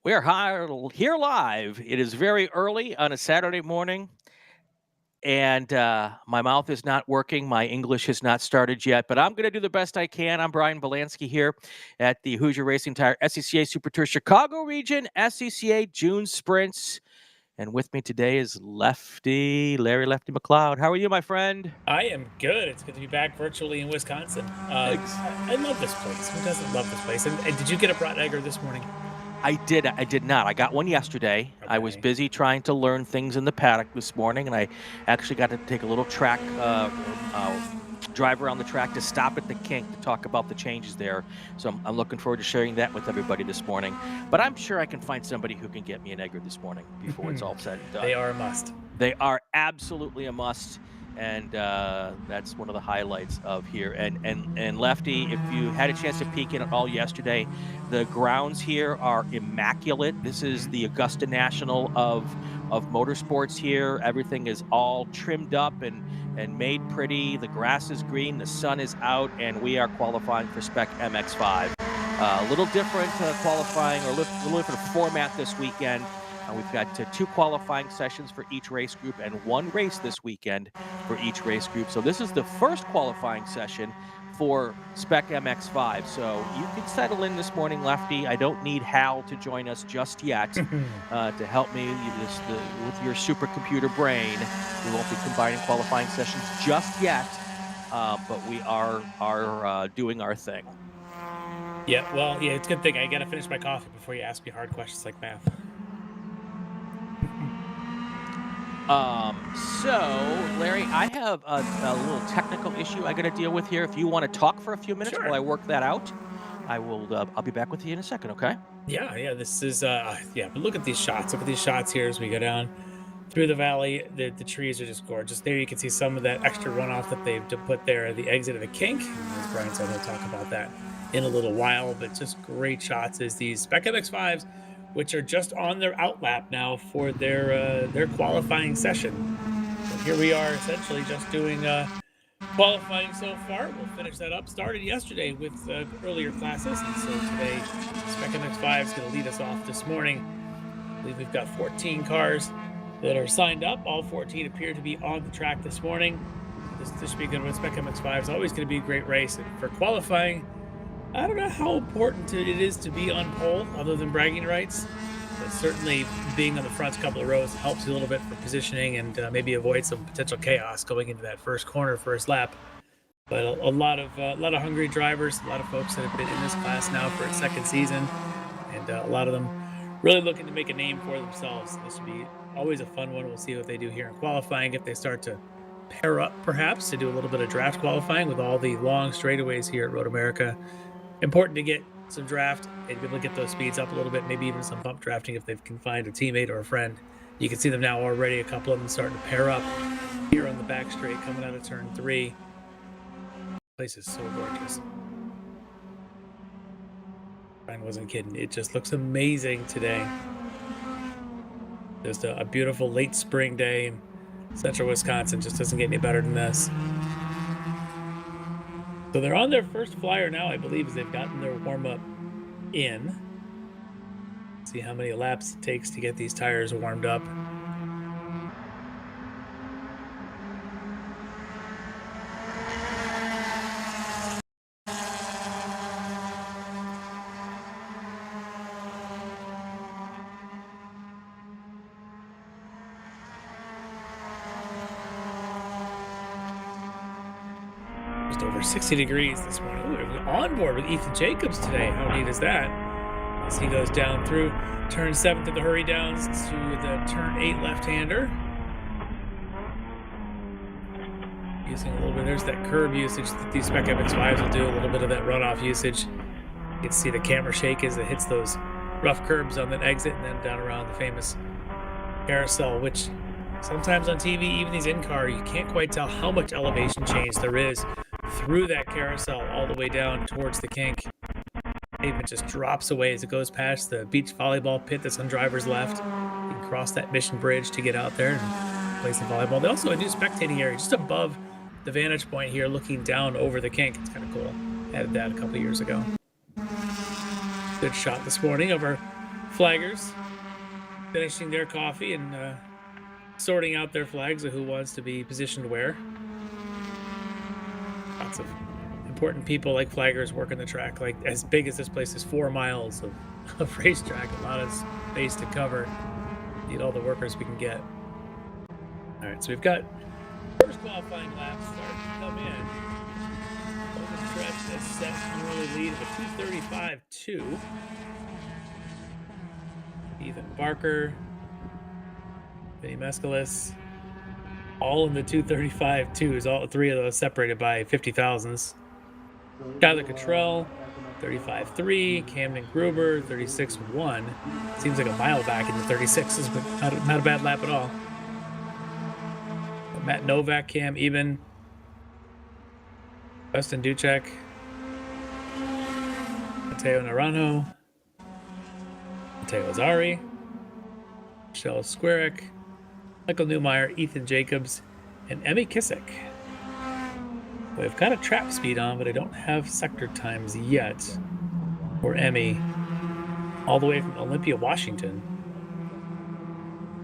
We are here live. It is very early on a Saturday morning, and my mouth is not working. My English has not started yet, but I'm going to do the best I can. I'm Brian Bielanski here at the Hoosier Racing Tire SCCA Super Tour Chicago region, SCCA June Sprints. And with me today is Larry Lefty McLeod. How are you, my friend? I am good. It's good to be back virtually in Wisconsin. Ex- I love this place. Who doesn't love this place? And did you get a brat egger this morning? I did. I did not. I got one yesterday. I was Okay. busy trying to learn things in the paddock this morning, and I actually got to take a little track drive around the track to stop at the kink to talk about the changes there. So I'm looking forward to sharing that with everybody this morning. But I'm sure I can find somebody who can get me an egger this morning before it's all said and done. They are a must. They are absolutely a must, and that's one of the highlights of here. And Lefty, if you had a chance to peek in at all yesterday, the grounds here are immaculate. This is the Augusta National of motorsports here. Everything is all trimmed up and made pretty. The grass is green, the sun is out, and we are qualifying for Spec MX5. A little different qualifying, or a little different format this weekend. We've got 2 qualifying sessions for each race group and 1 race this weekend for each race group. So this is the first qualifying session for Spec MX5. So you can settle in this morning, Lefty. I don't need Hal to join us just yet to help me with your supercomputer brain. We won't be combining qualifying sessions just yet, but we are doing our thing. Yeah, well, yeah, it's a good thing. I got to finish my coffee before you ask me hard questions like math. So Larry, I have a little technical issue I got to deal with here. If you want to talk for a few minutes Sure. while I work that out, I'll be back with you in a second, okay? Yeah, this is yeah, but look at these shots. Look at these shots here as we go down through the valley. The trees are just gorgeous. There you can see some of that extra runoff that they've put there at the exit of the kink. As Brian said, we'll talk about that in a little while, but just great shots as these Spec MX5s, which are just on their outlap now for their qualifying session. So here we are essentially just doing qualifying so far. We'll finish that up. Started yesterday with earlier classes, and so today Spec MX5 is going to lead us off this morning. I believe we've got 14 cars that are signed up. All 14 appear to be on the track this morning. This should be good with Spec MX5. It's always going to be a great race. And for qualifying, I don't know how important it is to be on pole other than bragging rights. But certainly being on the front couple of rows helps you a little bit for positioning and maybe avoid some potential chaos going into that first corner, first lap. But a lot of hungry drivers, a lot of folks that have been in this class now for a second season, and a lot of them really looking to make a name for themselves. This should be always a fun one. We'll see what they do here in qualifying, if they start to pair up perhaps to do a little bit of draft qualifying with all the long straightaways here at Road America. Important to get some draft and be able to get those speeds up a little bit, maybe even some bump drafting if they can find a teammate or a friend. You can see them now already, a couple of them starting to pair up here on the back straight coming out of turn 3. Place is so gorgeous. Brian wasn't kidding. It just looks amazing today. Just a beautiful late spring day in central Wisconsin. Just doesn't get any better than this. So they're on their first flyer now, I believe, as they've gotten their warm-up in. See how many laps it takes to get these tires warmed up. Just over 60 degrees this morning. Ooh, we're on board with Ethan Jacobs today. How neat is that? As he goes down through turn 7 to the hurry downs to the turn 8 left-hander. Using a little bit, there's that curb usage that these Spec MX5s will do, a little bit of that runoff usage. You can see the camera shake as it hits those rough curbs on that exit and then down around the famous carousel, which sometimes on TV, even these in-car, you can't quite tell how much elevation change there is through that carousel all the way down towards the kink. Pavement just drops away as it goes past the beach volleyball pit that's on driver's left. You can cross that Mission Bridge to get out there and play some volleyball. They also have a new spectating area just above the vantage point here, looking down over the kink. It's kind of cool. Added that a couple of years ago. Good shot this morning of our flaggers finishing their coffee and sorting out their flags of who wants to be positioned where. Lots of important people like flaggers working the track. Like, as big as this place is, 4 miles of racetrack, a lot of space to cover. Need all the workers we can get. All right, so we've got first qualifying lap start to come in. Logan Stretch has set an early lead of a 2:35.2. Ethan Barker, Vinny Mescalis, all in the 2:35.2s, all 3 of those separated by 50 thousandths. Skylar Cottrell, 35.3. Camden Gruber, 36.1. Seems like a mile back in the 36s, but not a bad lap at all. Matt Novak, Cam Eben, Dustin Ducek, Mateo Naranjo, Mateo Azari, Michelle Squarick, Michael Newmeyer, Ethan Jacobs, and Emmy Kissick. We've got a trap speed on, but I don't have sector times yet for Emmy. All the way from Olympia, Washington.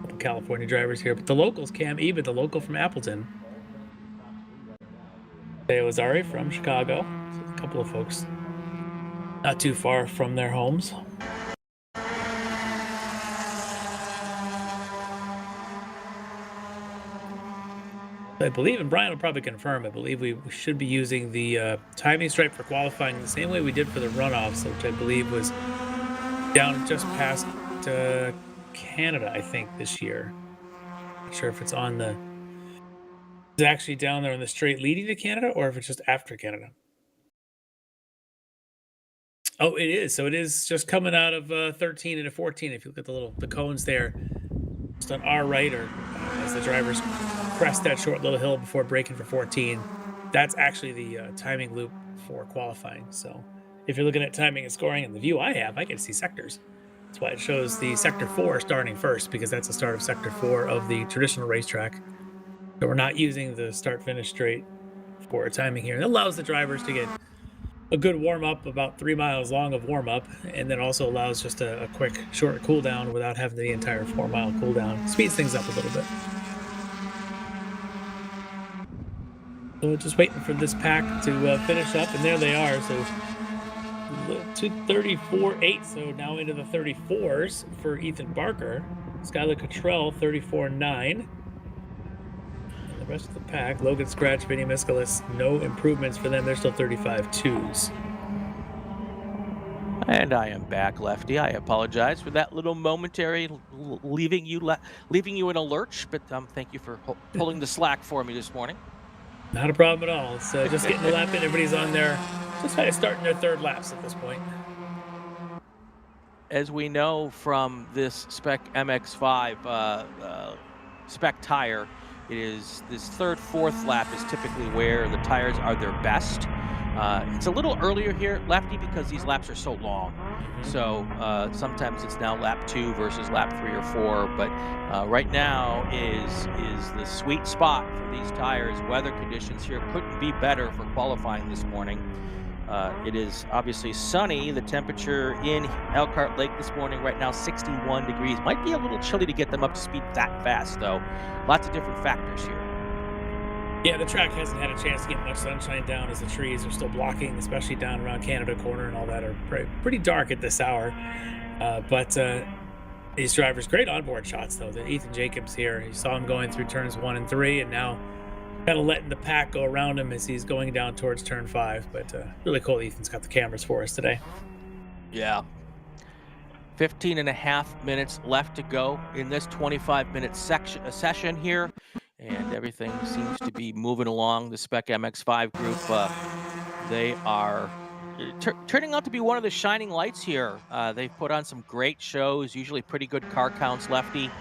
Couple California drivers here, but the locals, Cam Eben, the local from Appleton. Mateo Azari from Chicago. So a couple of folks not too far from their homes. I believe, and Brian will probably confirm, I believe we should be using the timing stripe for qualifying the same way we did for the runoffs, which I believe was down just past Canada, I think, this year. Not sure if it's on the... It's actually down there on the straight leading to Canada, or if it's just after Canada. Oh, it is. So it is just coming out of 13 into 14. If you look at the cones there, just on our right, or as the drivers crest that short little hill before braking for 14, that's actually the timing loop for qualifying. So if you're looking at timing and scoring in the view I have, I can see sectors. That's why it shows the sector 4 starting first, because that's the start of sector 4 of the traditional racetrack. So we're not using the start finish straight for timing here. It allows the drivers to get a good warm up, about 3 miles long of warm up, and then also allows just a quick short cool down without having the entire 4 mile cool down. Speeds things up a little bit. So just waiting for this pack to finish up, and there they are. So 2:34.8, so now into the 34s for Ethan Barker. Skylar Cottrell, 34.9. And the rest of the pack, Logan Scratch, Vinny Miscalis, no improvements for them. They're still 35.2s. And I am back, Lefty. I apologize for that little momentary leaving you in a lurch, but thank you for pulling the slack for me this morning. Not a problem at all. It's just getting the lap in. Everybody's on there, just kind of starting their third laps at this point. As we know from this Spec MX-5 spec tire, it is this third, fourth lap is typically where the tires are their best. It's a little earlier here, Lefty, because these laps are so long. So sometimes it's now lap 2 versus lap 3 or 4. But right now is the sweet spot for these tires. Weather conditions here couldn't be better for qualifying this morning. It is obviously sunny. The temperature in Elkhart Lake this morning right now 61 degrees. Might be a little chilly to get them up to speed that fast, though. Lots of different factors here. Yeah, the track hasn't had a chance to get much sunshine down, as the trees are still blocking, especially down around Canada Corner and all that are pretty dark at this hour. But these drivers, great onboard shots, though. The Ethan Jacobs here, you saw him going through turns 1 and 3, and now kind of letting the pack go around him as he's going down towards turn 5. But really cool Ethan's got the cameras for us today. Yeah. 15 and a half minutes left to go in this 25-minute session here. And everything seems to be moving along. The Spec MX-5 group, they are turning out to be one of the shining lights here. They've put on some great shows, usually pretty good car counts, Lefty.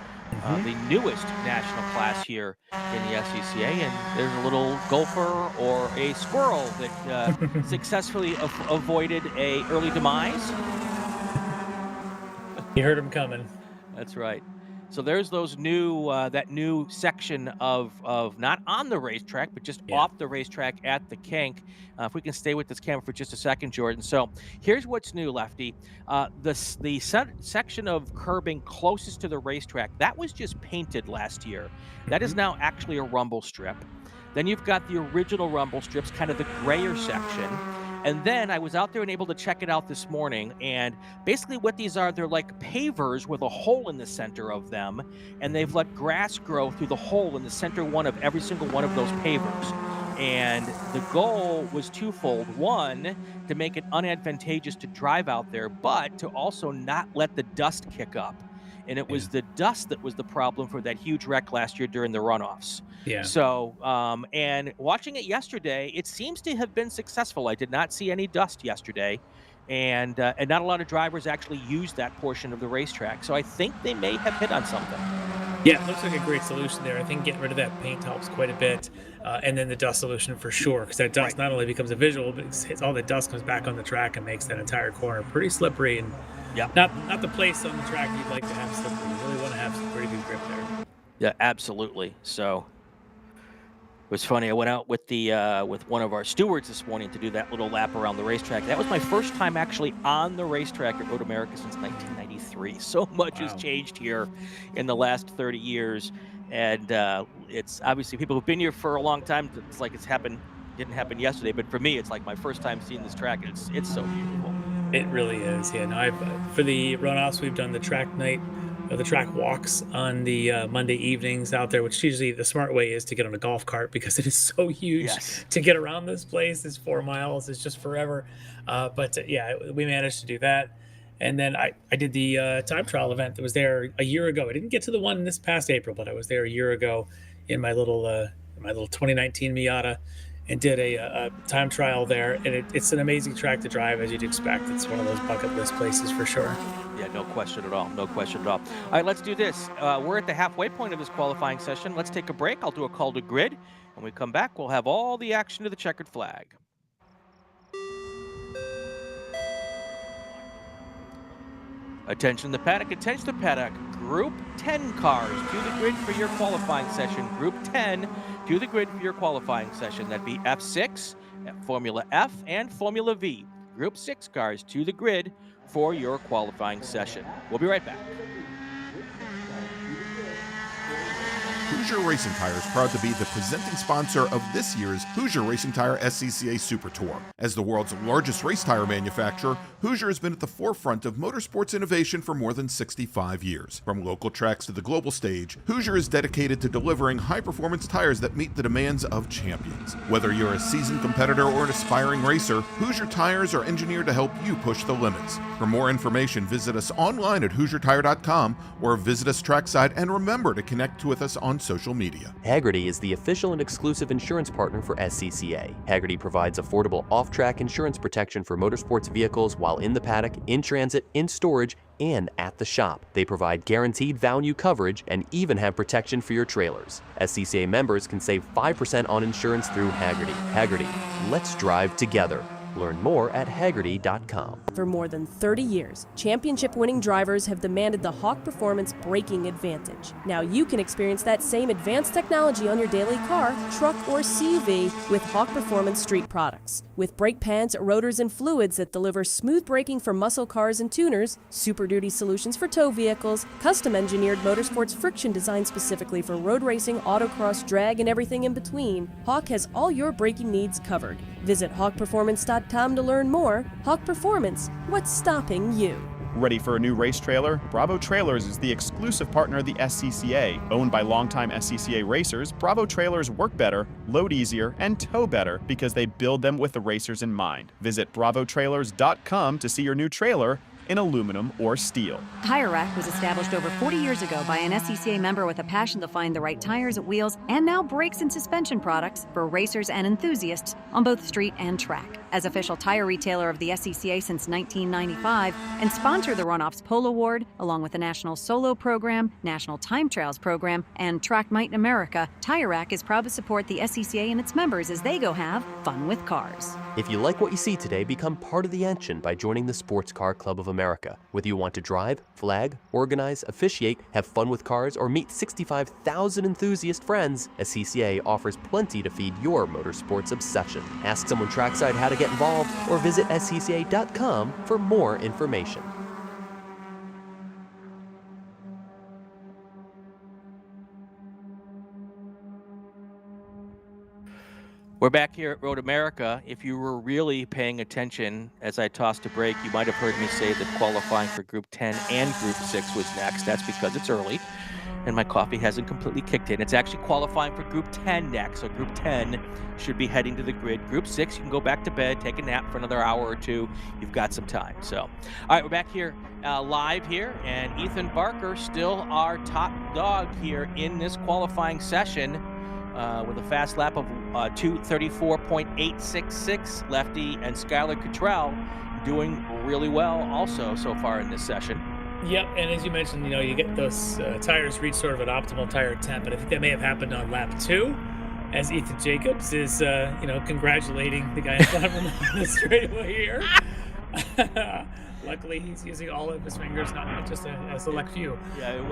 The newest national class here in the SCCA, and there's a little gopher or a squirrel that successfully avoided a early demise. You heard him coming. That's right. So there's those new that new section of not on the racetrack, but just Yeah. off the racetrack at the kink. If we can stay with this camera for just a second, Jordan. So here's what's new, Lefty. The section of curbing closest to the racetrack that was just painted last year. That is Mhm. now actually a rumble strip. Then you've got the original rumble strips, kind of the grayer section. And then I was out there and able to check it out this morning. And basically, what these are, they're like pavers with a hole in the center of them. And they've Mhm. let grass grow through the hole in the center one of every single one of those pavers. And the goal was twofold. One, to make it unadvantageous to drive out there, but to also not let the dust kick up. And it Yeah. was the dust that was the problem for that huge wreck last year during the runoffs. Yeah. So, and watching it yesterday, it seems to have been successful. I did not see any dust yesterday, and not a lot of drivers actually used that portion of the racetrack. So I think they may have hit on something. Yeah, it looks like a great solution there. I think getting rid of that paint helps quite a bit, and then the dust solution for sure, because that Right. dust not only becomes a visual, but all the dust comes back on the track and makes that entire corner pretty slippery and Yep. not the place on the track you'd like to have slippery. You really want to have some pretty good grip there. Yeah, absolutely. So it was funny. I went out with one of our stewards this morning to do that little lap around the racetrack. That was my first time actually on the racetrack at Road America since 1993. So much has Wow. changed here in the last 30 years, and it's obviously people who've been here for a long time. It's like didn't happen yesterday, but for me, it's like my first time seeing this track, and it's so beautiful. It really is. Yeah, no, I've for the runoffs, we've done the track night, the track walks on the Monday evenings out there, which usually the smart way is to get on a golf cart because it is so huge Yes. to get around this place. It's 4 miles. It's just forever. But yeah, we managed to do that. And then I did the time trial event that was there a year ago. I didn't get to the one this past April, but I was there a year ago in my little 2019 Miata and did a time trial there. And it's an amazing track to drive, as you'd expect. It's one of those bucket list places for sure. Yeah, no question at all. No question at all. All right, let's do this. We're at the halfway point of this qualifying session. Let's take a break. I'll do a call to grid. When we come back, we'll have all the action to the checkered flag. Attention the paddock, attention the paddock. Group 10 cars to the grid for your qualifying session. Group 10 to the grid for your qualifying session. That'd be F6, Formula F, and Formula V. Group 6 cars to the grid for your qualifying session. We'll be right back. Hoosier Racing Tire is proud to be the presenting sponsor of this year's Hoosier Racing Tire SCCA Super Tour. As the world's largest race tire manufacturer, Hoosier has been at the forefront of motorsports innovation for more than 65 years. From local tracks to the global stage, Hoosier is dedicated to delivering high-performance tires that meet the demands of champions. Whether you're a seasoned competitor or an aspiring racer, Hoosier tires are engineered to help you push the limits. For more information, visit us online at HoosierTire.com or visit us trackside, and remember to connect with us on social media. Hagerty is the official and exclusive insurance partner for SCCA. Hagerty provides affordable off-track insurance protection for motorsports vehicles while in the paddock, in transit, in storage, and at the shop. They provide guaranteed value coverage and even have protection for your trailers. SCCA members can save 5% on insurance through Hagerty. Hagerty, let's drive together. Learn more at Hagerty.com. For more than 30 years, championship-winning drivers have demanded the Hawk Performance braking advantage. Now you can experience that same advanced technology on your daily car, truck, or CUV with Hawk Performance street products. With brake pads, rotors, and fluids that deliver smooth braking for muscle cars and tuners, Super Duty solutions for tow vehicles, custom-engineered motorsports friction designed specifically for road racing, autocross, drag, and everything in between, Hawk has all your braking needs covered. Visit hawkperformance.com to learn more. Hawk Performance, what's stopping you? Ready for a new race trailer? Bravo Trailers is the exclusive partner of the SCCA. Owned by longtime SCCA racers, Bravo Trailers work better, load easier, and tow better because they build them with the racers in mind. Visit bravotrailers.com to see your new trailer in aluminum or steel. Tire Rack was established over 40 years ago by an SCCA member with a passion to find the right tires, wheels, and now brakes and suspension products for racers and enthusiasts on both street and track. As official tire retailer of the SCCA since 1995 and sponsor the Runoffs Pole Award, along with the National Solo Program, National Time Trials Program, and Track Might in America, Tire Rack is proud to support the SCCA and its members as they go have fun with cars. If you like what you see today, become part of the action by joining the Sports Car Club of America. Whether you want to drive, flag, organize, officiate, have fun with cars, or meet 65,000 enthusiast friends, SCCA offers plenty to feed your motorsports obsession. Ask someone trackside how to get involved or visit scca.com for more information. We're back here at Road America. If you were really paying attention as I tossed a break, you might have heard me say that qualifying for Group 10 and Group 6 was next. That's because it's early and my coffee hasn't completely kicked in. It's actually qualifying for Group 10 next. So Group 10 should be heading to the grid. Group 6, you can go back to bed, take a nap for another hour or two. You've got some time. So, all right, we're back here live here, and Ethan Barker still our top dog here in this qualifying session. With a fast lap of 2:34.866, Lefty and Skylar Cottrell doing really well also so far in this session. Yep, and as you mentioned, you get those tires reach sort of an optimal tire temp, and I think that may have happened on lap 2, as Ethan Jacobs is, congratulating the guy in front of him on the straightaway here. Luckily, he's using all of his fingers, not just a select few. Yeah, it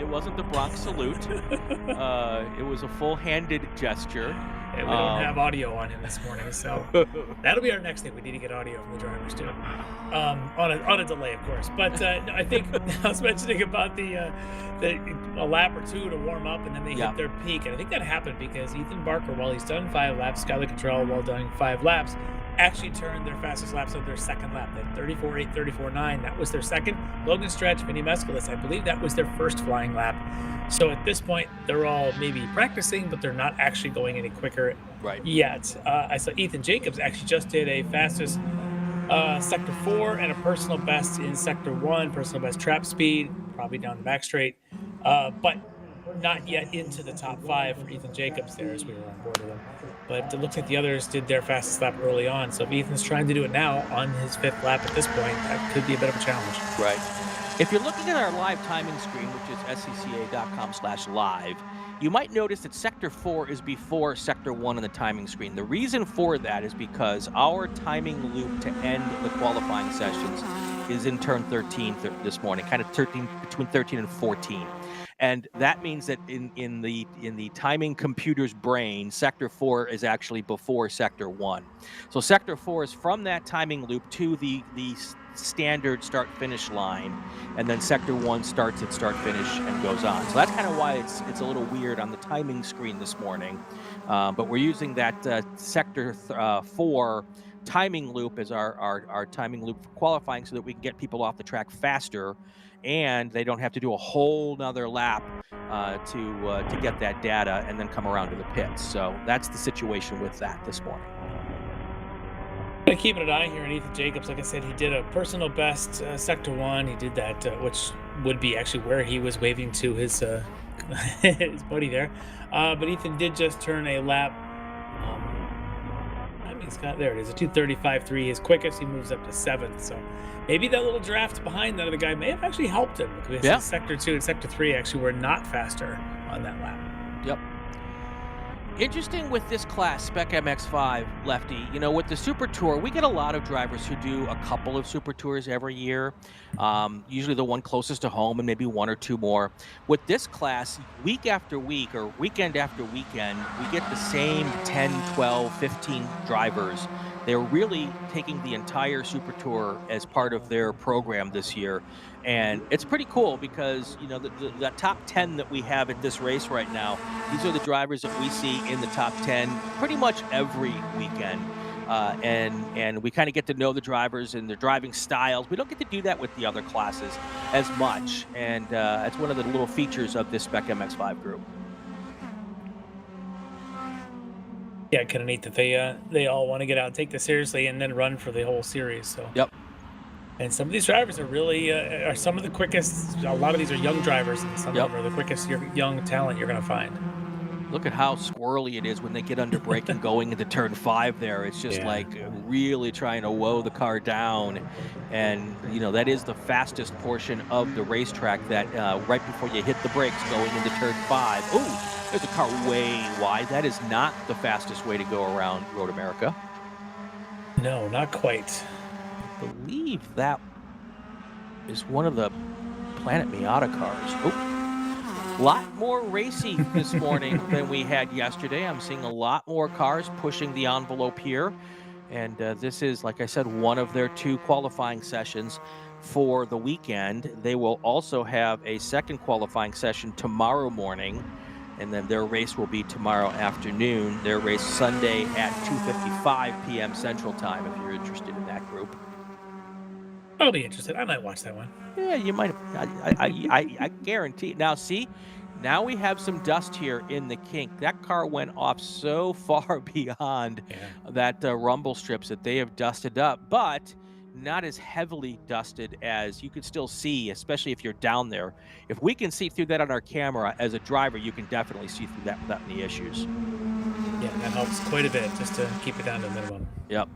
wasn't the Bronx salute. It was a full-handed gesture. And we don't have audio on him this morning, so that'll be our next thing. We need to get audio from the drivers too, on a delay, of course. But I think I was mentioning about a lap or two to warm up, and then they hit their peak. And I think that happened because Ethan Barker, while he's done 5 laps, Skylar Cottrell, while doing 5 laps, actually turned their fastest laps of their second lap. That 34.8, 34.9, that was their second. Logan Stretch, Vinny Mescalis, I believe that was their first flying lap. So at this point, they're all maybe practicing, but they're not actually going any quicker yet. I saw Ethan Jacobs actually just did a fastest Sector 4 and a personal best in Sector 1, personal best trap speed, probably down the back straight, but not yet into the top 5 for Ethan Jacobs there as we were on board with him. But it looks like the others did their fastest lap early on. So if Ethan's trying to do it now on his 5th lap at this point, that could be a bit of a challenge. Right. If you're looking at our live timing screen, which is scca.com/live, you might notice that Sector 4 is before Sector 1 on the timing screen. The reason for that is because our timing loop to end the qualifying sessions is in turn 13 this morning, kind of between 13 and 14. And that means that in the timing computer's brain, Sector 4 is actually before Sector 1. So Sector 4 is from that timing loop to the standard start-finish line, and then Sector 1 starts at start-finish and goes on. So that's kind of why it's a little weird on the timing screen this morning. But we're using that Sector 4 timing loop as our timing loop for qualifying so that we can get people off the track faster, and they don't have to do a whole nother lap to get that data and then come around to the pits. So that's the situation with that this morning. Keeping an eye here on Ethan Jacobs. Like I said, he did a personal best Sector 1. He did that, which would be actually where he was waving to his his buddy there. But Ethan did just turn a lap. There it is, a 2:35.3, his quickest. He moves up to 7th. So maybe that little draft behind that other guy may have actually helped him, because Sector 2 and Sector 3 actually were not faster on that lap. Yep. Interesting with this class, Spec MX-5, Lefty, with the Super Tour, we get a lot of drivers who do a couple of Super Tours every year, usually the one closest to home and maybe 1 or 2 more. With this class, week after week or weekend after weekend, we get the same 10, 12, 15 drivers. They're really taking the entire Super Tour as part of their program this year. And it's pretty cool because, the top 10 that we have at this race right now, these are the drivers that we see in the top 10 pretty much every weekend. And we kind of get to know the drivers and their driving styles. We don't get to do that with the other classes as much. And that's one of the little features of this Spec MX-5 group. Yeah, kind of neat that they all want to get out and take this seriously and then run for the whole series. So. Yep. And some of these drivers are really are some of the quickest. A lot of these are young drivers, and some of them are the quickest young talent you're going to find. Look at how squirrely it is when they get under brake and going into turn 5 there. It's just like really trying to woe the car down. And, that is the fastest portion of the racetrack, that right before you hit the brakes going into turn 5. Oh, there's a car way wide. That is not the fastest way to go around Road America. No, not quite. I believe that is one of the Planet Miata cars. Oh, a lot more racy this morning than we had yesterday. I'm seeing a lot more cars pushing the envelope here. And this is, like I said, one of their 2 qualifying sessions for the weekend. They will also have a second qualifying session tomorrow morning, and then their race will be tomorrow afternoon. Their race Sunday at 2:55 p.m. Central Time, if you're interested in that group. I'll be interested. I might watch that one. Yeah, you might. I guarantee. Now, see, now we have some dust here in the kink. That car went off so far beyond that rumble strips that they have dusted up, but not as heavily dusted as you could still see, especially if you're down there. If we can see through that on our camera as a driver, you can definitely see through that without any issues. Yeah, that helps quite a bit just to keep it down to a minimum. Yep.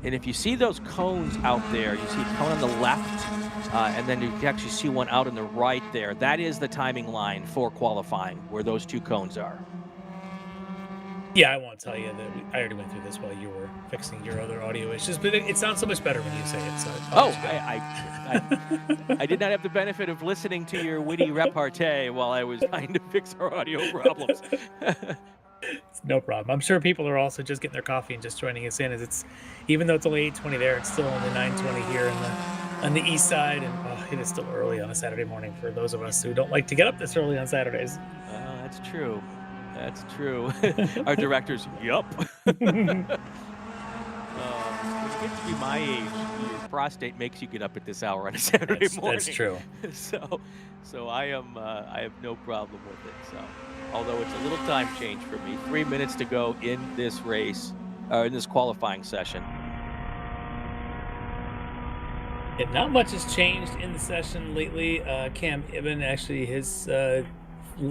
And if you see those cones out there, you see a cone on the left, and then you can actually see one out on the right there. That is the timing line for qualifying, where those 2 cones are. Yeah, I won't tell you that I already went through this while you were fixing your other audio issues, but it sounds so much better when you say it. So I did not have the benefit of listening to your witty repartee while I was trying to fix our audio problems. It's no problem. I'm sure people are also just getting their coffee and just joining us in. As it's, even though it's only 8:20 there, it's still only 9:20 here on the east side, and it is still early on a Saturday morning for those of us who don't like to get up this early on Saturdays. That's true. That's true. Our directors, yup. When you get to be my age, your prostate makes you get up at this hour on a Saturday morning. That's true. So I have no problem with it. So, although it's a little time change for me, 3 minutes to go in this race, in this qualifying session. And not much has changed in the session lately. Cam Ibn, actually, his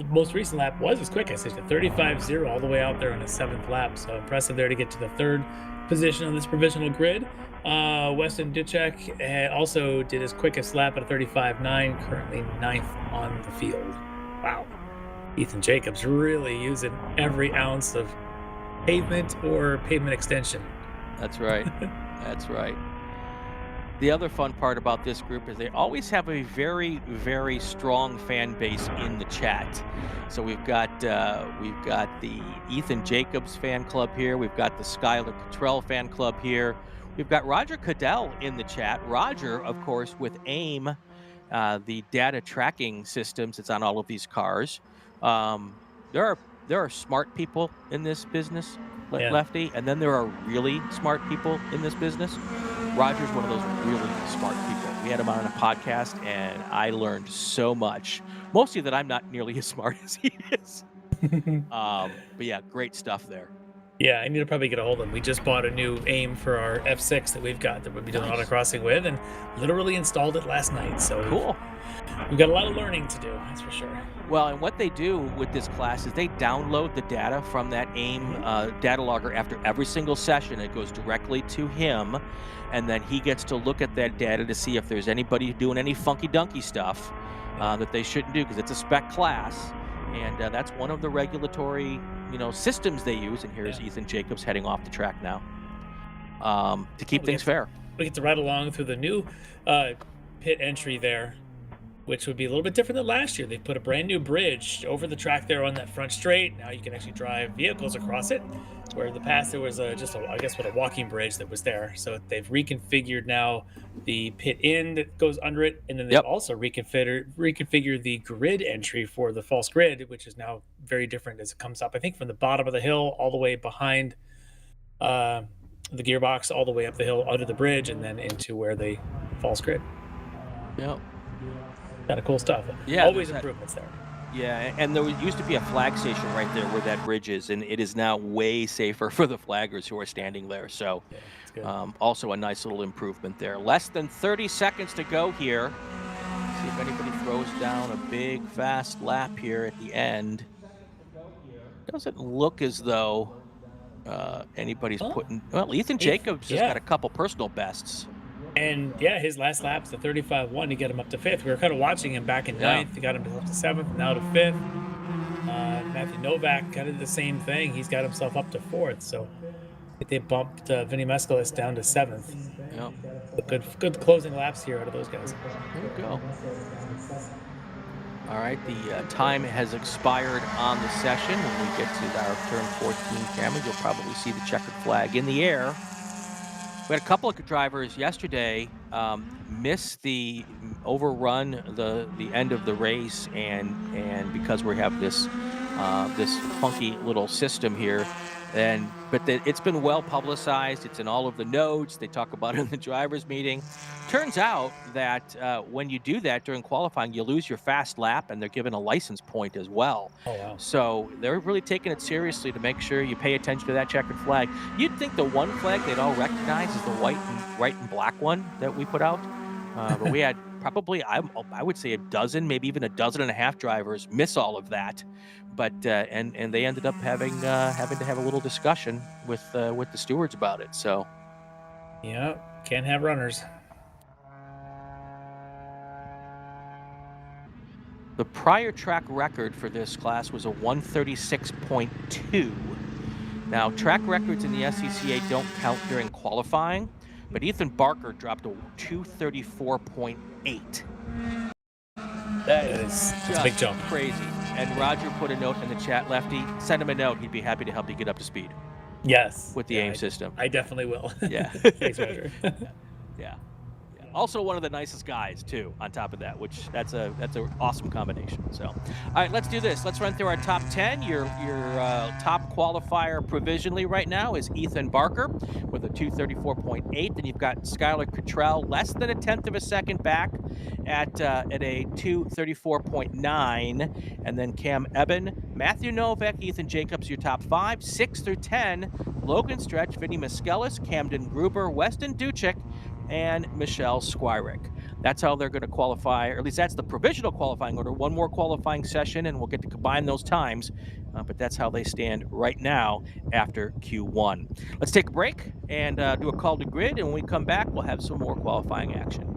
most recent lap was as quick as 35.0 all the way out there on his 7th lap. So impressive there to get to the 3rd position on this provisional grid. Weston Duchek also did his quickest lap at a 35.9, currently 9th on the field. Wow. Ethan Jacobs really using every ounce of pavement or pavement extension. That's right. That's right. The other fun part about this group is they always have a very, very strong fan base in the chat. So we've got the Ethan Jacobs fan club here. We've got the Skylar Cottrell fan club here. We've got Roger Cadell in the chat. Roger, of course, with AIM, the data tracking systems that's on all of these cars. There are smart people in this business, Lefty, and then there are really smart people in this business. Roger's one of those really smart people. We had him on a podcast, and I learned so much. Mostly that I'm not nearly as smart as he is. But yeah, great stuff there. Yeah, I need to probably get a hold of him. We just bought a new AIM for our F6 that we've got that we'll be doing autocrossing with, and literally installed it last night. So cool. We've got a lot of learning to do, that's for sure. Well, and what they do with this class is they download the data from that AIM data logger after every single session. It goes directly to him, and then he gets to look at that data to see if there's anybody doing any funky-dunky stuff that they shouldn't do, because it's a spec class, and that's one of the regulatory systems they use. And here's Ethan Jacobs heading off the track now to keep things fair. We get to ride along through the new pit entry there, which would be a little bit different than last year. They put a brand new bridge over the track there on that front straight. Now you can actually drive vehicles across it, where in the past there was a walking bridge that was there. So they've reconfigured now the pit in that goes under it, and then they've also reconfigured the grid entry for the false grid, which is now very different as it comes up, I think, from the bottom of the hill all the way behind the gearbox, all the way up the hill under the bridge, and then into where the false grid. Yep. Kind of cool stuff. Yeah, always improvements there. Yeah, and there used to be a flag station right there where that bridge is, and it is now way safer for the flaggers who are standing there. So also a nice little improvement there. Less than 30 seconds to go here. See if anybody throws down a big, fast lap here at the end. Doesn't look as though anybody's putting... Well, Ethan Jacobs has got a couple personal bests. And his last lap's the 35.1 to get him up to 5th. We were kind of watching him back in 9th. He got him up to 7th, now to 5th. Matthew Novak kind of the same thing. He's got himself up to 4th. So they bumped Vinny Mescalis down to 7th. Yeah. Good closing laps here out of those guys. There you go. All right, the time has expired on the session. When we get to our turn 14 camera, you'll probably see the checkered flag in the air. We had a couple of drivers yesterday miss the overrun the end of the race, and because we have this this funky little system here, but it's been well publicized. It's in all of the notes. They talk about it in the drivers' meeting. Turns out that when you do that during qualifying, you lose your fast lap, and they're given a license point as well. Oh, wow. So they're really taking it seriously to make sure you pay attention to that checkered flag. You'd think the one flag they'd all recognize is the white and black one that we put out, but we had probably I would say a dozen, maybe even a dozen and a half drivers miss all of that. But and they ended up having to have a little discussion with the stewards about it. So Yeah, can't have runners. the prior track record for this class was a 136.2. Now, track records in the SCCA don't count during qualifying, but Ethan Barker dropped a 234.8. That's a big jump. Crazy. And Roger put a note in the chat, Lefty. Send him a note. He'd be happy to help you get up to speed Yes. with the AIM system. I definitely will. Yeah. Thanks, Roger. Yeah. Also one of the nicest guys too, on top of that, which that's an awesome combination. So, all right, let's do this. Let's run through our top 10. Your top qualifier provisionally right now is Ethan Barker with a 234.8. Then you've got Skylar Cottrell, less than a tenth of a second back at a 234.9. And then Cam Eben, Matthew Novak, Ethan Jacobs, your top 5. 6 through 10, Logan Stretch, Vinny Mescalis, Camden Gruber, Weston Duchik, and Michelle Squirick. That's how they're going to qualify, or at least that's the provisional qualifying order. One more qualifying session, and we'll get to combine those times. But that's how they stand right now after Q1. Let's take a break and do a call to grid, and when we come back, we'll have some more qualifying action.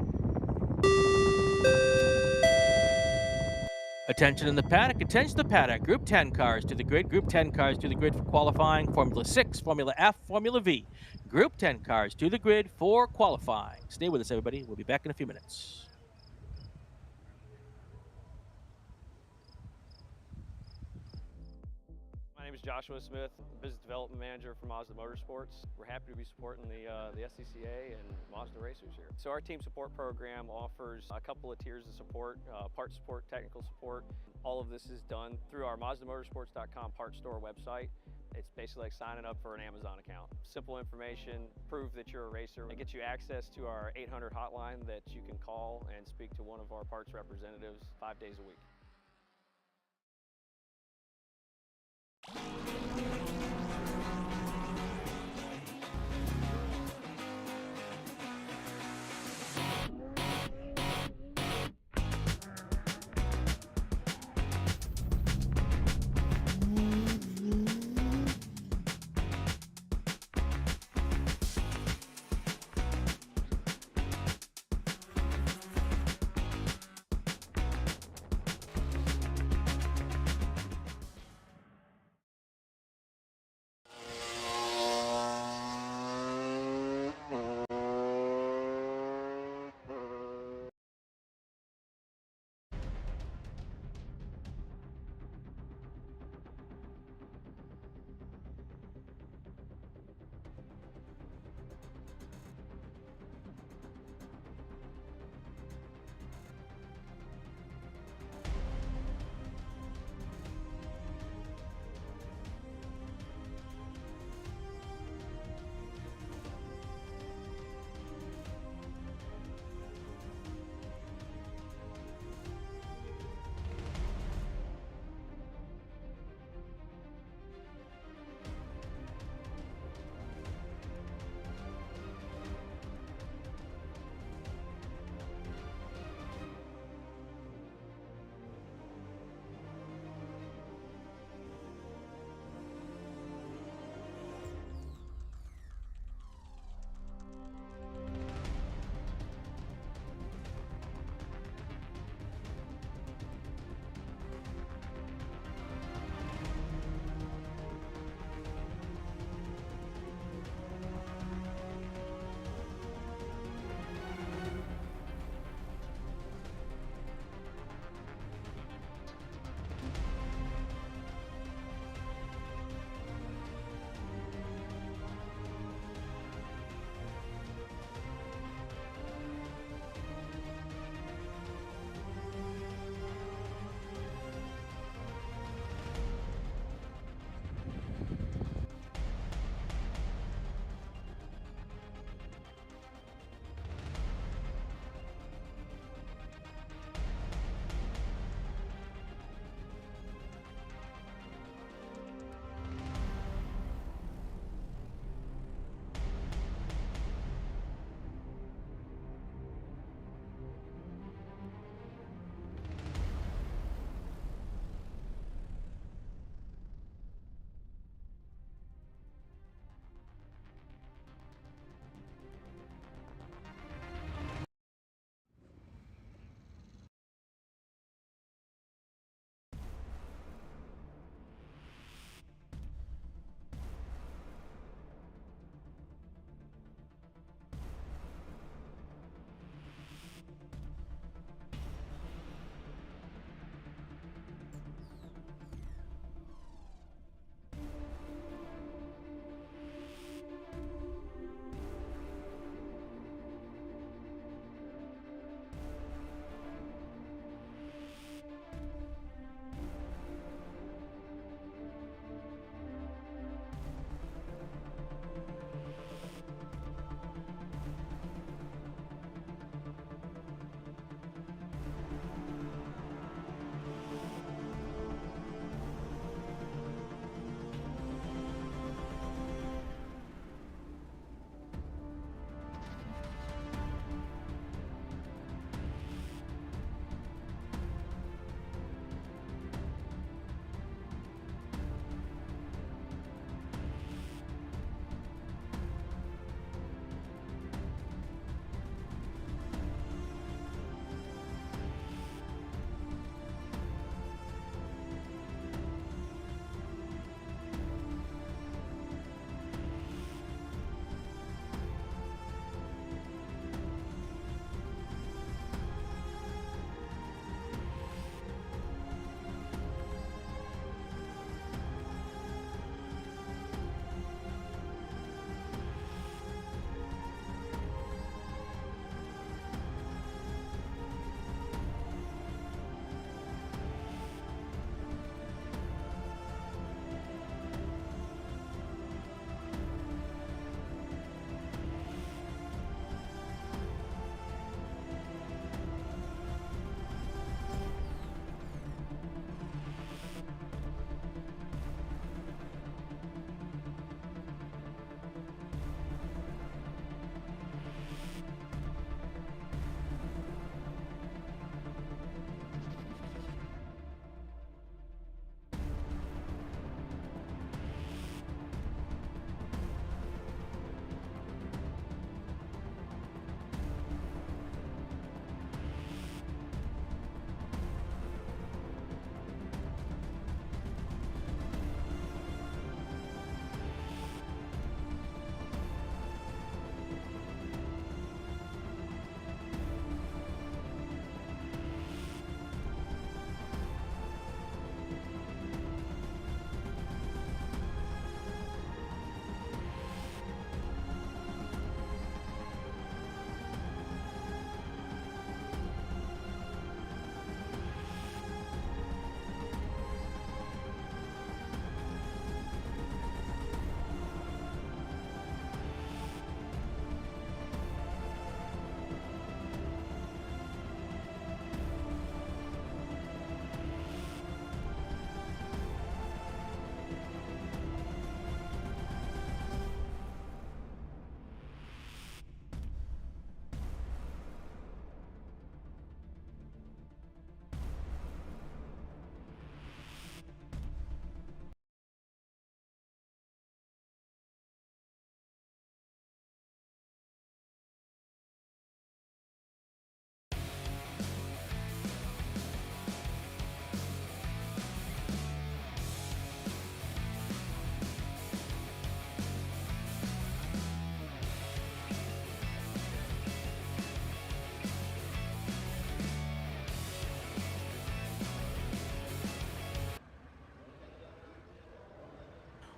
Attention in the paddock, attention to the paddock. Group 10 cars to the grid, Group 10 cars to the grid for qualifying. Formula 6, Formula F, Formula V. Group 10 cars to the grid for qualifying. Stay with us, everybody. We'll be back in a few minutes. My name is Joshua Smith, Business Development Manager for Mazda Motorsports. We're happy to be supporting the SCCA and Mazda racers here. So our team support program offers a couple of tiers of support, part support, technical support. All of this is done through our MazdaMotorsports.com parts store website. It's basically like signing up for an Amazon account. Simple information, prove that you're a racer. It gets you access to our 800 hotline that you can call and speak to one of our parts representatives 5 days a week.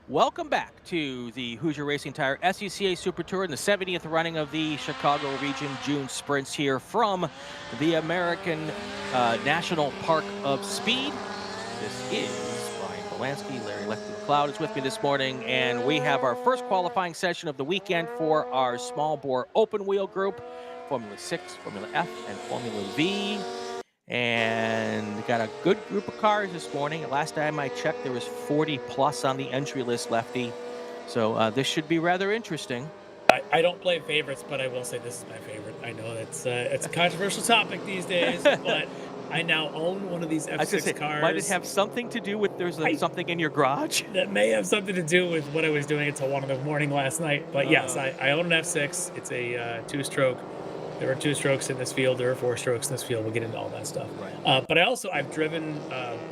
Welcome back to the Hoosier Racing Tire SCCA Super Tour in the 70th running of the Chicago Region June Sprints here from the American National Park of Speed. This is Brian Bielanski. Larry Lefty McLeod is with me this morning, and we have our first qualifying session of the weekend for our small bore open wheel group, Formula 6, Formula F, and Formula V. And got a good group of cars this morning. Last time I checked, there was 40 plus on the entry list, Lefty. So this should be rather interesting. I don't play favorites, but I will say this is my favorite. I know it's a controversial topic these days, but I now own one of these F6 cars. Might it have something to do with something in your garage? That may have something to do with what I was doing until 1 in the morning last night. But yes, I own an F6. It's a two-stroke. There are 2 strokes in this field. There are 4 strokes in this field. We'll get into all that stuff. Right. But I've driven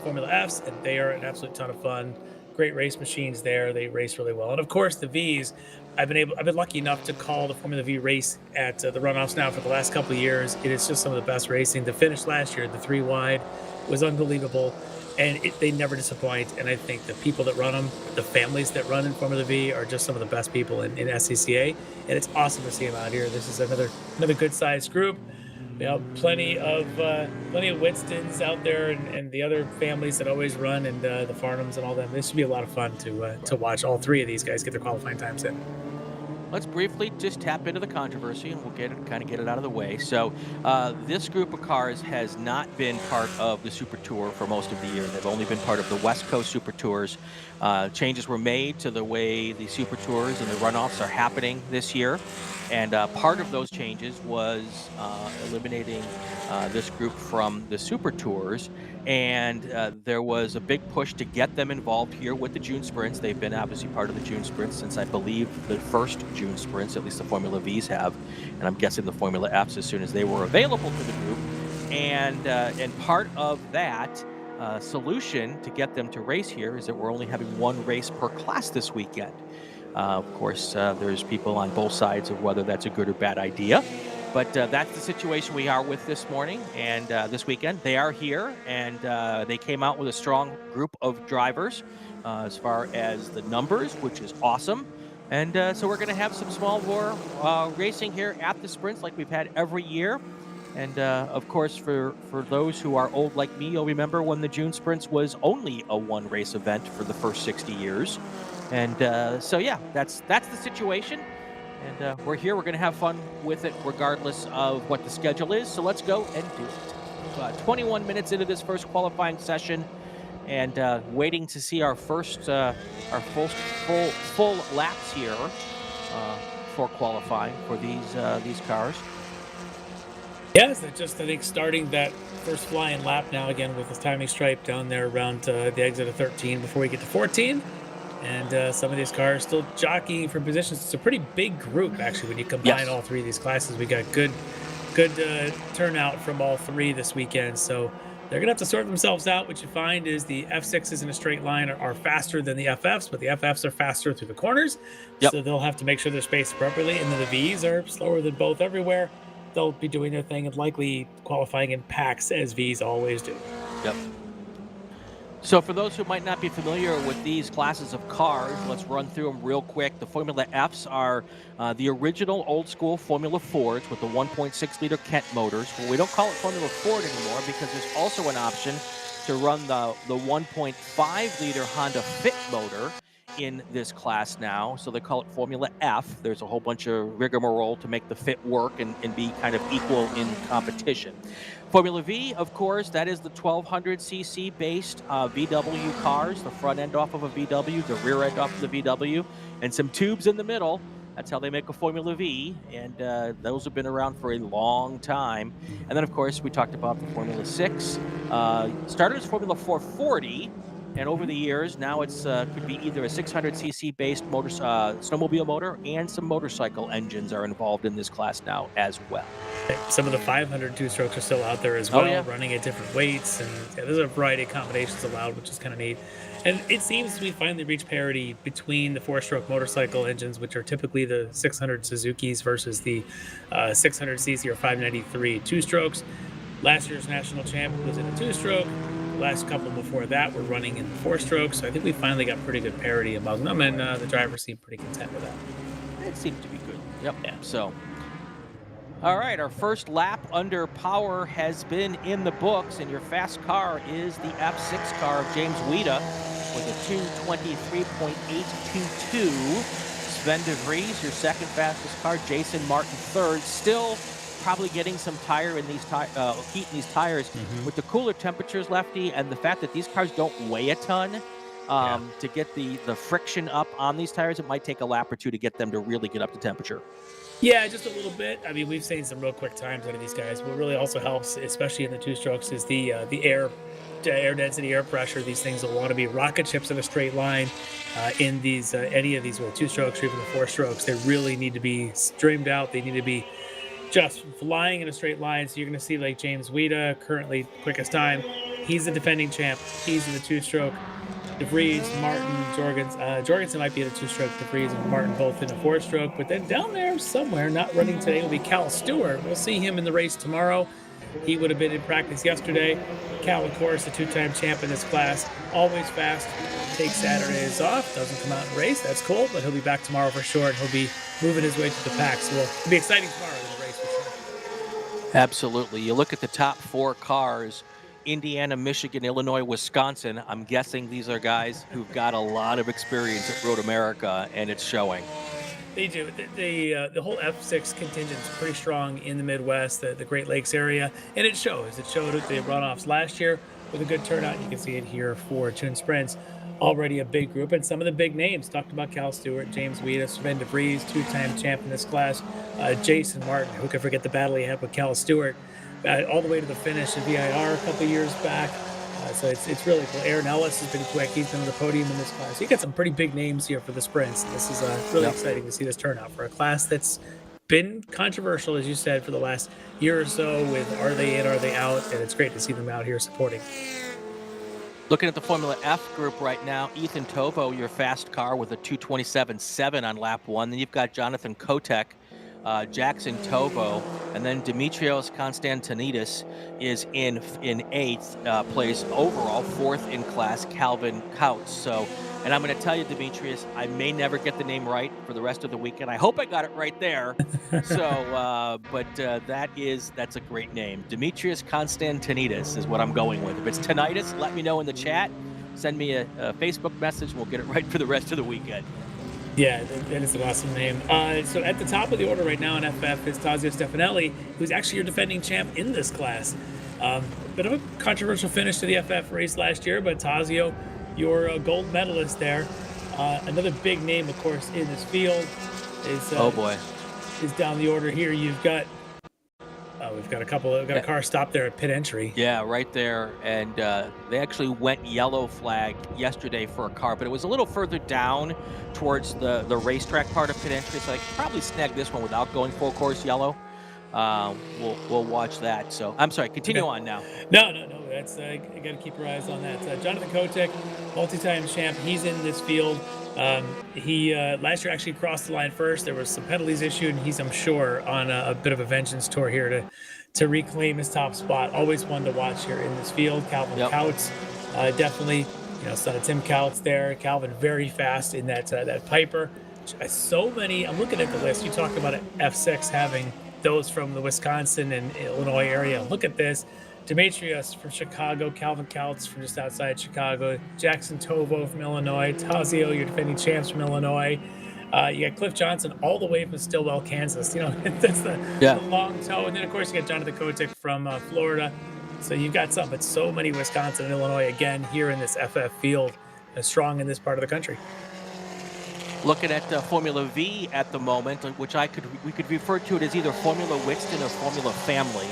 Formula Fs, and they are an absolute ton of fun. Great race machines there. They race really well. And of course, the Vs. I've been lucky enough to call the Formula V race at the runoffs now for the last couple of years. It is just some of the best racing. The finish last year, the 3 wide, was unbelievable. And they never disappoint. And I think the people that run them, the families that run in Formula V, are just some of the best people in SCCA. And it's awesome to see them out here. This is another good-sized group. We have plenty of Winstons out there, and the other families that always run, and the Farnhams and all them. This should be a lot of fun to watch all 3 of these guys get their qualifying times in. Let's briefly just tap into the controversy, and we'll get it out of the way. So this group of cars has not been part of the Super Tour for most of the year. They've only been part of the West Coast Super Tours. Changes were made to the way the Super Tours and the runoffs are happening this year. And part of those changes was eliminating this group from the Super Tours. And there was a big push to get them involved here with the June Sprints. They've been obviously part of the June Sprints since, I believe, the first June Sprints, at least the Formula Vs have. And I'm guessing the Formula Fs as soon as they were available to the group. And part of that solution to get them to race here is that we're only having 1 race per class this weekend. Of course, there's people on both sides of whether that's a good or bad idea. But that's the situation we are with this morning and this weekend. They are here, and they came out with a strong group of drivers as far as the numbers, which is awesome. And so we're going to have some small bore racing here at the Sprints like we've had every year. And of course, for those who are old like me, you'll remember when the June Sprints was only a 1 race event for the first 60 years. And so, yeah, that's the situation. And we're here. We're going to have fun with it regardless of what the schedule is. So let's go and do it. 21 minutes into this first qualifying session, and waiting to see our first, our full laps here for qualifying for these cars. Yes, I think starting that first flying lap now again with this timing stripe down there around the exit of 13 before we get to 14. And some of these cars still jockeying for positions. It's a pretty big group, actually, when you combine all 3 of these classes. We got good turnout from all 3 this weekend. So they're going to have to sort themselves out. What you find is the F6s in a straight line are faster than the FFs, but the FFs are faster through the corners. Yep. So they'll have to make sure they're spaced appropriately. And then the Vs are slower than both everywhere. They'll be doing their thing and likely qualifying in packs, as Vs always do. Yep. So for those who might not be familiar with these classes of cars, let's run through them real quick. The Formula Fs are the original old-school Formula Fords with the 1.6-liter Kent motors. But we don't call it Formula Ford anymore because there's also an option to run the 1.5-liter Honda Fit motor in this class now. So they call it Formula F. There's a whole bunch of rigmarole to make the Fit work and be kind of equal in competition. Formula V, of course, that is the 1200cc based VW cars, the front end off of a VW, the rear end off of the VW, and some tubes in the middle. That's how they make a Formula V, and those have been around for a long time. And then, of course, we talked about the Formula 6. Started as Formula 440, and over the years, now it's could be either a 600cc based motor, snowmobile motor, and some motorcycle engines are involved in this class now as well. Some of the 500 two-strokes are still out there as well, running at different weights, and there's a variety of combinations allowed, which is kind of neat. And it seems we finally reached parity between the 4-stroke motorcycle engines, which are typically the 600 Suzuki's, versus the 600cc or 593 two-strokes. Last year's national champ was in a two-stroke. The last couple before that were running in the 4-stroke, so I think we finally got pretty good parity among them, and the drivers seem pretty content with that. It seemed to be good. Yep. Yeah. So, all right, our first lap under power has been in the books, and your fast car is the F6 car of James Weida with a 2:23.822. Sven de Vries, your second fastest car. Jason Martin third. Still probably getting some tire in these heat in these tires with the cooler temperatures, Lefty, and the fact that these cars don't weigh a ton. To get the friction up on these tires, it might take a lap or two to get them to really get up to temperature. Yeah, just a little bit. I mean, we've seen some real quick times out of these guys. What really also helps, especially in the 2-strokes, is the air density, air pressure. These things will want to be rocket ships in a straight line. In these any of these 2-strokes or even the 4-strokes, they really need to be streamed out. They need to be just flying in a straight line. So you're going to see like James Weida, currently quickest time. He's the defending champ. He's in the 2-stroke. De Vries, Martin, Jorgensen might be in a 2-stroke. De Vries and Martin both in a 4-stroke. But then down there somewhere, not running today, will be Cal Stewart. We'll see him in the race tomorrow. He would have been in practice yesterday. Cal, of course, the 2-time champ in this class. Always fast. Takes Saturdays off. Doesn't come out and race. That's cool. But he'll be back tomorrow for sure. And he'll be moving his way to the pack. So it'll be exciting tomorrow in the race for sure. Absolutely. You look at the top 4 cars. Indiana, Michigan, Illinois, Wisconsin. I'm guessing these are guys who've got a lot of experience at Road America, and it's showing. They do. The whole F6 contingent is pretty strong in the Midwest, the Great Lakes area, and it shows. It showed at the runoffs last year with a good turnout. You can see it here for Tune Sprints. Already a big group, and some of the big names. Talked about Cal Stewart, James Weida, Sven de Vries, 2-time champ in this class. Jason Martin, who can forget the battle he had with Cal Stewart. All the way to the finish in VIR a couple years back. So it's really cool. Aaron Ellis has been quick. He's been on the podium in this class. You got some pretty big names here for the sprints. This is really exciting to see this turnout for a class that's been controversial, as you said, for the last year or so with are they in, are they out? And it's great to see them out here supporting. Looking at the Formula F group right now, Ethan Tovo, your fast car with a 2:27.7 on lap 1. Then you've got Jonathan Kotek, Jackson Tovo, and then Dimitrios Konstantinidis is in 8th place overall, 4th in class, Calvin Kautz. So, and I'm going to tell you, Dimitrios, I may never get the name right for the rest of the weekend. I hope I got it right there. So, that's a great name. Dimitrios Konstantinidis is what I'm going with. If it's tinnitus, let me know in the chat. Send me a Facebook message, and we'll get it right for the rest of the weekend. Yeah, that is an awesome name. So at the top of the order right now in FF is Tazio Stefanelli, who's actually your defending champ in this class. Bit of a controversial finish to the FF race last year, but Tazio, your gold medalist there. Another big name, of course, in this field is down the order here. You've got we've got a car stop there at pit entry. Yeah, right there. And they actually went yellow flag yesterday for a car, but it was a little further down towards the racetrack part of pit entry, so I could probably snag this one without going full course yellow. We'll watch that. So I'm sorry, continue on now. No. That's you got to keep your eyes on that. Jonathan Kotek, multi-time champ. He's in this field. He last year actually crossed the line first. There was some penalties issued, and he's, I'm sure, on a bit of a vengeance tour here to reclaim his top spot. Always one to watch here in this field. Calvin Kautz, definitely, son of Tim Kautz there. Calvin very fast in that Piper. So many. I'm looking at the list. You talked about F6 having those from the Wisconsin and Illinois area. Look at this. Demetrius from Chicago, Calvin Kautz from just outside Chicago, Jackson Tovo from Illinois, Tazio, your defending champs from Illinois. You got Cliff Johnson all the way from Stillwell, Kansas. That's the long toe. And then, of course, you got Jonathan Kotek from Florida. So you've got some, but so many Wisconsin and Illinois, again, here in this FF field, strong in this part of the country. Looking at Formula V at the moment, which we could refer to it as either Formula Wixton or Formula Family,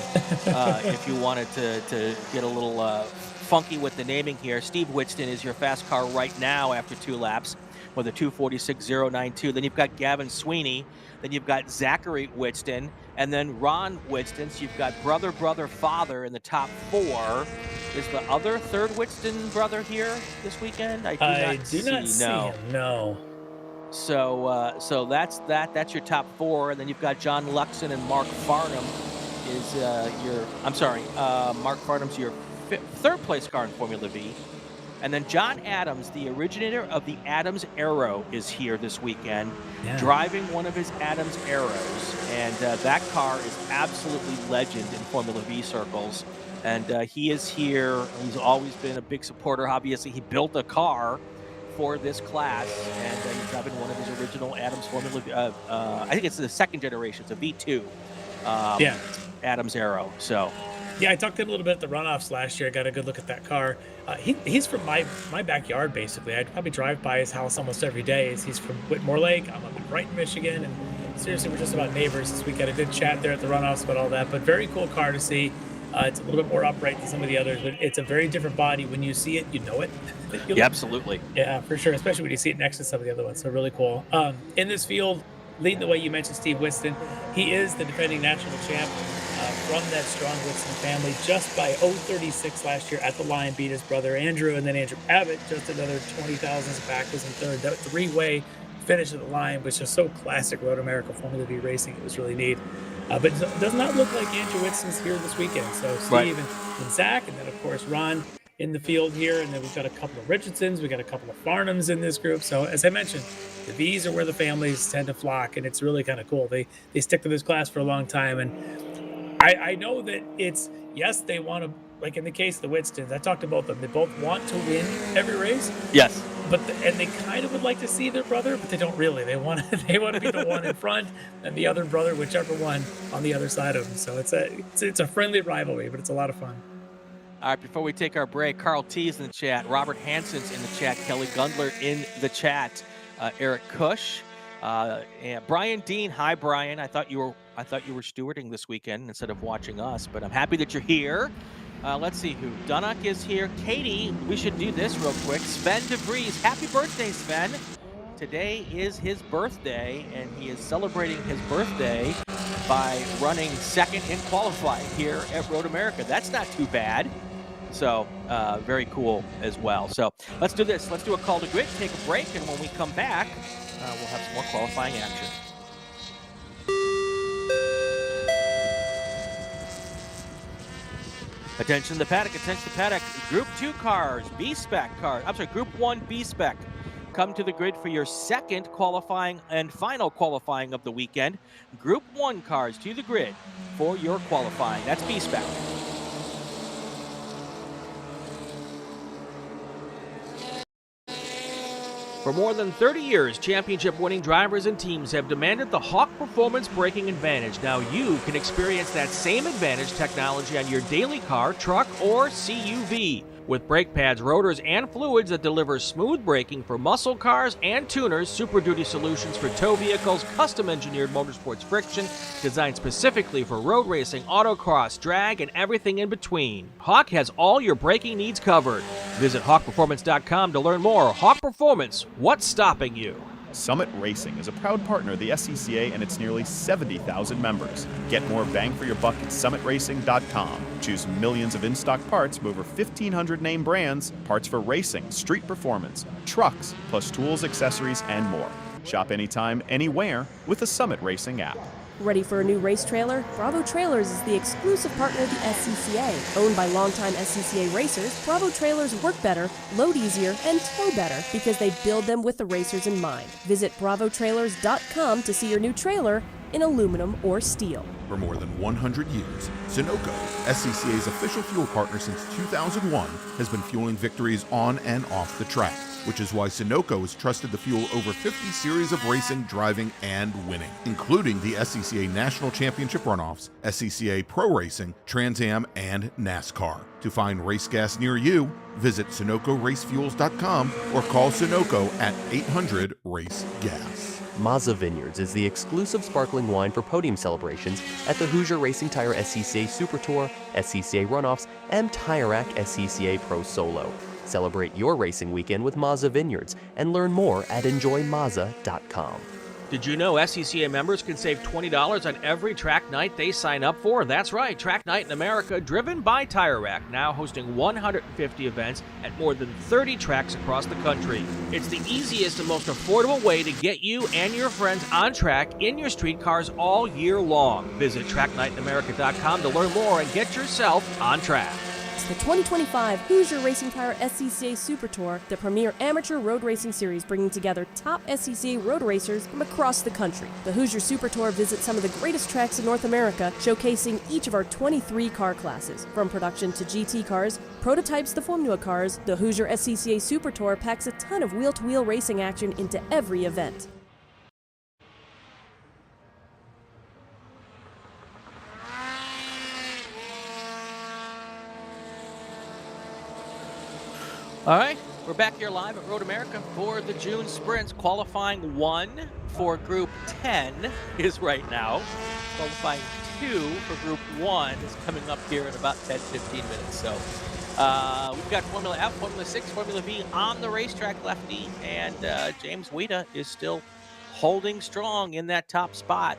if you wanted to get a little funky with the naming here. Steve Wixton is your fast car right now after 2 laps with a 2:46.092. Then you've got Gavin Sweeney. Then you've got Zachary Wixton, and then Ron Wixton. So you've got brother, father in the top 4. Is the other third Wixton brother here this weekend? I do not see him. No. So that's that. That's your top 4, and then you've got John Luxon and Mark Farnham. Mark Farnham's your third place car in Formula V. And then John Adams, the originator of the Adams Arrow, is here this weekend, driving one of his Adams Arrows. And that car is absolutely legend in Formula V circles. And he is here. He's always been a big supporter. Obviously, he built a car for this class, and he's driving one of his original Adams Formula V. I think it's the second generation. It's a V2 Adams Arrow. So. Yeah, I talked to him a little bit at the runoffs last year. I got a good look at that car. He's from my backyard, basically. I'd probably drive by his house almost every day. He's from Whitmore Lake. I'm up in Brighton, Michigan. And seriously, we're just about neighbors this week. Had a good chat there at the runoffs about all that. But very cool car to see. It's a little bit more upright than some of the others, but it's a very different body. When you see it, you know it. Yeah, absolutely. Yeah, for sure, especially when you see it next to some of the other ones. So really cool. In this field, leading the way, you mentioned Steve Winston. He is the defending national champ from that strong Winston family, just by 0.36 last year at the line, beat his brother Andrew, and then Andrew Abbott just another 20 thousandths back, was in third. That three-way finish at the line was just so classic Road America Formula V racing. It was really neat. But it does not look like Andrew Winston's here this weekend. So Steve and Zach, and then of course Ron in the field here, and then we've got a couple of Richardsons, we got a couple of Farnhams in this group. So as I mentioned, the V's are where the families tend to flock, and it's really kind of cool. They stick to this class for a long time, and I know that it's, yes, they want to, like in the case of the Winstons, I talked about them. They both want to win every race. Yes. And they kind of would like to see their brother, but they don't really. They want to be the one in front and the other brother, whichever one, on the other side of them. So it's a friendly rivalry, but it's a lot of fun. All right, before we take our break, Carl T is in the chat, Robert Hansen's in the chat, Kelly Gundler in the chat, Eric Cush, and Brian Dean. Hi, Brian. I thought you were stewarding this weekend instead of watching us, but I'm happy that you're here. Let's see who. Dunnock is here. Katie, we should do this real quick. Sven DeVries. Happy birthday, Sven. Today is his birthday, and he is celebrating his birthday by running second in qualifying here at Road America. That's not too bad. So, very cool as well. So, let's do this. Let's do a call to grid, take a break, and when we come back, we'll have some more qualifying action. Attention to the paddock, attention to the paddock. Group 2 cars, B-Spec cars. I'm sorry, Group 1 B-Spec. Come to the grid for your second qualifying and final qualifying of the weekend. Group 1 cars to the grid for your qualifying. That's B-Spec. For more than 30 years, championship-winning drivers and teams have demanded the Hawk Performance braking advantage. Now you can experience that same advantage technology on your daily car, truck, or CUV. With brake pads, rotors, and fluids that deliver smooth braking for muscle cars and tuners, Super Duty solutions for tow vehicles, custom-engineered motorsports friction, designed specifically for road racing, autocross, drag, and everything in between. Hawk has all your braking needs covered. Visit hawkperformance.com to learn more. Hawk Performance, what's stopping you? Summit Racing is a proud partner of the SCCA and its nearly 70,000 members. Get more bang for your buck at summitracing.com. Choose millions of in-stock parts from over 1,500 name brands, parts for racing, street performance, trucks, plus tools, accessories, and more. Shop anytime, anywhere with the Summit Racing app. Ready for a new race trailer? Bravo Trailers is the exclusive partner of the SCCA. Owned by longtime SCCA racers, Bravo Trailers work better, load easier, and tow better because they build them with the racers in mind. Visit bravotrailers.com to see your new trailer in aluminum or steel. For more than 100 years, Sunoco, SCCA's official fuel partner since 2001, has been fueling victories on and off the track, which is why Sunoco has trusted the fuel over 50 series of racing, driving, and winning, including the SCCA National Championship Runoffs, SCCA Pro Racing, Trans Am, and NASCAR. To find race gas near you, visit SunocoRaceFuels.com or call Sunoco at 800-RACE-GAS. Mazza Vineyards is the exclusive sparkling wine for podium celebrations at the Hoosier Racing Tire SCCA Super Tour, SCCA Runoffs, and Tire Rack SCCA Pro Solo. Celebrate your racing weekend with Mazza Vineyards and learn more at enjoymazza.com. Did you know SCCA members can save $20 on every track night they sign up for? That's right, Track Night in America, driven by Tire Rack, now hosting 150 events at more than 30 tracks across the country. It's the easiest and most affordable way to get you and your friends on track in your street cars all year long. Visit tracknightinamerica.com to learn more and get yourself on track. announce the 2025 Hoosier Racing Tire SCCA Super Tour, the premier amateur road racing series bringing together top SCCA road racers from across the country. The Hoosier Super Tour visits some of the greatest tracks in North America, showcasing each of our 23 car classes. From production to GT cars, prototypes to Formula cars, the Hoosier SCCA Super Tour packs a ton of wheel-to-wheel racing action into every event. All right, we're back here live at Road America for the June sprints. Qualifying 1 for Group 10 is right now. Qualifying 2 for Group 1 is coming up here in about 10-15 minutes. So we've got Formula F, Formula 6, Formula V on the racetrack, Lefty, and James Weida is still holding strong in that top spot.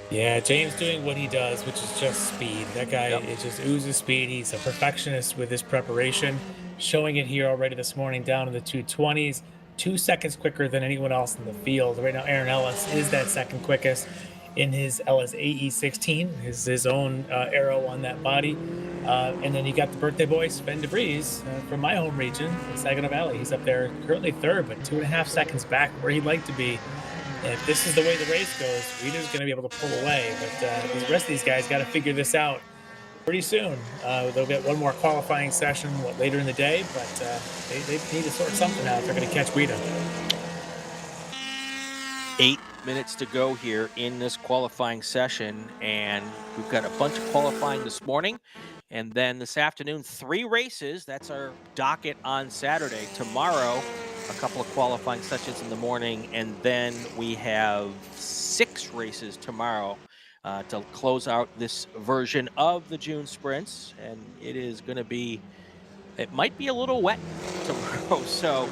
Yeah, James doing what he does, which is just speed. That guy, it just oozes speed. He's a perfectionist with his preparation, showing it here already this morning down in the 220s, 2 seconds quicker than anyone else in the field. Right now, Aaron Ellis is that second quickest in his Ellis AE16, his own arrow on that body. And then you got the birthday boy, Sven DeVries, from my home region, Saginaw Valley. He's up there currently third, but 2.5 seconds back where he'd like to be. If this is the way the race goes, Weeder's going to be able to pull away. But the rest of these guys got to figure this out pretty soon. They'll get one more qualifying session later in the day, but they need to sort something out if they're going to catch Weeder. 8 minutes to go here in this qualifying session, and we've got a bunch of qualifying this morning. And then this afternoon, 3 races. That's our docket on Saturday. Tomorrow, a couple of qualifying sessions in the morning, and then we have 6 races tomorrow to close out this version of the June sprints. And it is going to be, it might be a little wet tomorrow. So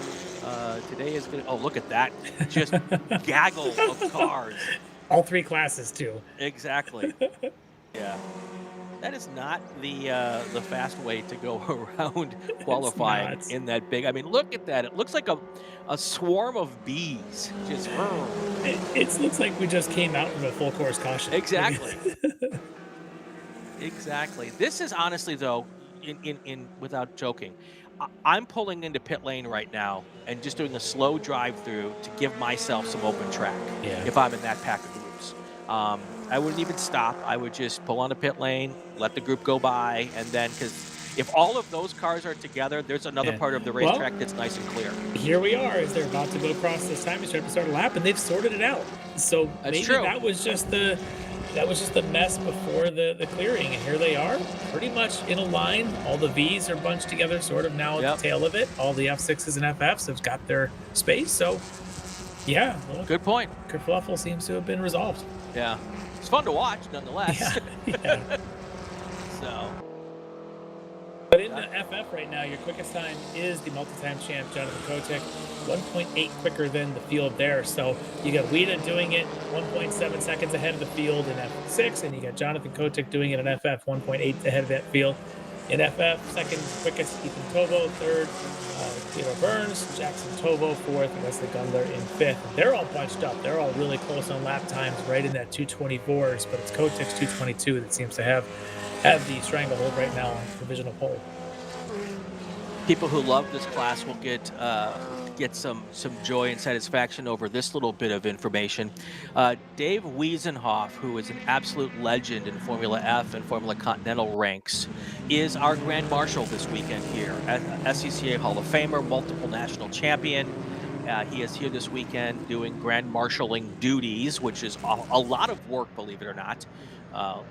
today is going to, oh, look at that. Just gaggle of cars. All 3 classes, too. Exactly. Yeah. That is not the fast way to go around qualifying in that big. I mean, look at that. It looks like a swarm of bees. Just it looks like we just came out from a full course caution. Exactly. Exactly. This is honestly, though, in without joking, I'm pulling into pit lane right now and just doing a slow drive through to give myself some open track. Yeah. If I'm in that pack of groups. I wouldn't even stop. I would just pull on the pit lane, let the group go by, and then, because if all of those cars are together, there's another part of the racetrack that's nice and clear. Here we are as they're about to go across this time stripe to start a lap, and they've sorted it out. So maybe that was just the mess before the clearing, and here they are, pretty much in a line. All the V's are bunched together, sort of now at the tail of it. All the F6s and FFs have got their space. So, yeah, well, good point. Kerfluffle seems to have been resolved. Yeah. It's fun to watch, nonetheless. Yeah. So. But in the FF right now, your quickest time is the multi-time champ, Jonathan Kotick, 1.8 quicker than the field there. So you got Weida doing it 1.7 seconds ahead of the field in F6, and you got Jonathan Kotick doing it in FF 1.8 ahead of that field. In FF, second quickest, Ethan Tovo, third, Theodore Burns, Jackson Tovo, fourth, and Wesley Gundler in fifth. They're all bunched up. They're all really close on lap times, right in that 224s, but it's Kotick's 222 that seems to have the stranglehold right now on provisional pole. People who love this class will get some joy and satisfaction over this little bit of information. Dave Wiesenhoff, who is an absolute legend in Formula F and Formula Continental ranks, is our Grand Marshal this weekend here. SCCA Hall of Famer, multiple national champion. He is here this weekend doing Grand Marshalling duties, which is a lot of work, believe it or not.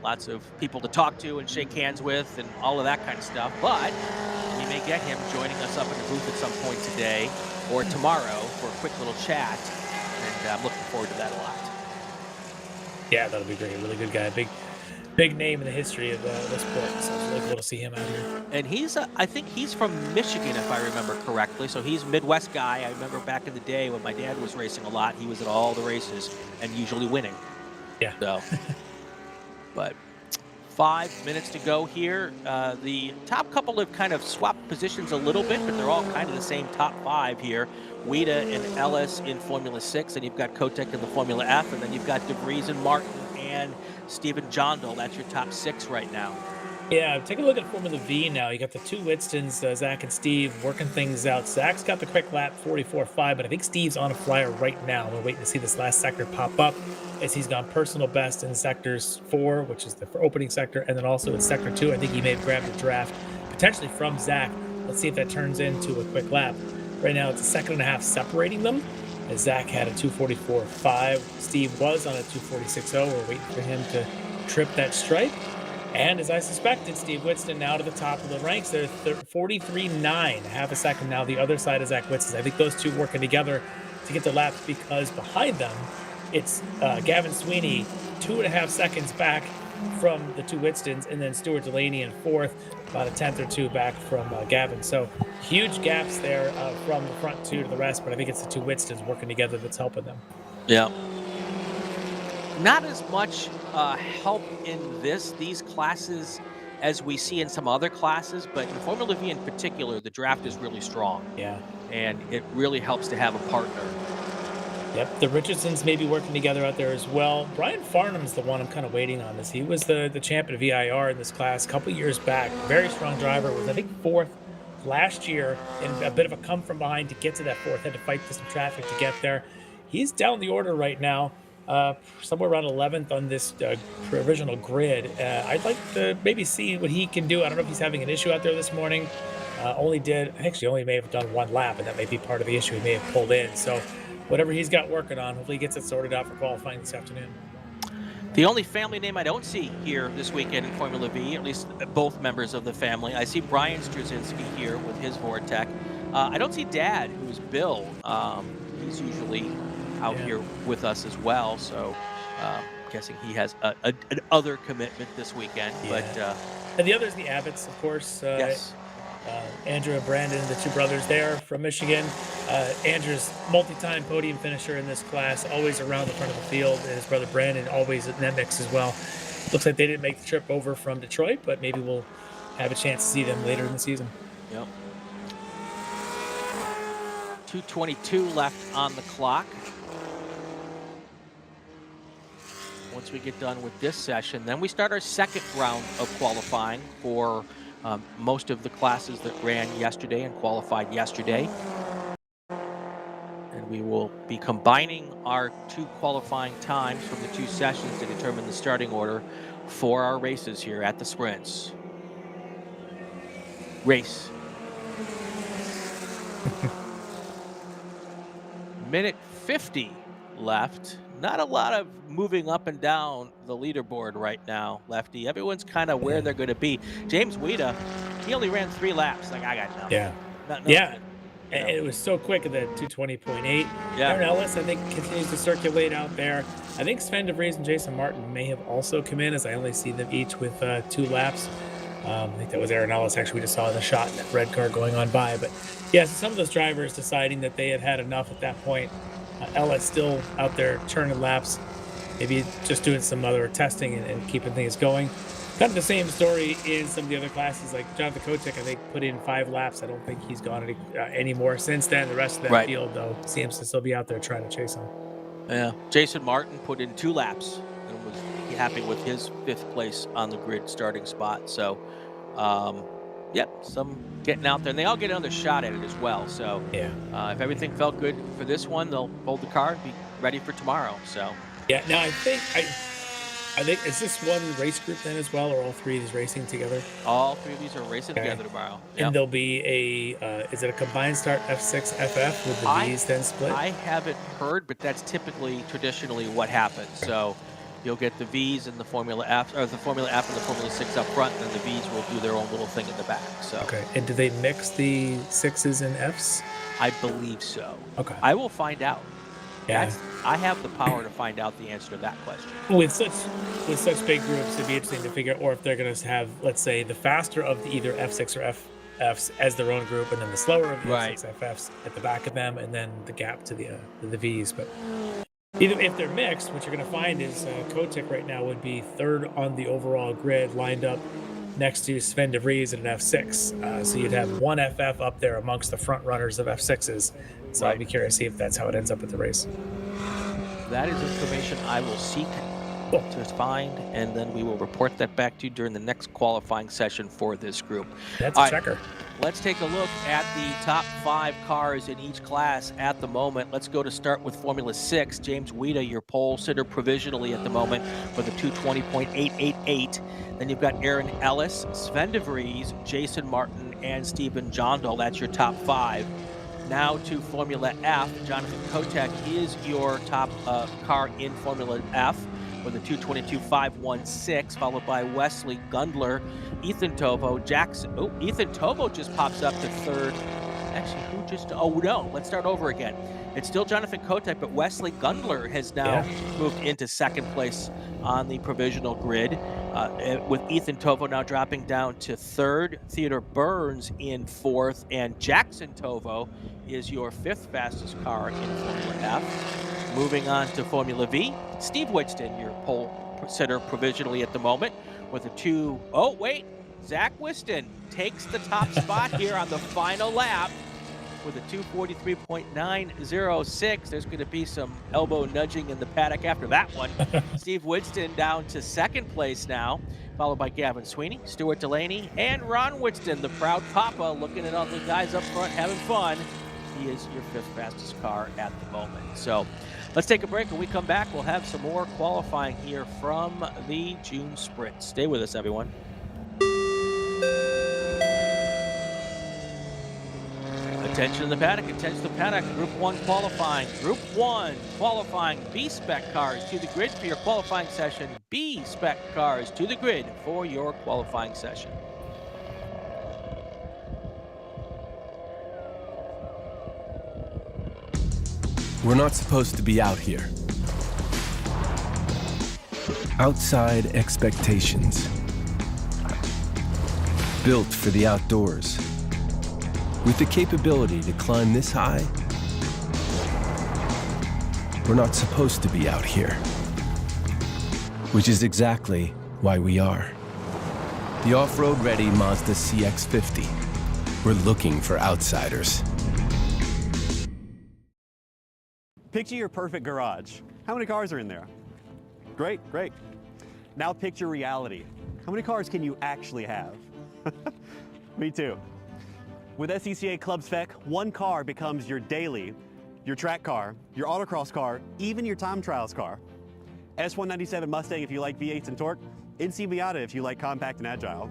Lots of people to talk to and shake hands with and all of that kind of stuff. But we may get him joining us up in the booth at some point today or tomorrow for a quick little chat. And I'm looking forward to that a lot. Yeah, that'll be great. Really good guy. Big name in the history of the sport. So it's really cool to see him out here. And he's, I think he's from Michigan, if I remember correctly. So he's a Midwest guy. I remember back in the day when my dad was racing a lot, he was at all the races and usually winning. Yeah. So, but 5 minutes to go here. The top couple have kind of swapped positions a little bit, but they're all kind of the same top 5 here. Weida and Ellis in Formula 6, and you've got Kotick in the Formula F, and then you've got DeVries and Martin and Stephen Jondal. That's your top 6 right now. Yeah, take a look at Formula V now. You got the two Whitstons, Zach and Steve, working things out. Zach's got the quick lap 44.5, but I think Steve's on a flyer right now. We're waiting to see this last sector pop up as he's gone personal best in sectors 4, which is the opening sector, and then also in sector 2. I think he may have grabbed a draft potentially from Zach. Let's see if that turns into a quick lap. Right now, it's a second and a half separating them, as Zach had a 244.5. Steve was on a 246.0. We're waiting for him to trip that stripe. And as I suspected, Steve Whitston now to the top of the ranks. They're 43.9, half a second now the other side of Zach Whitston. I think those two working together to get the laps, because behind them, it's Gavin Sweeney 2.5 seconds back from the two Whitstons, and then Stuart Delaney in fourth, about a tenth or two back from Gavin. So huge gaps there from the front two to the rest, but I think it's the two Whitstons working together that's helping them. Yeah. Not as much help in these classes as we see in some other classes, but in Formula V in particular, the draft is really strong. Yeah. And it really helps to have a partner. Yep, the Richardsons may be working together out there as well. Brian Farnham's the one I'm kind of waiting on. He was the champion of VIR in this class a couple years back. Very strong driver, was I think fourth last year, and a bit of a come from behind to get to that fourth. Had to fight through some traffic to get there. He's down the order right now. Somewhere around 11th on this provisional grid. I'd like to maybe see what he can do. I don't know if he's having an issue out there this morning. Only may have done one lap, and that may be part of the issue. He may have pulled in. So whatever he's got working on, hopefully he gets it sorted out for qualifying this afternoon. The only family name I don't see here this weekend in Formula V, at least both members of the family, I see Brian Straczynski here with his VorTech. I don't see Dad, who's Bill. He's usually out here with us as well, so guessing he has an other commitment this weekend. Yeah. But and the others, the Abbotts, of course. Yes. Andrew and Brandon, the two brothers there from Michigan. Andrew's multi-time podium finisher in this class, always around the front of the field, and his brother Brandon always in that mix as well. Looks like they didn't make the trip over from Detroit, but maybe we'll have a chance to see them later in the season. Yep. 2:22 left on the clock. Once we get done with this session, then we start our second round of qualifying for most of the classes that ran yesterday and qualified yesterday. And we will be combining our two qualifying times from the two sessions to determine the starting order for our races here at the sprints. Race. Minute 50 left. Not a lot of moving up and down the leaderboard right now, Lefty. Everyone's kind of where they're going to be. James Weida, he only ran 3 laps. Like, I got nothing. Yeah. Yeah. And it was so quick at the 220.8. Yeah. Aaron Ellis, I think, continues to circulate out there. I think Sven de Vries and Jason Martin may have also come in, as I only see them each with 2 laps. I think that was Aaron Ellis. Actually, we just saw the shot in that red car going on by. But yeah, so some of those drivers deciding that they had had enough at that point. Ellis still out there turning laps, maybe just doing some other testing and keeping things going. Kind of the same story in some of the other classes, like Jonathan Kotick, I think, put in 5 laps. I don't think he's gone any more since then. The rest of that field, though, seems to still be out there trying to chase him. Yeah. Jason Martin put in 2 laps and was happy with his 5th place on the grid starting spot. So, yep, some getting out there, and they all get another shot at it as well. So, yeah, if everything felt good for this one, they'll hold the car, be ready for tomorrow. So, yeah. Now I think is this one race group then as well, or all 3 of these racing together? All 3 of these are racing together tomorrow. Yep. And there'll be is it a combined start F6 FF with the V's then split? I haven't heard, but that's traditionally what happens. So. You'll get the V's and the Formula F, or the Formula F and the Formula 6 up front, and then the V's will do their own little thing in the back. So. Okay. And do they mix the 6s and Fs? I believe so. Okay. I will find out. Yeah. I have the power to find out the answer to that question. With such big groups, it'd be interesting to figure out, or if they're going to have, let's say, the faster of the either F6 or FFs as their own group, and then the slower of the F6 FFs at the back of them, and then the gap to the V's. But either if they're mixed, what you're going to find is Kotick right now would be 3rd on the overall grid, lined up next to Sven de Vries at an F6. So you'd have one FF up there amongst the front runners of F6s. So I'd be curious to see if that's how it ends up at the race. That is information I will seek to find, and then we will report that back to you during the next qualifying session for this group. That's All a right, checker. let's take a look at the top 5 cars in each class at the moment. Let's go to start with Formula 6. James Weida, your pole sitter provisionally at the moment with a 220.888. Then you've got Aaron Ellis, Sven de Vries, Jason Martin, and Stephen Jondal. That's your top 5. Now to Formula F. Jonathan Kotek is your top car in Formula F with a 222.516, followed by Wesley Gundler, Ethan Tovo, Jackson. Oh, Ethan Tovo just pops up to third. Actually, who just? Oh no, let's start over again. It's still Jonathan Kotek, but Wesley Gundler has now moved into second place on the provisional grid, with Ethan Tovo now dropping down to third. Theodore Burns in fourth, and Jackson Tovo is your 5th fastest car in Formula F. Moving on to Formula V, Steve Witston, your pole sitter provisionally at the moment with a 2. Oh, wait, Zach Whiston takes the top spot here on the final lap with a 243.906. There's going to be some elbow nudging in the paddock after that one. Steve Witston down to second place now, followed by Gavin Sweeney, Stuart Delaney, and Ron Witston, the proud papa, looking at all the guys up front having fun. He is your 5th fastest car at the moment. So let's take a break. When we come back, we'll have some more qualifying here from the June Sprint. Stay with us, everyone. Attention to the paddock, attention to the paddock. Group 1 qualifying. Group 1 qualifying. B-Spec cars to the grid for your qualifying session. B-Spec cars to the grid for your qualifying session. We're not supposed to be out here. Outside expectations. Built for the outdoors. With the capability to climb this high, we're not supposed to be out here. Which is exactly why we are. The off-road ready Mazda CX-50. We're looking for outsiders. Picture your perfect garage. How many cars are in there? Great, great. Now picture reality. How many cars can you actually have? Me too. With SCCA Club Spec, one car becomes your daily, your track car, your autocross car, even your time trials car. S197 Mustang if you like V8s and torque, NC Miata if you like compact and agile.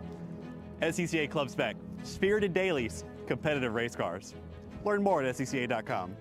SCCA Club Spec, spirited dailies, competitive race cars. Learn more at scca.com.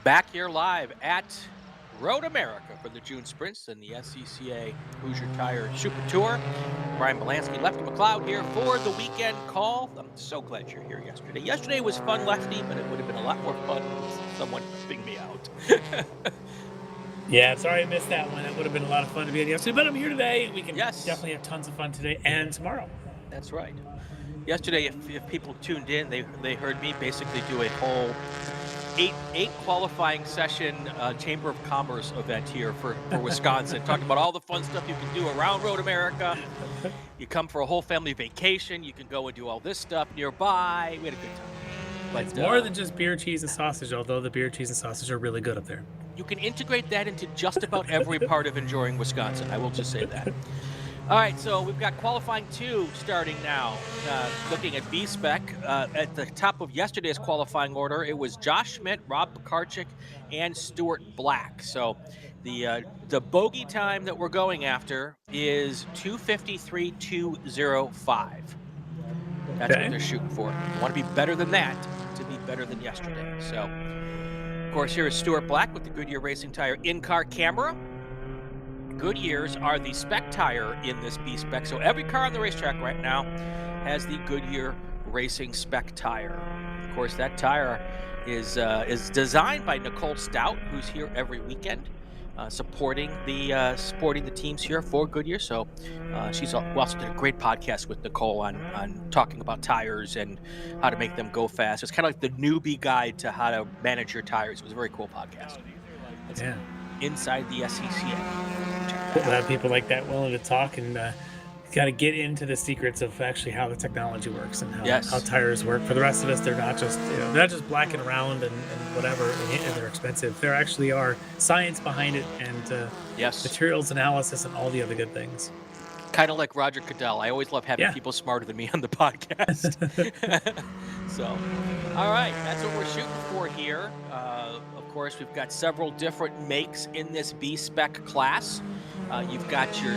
Back here live at Road America for the June Sprints and the SCCA Hoosier Tire Super Tour. Brian Bielanski, Lefty McLeod here for the weekend call. I'm so glad you're here yesterday. Yesterday was fun, Lefty, but it would have been a lot more fun with someone helping me out. Yeah, sorry I missed that one. That would have been a lot of fun to be on yesterday, but I'm here today. We can definitely have tons of fun today and tomorrow. That's right. Yesterday, if people tuned in, they heard me basically do a whole eight qualifying session Chamber of Commerce event here for Wisconsin. Talking about all the fun stuff you can do around Road America. You come for a whole family vacation. You can go and do all this stuff nearby. We had a good time. But, it's more than just beer, cheese, and sausage, although the beer, cheese, and sausage are really good up there. You can integrate that into just about every part of enjoying Wisconsin. I will just say that. All right, so we've got qualifying 2 starting now. Looking at B-Spec, at the top of yesterday's qualifying order, it was Josh Schmidt, Rob Pekarczyk, and Stuart Black. So the bogey time that we're going after is 2:53.205. That's what they're shooting for. You want to be better than that to be better than yesterday. So, of course, here is Stuart Black with the Goodyear Racing Tire in-car camera. Goodyears are the spec tire in this B-Spec. So every car on the racetrack right now has the Goodyear Racing spec tire. Of course, that tire is designed by Nicole Stout, who's here every weekend, supporting the teams here for Goodyear. So we also did a great podcast with Nicole on talking about tires and how to make them go fast. It's kind of like the newbie guide to how to manage your tires. It was a very cool podcast. It's inside the SCCA. We'll have people like that willing to talk and got to get into the secrets of actually how the technology works and how tires work. For the rest of us, they're not just blacking around and whatever, and they're expensive. There actually are science behind it and materials analysis and all the other good things. Kind of like Roger Goodell. I always love having people smarter than me on the podcast. So, all right, that's what we're shooting for here. Of course, we've got several different makes in this B-Spec class. You've got your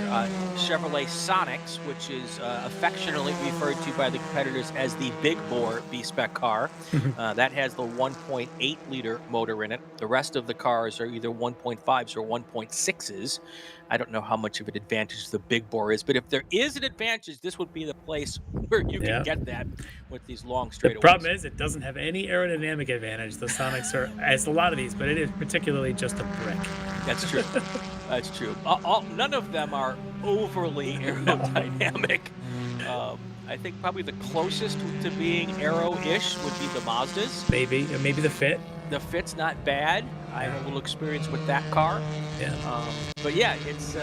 Chevrolet Sonics, which is affectionately referred to by the competitors as the big bore B-Spec car. That has the 1.8 liter motor in it. The rest of the cars are either 1.5s or 1.6s. I don't know how much of an advantage the big bore is, but if there is an advantage, this would be the place where you can get that with these long straightaways. The problem is it doesn't have any aerodynamic advantage. The Sonics are, as a lot of these, but it is particularly just a brick. That's true. That's true. None of them are overly aerodynamic. I think probably the closest to being aero-ish would be the Mazdas. Maybe the Fit. The Fit's not bad. I have a little experience with that car. Yeah. But yeah, it's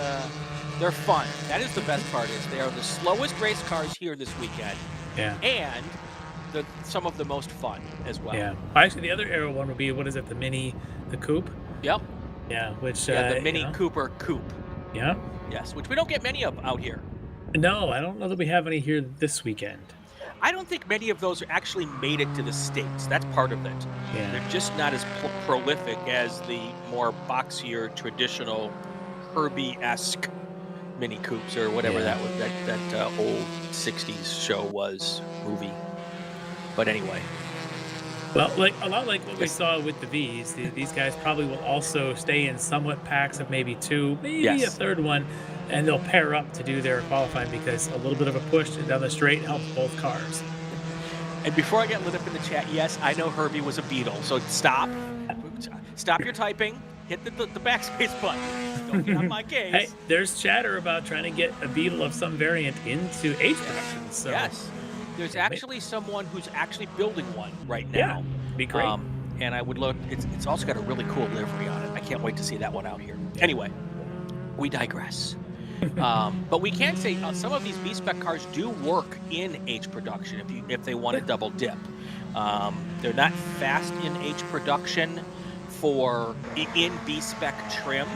they're fun. That is the best part. Is they are the slowest race cars here this weekend. Yeah. And some of the most fun as well. Yeah. Actually, the other aero one would be the Coupe. Yep. Yeah. Which the Mini Cooper Coupe. Yeah. Yes, which we don't get many of out here. No, I don't know that we have any here this weekend. I don't think many of those actually made it to the States. That's part of it. Yeah. They're just not as prolific as the more boxier, traditional Herbie-esque Mini Coupes or whatever that old 60s show was, movie. But anyway. Well, a lot like what we saw with the Vs, these guys probably will also stay in somewhat packs of maybe 2, maybe a third one, and they'll pair up to do their qualifying because a little bit of a push down the straight helps both cars. And before I get lit up in the chat, yes, I know Herbie was a Beetle, so stop your typing, hit the backspace button. Don't get on my case. Hey, there's chatter about trying to get a Beetle of some variant into H production. So. Yes. There's actually someone who's actually building one right now. Yeah, be great. And I would look. It's also got a really cool livery on it. I can't wait to see that one out here. Anyway, we digress. But we can say some of these B-Spec cars do work in H production if they want to double dip. They're not fast in H production in B-Spec trim,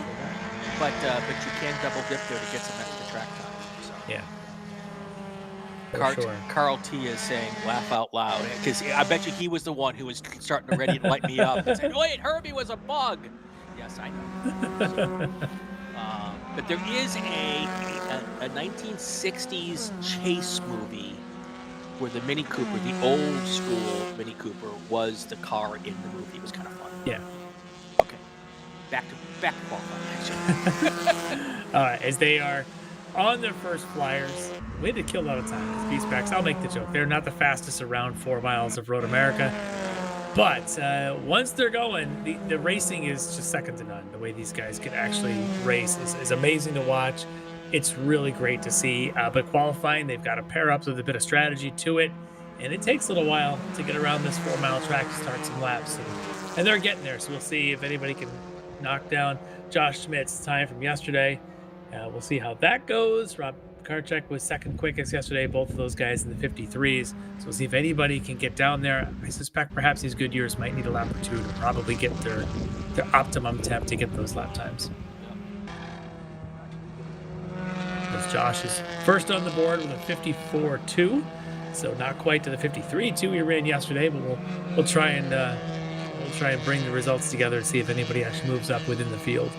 but you can double dip there to get some extra track time. So. Yeah. Carl T is saying laugh out loud because I bet you he was the one who was starting to ready to light me up and say, wait, Herbie was a bug. Yes, I know. So, but there is a 1960s chase movie where the Mini Cooper, the old school Mini Cooper, was the car in the movie. It was kind of fun. Yeah. back qualifying. As they are on their first flyers. We had to kill a lot of time. These B-Specs, I'll make the joke. They're not the fastest around 4 miles of Road America. But once they're going, the racing is just second to none. The way these guys can actually race is amazing to watch. It's really great to see. But qualifying, they've got to pair up with a bit of strategy to it. And it takes a little while to get around this 4-mile track to start some laps. And they're getting there. So we'll see if anybody can knock down Josh Schmidt's time from yesterday. We'll see how that goes. Rob Karchek was second quickest yesterday, both of those guys in the 53s. So we'll see if anybody can get down there. I suspect perhaps these Goodyears might need a lap or two to probably get their optimum temp to get those lap times. As Josh is first on the board with a 54.2, so not quite to the 53.2 we ran yesterday, but we'll try and bring the results together and see if anybody actually moves up within the field.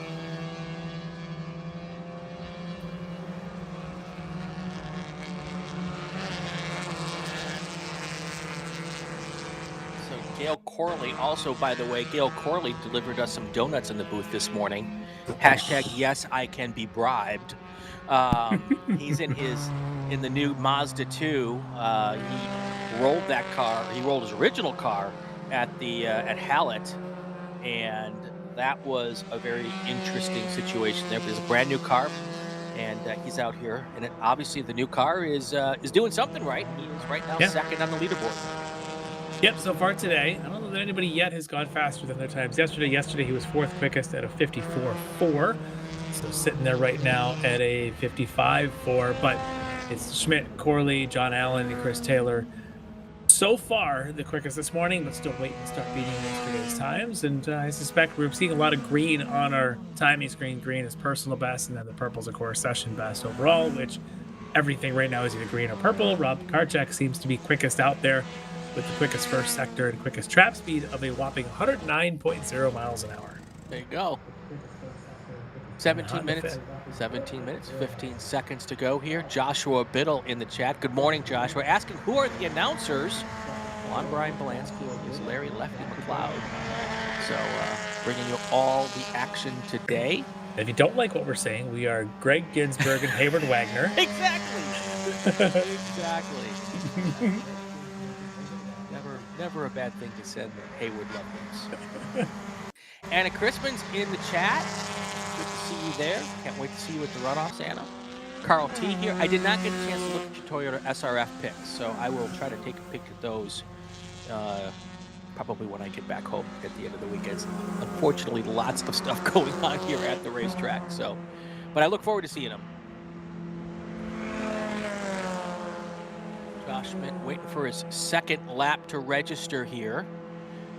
Gail Corley, also, by the way, Gail Corley delivered us some donuts in the booth this morning. Hashtag yes, I can be bribed. He's in the new Mazda 2. He rolled that car. He rolled his original car at Hallett, and that was a very interesting situation there. It was a brand new car, and he's out here, and obviously the new car is doing something right. He is right now second on the leaderboard. Yep, so far today, I don't know that anybody yet has gone faster than their times yesterday. He was fourth quickest at a 54.4, so sitting there right now at a 55.4, but it's Schmidt, Corley, John Allen, and Chris Taylor. So far, the quickest this morning, but still waiting to start beating yesterday's times, and I suspect we're seeing a lot of green on our timing screen. Green is personal best, and then the purple's, of course, session best overall, which everything right now is either green or purple. Rob Karchek seems to be quickest out there, with the quickest first sector and quickest trap speed of a whopping 109.0 miles an hour. There you go. 17 minutes, 15 seconds to go here. Joshua Biddle in the chat. Good morning, Josh. We're asking who are the announcers. Well, I'm Brian Bielanski. Is Larry Lefty McLeod. So bringing you all the action today. If you don't like what we're saying, we are Gregg Ginsberg and Hayward Wagner. Exactly. Exactly. Never a bad thing to send the Hayward lovers. Anna Crispin's in the chat. Good to see you there. Can't wait to see you at the runoffs, Anna. Carl T here. I did not get a chance to look at your Toyota SRF picks, so I will try to take a picture of those probably when I get back home at the end of the weekend. Unfortunately, lots of stuff going on here at the racetrack, but I look forward to seeing them. Josh Schmidt waiting for his second lap to register here.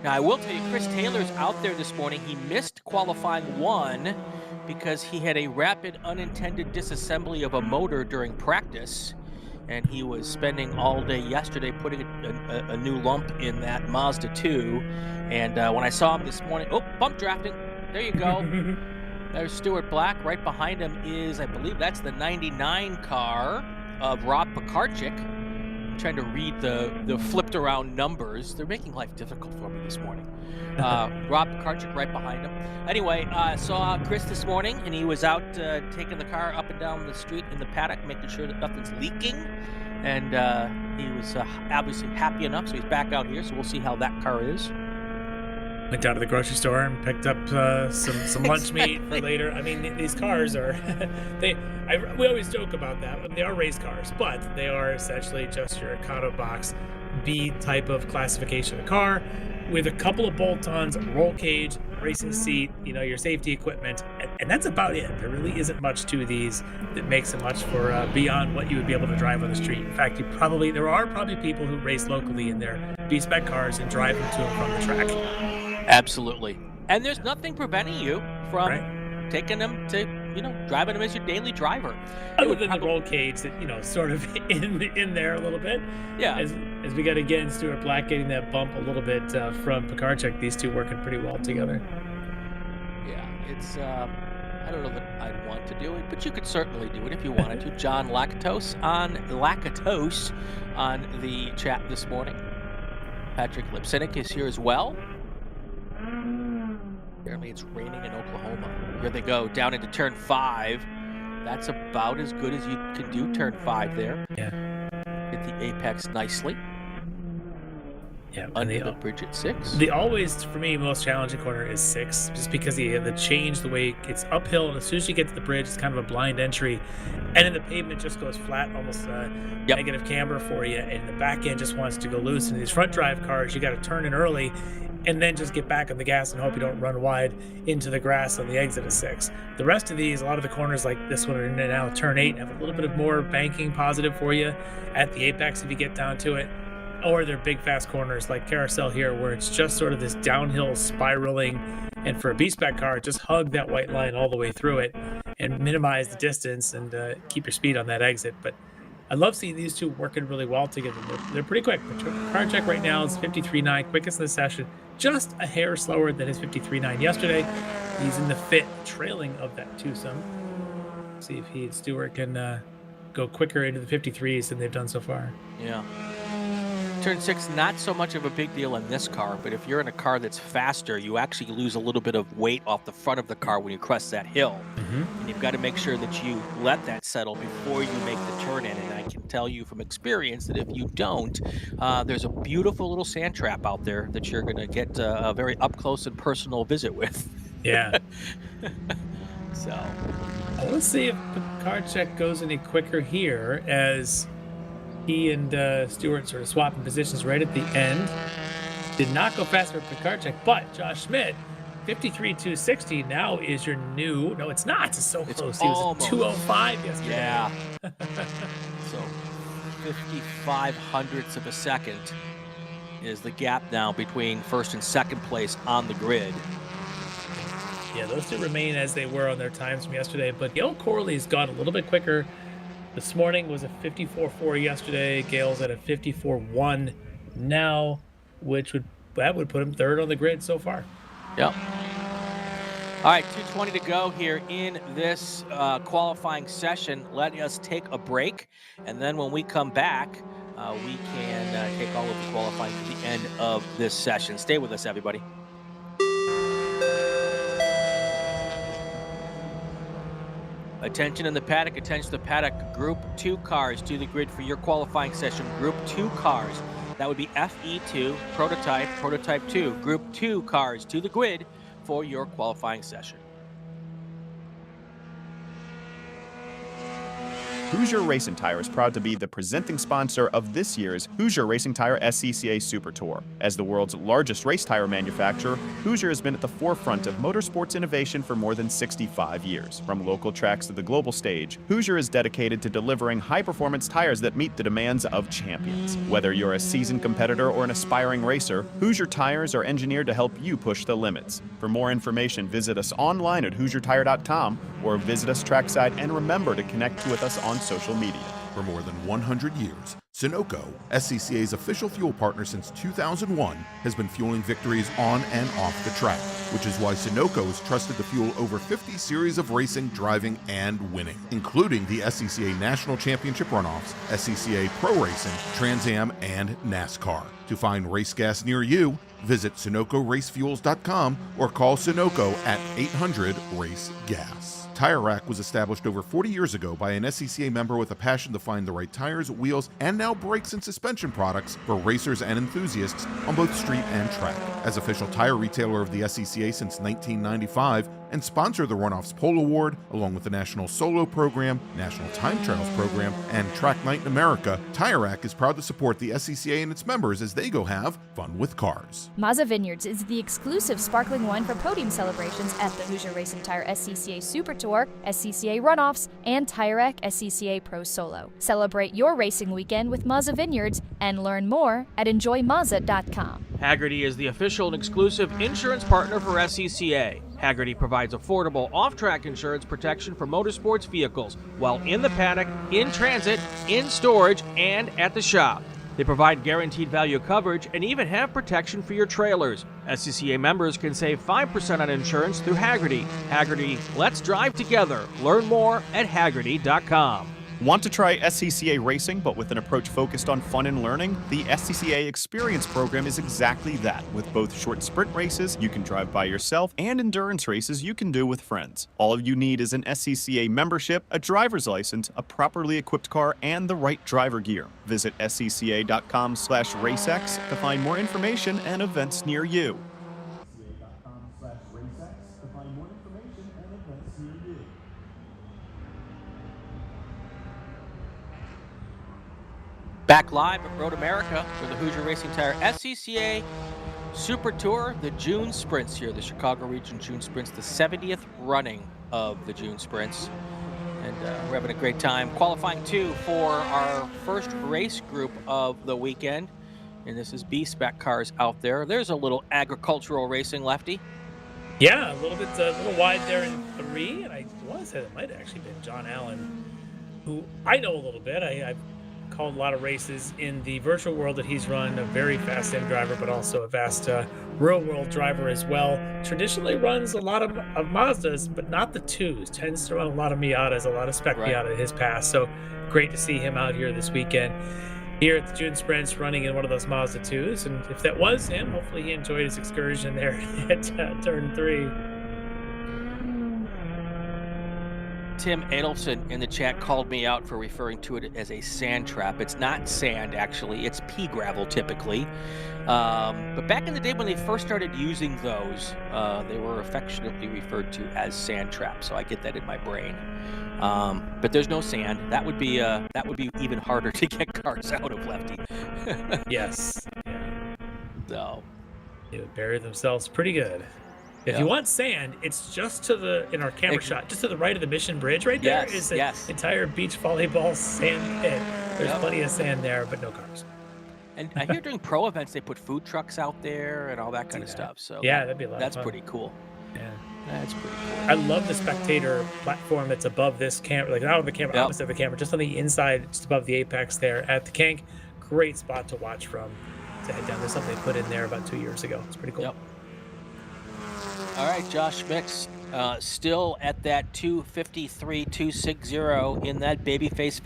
Now, I will tell you, Chris Taylor's out there this morning. He missed qualifying 1 because he had a rapid unintended disassembly of a motor during practice, and he was spending all day yesterday putting a new lump in that Mazda 2. And when I saw him this morning, bump drafting. There you go. There's Stuart Black. Right behind him is, I believe that's the 99 car of Rob Pekarczyk. Trying to read the flipped around numbers. They're making life difficult for me this morning. Rob Karchik right behind him. Anyway, I saw Chris this morning, and he was out taking the car up and down the street in the paddock, making sure that nothing's leaking. And he was obviously happy enough, so he's back out here. So we'll see how that car is. Went down to the grocery store and picked up some lunch meat for later. I mean, these cars are we always joke about that. They are race cars, but they are essentially just your Econo Box B type of classification of car with a couple of bolt-ons, roll cage, racing seat, your safety equipment, and that's about it. There really isn't much to these that makes them much for beyond what you would be able to drive on the street. In fact, there are probably people who race locally in their B-Spec cars and drive them to and from the track. Absolutely. And there's nothing preventing you from taking them to, driving them as your daily driver. Other than the roll cage that, sort of in there a little bit. Yeah. As we got, again, Stuart Black getting that bump a little bit from Pekarczyk, these two working pretty well together. Yeah, it's, I don't know that I'd want to do it, but you could certainly do it if you wanted to. John Lakatos on the chat this morning. Patrick Lipsinick is here as well. Apparently it's raining in Oklahoma. Here they go, down into turn 5. That's about as good as you can do turn 5 there. Yeah. Hit the apex nicely. Yeah, Under the bridge at 6. The always, for me, most challenging corner is 6, just because the change, the way it's uphill, and as soon as you get to the bridge, it's kind of a blind entry, and then the pavement just goes flat, almost negative camber for you, and the back end just wants to go loose. And these front drive cars, you got to turn in early, and then just get back on the gas and hope you don't run wide into the grass on the exit of 6. The rest of these, a lot of the corners like this one are in and out, turn 8, have a little bit of more banking positive for you at the apex if you get down to it. Or they're big fast corners like Carousel here, where it's just sort of this downhill spiraling, and for a B-Spec car, just hug that white line all the way through it and minimize the distance and keep your speed on that exit. But I love seeing these two working really well together. They're pretty quick. The car check right now is 53.9, quickest in the session, just a hair slower than his 53.9 yesterday. He's in the fit trailing of that twosome. See if Stewart can go quicker into the 53s than they've done so far. Yeah. Turn 6, not so much of a big deal in this car, but if you're in a car that's faster, you actually lose a little bit of weight off the front of the car when you crest that hill. And you've got to make sure that you let that settle before you make the turn in. And I can tell you from experience that if you don't, there's a beautiful little sand trap out there that you're going to get a very up close and personal visit with. Yeah. So let's see if the car check goes any quicker here, as he and Stewart sort of swapping positions right at the end. Did not go fast for car check, but Josh Schmidt, 53.260 now is your new. No, it's not. It's so close. He was at 2:05 yesterday. Yeah. So 55 hundredths of a second is the gap now between first and second place on the grid. Yeah, those two remain as they were on their times from yesterday, but Gail Corley's gone a little bit quicker. This morning was a 54.4 yesterday. Gale's at a 54.1 now, which would put him third on the grid so far. Yep. All right, 2:20 to go here in this qualifying session. Let us take a break, and then when we come back, we can take all of the qualifying to the end of this session. Stay with us, everybody. Attention in the paddock, attention to the paddock. Group 2 cars to the grid for your qualifying session. Group 2 cars. That would be FE2, prototype, prototype 2. Group 2 cars to the grid for your qualifying session. Hoosier Racing Tire is proud to be the presenting sponsor of this year's Hoosier Racing Tire SCCA Super Tour. As the world's largest race tire manufacturer, Hoosier has been at the forefront of motorsports innovation for more than 65 years. From local tracks to the global stage, Hoosier is dedicated to delivering high-performance tires that meet the demands of champions. Whether you're a seasoned competitor or an aspiring racer, Hoosier tires are engineered to help you push the limits. For more information, visit us online at HoosierTire.com or visit us trackside, and remember to connect with us on social media. For more than 100 years, Sunoco, SCCA's official fuel partner since 2001, has been fueling victories on and off the track, which is why Sunoco has trusted to fuel over 50 series of racing, driving, and winning, including the SCCA National Championship Runoffs, SCCA Pro Racing, Trans Am, and NASCAR. To find race gas near you, visit SunocoRaceFuels.com or call Sunoco at 800-RACE-GAS. Tire Rack was established over 40 years ago by an SCCA member with a passion to find the right tires, wheels, and now brakes and suspension products for racers and enthusiasts on both street and track. As official tire retailer of the SCCA since 1995 and sponsor the Runoffs Pole Award, along with the National Solo Program, National Time Trials Program, and Track Night in America, Tire Rack is proud to support the SCCA and its members as they go have fun with cars. Mazza Vineyards is the exclusive sparkling wine for podium celebrations at the Hoosier Racing Tire SCCA Super Tour, SCCA Runoffs, and Tire Rack SCCA Pro Solo. Celebrate your racing weekend with Mazza Vineyards and learn more at enjoymazza.com. Hagerty is the official and exclusive insurance partner for SCCA. Hagerty provides affordable off-track insurance protection for motorsports vehicles while in the paddock, in transit, in storage, and at the shop. They provide guaranteed value coverage and even have protection for your trailers. SCCA members can save 5% on insurance through Hagerty. Hagerty, let's drive together. Learn more at Hagerty.com. Want to try SCCA racing, but with an approach focused on fun and learning? The SCCA Experience program is exactly that. With both short sprint races you can drive by yourself and endurance races you can do with friends. All you need is an SCCA membership, a driver's license, a properly equipped car, and the right driver gear. Visit scca.com/racex to find more information and events near you. Back live at Road America for the Hoosier Racing Tire SCCA Super Tour, the June Sprints here, the Chicago Region June Sprints, the 70th running of the June Sprints. And we're having a great time. Qualifying 2 for our first race group of the weekend. And this is B-Spec cars out there. There's a little agricultural racing, Lefty. Yeah, a little wide there in 3. And I want to say that might have actually been John Allen, who I know a little bit. I've called a lot of races in the virtual world that he's run, a very fast sim driver, but also a vast real world driver as well. Traditionally runs a lot of Mazdas, but not the 2s. Tends to run a lot of Miatas, a lot of spec Miata in his past. So great to see him out here this weekend here at the June Sprints running in one of those Mazda 2s. And if that was him, hopefully he enjoyed his excursion there at turn 3. Tim Adelson in the chat called me out for referring to it as a sand trap. It's not sand, actually. It's pea gravel, typically. But back in the day when they first started using those, they were affectionately referred to as sand traps. So I get that in my brain. But there's no sand. That would be even harder to get cars out of, Lefty. Yes. Yeah. So they would bury themselves pretty good. If you want sand, it's just in our camera shot, just to the right of the Mission Bridge right there is an entire beach volleyball sand pit. There's plenty of sand there, but no cars. And I hear during pro events, they put food trucks out there and all that kind of stuff. So that'd be a lot of fun. That's pretty cool. Yeah. That's pretty cool. I love the spectator platform that's above this camera, like not on the camera, opposite of the camera, just on the inside, just above the apex there at the Kank. Great spot to watch from, to head down. There's something they put in there about 2 years ago. It's pretty cool. Yep. All right, Josh Mix, still at that 253, 260 in that babyface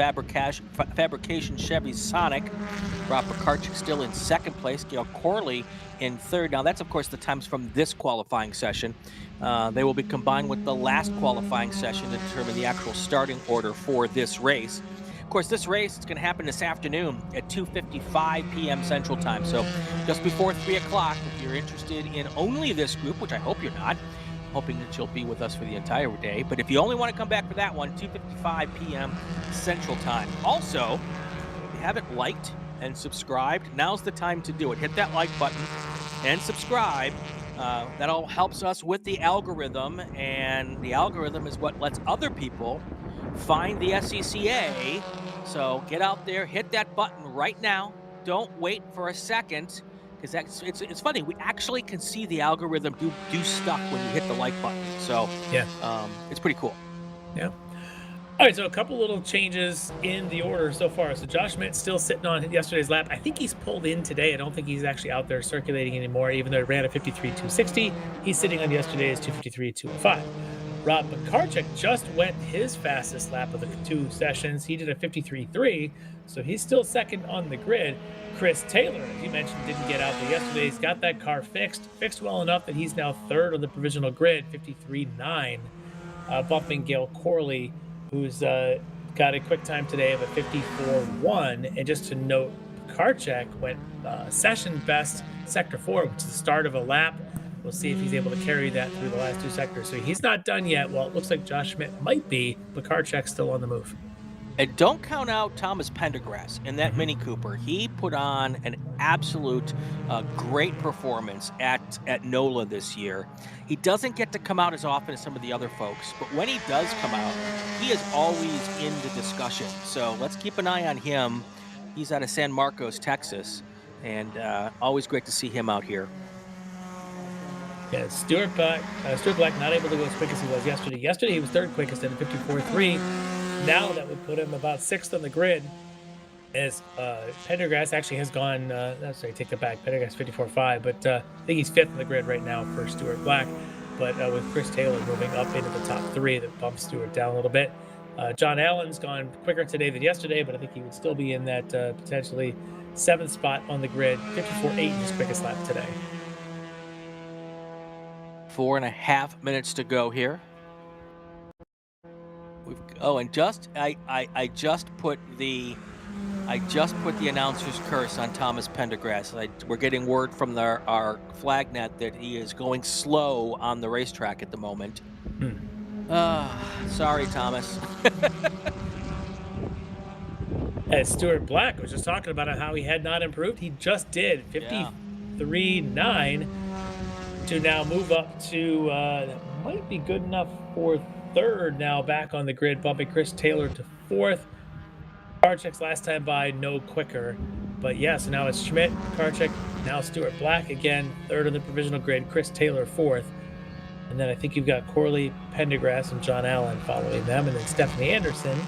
fabrication Chevy Sonic. Rob Pekarchik still in second place. Gail Corley in third. Now, that's, of course, the times from this qualifying session. They will be combined with the last qualifying session to determine the actual starting order for this race. Of course, this race is going to happen this afternoon at 2:55 p.m. Central Time. So just before 3 o'clock, if you're interested in only this group, which I hope you're not, hoping that you'll be with us for the entire day. But if you only want to come back for that one, 2:55 p.m. Central Time. Also, if you haven't liked and subscribed, now's the time to do it. Hit that like button and subscribe. That all helps us with the algorithm, and the algorithm is what lets other people find the SCCA. So get out there, hit that button right now. Don't wait for a second, because it's funny. We actually can see the algorithm do stuff when you hit the like button. So it's pretty cool. Yeah. All right, so a couple little changes in the order so far. So Josh Schmidt still sitting on yesterday's lap. I think he's pulled in today. I don't think he's actually out there circulating anymore, even though he ran a 53.260. He's sitting on yesterday's 253.205. Rob Pekarchik just went his fastest lap of the 2 sessions. He did a 53.3, so he's still second on the grid. Chris Taylor, as you mentioned, didn't get out there yesterday. He's got that car fixed well enough that he's now third on the provisional grid, 53.9, bumping Gail Corley, who's got a quick time today of a 54.1. And just to note, Pekarchik went session best sector 4, which is the start of a lap. We'll see if he's able to carry that through the last 2 sectors. So he's not done yet. Well, it looks like Josh Schmidt might be. Pekarchik's still on the move. And don't count out Thomas Pendergrass in that Mini Cooper. He put on an absolute great performance at NOLA this year. He doesn't get to come out as often as some of the other folks, but when he does come out, he is always in the discussion. So let's keep an eye on him. He's out of San Marcos, Texas, and always great to see him out here. Yeah, Stuart Black not able to go as quick as he was yesterday. Yesterday he was third quickest at a 54.3. Now that would put him about 6th on the grid, as Pendergrass actually has gone, sorry, take that back, Pendergrass 54.5, but I think he's 5th on the grid right now for Stuart Black. But with Chris Taylor moving up into the top 3, that bumps Stuart down a little bit. John Allen's gone quicker today than yesterday, but I think he would still be in that potentially 7th spot on the grid. 54.8 his quickest lap today. 4.5 minutes to go here. And I just put the announcer's curse on Thomas Pendergrass. We're getting word from our flag net that he is going slow on the racetrack at the moment. Sorry, Thomas. And Stuart Black was just talking about how he had not improved. He just did 53.9 to now move up to that might be good enough for 3rd now, back on the grid, bumping Chris Taylor to 4th. Karchek's last time by no quicker, but yeah, so now it's Schmidt, Karchek, now Stuart Black again, 3rd on the provisional grid, Chris Taylor 4th. And then I think you've got Corley, Pendergrass, and John Allen following them, and then Stephanie Anderson.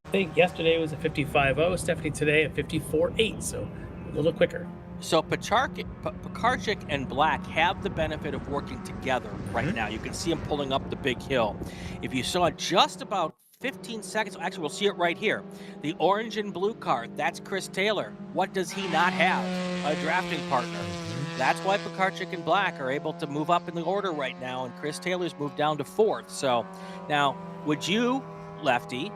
I think yesterday was a 55.0, Stephanie today at 54.8, so a little quicker. So Pekarchik and Black have the benefit of working together right now. You can see him pulling up the big hill. If you saw just about 15 seconds, actually we'll see it right here. The orange and blue car, that's Chris Taylor. What does he not have? A drafting partner. That's why Pekarchik and Black are able to move up in the order right now, and Chris Taylor's moved down to 4th. So now, would you, Lefty,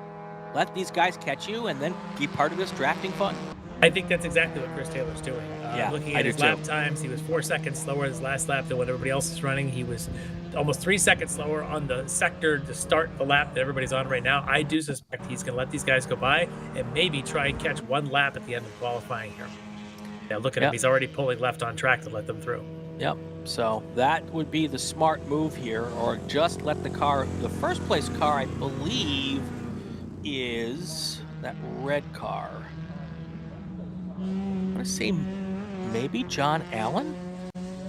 let these guys catch you and then be part of this drafting fun? I think that's exactly what Chris Taylor's doing. Looking at his lap times, he was 4 seconds slower his last lap than what everybody else is running. He was almost 3 seconds slower on the sector to start the lap that everybody's on right now. I do suspect he's going to let these guys go by and maybe try and catch one lap at the end of qualifying here. Yeah, look at him. He's already pulling left on track to let them through. Yep. So that would be the smart move here, or just let the car, the first place car, I believe, is that red car. I want to say maybe John Allen?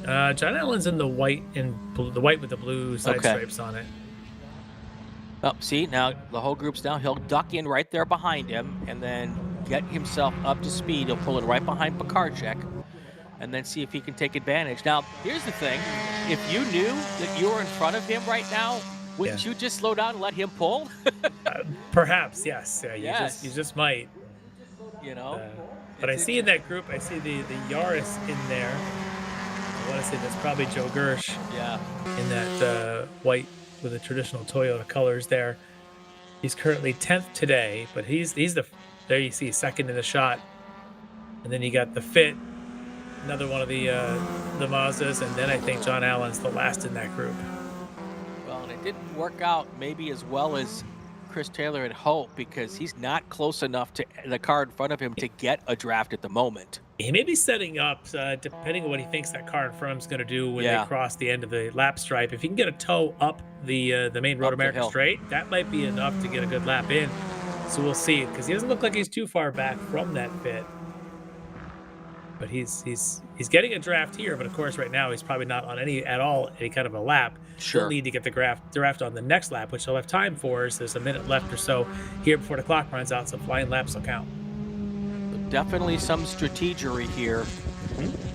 John Allen's in the white the white with the blue side stripes on it. Oh, see, now the whole group's down. He'll duck in right there behind him and then get himself up to speed. He'll pull in right behind Pekarchek and then see if he can take advantage. Now, here's the thing. If you knew that you were in front of him right now, wouldn't you just slow down and let him pull? Perhaps, yes. You just might. You know? But I see in that group, I see the Yaris in there. I want to say that's probably Joe Gersh. Yeah. In that white with the traditional Toyota colors there. He's currently 10th today, but he's there you see 2nd in the shot. And then you got the Fit, another one of the Mazdas, and then I think John Allen's the last in that group. Well, and it didn't work out maybe as well as Chris Taylor had hoped, because he's not close enough to the car in front of him to get a draft at the moment. He may be setting up, depending on what he thinks that car in front of him is going to do when they cross the end of the lap stripe. If he can get a toe up the main Road America straight, that might be enough to get a good lap in. So we'll see, because he doesn't look like he's too far back from that Fit. But he's getting a draft here, but of course right now he's probably not on any kind of a lap. Sure. He'll need to get the draft on the next lap, which he'll have time for, as there's a minute left or so here before the clock runs out, so flying laps will count. Definitely some strategery here.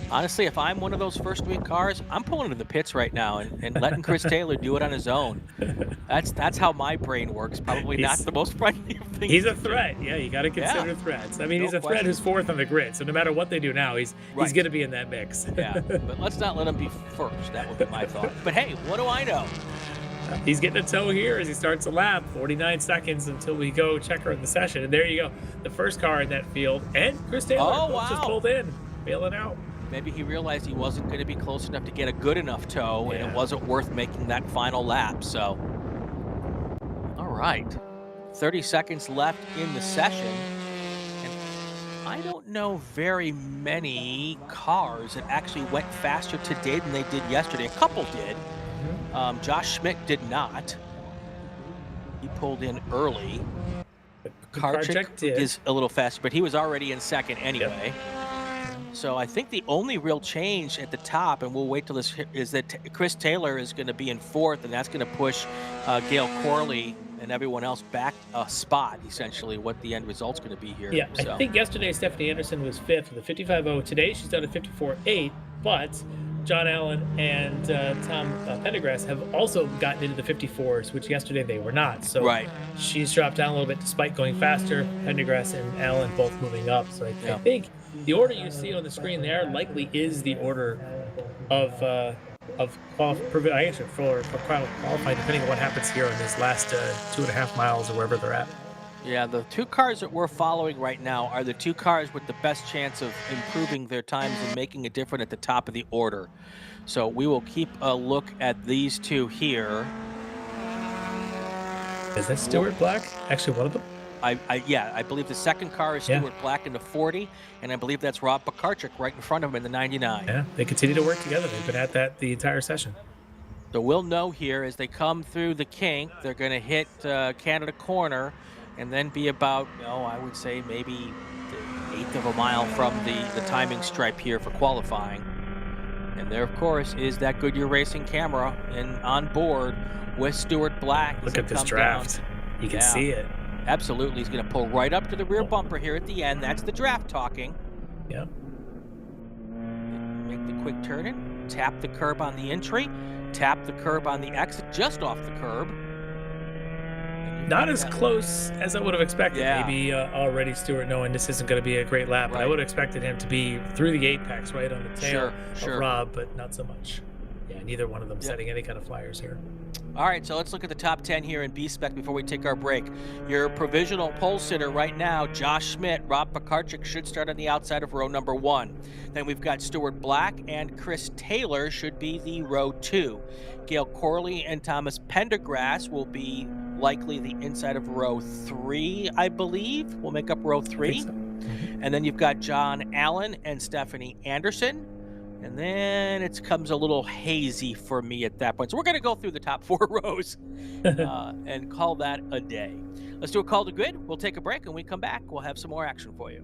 Honestly, if I'm one of those first week cars, I'm pulling to the pits right now and letting Chris Taylor do it on his own. That's how my brain works. Probably not the most friendly thing. He's a threat. Yeah, you got to consider threats. I mean, he's a threat who's 4th on the grid. So no matter what they do now, he's going to be in that mix. Yeah, but let's not let him be first. That would be my thought. But hey, what do I know? He's getting a toe here as he starts a lap. 49 seconds until we go check her in the session. And there you go. The first car in that field. And Chris Taylor just pulled in, bailing out. Maybe he realized he wasn't going to be close enough to get a good enough toe, and it wasn't worth making that final lap. So, all right. 30 seconds left in the session. And I don't know very many cars that actually went faster today than they did yesterday. A couple did. Josh Schmidt did not. He pulled in early. Karchek is a little faster, but he was already in 2nd anyway. Yep. So I think the only real change at the top, and we'll wait till this, is that Chris Taylor is going to be in 4th, and that's going to push Gail Corley and everyone else back a spot, essentially, what the end result's going to be here. Yeah, so. I think yesterday Stephanie Anderson was 5th with a 55.0. Today she's done a 54.8, but John Allen and Tom Pendergrass have also gotten into the 54s, which yesterday they were not. So Right. she's dropped down a little bit despite going faster. Pendergrass and Allen both moving up. So I Yeah. think the order you see on the screen there likely is the order of qualifying, depending on what happens here on this last 2.5 miles or wherever they're at. Yeah, the two cars that we're following right now are the two cars with the best chance of improving their times and making a difference at the top of the order. So we will keep a look at these two here. Is that Stuart Black? Actually, one of them? I believe the second car is Stuart Black in the 40, and I believe that's Rob Pekarchik right in front of him in the 99. Yeah, they continue to work together. They've been at that the entire session. So we'll know here as they come through the kink, they're going to hit Canada Corner and then be about, I would say maybe the 1/8 of a mile from the timing stripe here for qualifying. And there, of course, is that Goodyear Racing camera and on board with Stuart Black. Look at this draft. You can see it. Absolutely. He's going to pull right up to the rear bumper here at the end. That's the draft talking. Yep. Make the quick turn in, tap the curb on the entry, tap the curb on the exit, just off the curb. Not as close as I would have expected. Yeah. Maybe already Stuart knowing this isn't going to be a great lap, but I would have expected him to be through the apex, right on the tail of Rob, but not so much. Yeah, neither one of them setting any kind of flyers here. All right, so let's look at the top 10 here in B-Spec before we take our break. Your provisional pole sitter right now, Josh Schmidt, Rob Pekarchik should start on the outside of row number 1. Then we've got Stuart Black and Chris Taylor should be the row 2. Gail Corley and Thomas Pendergrass will be likely the inside of row 3, I believe. We'll make up row 3. So. And then you've got John Allen and Stephanie Anderson. And then it comes a little hazy for me at that point. So we're going to go through the top 4 rows and call that a day. Let's do a call to grid. We'll take a break, and when we come back, we'll have some more action for you.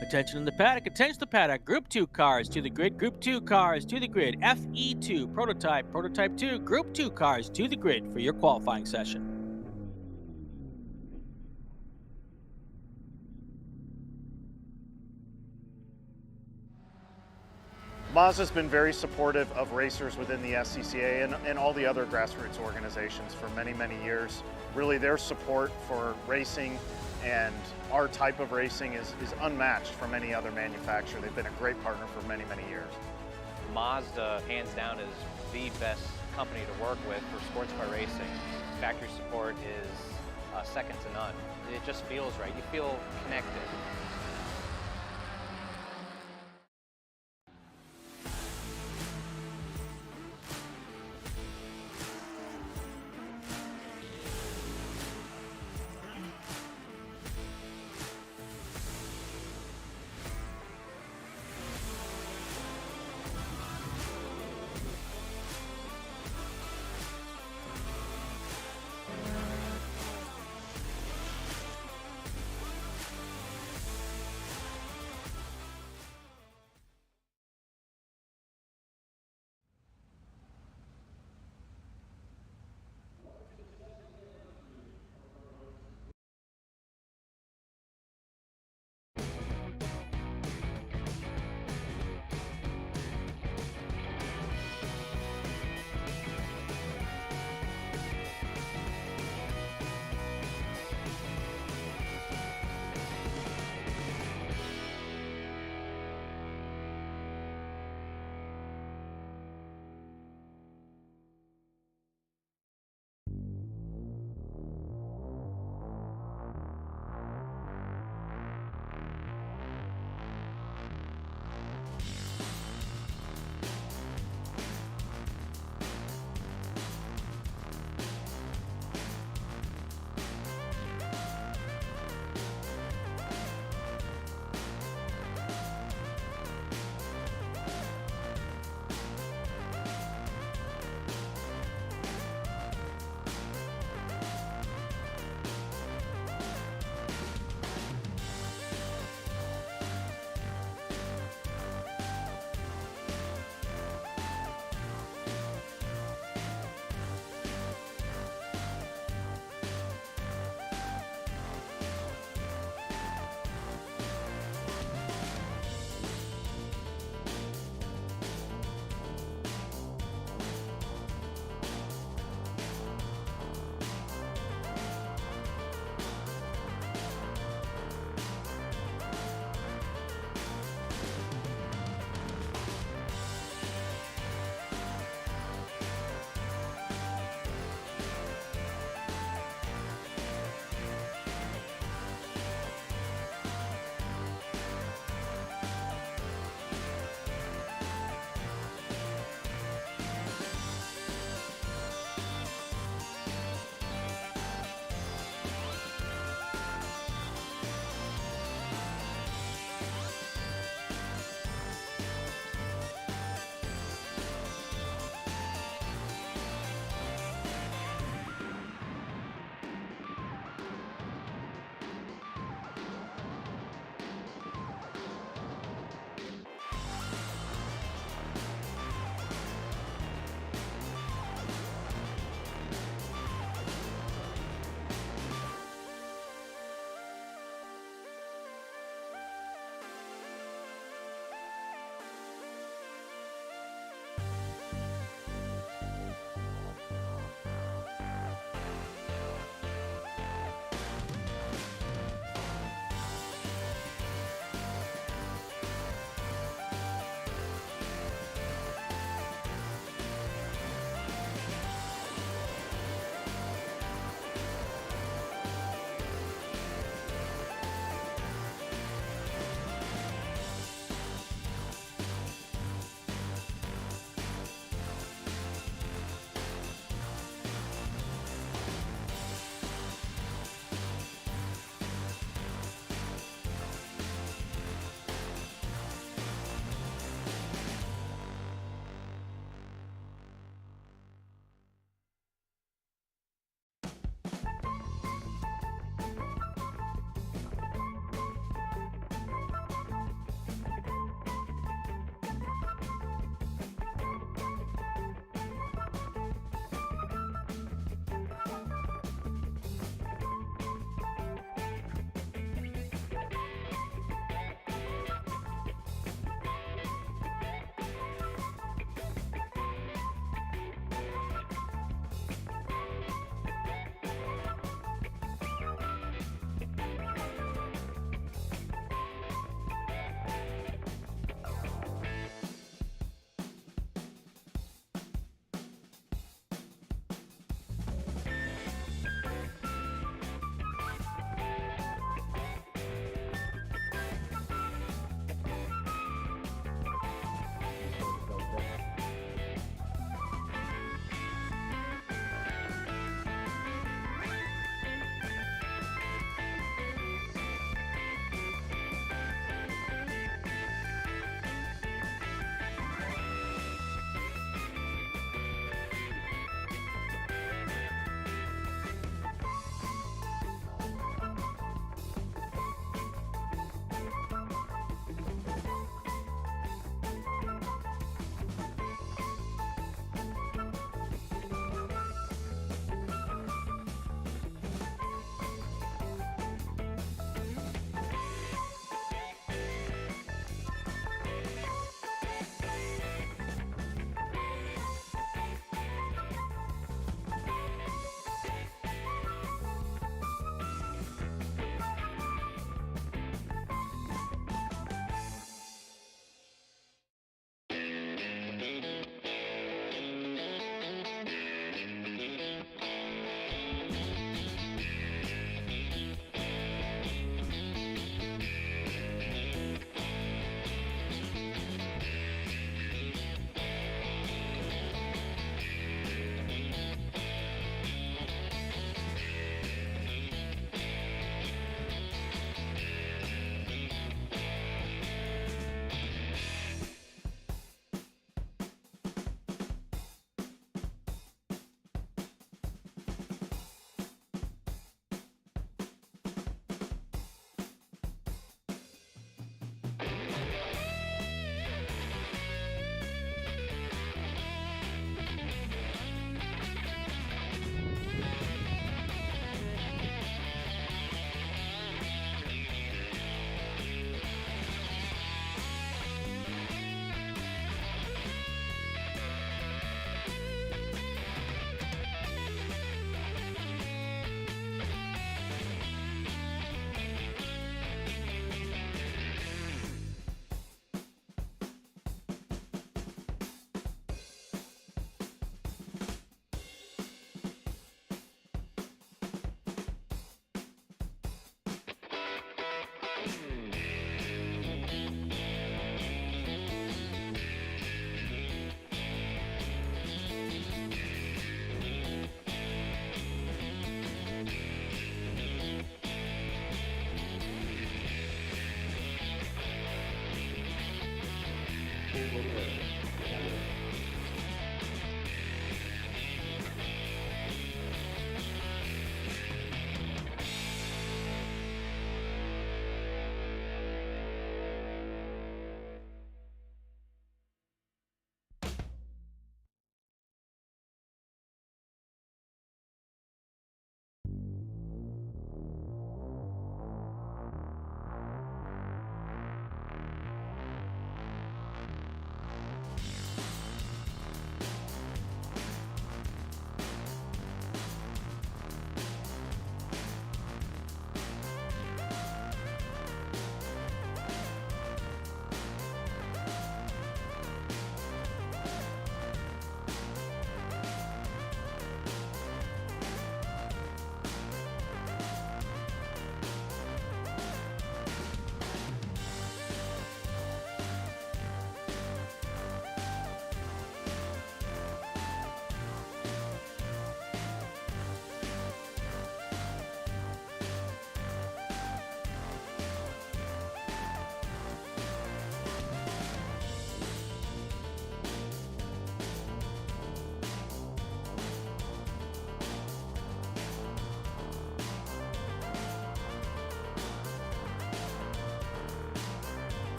Attention in the paddock. Attention the paddock. Group 2 cars to the grid. Group 2 cars to the grid. FE2 prototype. Prototype 2. Group 2 cars to the grid for your qualifying session. Mazda's been very supportive of racers within the SCCA and all the other grassroots organizations for many, many years. Really, their support for racing and our type of racing is unmatched from any other manufacturer. They've been a great partner for many, many years. Mazda, hands down, is the best company to work with for sports car racing. Factory support is second to none. It just feels right. You feel connected.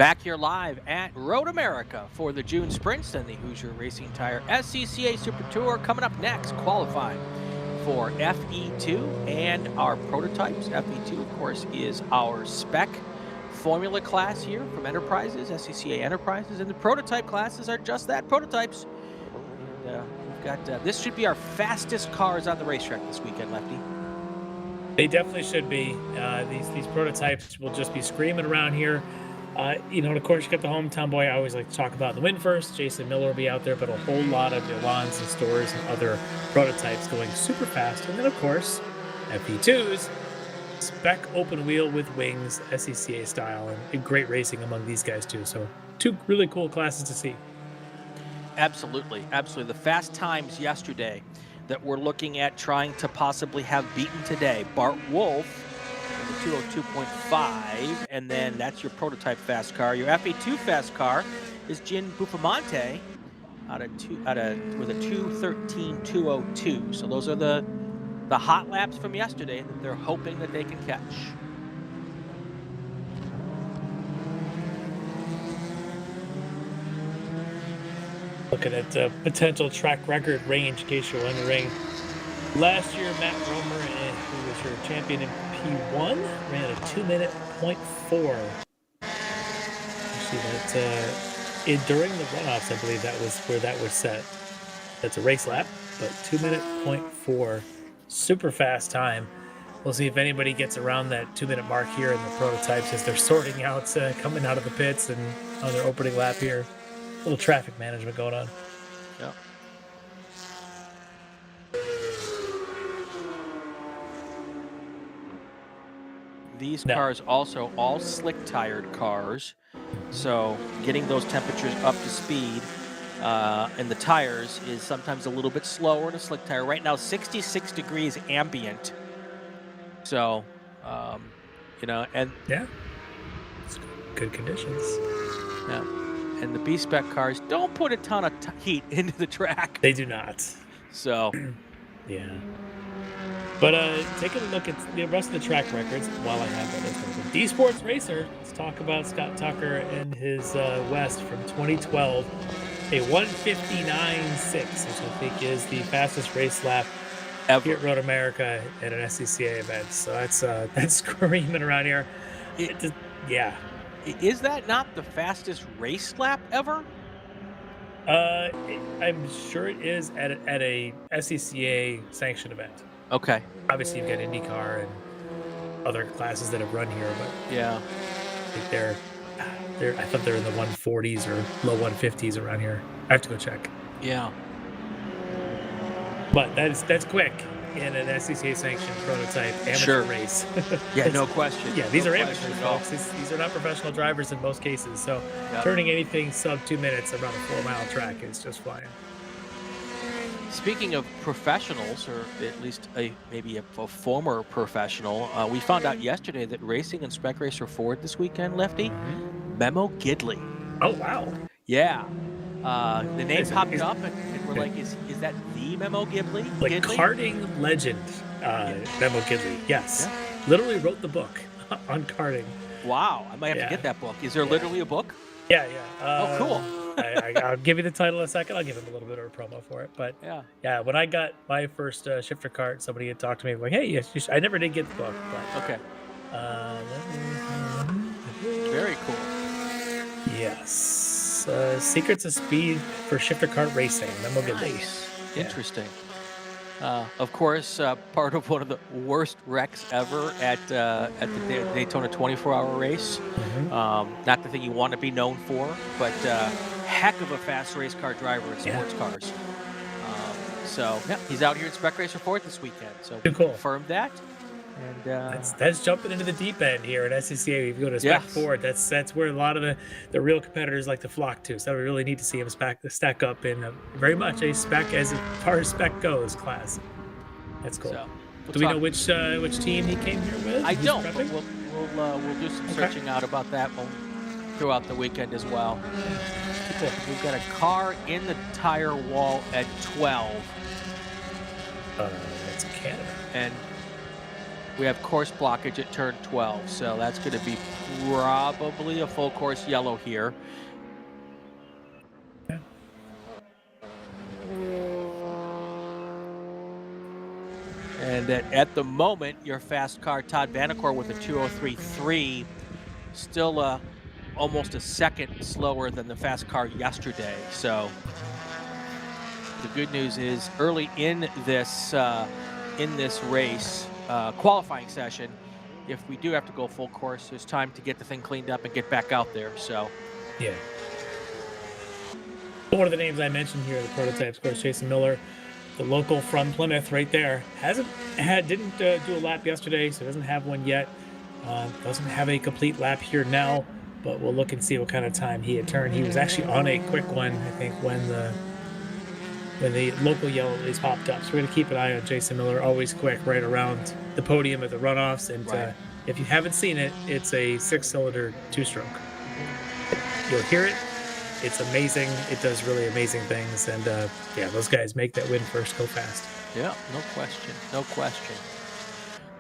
Back here live at Road America for the June Sprints and the Hoosier Racing Tire SCCA Super Tour. Coming up next, qualifying for FE2 and our prototypes. FE2, of course, is our spec formula class here from Enterprises, SCCA Enterprises, and the prototype classes are just that, prototypes. And we've got, this should be our fastest cars on the racetrack this weekend, Lefty. They definitely should be. These prototypes will just be screaming around here. And of course, you got the hometown boy I always like to talk about in the win first. Jason Miller will be out there, but a whole lot of Elans and Stores and other prototypes going super fast. And then, of course, FP2s, spec open wheel with wings, SCCA style, and great racing among these guys, too. So, two really cool classes to see. Absolutely, absolutely. The fast times yesterday that we're looking at trying to possibly have beaten today. Bart Wolf, the 202.5, and then that's your prototype fast car. Your FE2 fast car is Gin Buffamante with a 213.202. So those are the hot laps from yesterday that they're hoping that they can catch. Looking at potential track record range in case you're wondering. Last year, Matt Romer, who was your champion in P1, ran a 2-minute .4. Actually, during the runoffs, I believe that was where that was set. That's a race lap, but 2-minute .4, super fast time. We'll see if anybody gets around that 2-minute mark here in the prototypes as they're sorting out, coming out of the pits and on their opening lap here. A little traffic management going on. Yeah. These cars also all slick tired cars, so getting those temperatures up to speed in the tires is sometimes a little bit slower in a slick tire. Right now, 66 degrees ambient. So, and yeah, it's good conditions. Yeah. And the B-Spec cars don't put a ton of heat into the track. They do not. So, yeah. But taking a look at the rest of the track records while I have that. D Sports Racer, let's talk about Scott Tucker and his West from 2012. A 159.6, which I think is the fastest race lap ever here at Road America at an SCCA event. So that's screaming around here. Yeah. Is that not the fastest race lap ever? I'm sure it is at a SCCA sanctioned event. Okay. Obviously, you've got IndyCar and other classes that have run here, but yeah, I think I thought they're in the 140s or low 150s around here. I have to go check. Yeah. But that's quick in an SCCA sanctioned prototype amateur race. Yeah, no question. Yeah, these are amateurs, folks. These are not professional drivers in most cases. So turning anything sub 2 minutes around a 4-mile track is just flying. Speaking of professionals, or at least maybe a former professional, we found out yesterday that racing and Spec Racer Ford this weekend, Lefty, Memo Gidley. Oh, wow. Yeah. The name popped up, and we're like, is that the Memo Gidley? Like karting legend, Memo Gidley. Yes. Yeah. Literally wrote the book on karting. Wow. I might have to get that book. Is there literally a book? Yeah. Oh, cool. I'll give you the title in a second. I'll give him a little bit of a promo for it. But yeah, when I got my first shifter cart, somebody had talked to me like, hey, I never did get the book. But, okay. Very cool. Yes. Secrets of Speed for Shifter Kart Racing. Nice. Interesting. Of course, part of one of the worst wrecks ever at the Daytona 24-hour race. Mm-hmm. Not the thing you want to be known for, but heck of a fast race car driver in sports cars. So he's out here in Spec Racer Ford this weekend. So we confirmed that. And that's jumping into the deep end here at SCCA. If you go to Spec Ford, that's where a lot of the real competitors like to flock to. So we really need to see him stack up in very much a spec as far as spec goes class. That's cool. So, do we know which team he came here with? I don't. But we'll do some searching out about that throughout the weekend as well. Cool. We've got a car in the tire wall at 12. That's Canada. And We have course blockage at turn 12, so that's going to be probably a full course yellow here. And at the moment, your fast car, Todd Vanacore, with a 2:03.3, still almost a second slower than the fast car yesterday. So the good news is early in this race, qualifying session, if we do have to go full course, there's time to get the thing cleaned up and get back out there. So yeah. One of the names I mentioned here, the prototype, of course, Jason Miller, the local from Plymouth right there, didn't do a lap yesterday, so doesn't have one yet. Doesn't have a complete lap here now, but we'll look and see what kind of time he had turned. He was actually on a quick one, I think, when the local yellow is popped up. So we're going to keep an eye on Jason Miller, always quick right around the podium at the runoffs. And if you haven't seen it, it's a 6-cylinder 2-stroke. You'll hear it. It's amazing. It does really amazing things. And yeah, those guys make that win first go fast. Yeah, no question. No question.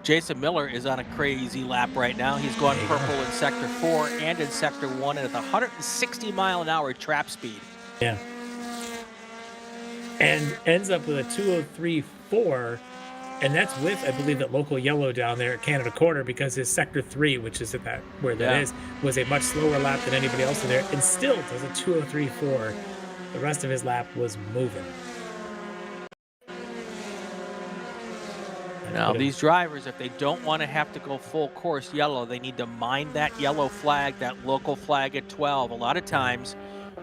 Jason Miller is on a crazy lap right now. He's going purple in Sector 4 and in Sector 1 at 160-mile-an-hour trap speed. Yeah. And ends up with a 2:03.4, and that's with, I believe, that local yellow down there at Canada Corner, because his Sector 3, which is at where that is, was a much slower lap than anybody else in there, and still does a 2:03.4. The rest of his lap was moving. Now, these drivers, if they don't want to have to go full course yellow, they need to mind that yellow flag, that local flag at 12. A lot of times,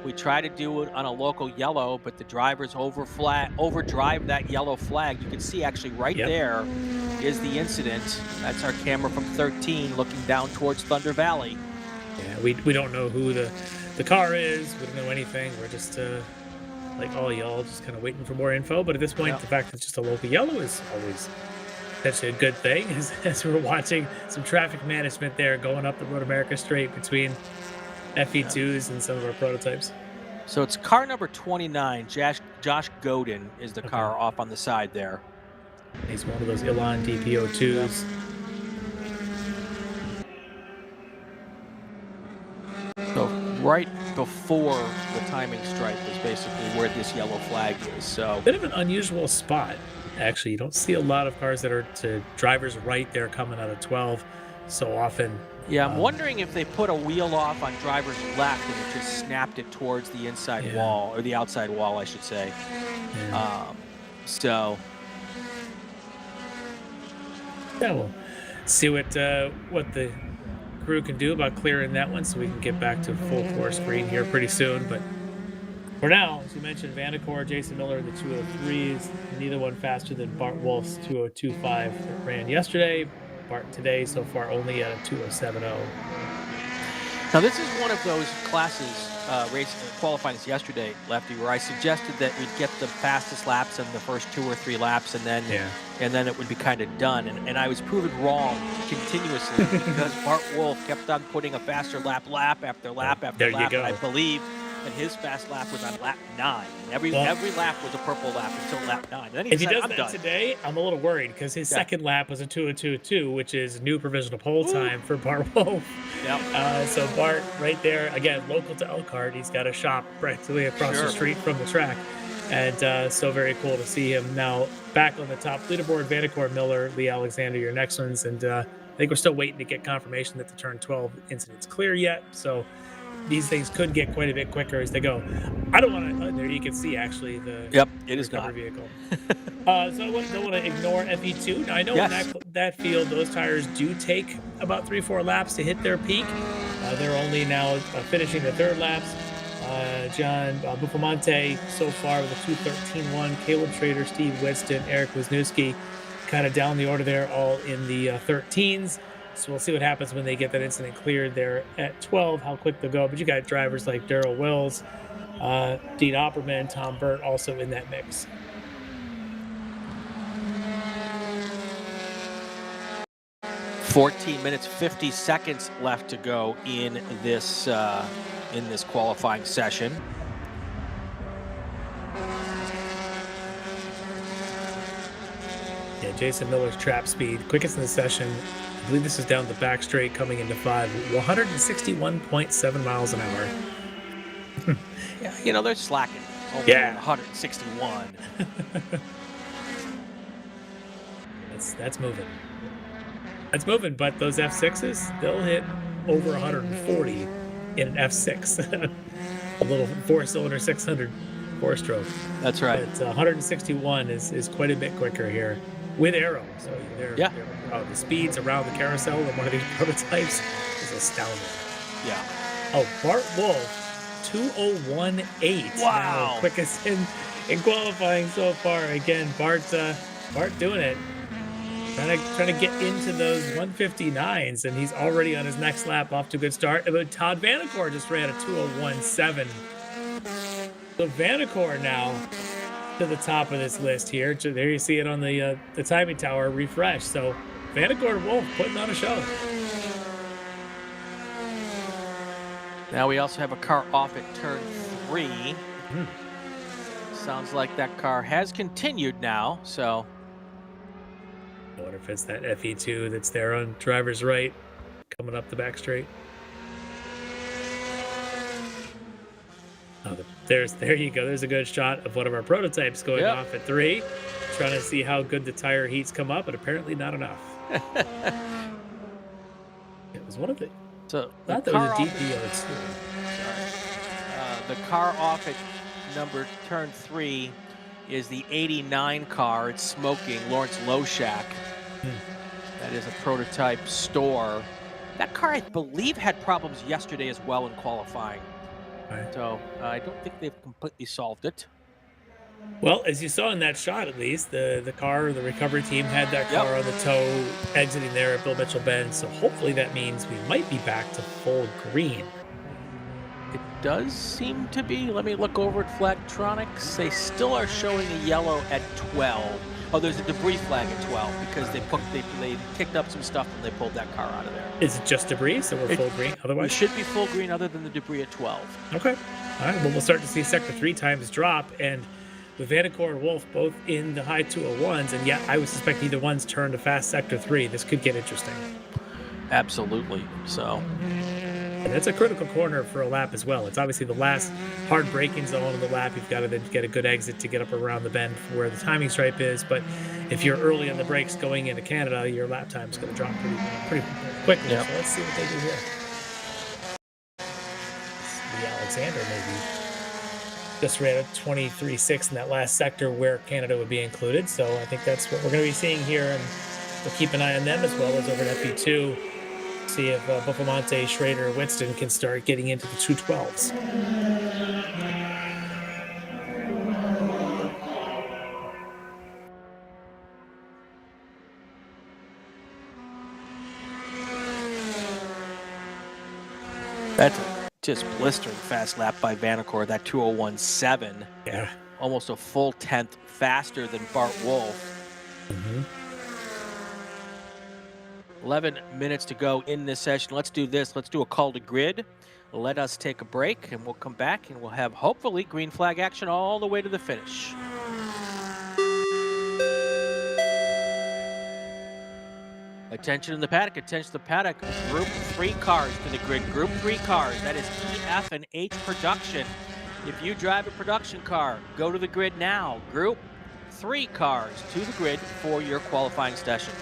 we try to do it on a local yellow, but the drivers overdrive that yellow flag. You can see actually right there is the incident. That's our camera from 13 looking down towards Thunder Valley. Yeah, we don't know who the car is. We don't know anything. We're just like all y'all, just kind of waiting for more info. But at this point, the fact that it's just a local yellow is always actually a good thing, as we're watching some traffic management there going up the Road America Straight between FE2s and some of our prototypes. So it's car number 29. Josh Godin is the car off on the side there. He's one of those Elon DPO2s. So right before the timing stripe is basically where this yellow flag is. So bit of an unusual spot. Actually, you don't see a lot of cars that are to drivers right there coming out of 12 so often. Yeah, I'm wondering if they put a wheel off on driver's left and it just snapped it towards the inside wall, or the outside wall, I should say. So yeah, we'll see what the crew can do about clearing that one, so we can get back to full course green here pretty soon. But for now, as you mentioned, Vanacore, Jason Miller, the 2:03s, neither one faster than Bart Wolf's 2:02.5 that ran yesterday. Bart today so far only at a 2:07.0. Now this is one of those classes, race qualifying yesterday, Lefty, where I suggested that we'd get the fastest laps in the first 2 or 3 laps, and then it would be kind of done. And I was proven wrong continuously because Bart Wolf kept on putting a faster lap after lap after there lap. You go. And I believe that his fast lap was on lap 9. Every lap was a purple lap until lap 9. And then he If said, he does I'm that done. today, I'm a little worried, because his second lap was a 2:02.2, which is new provisional pole time for Bart Wolf. So Bart, right there, again, local to Elkhart, he's got a shop practically across the street from the track. And so very cool to see him now back on the top leaderboard. Vanacore, Miller, Lee Alexander, your next ones. And I think we're still waiting to get confirmation that the turn 12 incident's clear yet. So these things could get quite a bit quicker as they go. I don't want to, there you can see actually the it is not vehicle. So I don't want to ignore FE2. Now I know in that field, those tires do take about 3-4 laps to hit their peak. They're only now finishing the third laps. John Buffamonte so far with a 2:13.1. Caleb Schrader, Steve Winston, Eric Wisniewski kind of down the order there, all in the 13s. So we'll see what happens when they get that incident cleared there at 12, how quick they'll go. But you got drivers like Darrell Wills, Dean Opperman, Tom Burt also in that mix. "14 minutes, 50 seconds left to go in this qualifying session. Yeah, Yeah, Jason Miller's trap speed, quickest in the session. I believe this is down the back straight coming into 5, 161.7 miles an hour. Yeah, you know, they're slacking. Over Yeah. 161. That's moving. That's moving, but those F6s, they'll hit over 140 in an F6. A little 4-cylinder 600 four-stroke. That's right. But 161 is quite a bit quicker here with aero. So the speeds around the carousel of one of these prototypes is astounding. Yeah. Oh, Bart Wolf, 2018. Wow. Now, quickest in qualifying so far. Again, Bart doing it. Trying to get into those 159s, and he's already on his next lap, off to a good start. But Todd Vanacore just ran a 2:01.7. So Vanacore now to the top of this list here. There you see it on the timing tower refresh. So Vanacore and Wolf putting on a show. Now we also have a car off at turn 3. Sounds like that car has continued now, so. I wonder if it's that FE2 that's there on driver's right, coming up the back straight. Oh, there you go. There's a good shot of one of our prototypes going off at 3, trying to see how good the tire heats come up, but apparently not enough. It was one of the. So I thought that was a DPO2. The car off at turn 3 is the 89 car. It's smoking. Lawrence Loshak. That is a prototype store. That car, I believe, had problems yesterday as well in qualifying. Right. So I don't think they've completely solved it. Well, as you saw in that shot, at least, the recovery team had that car on the tow exiting there at Bill Mitchell Bend. So hopefully that means we might be back to full green. It does seem to be. Let me look over at Flagtronics. They still are showing a yellow at 12. Oh, there's a debris flag at 12 because they kicked up some stuff and they pulled that car out of there. Is it just debris? So we're full green otherwise? We should be full green other than the debris at 12. Okay. All right. Well, we'll start to see Sector 3 times drop. And with Vanacore and Wolf both in the high 201s, and yet I would suspect either one's turn to fast Sector 3, this could get interesting. Absolutely. So. And that's a critical corner for a lap as well. It's obviously the last hard braking zone of the lap. You've got to then get a good exit to get up around the bend for where the timing stripe is. But if you're early on the brakes going into Canada, your lap time is going to drop pretty quickly. Yep. So let's see what they do here. The Alexander maybe just ran a 23.6 in that last sector where Canada would be included. So I think that's what we're going to be seeing here. And we'll keep an eye on them as well as over at FP2. See if Buffamonte, Schrader, Winston can start getting into the 212s. That's just blistering fast lap by Vanacore, that 2:01.7. Yeah. Almost a full 10th faster than Bart Wolf. 11 minutes to go in this session. Let's do this. Let's do a call to grid. Let us take a break, and we'll come back, and we'll have, hopefully, green flag action all the way to the finish. Attention in the paddock. Attention to the paddock. Group 3 cars to the grid. Group 3 cars. That is E, F, and H production. If you drive a production car, go to the grid now. Group 3 cars to the grid for your qualifying session.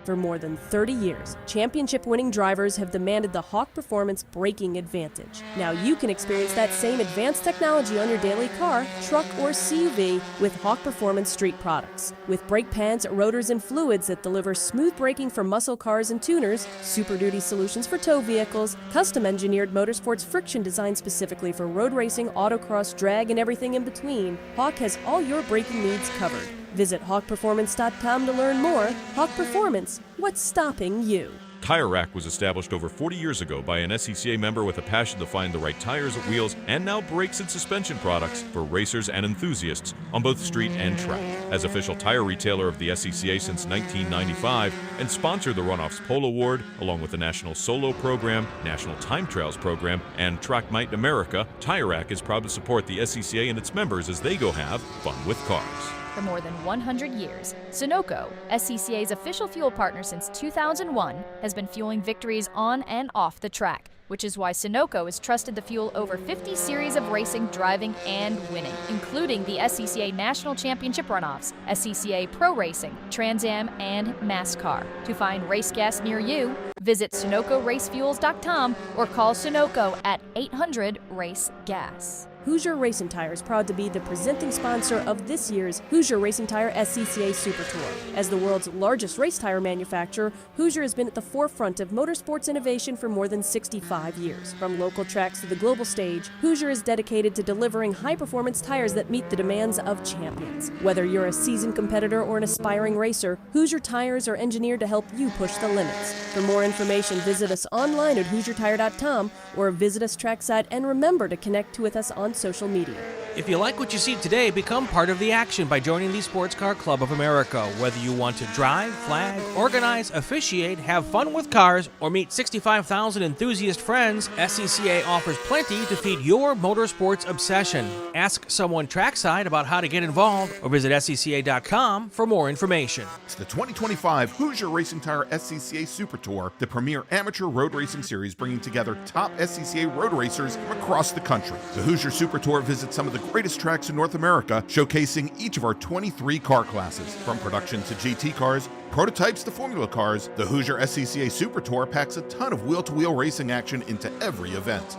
For more than 30 years, championship-winning drivers have demanded the Hawk Performance braking advantage. Now you can experience that same advanced technology on your daily car, truck, or CUV with Hawk Performance street products. With brake pads, rotors, and fluids that deliver smooth braking for muscle cars and tuners, Super Duty solutions for tow vehicles, custom-engineered motorsports friction designed specifically for road racing, autocross, drag, and everything in between, Hawk has all your braking needs covered. Visit hawkperformance.com to learn more. Hawk Performance, what's stopping you? Tire Rack was established over 40 years ago by an SCCA member with a passion to find the right tires, wheels, and now brakes and suspension products for racers and enthusiasts on both street and track. As official tire retailer of the SCCA since 1995 and sponsored the Runoffs Pole Award, along with the National Solo Program, National Time Trials Program, and Track Night in America, Tire Rack is proud to support the SCCA and its members as they go have fun with cars. For more than 100 years, Sunoco, SCCA's official fuel partner since 2001, has been fueling victories on and off the track, which is why Sunoco is trusted to fuel over 50 series of racing, driving, and winning, including the SCCA National Championship Runoffs, SCCA Pro Racing, Trans Am, and NASCAR. To find race gas near you, visit SunocoRacefuels.com or call Sunoco at 800-RACE-GAS. Hoosier Racing Tire is proud to be the presenting sponsor of this year's Hoosier Racing Tire SCCA Super Tour. As the world's largest race tire manufacturer, Hoosier has been at the forefront of motorsports innovation for more than 65 years. From local tracks to the global stage, Hoosier is dedicated to delivering high-performance tires that meet the demands of champions. Whether you're a seasoned competitor or an aspiring racer, Hoosier tires are engineered to help you push the limits. For more information, visit us online at HoosierTire.com or visit us trackside, and remember to connect with us on social media. If you like what you see today, become part of the action by joining the Sports Car Club of America. Whether you want to drive, flag, organize, officiate, have fun with cars, or meet 65,000 enthusiast friends, SCCA offers plenty to feed your motorsports obsession. Ask someone trackside about how to get involved or visit SCCA.com for more information. It's the 2025 Hoosier Racing Tire SCCA Super Tour, the premier amateur road racing series bringing together top SCCA road racers from across the country. The Hoosier Super Tour visits some of the greatest tracks in North America, showcasing each of our 23 car classes. From production to GT cars, prototypes to formula cars, the Hoosier SCCA Super Tour packs a ton of wheel-to-wheel racing action into every event.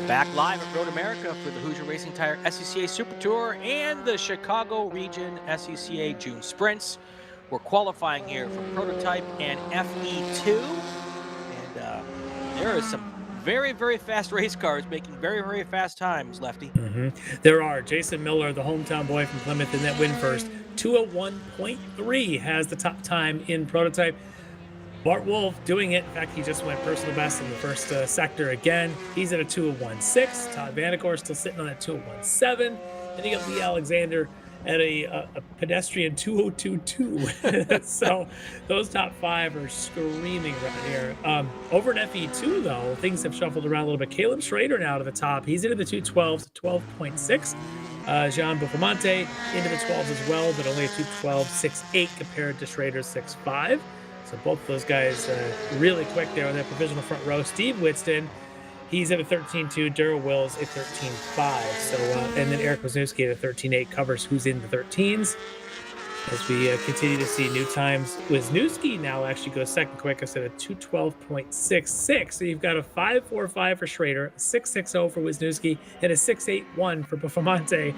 Back live at Road America for the Hoosier Racing Tire SCCA Super Tour and the Chicago Region SCCA June Sprints. We're qualifying here for Prototype and FE2. And there is some very, very fast race cars making very, very fast times, Lefty. There are. Jason Miller, the hometown boy from Plymouth, in that win first. 201.3 has the top time in Prototype. Bart Wolf doing it. In fact, he just went personal best in the first sector again. He's at a 201.6. Todd Vanacore still sitting on that 201.7. Then you got Lee Alexander at a pedestrian 202.2. So those top five are screaming right here. Over at FE2, though, things have shuffled around a little bit. Caleb Schrader now to the top. He's into the 212s, 12.6. Jean Buffamante into the 12s as well, but only a 212.68 compared to Schrader's 6.5. So both of those guys really quick there on that provisional front row. Steve Whitston, he's at a 13.2. Daryl Wills at 13.5. So and then Eric Wisniewski at a 13.8 covers who's in the 13s. As we continue to see new times, Wisniewski now actually goes second quickest at a 212.66. So you've got a 5.45 for Schrader, a 6.60 for Wisniewski, and a 6.81 for Buffamante.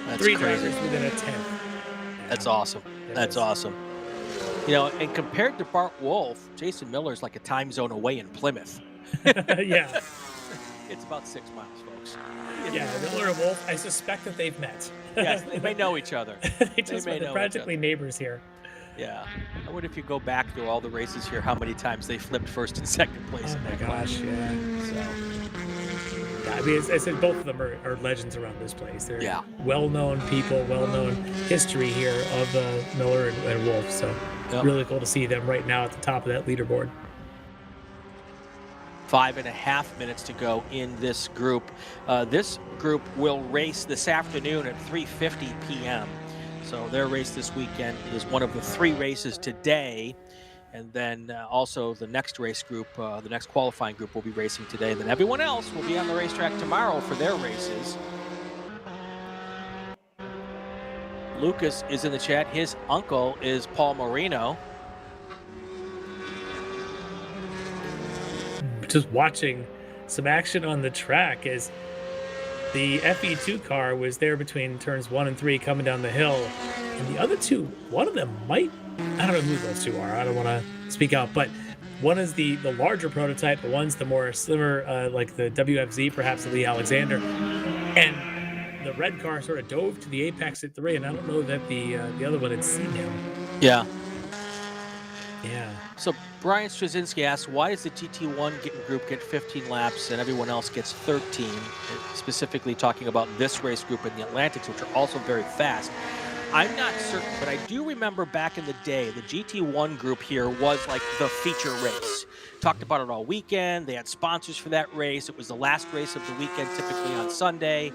That's Three crazy. drivers within a 10. That's awesome. That's awesome. You know, and compared to Bart Wolf, Jason Miller's like a time zone away in Plymouth. Yeah. It's about 6 miles, folks. Yeah, Miller and Wolf, I suspect that they've met. Yes, they may know each other. They're practically neighbors here. Yeah. I wonder if you go back through all the races here, how many times they flipped first and second place. Oh my gosh, yeah. So. Yeah, I mean, as I said, both of them are legends around this place. They're well-known people, well-known history here of Miller and Wolf. So really cool to see them right now at the top of that leaderboard. 5.5 minutes to go in this group. This group will race this afternoon at 3:50 p.m. So their race this weekend is one of the 3 races today. And then also the next race group, the next qualifying group will be racing today. And then everyone else will be on the racetrack tomorrow for their races. Lucas is in the chat. His uncle is Paul Marino. just watching some action on the track as the FE2 car was there between turns 1 and 3 coming down the hill. And the other two, one of them might, I don't know who those two are. I don't want to speak out, but one is the larger prototype, the one's the more slimmer, like the WFZ, perhaps Lee Alexander. And the red car sort of dove to the apex at 3, and I don't know that the other one had seen him. Yeah. Yeah. So Brian Straczynski asks, why does the GT1 group get 15 laps and everyone else gets 13? Specifically talking about this race group in the Atlantics, which are also very fast. I'm not certain, but I do remember back in the day, the GT1 group here was like the feature race. Talked about it all weekend. They had sponsors for that race. It was the last race of the weekend, typically on Sunday.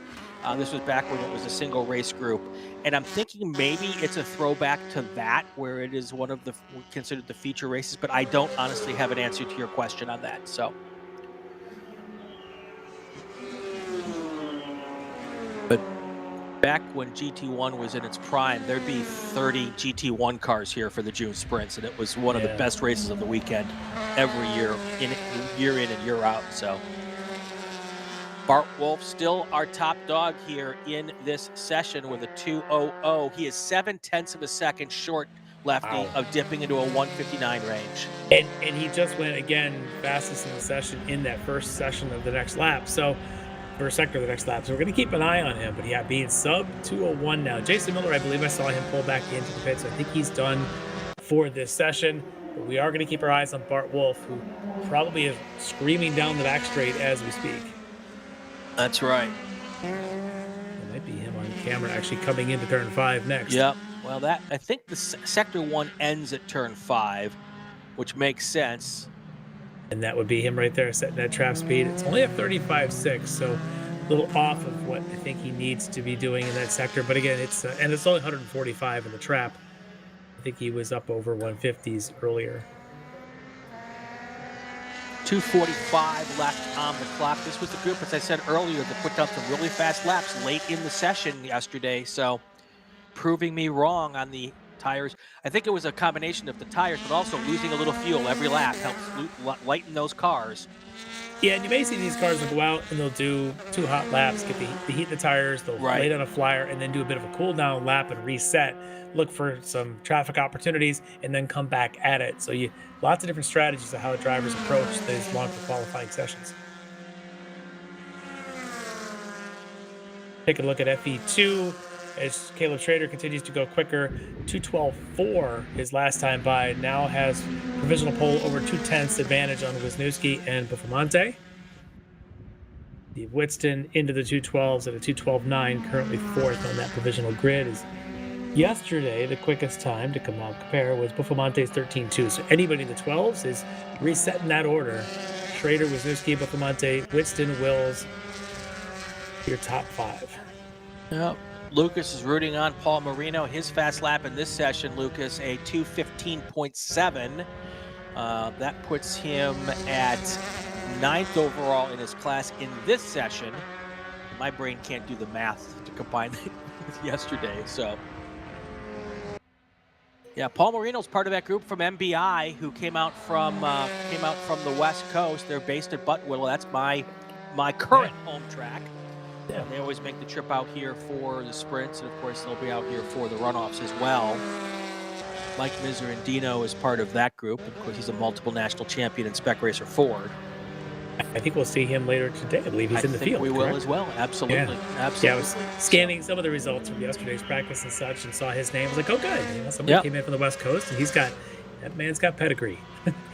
This was back when it was a single race group. And I'm thinking maybe it's a throwback to that, where it is one of the considered the feature races, but I don't honestly have an answer to your question on that. So. But back when GT1 was in its prime, there'd be 30 GT1 cars here for the June sprints, and it was one of the best races of the weekend every year, year in and year out. So Bart Wolf still our top dog here in this session with a 2:00. He is 0.7 of a second short, Lefty, of dipping into a 1:59 range. And he just went again fastest in the session in that first session of the next lap. So first sector of the next lap. So we're going to keep an eye on him. But yeah, being sub 2:01 now. Jason Miller, I believe I saw him pull back into the pit. So I think he's done for this session. But we are going to keep our eyes on Bart Wolf, who probably is screaming down the back straight as we speak. That's right. It might be him on camera actually coming into turn 5 next. Yep. Well, that I think the sector 1 ends at turn 5, which makes sense. And that would be him right there setting that trap speed. It's only at 35.6, so a little off of what I think he needs to be doing in that sector. But again, it's and it's only 145 in the trap. I think he was up over 150s earlier. 2:45 left on the clock. This was the group, as I said earlier, that put down some really fast laps late in the session yesterday. So proving me wrong on the tires. I think it was a combination of the tires, but also losing a little fuel every lap helps lighten those cars. Yeah, and you may see these cars will go out and they'll do 2 hot laps, get the heat in the tires, they'll lay down a flyer, and then do a bit of a cool down lap and reset, look for some traffic opportunities, and then come back at it. So lots of different strategies of how drivers approach these longer qualifying sessions. Take a look at FE2 as Caleb Schrader continues to go quicker. 2:12.4 his last time by, now has provisional pole over 0.2 advantage on Wisniewski and Buffamonte. Steve Whitston into the 2:12s at a 2:12.9, currently 4th on that provisional grid. Is yesterday the quickest time to come out compare was Buffamonte's 13.2. So anybody in the 12s is resetting that order. Schrader, Wisniewski, Buffamonte, Whitston, Wills, your top 5. Yep. Lucas is rooting on Paul Marino. His fast lap in this session, Lucas, a 2:15.7. That puts him at 9th overall in his class in this session. My brain can't do the math to combine it with yesterday, so. Yeah, Paul Marino's part of that group from MBI who came out from the West Coast. They're based at Buttonwillow. That's my current home track. Yeah. They always make the trip out here for the sprints, and of course they'll be out here for the runoffs as well. Mike Miserandino is part of that group. Of course, he's a multiple national champion in Spec Racer Ford. I think we'll see him later today. I believe he's in the field. We will as well. Absolutely. Yeah. Absolutely. Yeah, I was scanning some of the results from yesterday's practice and such, and saw his name. I was like, oh, good. Somebody came in from the West Coast, and that man's got pedigree.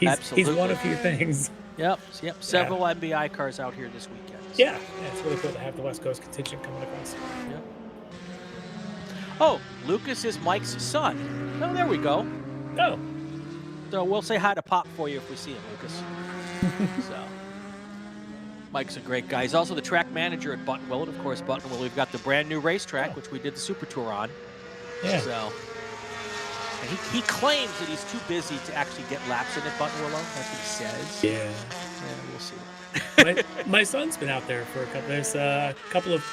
He's won a few things. Yep. Several MBI cars out here this weekend. So. Yeah, it's really cool to have the West Coast contingent coming across. Yep. Oh, Lucas is Mike's son. Oh, there we go. Oh. So we'll say hi to Pop for you if we see him, Lucas. So Mike's a great guy. He's also the track manager at Buttonwillow. And of course, Buttonwillow, we've got the brand new racetrack, which we did the Super Tour on. Yeah. So and he claims that he's too busy to actually get laps in at Buttonwillow. That's what he says. Yeah. We'll see. my son's been out there for a couple. There's a couple of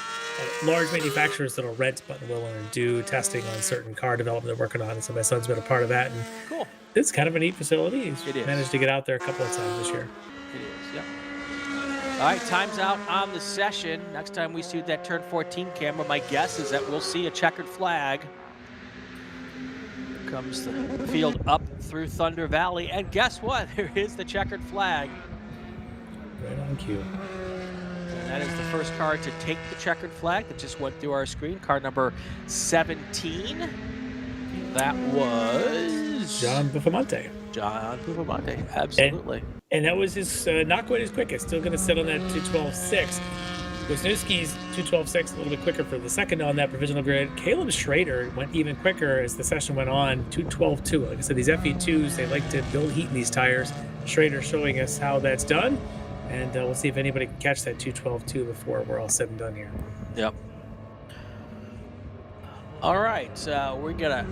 large manufacturers that'll rent Buttonwillow and do testing on certain car development they're working on. And so my son's been a part of that. And cool. It's kind of a neat facility. He's it is. Managed to get out there a couple of times this year. It is, yeah. All right, time's out on the session. Next time we see that turn 14 camera, my guess is that we'll see a checkered flag. Here comes the field up through Thunder Valley, and guess what? There is the checkered flag. Right on cue. And that is the first car to take the checkered flag that just went through our screen. Car number 17. That was John Buffamonte. John Buffamonte, absolutely. And that was his not quite his quickest. Still going to sit on that 212.6. Wisniewski's 212.6, a little bit quicker for the second on that provisional grid. Caleb Schrader went even quicker as the session went on, 212.2. Like I said, these FE2s, they like to build heat in these tires. Schrader showing us how that's done. And we'll see if anybody can catch that 212.2 before we're all said and done here. Yep. All right, we're gonna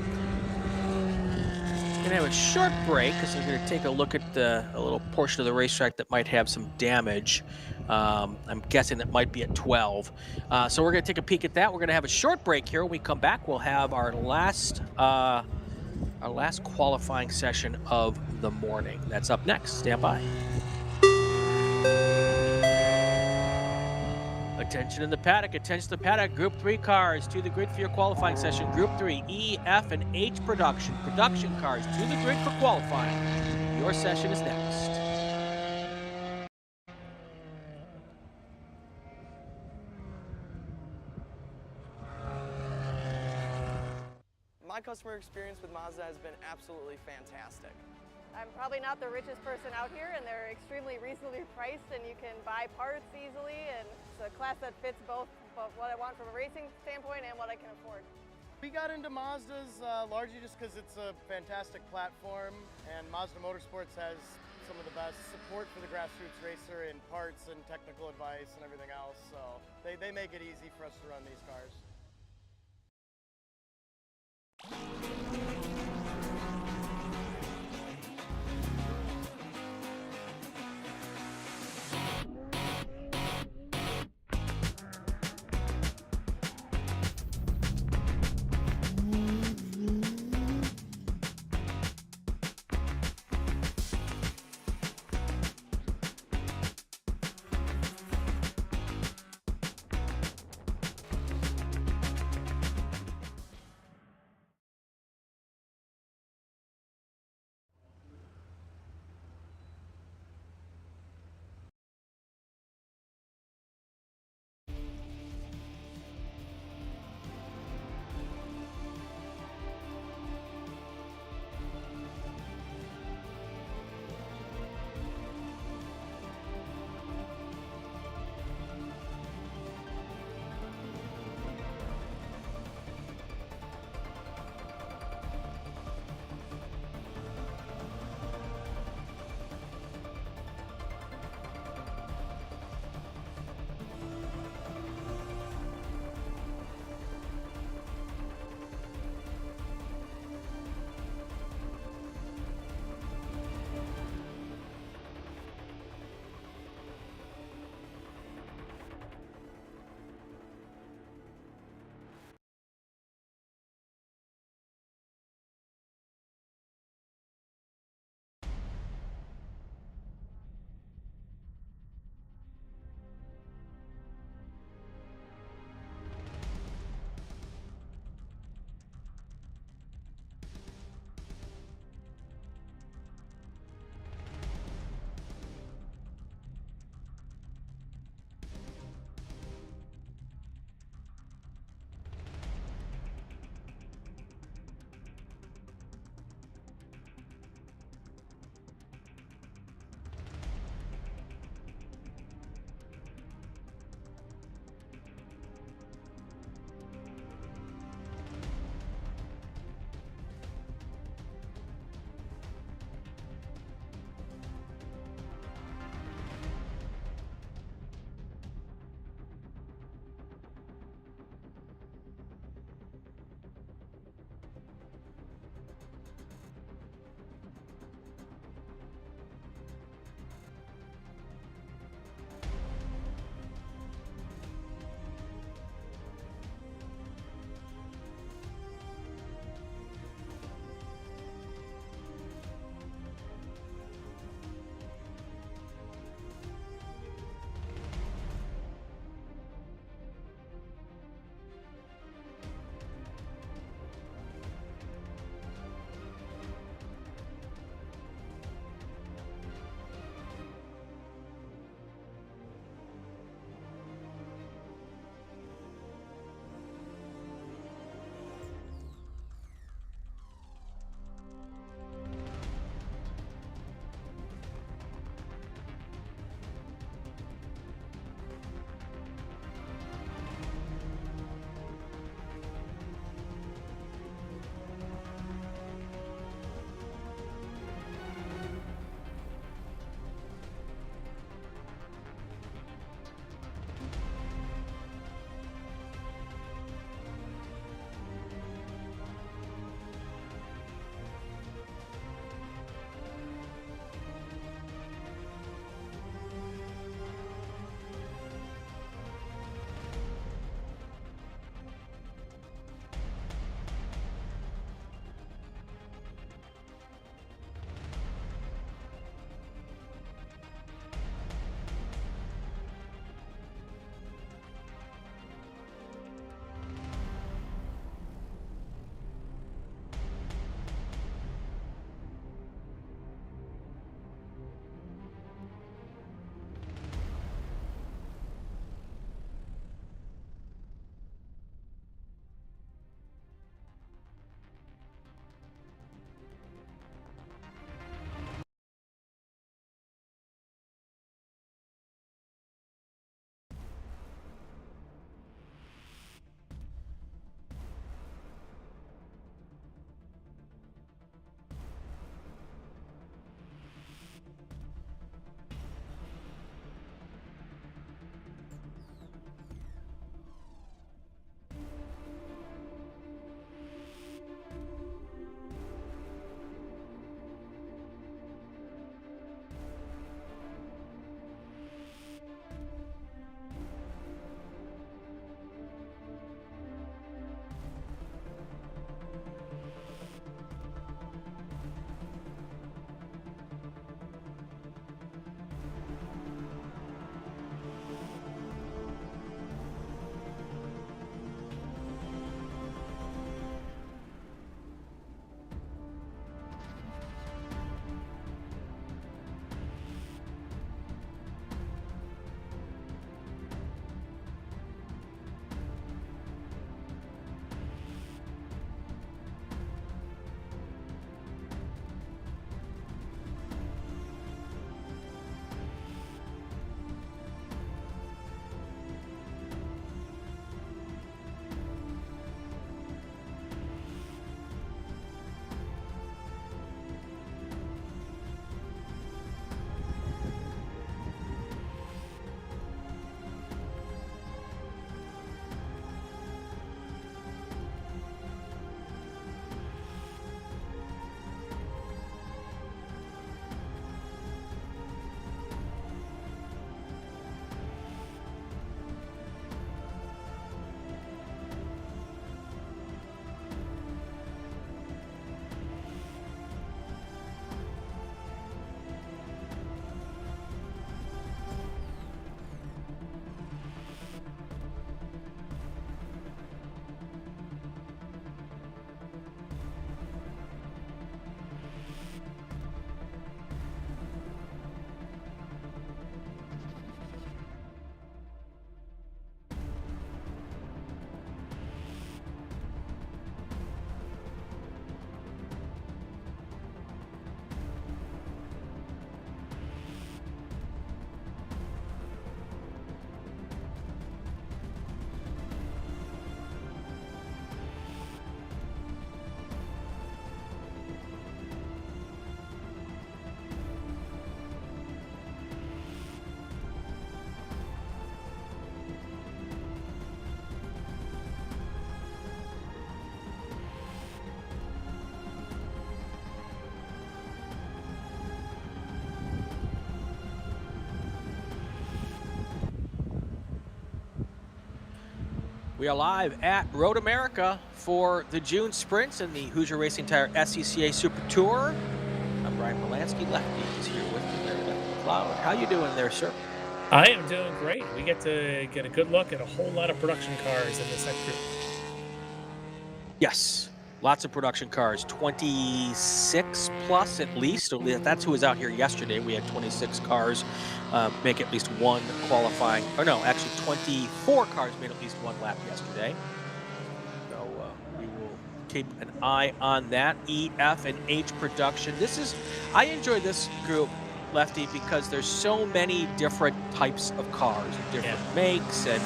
have a short break because we're gonna take a look at a little portion of the racetrack that might have some damage. I'm guessing it might be at 12. So we're gonna take a peek at that. We're gonna have a short break here. When we come back, we'll have our last qualifying session of the morning. That's up next. Stand by. Attention in the paddock, attention to the paddock. Group 3 cars to the grid for your qualifying session. Group 3, E, F, and H production cars to the grid for qualifying. Your session is next. My customer experience with Mazda has been absolutely fantastic. I'm probably not the richest person out here, and they're extremely reasonably priced, and you can buy parts easily, and it's a class that fits both what I want from a racing standpoint and what I can afford. We got into Mazdas largely just because it's a fantastic platform, and Mazda Motorsports has some of the best support for the grassroots racer in parts and technical advice and everything else, so they make it easy for us to run these cars. We are live at Road America for the June sprints and the Hoosier Racing Tire SCCA Super Tour. I'm Brian Bielanski. Lefty is here with me there, Lefty McLeod. How you doing there, sir? I am doing great. We get to get a good look at a whole lot of production cars in this next group. Yes, lots of production cars, 26 plus at least. That's who was out here yesterday. We had 26 cars make at least one qualifying, or no, actually 24 cars made at least one lap yesterday. So we will keep an eye on that. E, F, and H production. I enjoy this group, Lefty, because there's so many different types of cars, different makes, and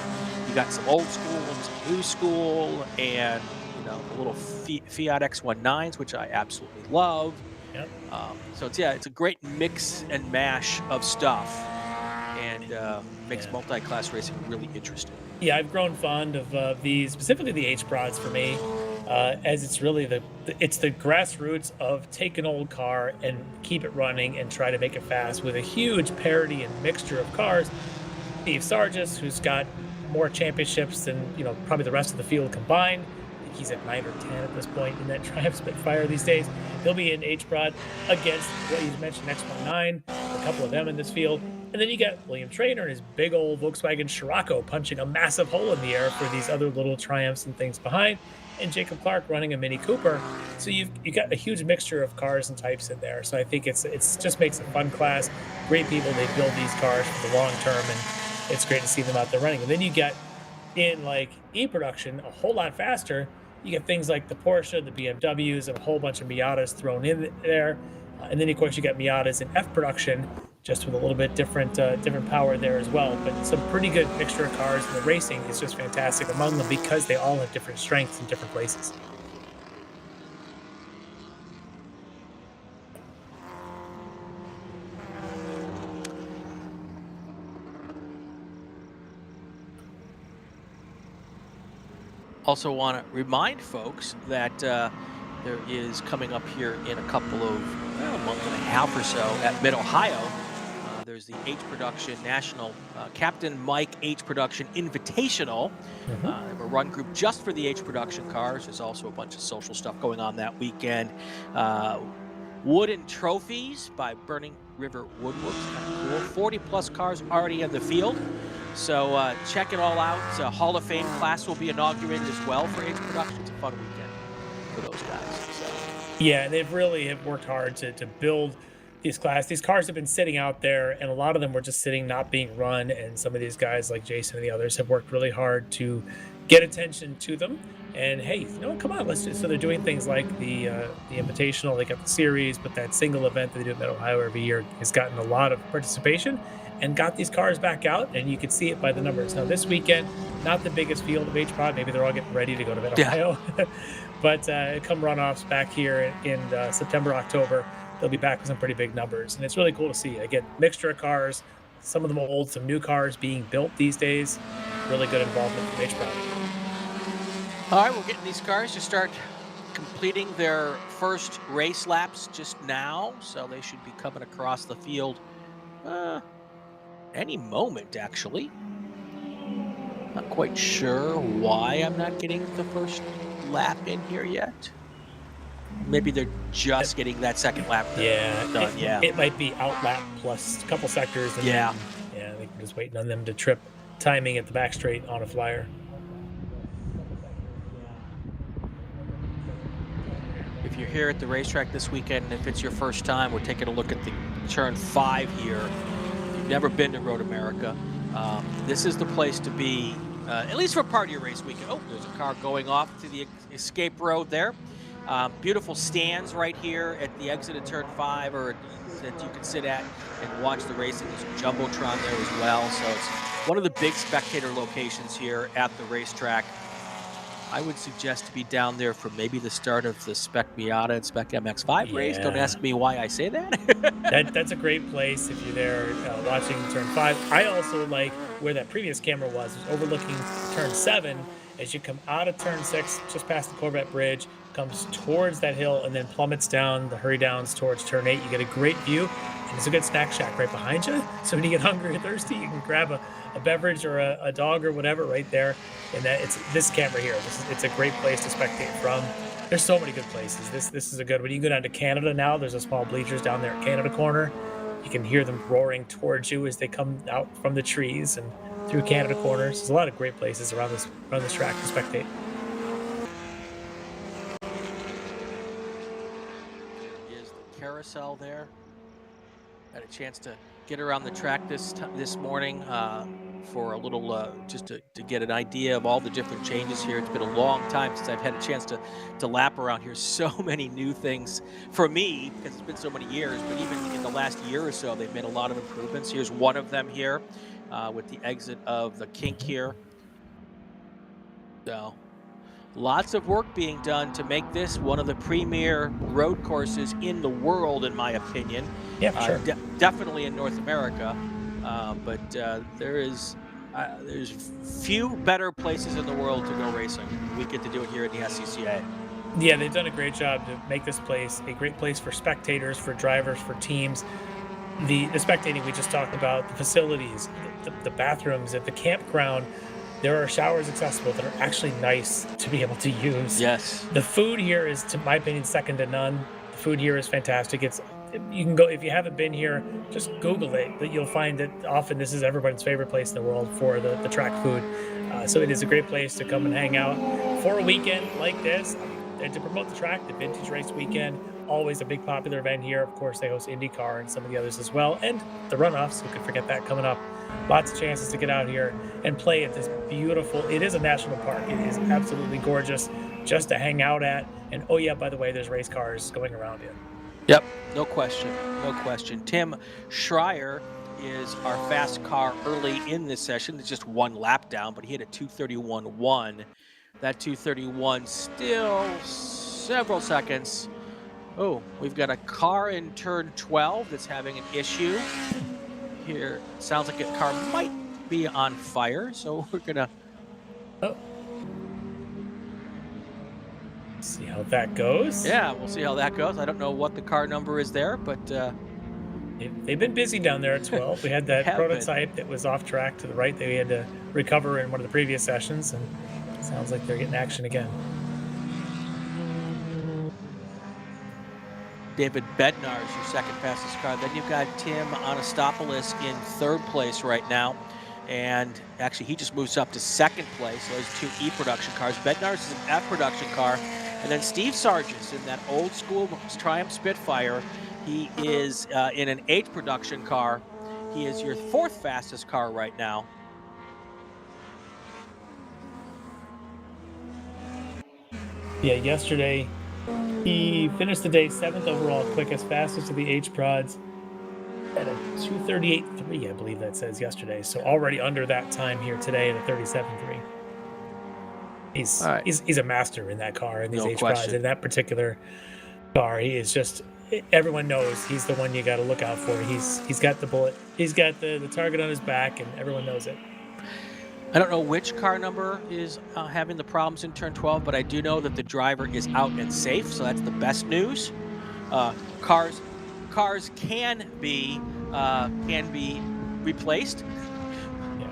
you got some old school and some new school, and the little Fiat X19s, which I absolutely love. Yep. So it's a great mix and mash of stuff, and makes multi-class racing really interesting. Yeah, I've grown fond of these, specifically the H-Prods for me, as it's really it's the grassroots of take an old car and keep it running and try to make it fast with a huge parity and mixture of cars. Steve Sargis, who's got more championships than probably the rest of the field combined. He's at 9 or 10 at this point in that Triumph Spitfire these days. He'll be in H-Prod against what you mentioned, X19, a couple of them in this field. And then you got William Traynor and his big old Volkswagen Scirocco punching a massive hole in the air for these other little Triumphs and things behind. And Jacob Clark running a Mini Cooper. So you got a huge mixture of cars and types in there. So I think it's just makes a fun class. Great people, they build these cars for the long term, and it's great to see them out there running. And then you get in like E-production a whole lot faster. You get things like the Porsche, the BMWs, and a whole bunch of Miatas thrown in there. And then, of course, you got Miatas in F production, just with a little bit different power there as well. But some pretty good mixture of cars, and the racing is just fantastic among them because they all have different strengths in different places. Also want to remind folks that there is coming up here in a couple of, a month and a half or so at Mid-Ohio, there's the H Production National Captain Mike H Production Invitational. They have a run group just for the H Production cars. There's also a bunch of social stuff going on that weekend. Wooden trophies by Burning River Woodworks, kind of cool. 40 plus cars already in the field. So check it all out. Hall of Fame class will be inaugurated as well for H Production. It's a fun weekend for those guys. So. Yeah, they've really worked hard to build these classes. These cars have been sitting out there, and a lot of them were just sitting, not being run. And some of these guys like Jason and the others have worked really hard to get attention to them. And hey, come on, let's just. So they're doing things like the Invitational. They got the series, but that single event that they do at Mid-Ohio every year has gotten a lot of participation and got these cars back out, and you can see it by the numbers. Now, this weekend, not the biggest field of H-Prod. Maybe they're all getting ready to go to Mid-Ohio. But come runoffs back here in September, October, they'll be back with some pretty big numbers. And it's really cool to see. Again, mixture of cars, some of them old, some new cars being built these days. Really good involvement from H-Prod. All right, we're getting these cars to start completing their first race laps just now. So they should be coming across the field any moment, actually. Not quite sure why I'm not getting the first lap in here yet. Maybe they're just getting that second lap done. It might be out lap plus a couple sectors. And then, I think we're just waiting on them to trip timing at the back straight on a flyer. If you're here at the racetrack this weekend, and if it's your first time, we're taking a look at the turn 5 here. If you've never been to Road America, this is the place to be, at least for part of your race weekend. Oh, there's a car going off to the escape road there. Beautiful stands right here at the exit of turn 5, or that you can sit at and watch the racing. There's a Jumbotron there as well. So it's one of the big spectator locations here at the racetrack. I would suggest to be down there for maybe the start of the Spec Miata and Spec MX-5 race. Don't ask me why I say that. That's a great place if you're there watching turn 5. I also like where that previous camera was overlooking turn 7. As you come out of turn 6, just past the Corvette Bridge, comes towards that hill and then plummets down the hurry downs towards turn 8. You get a great view, and There's a good snack shack right behind you. So when you get hungry or thirsty, you can grab a beverage or a dog or whatever right there. And that it's this camera here. It's a great place to spectate from. There's so many good places. This is a good one. You can go down to Canada now. There's a small bleachers down there at Canada Corner. You can hear them roaring towards you as they come out from the trees and through Canada Corners. There's a lot of great places around this track to spectate. Is the carousel there? Had a chance to get around the track this morning for a little just to get an idea of all the different changes here. It's been a long time since I've had a chance to lap around here. So many new things for me because it's been so many years, but even in the last year or so they've made a lot of improvements. Here's one of them here with the exit of the kink here. So lots of work being done to make this one of the premier road courses in the world, in my opinion. Yeah, for sure. Definitely in North America, but there's few better places in the world to go racing. We get to do it here at the SCCA. Yeah, they've done a great job to make this place a great place for spectators, for drivers, for teams. The spectating we just talked about, the facilities, the bathrooms at the campground. There are showers accessible that are actually nice to be able to use. Yes. The food here is, to my opinion, second to none. The food here is fantastic. You can go, if you haven't been here, just Google it. That you'll find that often this is everybody's favorite place in the world for the track food. So it is a great place to come and hang out for a weekend like this. And to promote the track, the Vintage Race Weekend, always a big popular event here. Of course, they host IndyCar and some of the others as well. And the runoffs, who could forget that coming up. Lots of chances to get out here and play at this beautiful, it is a national park. It is absolutely gorgeous just to hang out at. And oh yeah, by the way, there's race cars going around it. Yep, no question, no question. Tim Schreier is our fast car early in this session. It's just one lap down, but he hit a 2:31.1. That 2:31 still several seconds. Oh, we've got a car in turn 12 that's having an issue. Here, sounds like a car might be on fire, so we're gonna see how that goes. Yeah, we'll see how that goes. I don't know what the car number is there, but they've been busy down there at 12. We had that prototype that was off track to the right that we had to recover in one of the previous sessions, and it sounds like they're getting action again. David Bednar is your second fastest car. Then you've got Tim Anastopoulos in third place right now. And actually, he just moves up to second place. So there's two E production cars. Bednar's is an F production car. And then Steve Sargent's in that old school Triumph Spitfire. He is in an H production car. He is your fourth fastest car right now. Yeah, yesterday he finished the day 7th overall, quickest, fastest of the H prods at a 2:38.3, I believe that says yesterday. So already under that time here today at a 37.3. He's a master in that car, in these H prods, in that particular car. He is just, everyone knows he's the one you got to look out for. He's got the bullet, he's got the target on his back, and everyone knows it. I don't know which car number is having the problems in turn 12, but I do know that the driver is out and safe, so that's the best news. Cars can be replaced, yeah.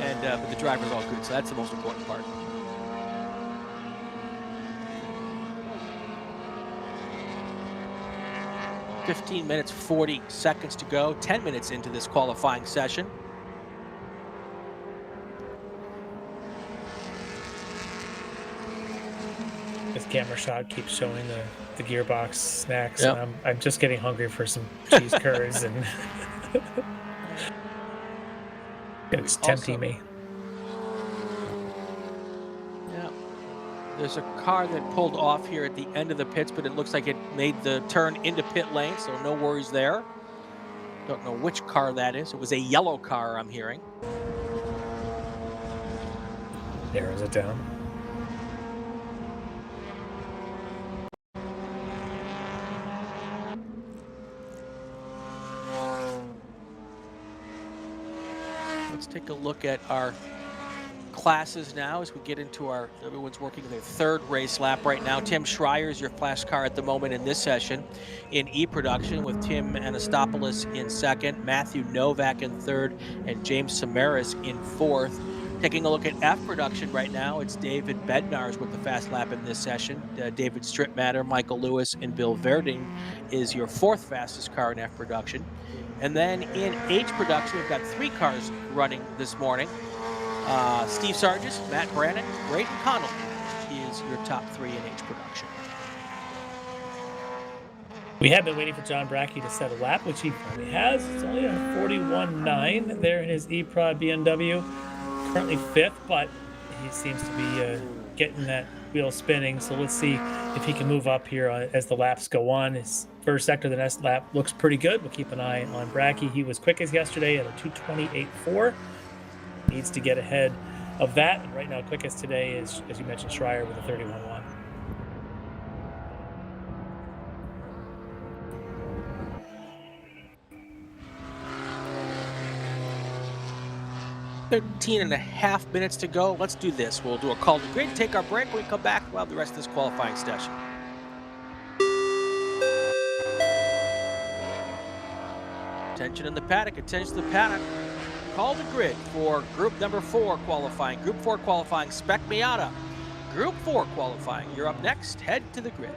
And but the driver's all good, so that's the most important part. $15 minutes, 40 seconds to go. 10 minutes into this qualifying session. This camera shot keeps showing the gearbox snacks. Yep. And I'm just getting hungry for some cheese curds, and it's tempting me. Yeah, there's a car that pulled off here at the end of the pits, but it looks like it made the turn into pit lane, so no worries there. Don't know which car that is. It was a yellow car, I'm hearing. Narrows it down. Let's take a look at our classes now as we get into everyone's working their third race lap right now. Tim Schreier is your flash car at the moment in this session in E-Production, with Tim Anastopoulos in second, Matthew Novak in third, and James Samaras in fourth. Taking a look at F-Production right now, it's David Bednar's with the fast lap in this session. David Strittmatter, Michael Lewis, and Bill Verding is your fourth fastest car in F-Production. And then in H-Production, we've got 3 cars running this morning. Steve Sargis, Matt Brannon, Braden Connell is your top 3 in H-Production. We have been waiting for John Brackey to set a lap, which he probably has. It's only a 41.9 there in his E-Prod BMW. Currently 5th, but he seems to be getting that wheel spinning. So let's see if he can move up here as the laps go on. His first sector, the next lap, looks pretty good. We'll keep an eye on Brackey. He was quickest yesterday at a 2:28.4. Needs to get ahead of that. And right now, quickest today is, as you mentioned, Schreier with a 31.1. 13.5 minutes to go. Let's do this. We'll do a call to grid, take our break. When we come back, we'll have the rest of this qualifying session. Attention in the paddock, attention to the paddock. Call the grid for group number 4 qualifying. Group 4 qualifying, Spec Miata. Group 4 qualifying. You're up next. Head to the grid.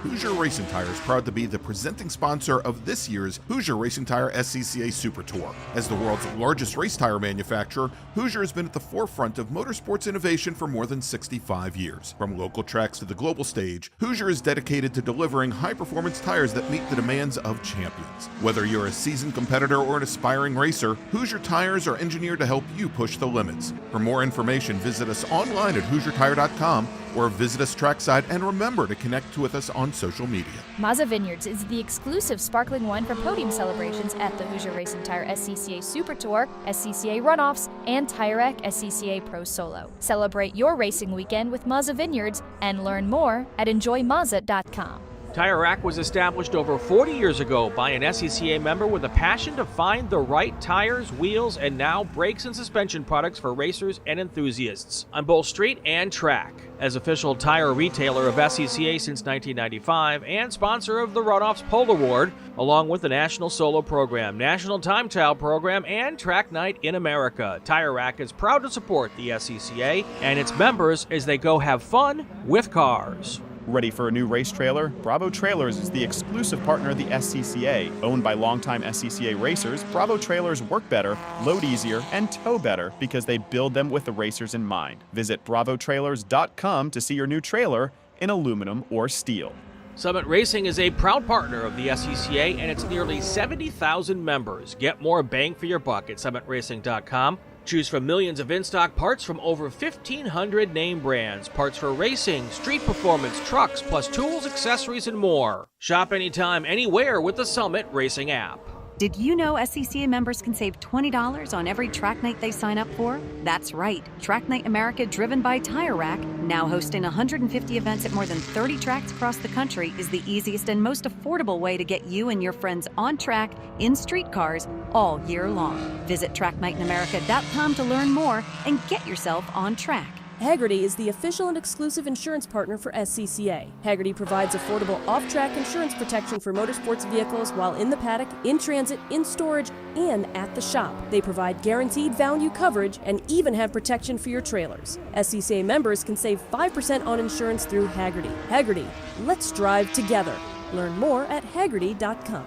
Hoosier Racing Tire is proud to be the presenting sponsor of this year's Hoosier Racing Tire SCCA Super Tour. As the world's largest race tire manufacturer, Hoosier has been at the forefront of motorsports innovation for more than 65 years. From local tracks to the global stage, Hoosier is dedicated to delivering high-performance tires that meet the demands of champions. Whether you're a seasoned competitor or an aspiring racer, Hoosier tires are engineered to help you push the limits. For more information, visit us online at HoosierTire.com or visit us trackside, and remember to connect with us on social media. Mazza Vineyards is the exclusive sparkling wine for podium celebrations at the Hoosier Racing Tire SCCA Super Tour, SCCA Runoffs, and Tire Rack SCCA Pro Solo. Celebrate your racing weekend with Mazza Vineyards and learn more at enjoymazza.com. Tire Rack was established over 40 years ago by an SCCA member with a passion to find the right tires, wheels, and now brakes and suspension products for racers and enthusiasts on both street and track. As official tire retailer of SCCA since 1995 and sponsor of the Runoffs Pole Award, along with the National Solo Program, National Time Trial Program, and Track Night in America, Tire Rack is proud to support the SCCA and its members as they go have fun with cars. Ready for a new race trailer? Bravo Trailers is the exclusive partner of the SCCA. Owned by longtime SCCA racers, Bravo Trailers work better, load easier, and tow better because they build them with the racers in mind. Visit bravotrailers.com to see your new trailer in aluminum or steel. Summit Racing is a proud partner of the SCCA and its nearly 70,000 members. Get more bang for your buck at summitracing.com. Choose from millions of in-stock parts from over 1,500 name brands. Parts for racing, street performance, trucks, plus tools, accessories, and more. Shop anytime, anywhere with the Summit Racing app. Did you know SCCA members can save $20 on every track night they sign up for? That's right. Track Night America, driven by Tire Rack, now hosting 150 events at more than 30 tracks across the country, is the easiest and most affordable way to get you and your friends on track in street cars all year long. Visit tracknightinamerica.com to learn more and get yourself on track. Hagerty is the official and exclusive insurance partner for SCCA. Hagerty provides affordable off-track insurance protection for motorsports vehicles while in the paddock, in transit, in storage, and at the shop. They provide guaranteed value coverage and even have protection for your trailers. SCCA members can save 5% on insurance through Hagerty. Hagerty, let's drive together. Learn more at Hagerty.com.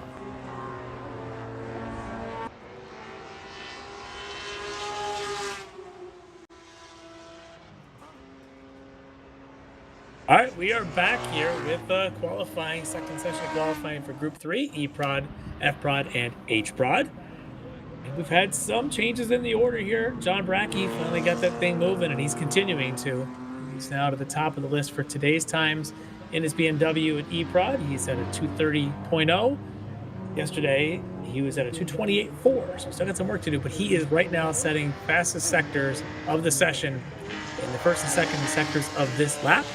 All right, we are back here with qualifying, second session of qualifying for Group 3, E-Prod, F-Prod, and H-Prod. And we've had some changes in the order here. John Brackey finally got that thing moving, and he's continuing to. He's now to the top of the list for today's times in his BMW at E-Prod. He's at a 230.0. Yesterday, he was at a 228.4, so still got some work to do, but he is right now setting fastest sectors of the session in the first and second sectors of this lap.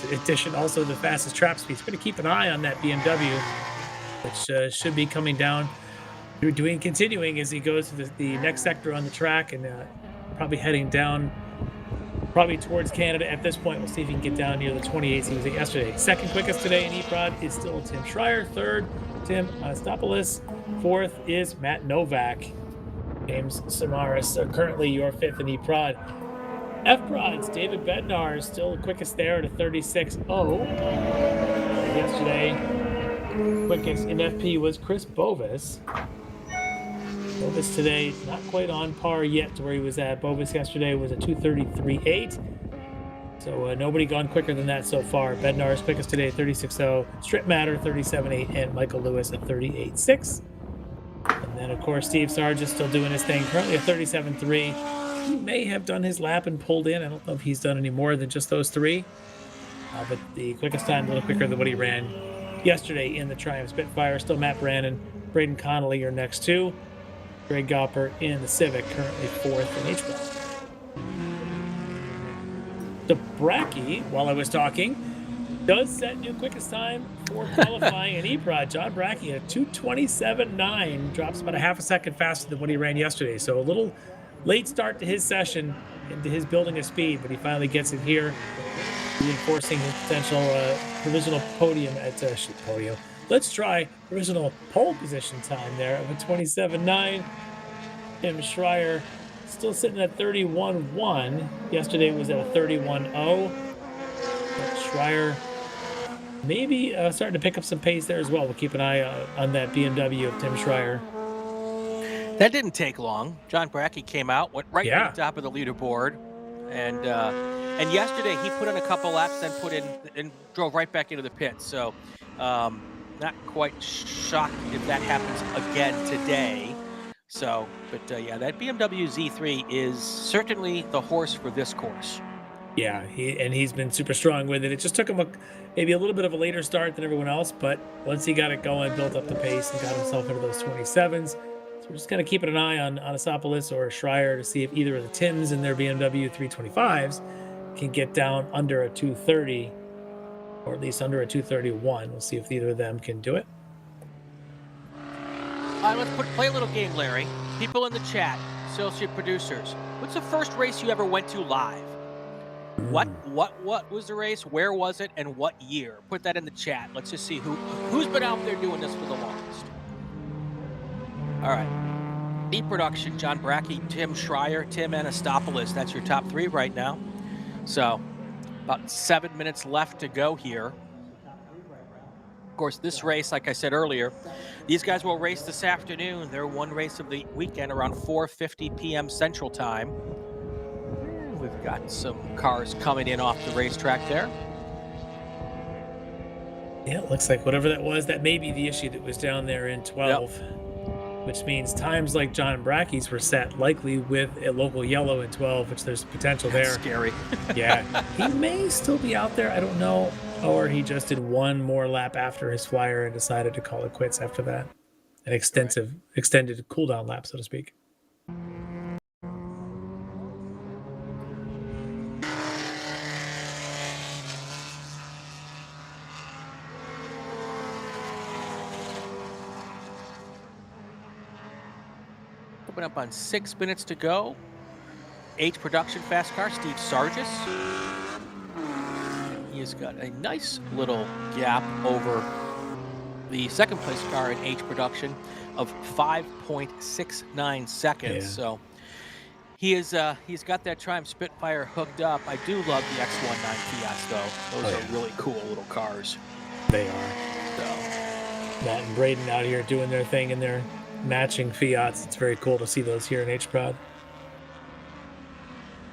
In addition, also the fastest trap speeds. We're going to keep an eye on that BMW, which should be coming down continuing as he goes to the next sector on the track and probably heading down probably towards Canada at this point. We'll see if he can get down near the 28th he was at yesterday. Second quickest today in E-Prod is still Tim Schreier. Third, Tim Anastopoulos. Fourth is Matt Novak. James Samaras are currently your fifth in E-Prod. F-Prods, David Bednar is still the quickest there at a 36.0. Yesterday, quickest in FP was Chris Bovis. Bovis today not quite on par yet to where he was at. Bovis yesterday was a 2:33.8. So nobody gone quicker than that so far. Bednar is quickest today at 36.0. Strip Matter 37.8 and Michael Lewis at 38.6. And then of course Steve Sarge is still doing his thing, currently at 37.3. He may have done his lap and pulled in. I don't know if he's done any more than just those three. But the quickest time a little quicker than what he ran yesterday in the Triumph Spitfire. Still Matt Brannon, Braden Connolly are next two. Greg Gopper in the Civic, currently fourth in H-Ball. Dabracki, while I was talking, does set new quickest time for qualifying in E-Prod. John Brackey at 2:27.9, drops about a half a second faster than what he ran yesterday. So a little late start to his session into his building of speed, but he finally gets it here, reinforcing his potential provisional podium at podium. Let's try provisional pole position time there of a 27.9. Tim Schreier still sitting at 31.1. Yesterday was at a 31.0. But Schreier maybe starting to pick up some pace there as well. We'll keep an eye on that BMW of Tim Schreier. That didn't take long. John Brackey came out, went right to the top of the leaderboard, and yesterday he put in a couple laps, then put in and drove right back into the pit. So not quite shocked if that happens again today. So, but yeah, that BMW Z3 is certainly the horse for this course. Yeah, he's been super strong with it. It just took him maybe a little bit of a later start than everyone else, but once he got it going, built up the pace and got himself into those 27s. So we're just kind of keeping an eye on Anasopoulos or Schreier to see if either of the Tims in their BMW 325s can get down under a 230, or at least under a 231. We'll see if either of them can do it. Let's play a little game, Larry. People in the chat, associate producers, what's the first race you ever went to live? What was the race? Where was it? And what year? Put that in the chat. Let's just see who's been out there doing this for the longest. All right. E-Production, John Brackey, Tim Schreier, Tim Anastopoulos. That's your top three right now. So about 7 minutes left to go here. Of course, this race, like I said earlier, these guys will race this afternoon. Their one race of the weekend around 4:50 p.m. Central Time. We've got some cars coming in off the racetrack there. Yeah, it looks like whatever that was, that may be the issue that was down there in 12. Yep. Which means times like John Brackey's were set likely with a local yellow in 12, which there's potential there. That's scary. Yeah, he may still be out there. I don't know. Or he just did one more lap after his flyer and decided to call it quits after that. An extended cool-down lap, so to speak. Coming up on 6 minutes to go. H Production fast car, Steve Sargis. He has got a nice little gap over the second place car in H Production of 5.69 seconds. Yeah. So he's got that Triumph Spitfire hooked up. I do love the X19 Fiats though. Those are really cool little cars. They are. So Matt and Braden out here doing their thing in their matching Fiats. It's very cool to see those here in H-Prod.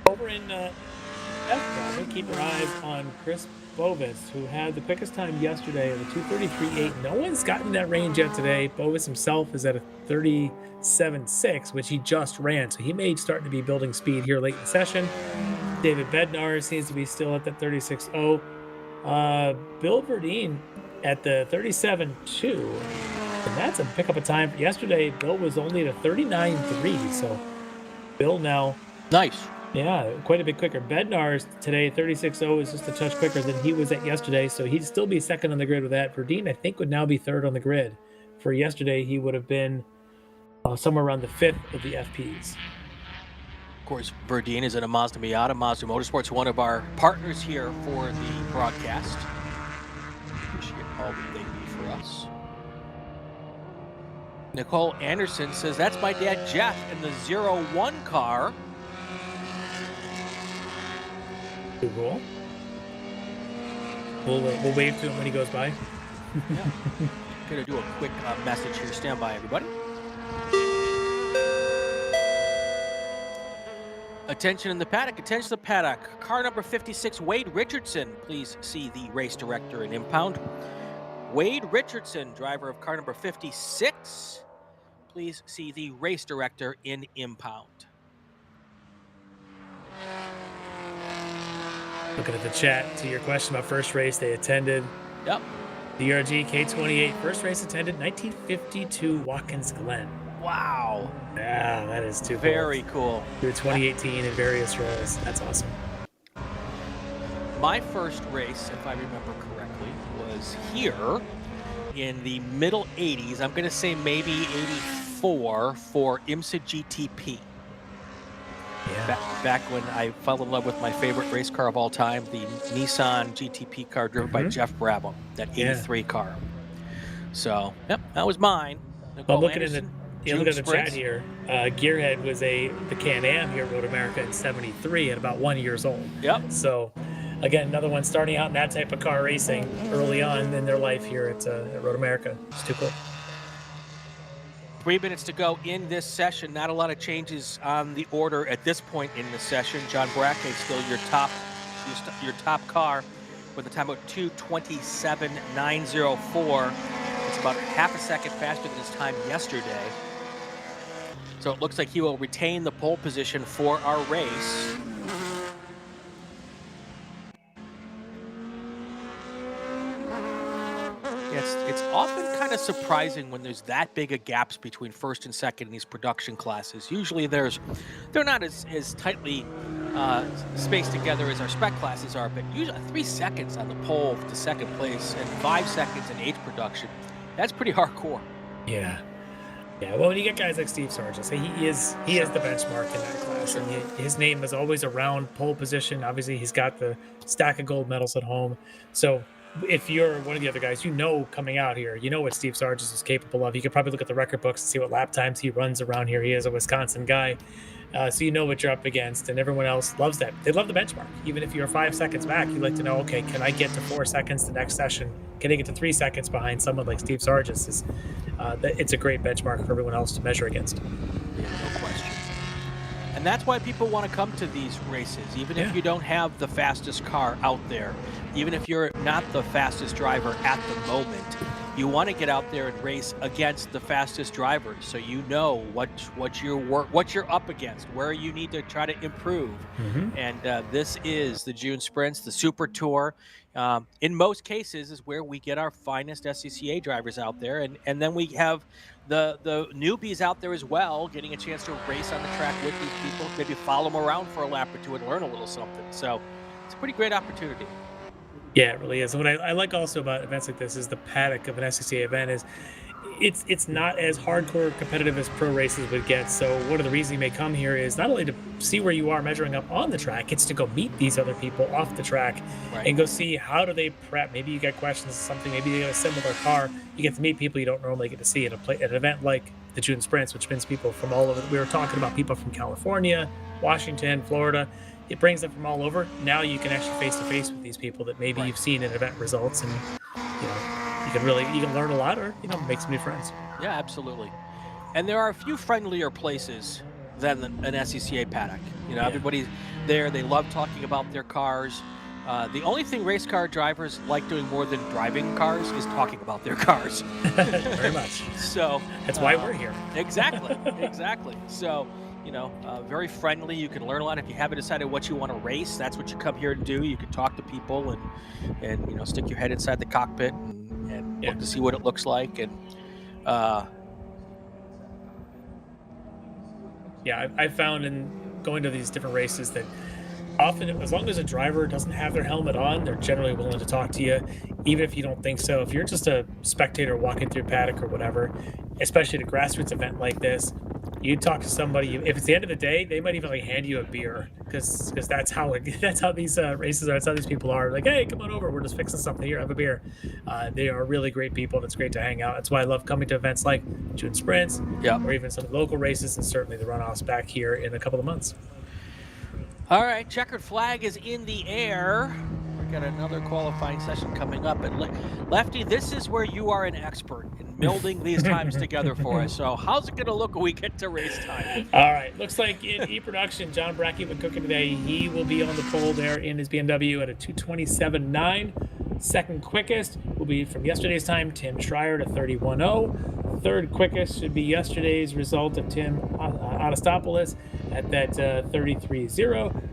Over in F-Prod, we'll keep our eyes on Chris Bovis, who had the quickest time yesterday of a 2:33.8. No one's gotten that range yet today. Bovis himself is at a 37.6, which he just ran, so he may start to be building speed here late in the session. David Bednar seems to be still at the 36.0. Bill Verdeen at the 37.2. And that's a pickup of time. Yesterday, Bill was only at a 39.3. So Bill now. Nice. Yeah, quite a bit quicker. Bednar's today, 36.0, is just a touch quicker than he was at yesterday. So he'd still be second on the grid with that. Verdeen, I think, would now be third on the grid. For yesterday, he would have been somewhere around the 5th of the FPs. Of course, Verdine is in a Mazda Miata. Mazda Motorsports, one of our partners here for the broadcast. Appreciate all that they do for us. Nicole Anderson says, that's my dad, Jeff, in the 01 car. Cool. We'll wave to him when he goes by. Yeah. Gonna do a quick message here. Stand by, everybody. Attention in the paddock. Attention to the paddock. Car number 56, Wade Richardson. Please see the race director in impound. Wade Richardson, driver of car number 56. Please see the race director in impound. Looking at the chat to your question about first race they attended. Yep. DRG K28, first race attended 1952 Watkins Glen. Wow. Yeah, that is too very cool. Through 2018 in various roles. That's awesome. My first race, if I remember correctly, was here in the middle 80s. I'm going to say maybe 84 for IMSA GTP. Yeah. Back when I fell in love with my favorite race car of all time, the Nissan GTP car driven by Jeff Brabham, that 83 car. So, yep, that was mine. Well, looking at the chat here, Gearhead was the Can-Am here at Road America in 73 at about 1 year old. Yep. So, again, another one starting out in that type of car racing early on in their life here at Road America. It's too cool. 3 minutes to go in this session. Not a lot of changes on the order at this point in the session. John Brackey still your top car with a time of 2:27.904. It's about half a second faster than his time yesterday. So it looks like he will retain the pole position for our race. It's often kind of surprising when there's that big of gaps between first and second in these production classes. Usually they're not as tightly spaced together as our spec classes are, but usually 3 seconds on the pole to second place and 5 seconds in H production. That's pretty hardcore. Yeah. Yeah, well, when you get guys like Steve Sargent, he is the benchmark in that class, and his name is always around pole position. Obviously, he's got the stack of gold medals at home. So if you're one of the other guys, coming out here, what Steve Sargent is capable of. You could probably look at the record books and see what lap times he runs around here. He is a Wisconsin guy, so you know what you're up against, and everyone else loves that. They love the benchmark. Even if you're 5 seconds back, you like to know, okay, can I get to 4 seconds the next session? Can I get to 3 seconds behind someone like Steve Sargent? It's a great benchmark for everyone else to measure against. Yeah, no question. And that's why people want to come to these races, even if you don't have the fastest car out there, even if you're not the fastest driver at the moment, you want to get out there and race against the fastest drivers, so you know what you're up against, where you need to try to improve. And this is the June Sprints, the Super Tour. In most cases is where we get our finest SCCA drivers out there, and then we have the newbies out there as well, getting a chance to race on the track with these people, maybe follow them around for a lap or two and learn a little something. So it's a pretty great opportunity. Yeah, it really is. And what I like also about events like this is the paddock of an SCCA event is it's not as hardcore competitive as pro races would get. So one of the reasons you may come here is not only to see where you are measuring up on the track, it's to go meet these other people off the track and go see how do they prep. Maybe you get questions on something, maybe they got a similar car. You get to meet people you don't normally get to see at an event like the June Sprints, which brings people from all over. We were talking about people from California, Washington, Florida. It brings them from all over. Now you can actually face-to-face with these people that maybe you've seen in event results, and you can learn a lot, or make some new friends. Yeah, absolutely. And there are a few friendlier places than an SCCA paddock. Everybody's there. They love talking about their cars. The only thing race car drivers like doing more than driving cars is talking about their cars. Very much. So that's why we're here. Exactly. So, very friendly. You can learn a lot. If you haven't decided what you want to race, that's what you come here to do. You can talk to people and stick your head inside the cockpit and look to see what it looks like. And I found in going to these different races that often, as long as a driver doesn't have their helmet on, they're generally willing to talk to you, even if you don't think so. If you're just a spectator walking through paddock or whatever, especially at a grassroots event like this, you talk to somebody. If it's the end of the day, they might even like hand you a beer because that's how these races are. That's how these people are. Like, hey, come on over. We're just fixing something here. Have a beer. They are really great people, and it's great to hang out. That's why I love coming to events like June Sprints, or even some local races, and certainly the runoffs back here in a couple of months. All right, checkered flag is in the air. We've got another qualifying session coming up. But Lefty, this is where you are an expert in melding these times together for us. So how's it going to look when we get to race time? All right, looks like in E-Production, John Brackey been cooking today. He will be on the pole there in his BMW at a 2:27.9. Second quickest will be from yesterday's time, Tim Schreier to 31.0. Third quickest should be yesterday's result of Tim Anastopoulos at that 33.0.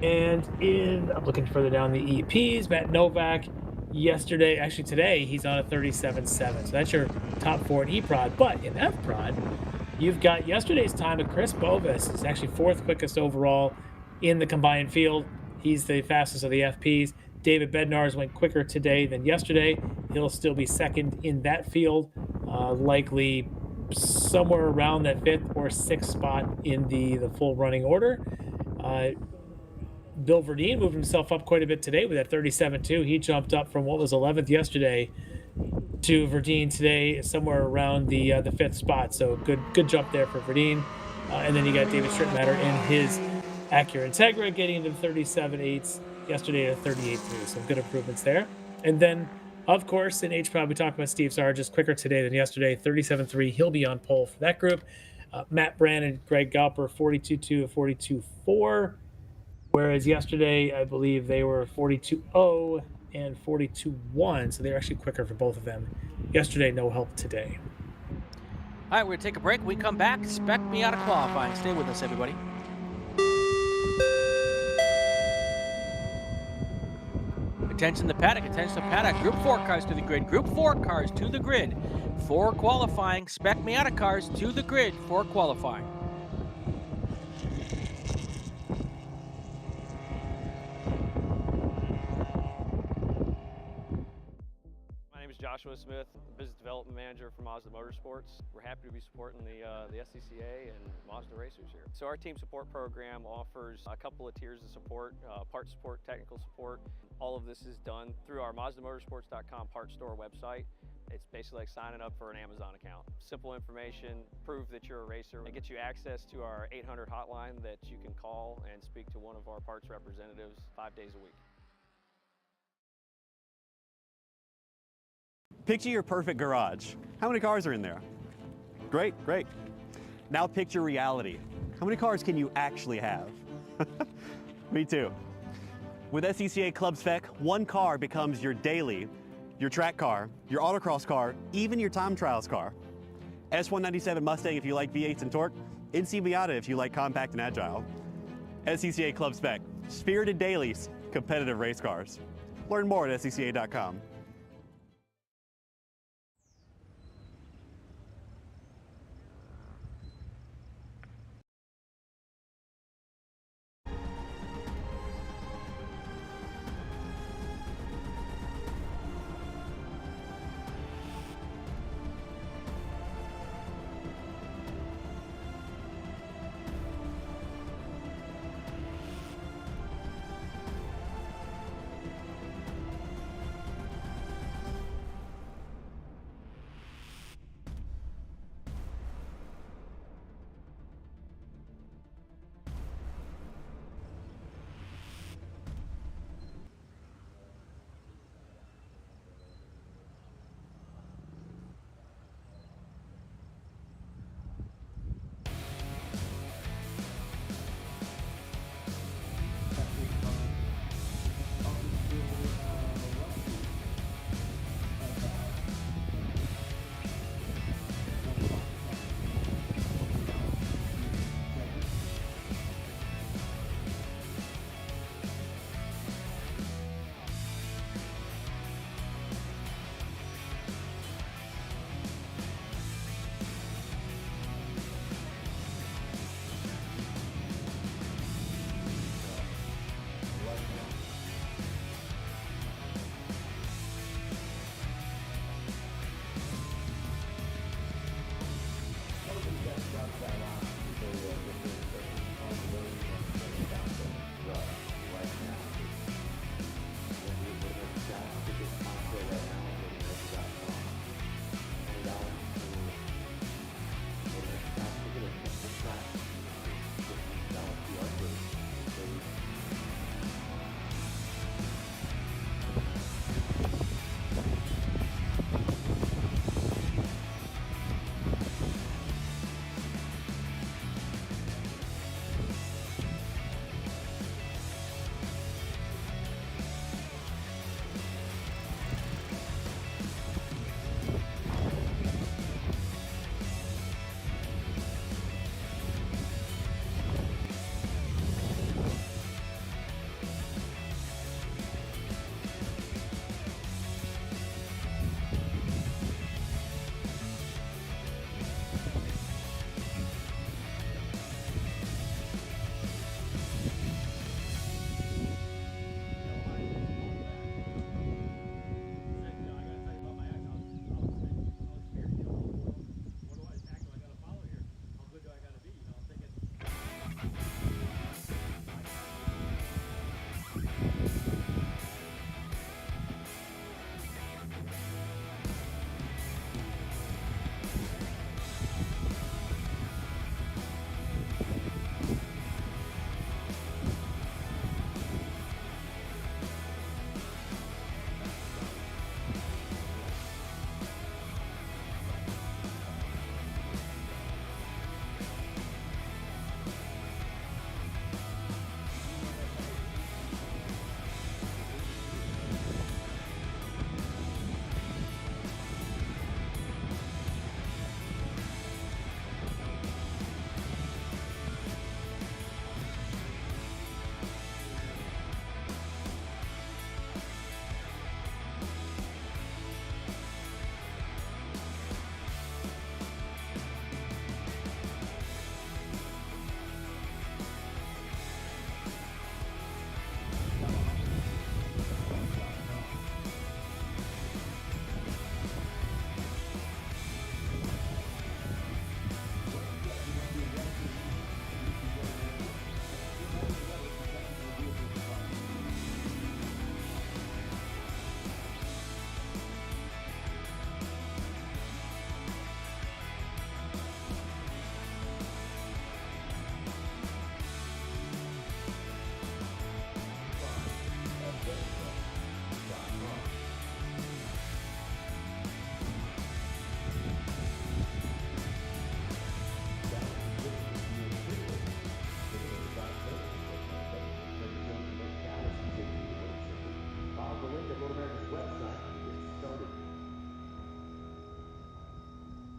And I'm looking further down the EPs, Matt Novak yesterday, actually today, he's on a 37.7. So that's your top 4 in E-Prod. But in F-Prod, you've got yesterday's time of Chris Bovis. He's actually 4th quickest overall in the combined field. He's the fastest of the FPs. David Bednar's went quicker today than yesterday. He'll still be 2nd in that field, likely somewhere around that 5th or 6th spot in the full running order. Bill Verdeen moved himself up quite a bit today with that 37.2. He jumped up from what was 11th yesterday to Verdeen today, somewhere around the 5th spot. So good jump there for Verdeen. And then you got David Strittmatter in his Acura Integra getting into the 37.8s yesterday at 38.3. Some good improvements there. And then, of course, in H-Prod, we talked about Steve Sargis, quicker today than yesterday, 37.3. He'll be on pole for that group. Matt Brand and Greg Galper, 42.2 and 42.4. Whereas yesterday, I believe they were 42.0 and 42.1. So they're actually quicker for both of them. Yesterday, no help today. All right, we're going to take a break. When we come back, spec me out of qualifying. Stay with us, everybody. Attention the paddock, attention the paddock. Group 4 cars to the grid. Group 4 cars to the grid for qualifying. Spec Miata cars to the grid for qualifying. Joshua Smith, Business Development Manager for Mazda Motorsports. We're happy to be supporting the SCCA and Mazda racers here. So our team support program offers a couple of tiers of support, part support, technical support. All of this is done through our MazdaMotorsports.com parts store website. It's basically like signing up for an Amazon account. Simple information, prove that you're a racer. It gets you access to our 800 hotline that you can call and speak to one of our parts representatives 5 days a week. Picture your perfect garage. How many cars are in there? Great, great. Now picture reality. How many cars can you actually have? Me too. With SCCA Club Spec, one car becomes your daily, your track car, your autocross car, even your time trials car. S197 Mustang if you like V8s and torque, NC Miata if you like compact and agile. SCCA Club Spec, spirited dailies, competitive race cars. Learn more at scca.com.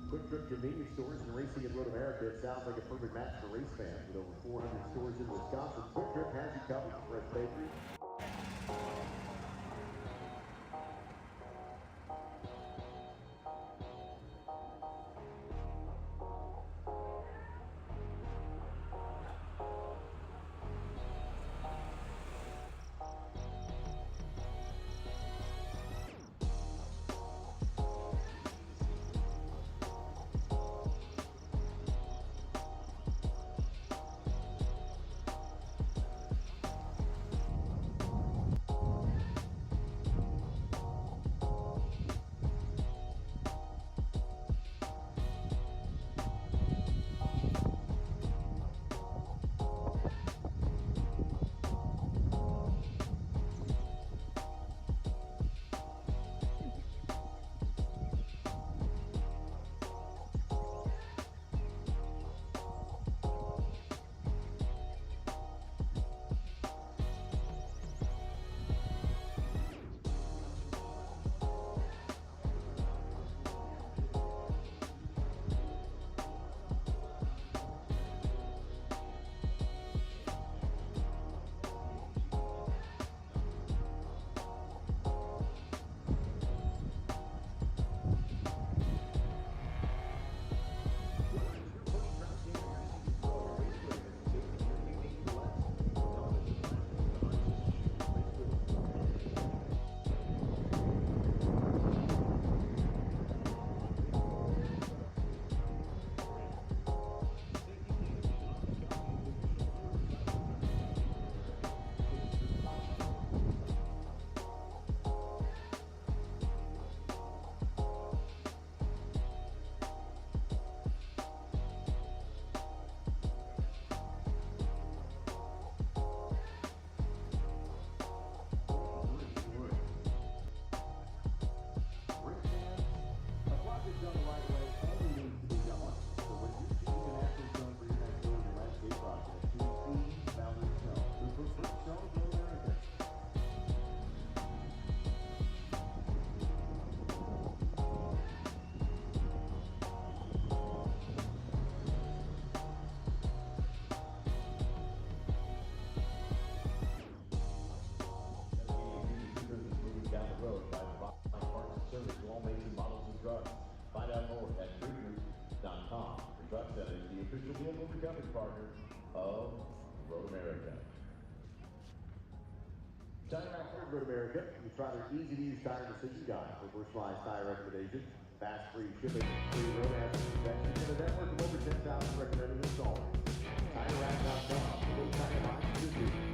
Quick Trip convenience stores and racing in Road America. It sounds like a perfect match for race fans. With over 400 stores in Wisconsin, Quick Trip has you covered. Fresh bakery. Partner of Road America. Tire Rack here at Road America. We try their easy-to-use tire decision guide for personalized tire recommendations, fast free shipping, free road hazard protection, and a network of over 10,000 recommended installers. TireRack.com. The way tire lines should be.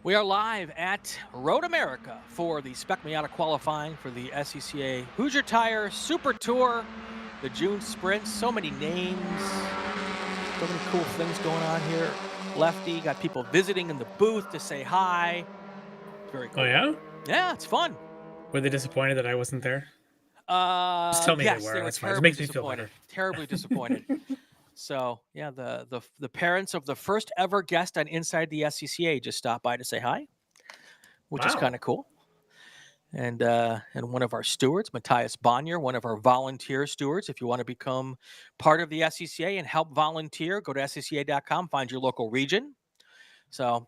We are live at Road America for the Spec Miata qualifying for the SCCA Hoosier Tire Super Tour, the June Sprint. So many names, so many cool things going on here. Lefty, got people visiting in the booth to say hi. Very cool. Oh, yeah? Yeah, it's fun. Were they disappointed that I wasn't there? Just tell me yes, they were. they were That's fine. It terribly makes me feel better. Terribly disappointed. So yeah, the parents of the first ever guest on Inside the SCCA just stopped by to say hi, which is kind of cool. And one of our stewards, Matthias Bonnier, one of our volunteer stewards. If you want to become part of the SCCA and help volunteer, go to scca.com, find your local region. So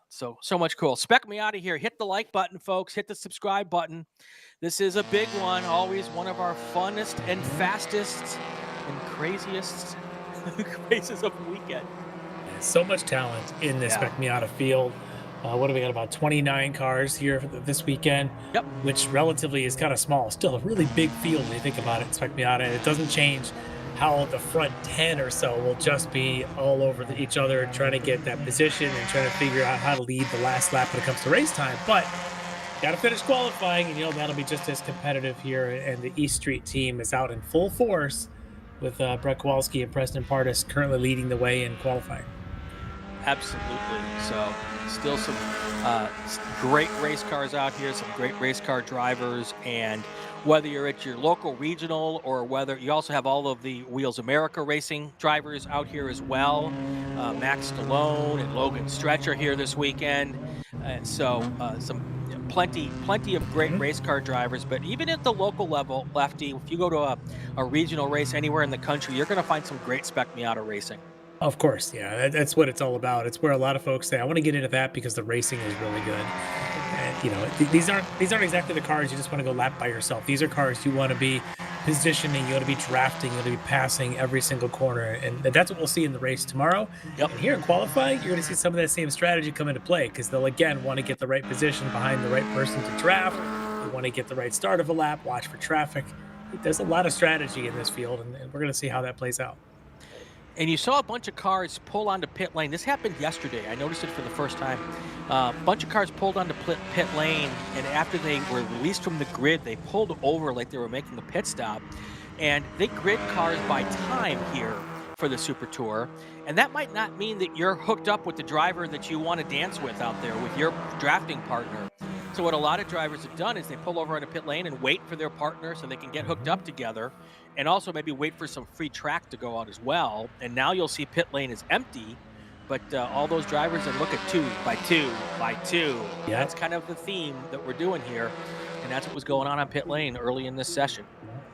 so much cool. Spec Miata here. Hit the like button, folks. Hit the subscribe button. This is a big one. Always one of our funnest and fastest and craziest races of the weekend. So much talent in this Spec Miata field. What do we got? About 29 cars here for this weekend. Yep. Which relatively is kind of small. Still a really big field when you think about it, Spec Miata. And it doesn't change how the front 10 or so will just be all over each other trying to get that position and trying to figure out how to lead the last lap when it comes to race time. But got to finish qualifying, and that'll be just as competitive here. And the East Street team is out in full force with Brett Kowalski and Preston Pardis currently leading the way in qualifying. Absolutely. So still some great race cars out here, some great race car drivers, and whether you're at your local regional or whether you also have all of the Wheels America racing drivers out here as well. Max Stallone and Logan Stretch are here this weekend. And so plenty of great race car drivers. But even at the local level, Lefty, if you go to a regional race anywhere in the country, you're going to find some great Spec Miata racing. Of course, yeah, that's what it's all about. It's where a lot of folks say, I want to get into that because the racing is really good. And, these aren't exactly the cars you just want to go lap by yourself. These are cars you want to be positioning, you want to be drafting, you want to be passing every single corner. And that's what we'll see in the race tomorrow. Yep. And here in qualifying, you're going to see some of that same strategy come into play because they'll, again, want to get the right position behind the right person to draft. They want to get the right start of a lap, watch for traffic. There's a lot of strategy in this field, and we're going to see how that plays out. And you saw a bunch of cars pull onto pit lane. This happened yesterday. I noticed it for the first time. A bunch of cars pulled onto pit lane, and after they were released from the grid, they pulled over like they were making a pit stop. And they grid cars by time here for the Super Tour. And that might not mean that you're hooked up with the driver that you want to dance with out there, with your drafting partner. So what a lot of drivers have done is they pull over on a pit lane and wait for their partner so they can get hooked up together, and also maybe wait for some free track to go out as well. And now you'll see pit lane is empty, but all those drivers that look at 2 by 2 by 2. Yeah. That's kind of the theme that we're doing here, and that's what was going on pit lane early in this session.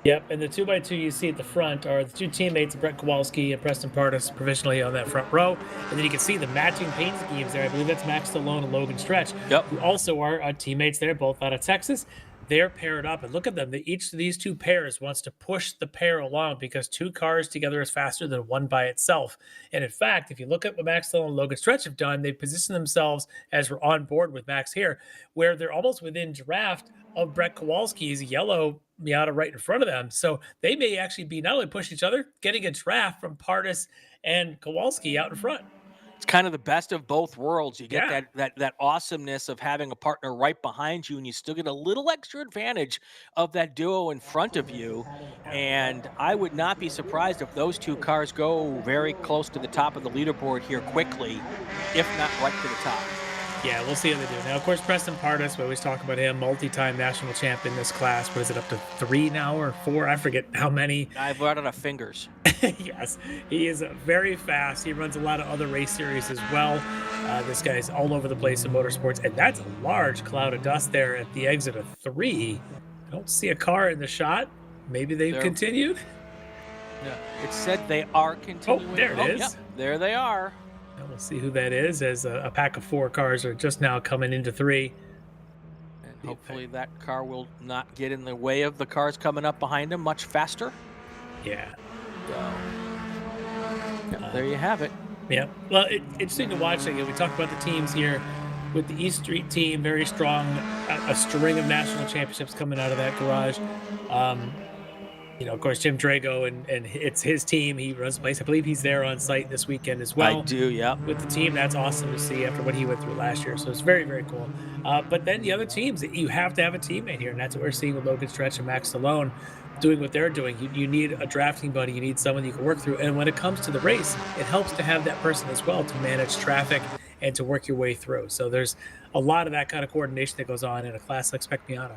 Yep, and the 2x2 you see at the front are the two teammates, Brett Kowalski and Preston Pardis, provisionally on that front row. And then you can see the matching paint schemes there. I believe that's Max Stallone and Logan Stretch, who also are teammates there, both out of Texas. They're paired up, and look at them. Each of these two pairs wants to push the pair along because 2 cars together is faster than 1 by itself. And in fact, if you look at what Max Stallone and Logan Stretch have done, they've positioned themselves, as we're on board with Max here, where they're almost within draft of Brett Kowalski's yellow Miata right in front of them. So they may actually be not only pushing each other, getting a draft from Pardis and Kowalski out in front. It's kind of the best of both worlds. You get that awesomeness of having a partner right behind you, and you still get a little extra advantage of that duo in front of you. And I would not be surprised if those 2 cars go very close to the top of the leaderboard here quickly, if not right to the top. Yeah, we'll see how they do. Now, of course, Preston Pardus, we always talk about him, multi-time national champ in this class. What is it, up to 3 now or 4? I forget how many. I've run out of fingers. Yes, he is very fast. He runs a lot of other race series as well. This guy's all over the place in motorsports, and that's a large cloud of dust there at the exit of 3. I don't see a car in the shot. Maybe they've continued. Yeah, it said they are continuing. Oh, there it is. Yep, there they are. We'll see who that is, as a pack of 4 cars are just now coming into 3. And hopefully that car will not get in the way of the cars coming up behind him much faster. Yeah. So, there you have it. Yeah. Well, interesting to watch. Again, we talked about the teams here with the East Street team, very strong, a string of national championships coming out of that garage. Of course, Jim Drago, and it's his team. He runs the place. I believe he's there on site this weekend as well. I do, yeah. With the team, that's awesome to see after what he went through last year. So it's very, very cool. But then the other teams, you have to have a teammate here, and that's what we're seeing with Logan Stretch and Max Stallone doing what they're doing. You need a drafting buddy. You need someone you can work through. And when it comes to the race, it helps to have that person as well to manage traffic and to work your way through. So there's a lot of that kind of coordination that goes on in a class like Spec Miata.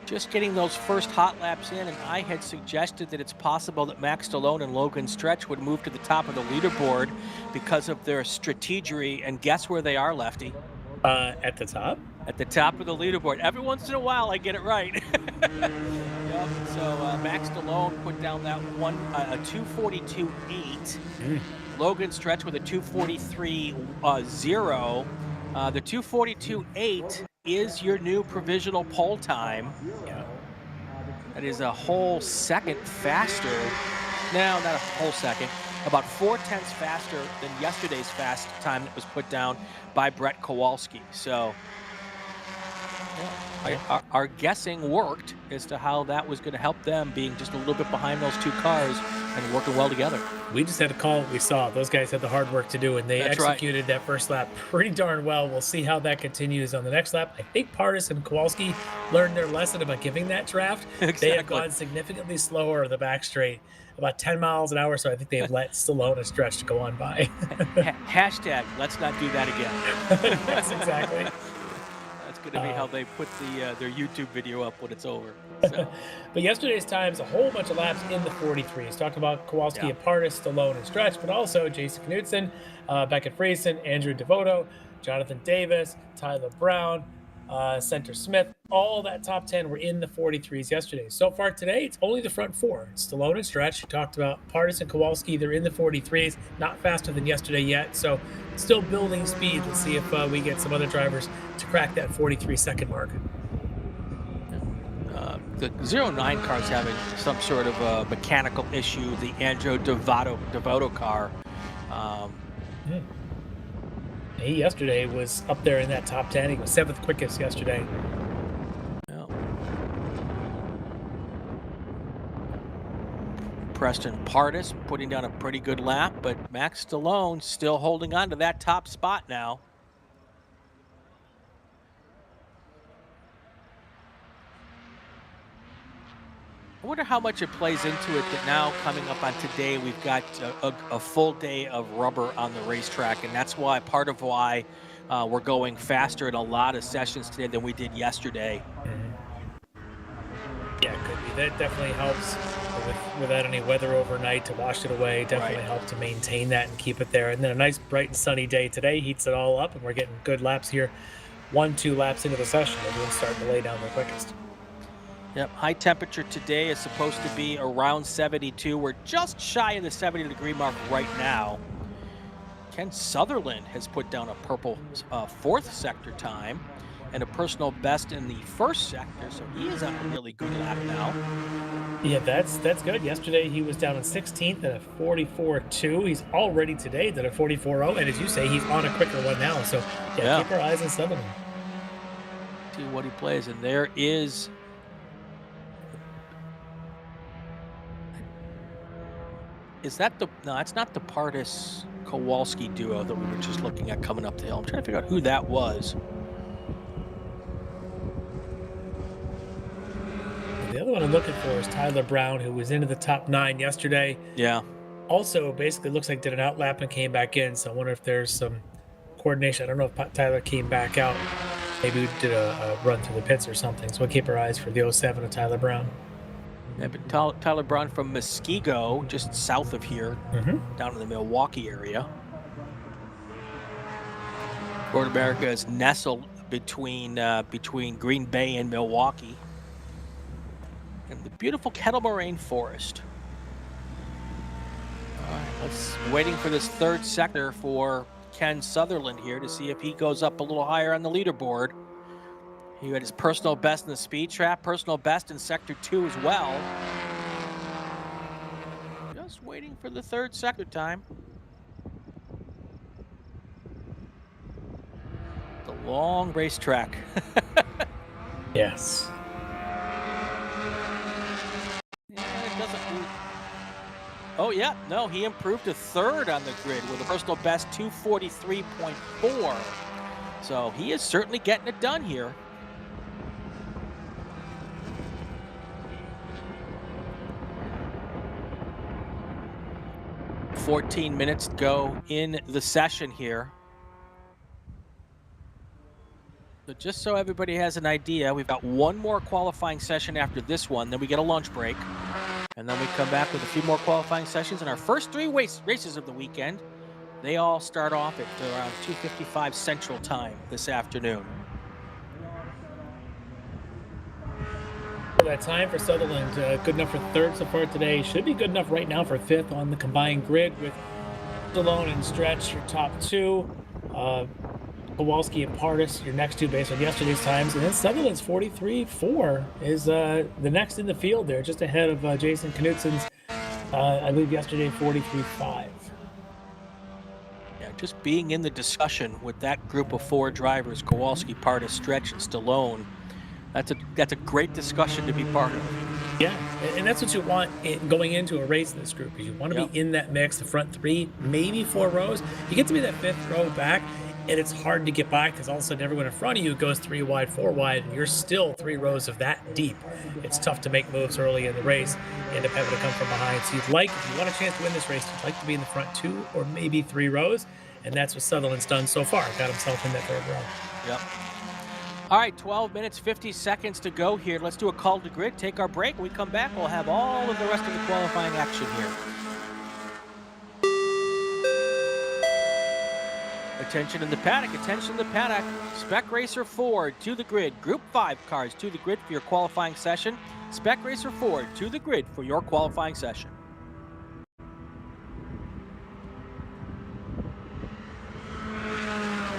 Just getting those first hot laps in, and I had suggested that it's possible that Max Stallone and Logan Stretch would move to the top of the leaderboard because of their strategery, and guess where they are, Lefty? At the top? At the top of the leaderboard. Every once in a while, I get it right. Yep. So Max Stallone put down that one, a 242.8. Logan Stretch with a 243.0. The 242.8 is your new provisional pole time. Yeah. That is a whole second faster. No, not a whole second. About 0.4 faster than yesterday's fast time that was put down by Brett Kowalski. So our guessing worked as to how that was going to help them, being just a little bit behind those 2 cars and working well together. We just had to call what we saw. Those guys had the hard work to do, and they executed that first lap pretty darn well. We'll see how that continues on the next lap. I think Pardus and Kowalski learned their lesson about giving that draft. Exactly. They have gone significantly slower the back straight, about 10 miles an hour, so I think they have let Stallone and Stretch to go on by. Hashtag, let's not do that again. Yes, exactly. That's going to be how they put their YouTube video up when it's over. So. But yesterday's times, a whole bunch of laps in the 43s. Talked about Kowalski and Pardus, Stallone and Stretch, but also Jason Knudsen, Beckett Friesen, Andrew Devoto, Jonathan Davis, Tyler Brown, Center Smith. All that top 10 were in the 43s yesterday. So far today, it's only the front 4. Stallone and Stretch. Talked about Pardus and Kowalski. They're in the 43s, not faster than yesterday yet. So still building speed. Let's see if we get some other drivers to crack that 43-second mark. The 09 car's having some sort of a mechanical issue. The Andrew Devoto car. He yesterday was up there in that top 10. He was 7th quickest yesterday. Yeah. Preston Pardus putting down a pretty good lap, but Max Stallone still holding on to that top spot now. I wonder how much it plays into it that now coming up on today, we've got a full day of rubber on the racetrack, and that's why part of why we're going faster in a lot of sessions today than we did yesterday. Yeah, it could be. That definitely helps without any weather overnight to wash it away. Definitely help to maintain that and keep it there. And then a nice bright and sunny day today heats it all up, and we're getting good laps here. 1-2 laps into the session, everyone's starting to lay down their quickest. Yep, high temperature today is supposed to be around 72. We're just shy of the 70-degree mark right now. Ken Sutherland has put down a purple 4th sector time and a personal best in the 1st sector, so he is on a really good lap now. Yeah, that's good. Yesterday he was down in 16th at a 44.2. He's already today at a 44.0, and as you say, he's on a quicker one now. So yeah. Keep our eyes on Sutherland. See what he plays, and there is. Is that the, no, it's not the Pardus Kowalski duo that we were just looking at coming up the hill. I'm trying to figure out who that was. The other one I'm looking for is Tyler Brown, who was into the top 9 yesterday. Yeah. also basically looks like did an outlap and came back in. So I wonder if there's some coordination. I don't know if Tyler came back out. Maybe we did a run through the pits or something. So we'll keep our eyes for the 07 of Tyler Brown. Yeah, but Tyler Brown from Muskego, just south of here, down in the Milwaukee area. Road America is nestled between Green Bay and Milwaukee, and the beautiful Kettle Moraine Forest. All right, let's waiting for this third sector for Ken Sutherland here to see if he goes up a little higher on the leaderboard. He had his personal best in the speed trap, personal best in sector 2 as well. Just waiting for the third sector time. The long racetrack. Yes. It doesn't. Oh yeah, no, he improved to third on the grid with a personal best 243.4. So he is certainly getting it done here. $14 minutes to go in the session here. So just so everybody has an idea, we've got one more qualifying session after this one, then we get a lunch break. And then we come back with a few more qualifying sessions. And our first 3 races of the weekend, they all start off at around 2:55 Central Time this afternoon. That time for Sutherland, good enough for third so far today. Should be good enough right now for fifth on the combined grid with Stallone and Stretch, your top 2. Bielanski and Pardis, your next 2 based on yesterday's times. And then Sutherland's 43.4 is the next in the field there, just ahead of Jason Knutsen's, I believe, yesterday 43.5. Yeah, just being in the discussion with that group of 4 drivers, Kowalski, Pardis, Stretch, and Stallone, that's a great discussion to be part of. Yeah, and that's what you want going into a race in this group, because you want to be in that mix, the front 3, maybe 4 rows. You get to be that 5th row back, and it's hard to get by because all of a sudden everyone in front of you goes 3 wide, 4 wide, and you're still 3 rows of that deep. It's tough to make moves early in the race, end up having to come from behind. So if you want a chance to win this race, you'd like to be in the front 2 or maybe 3 rows, and that's what Sutherland's done so far. Got himself in that 3rd row. Yep. All right, 12 minutes, 50 seconds to go here. Let's do a call to grid, take our break. When we come back, we'll have all of the rest of the qualifying action here. Attention in the paddock, attention in the paddock. Spec Racer Ford to the grid. Group 5 cars to the grid for your qualifying session. Spec Racer Ford to the grid for your qualifying session.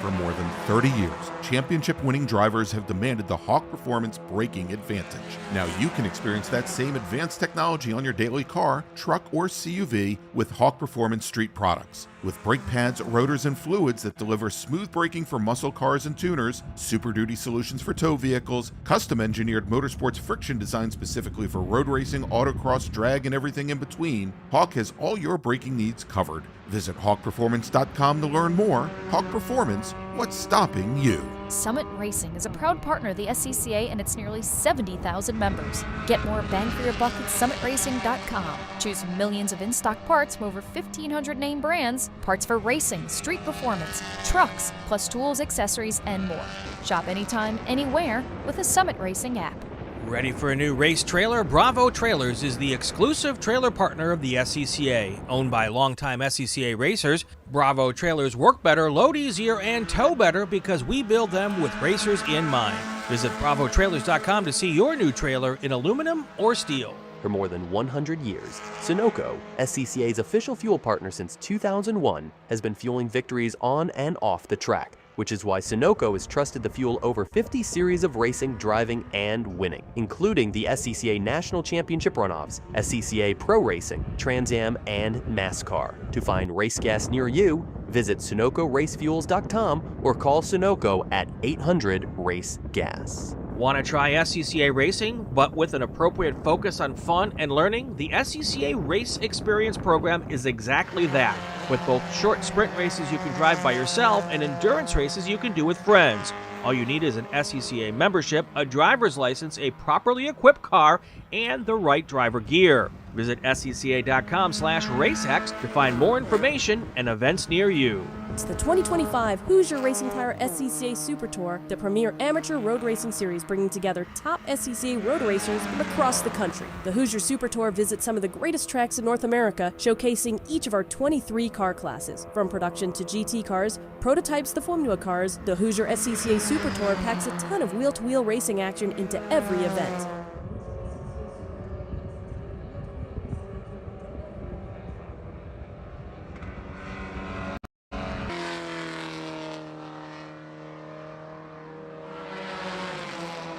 For more than 30 years, championship-winning drivers have demanded the Hawk Performance braking advantage. Now you can experience that same advanced technology on your daily car, truck, or CUV with Hawk Performance Street products. With brake pads, rotors, and fluids that deliver smooth braking for muscle cars and tuners, Super Duty solutions for tow vehicles, custom-engineered motorsports friction designed specifically for road racing, autocross, drag, and everything in between, Hawk has all your braking needs covered. Visit hawkperformance.com to learn more. Hawk Performance, what's stopping you? Summit Racing is a proud partner of the SCCA and its nearly 70,000 members. Get more bang for your buck at summitracing.com. Choose millions of in-stock parts from over 1,500 name brands, parts for racing, street performance, trucks, plus tools, accessories, and more. Shop anytime, anywhere with the Summit Racing app. Ready for a new race trailer? Bravo Trailers is the exclusive trailer partner of the SCCA. Owned by longtime SCCA racers, Bravo Trailers work better, load easier, and tow better because we build them with racers in mind. Visit bravotrailers.com to see your new trailer in aluminum or steel. For more than 100 years, Sunoco, SCCA's official fuel partner since 2001, has been fueling victories on and off the track, which is why Sunoco has trusted the fuel over 50 series of racing, driving, and winning, including the SCCA National Championship Runoffs, SCCA Pro Racing, Trans Am, and NASCAR. To find race gas near you, visit SunocoRacefuels.com or call Sunoco at 800-RACE-GAS. Want to try SCCA racing, but with an appropriate focus on fun and learning? The SCCA Race Experience program is exactly that. With both short sprint races you can drive by yourself and endurance races you can do with friends. All you need is an SCCA membership, a driver's license, a properly equipped car, and the right driver gear. Visit scca.com/racex to find more information and events near you. It's the 2025 Hoosier Racing Tire SCCA Super Tour, the premier amateur road racing series bringing together top SCCA road racers from across the country. The Hoosier Super Tour visits some of the greatest tracks in North America, showcasing each of our 23 car classes. From production to GT cars, prototypes to Formula cars, the Hoosier SCCA Super Tour packs a ton of wheel-to-wheel racing action into every event.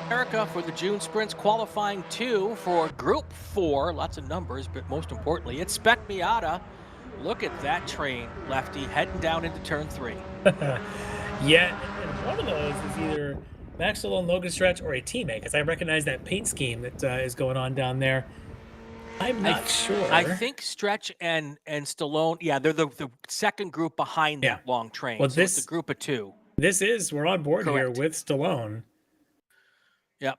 America for the June Sprints qualifying 2 for Group 4. Lots of numbers, but most importantly, it's Spec Miata. Look at that train, Lefty, heading down into turn 3. Yeah, and one of those is either Max Stallone, Logan Stretch, or a teammate, because I recognize that paint scheme that is going on down there. I'm not sure. I think Stretch and Stallone, yeah, they're the second group behind that long train. Well, so it's a group of 2. We're on board here Correct. with Stallone. Yep.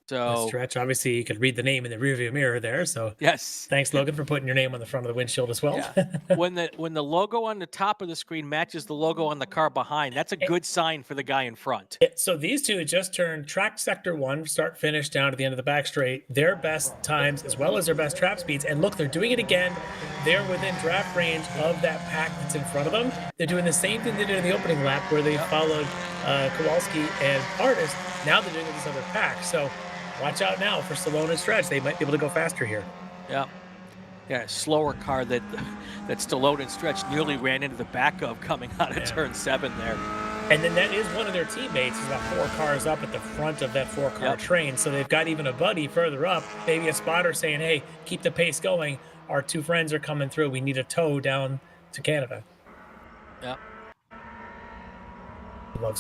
The So Stretch, obviously, you could read the name in the rearview mirror there. So yes, thanks, Logan, for putting your name on the front of the windshield as well. yeah. when the logo on the top of the screen matches the logo on the car behind, that's a good sign for the guy in front. So these two just turned track sector 1, start finish down to the end of the back straight, their best times as well as their best trap speeds. And look, they're doing it again. They're within draft range of that pack that's in front of them. They're doing the same thing they did in the opening lap where they followed Kowalski and Artist. Now they're doing it with this other pack. So watch out now for Stallone and Stretch. They might be able to go faster here. Yeah. Yeah, slower car that Stallone and Stretch nearly ran into the back of coming out of turn 7 there. And then that is one of their teammates is about 4 cars up at the front of that 4-car train. So they've got even a buddy further up, maybe a spotter saying, hey, keep the pace going. Our 2 friends are coming through. We need a tow down to Canada. Yeah.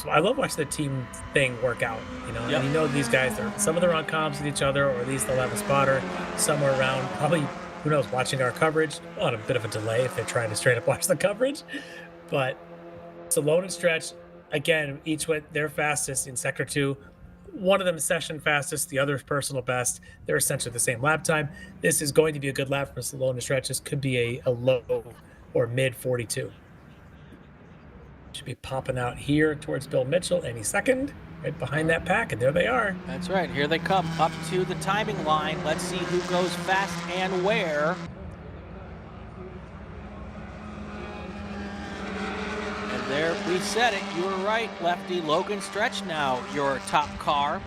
I love watching the team thing work out, and you know these guys, some of them are on comms with each other, or at least they'll have a spotter somewhere around, probably, who knows, watching our coverage on a bit of a delay if they're trying to straight up watch the coverage. But Stallone and Stretch, again, each went their fastest in sector 2. One of them is session fastest, the other is personal best. They're essentially the same lap time. This is going to be a good lap for Stallone and Stretch. This could be a low or mid 42. Should be popping out here towards Bill Mitchell any second, right behind that pack, and there they are. That's right. Here they come up to the timing line. Let's see who goes fast and where. And there we said it. You were right, Lefty. Logan Stretch now your top car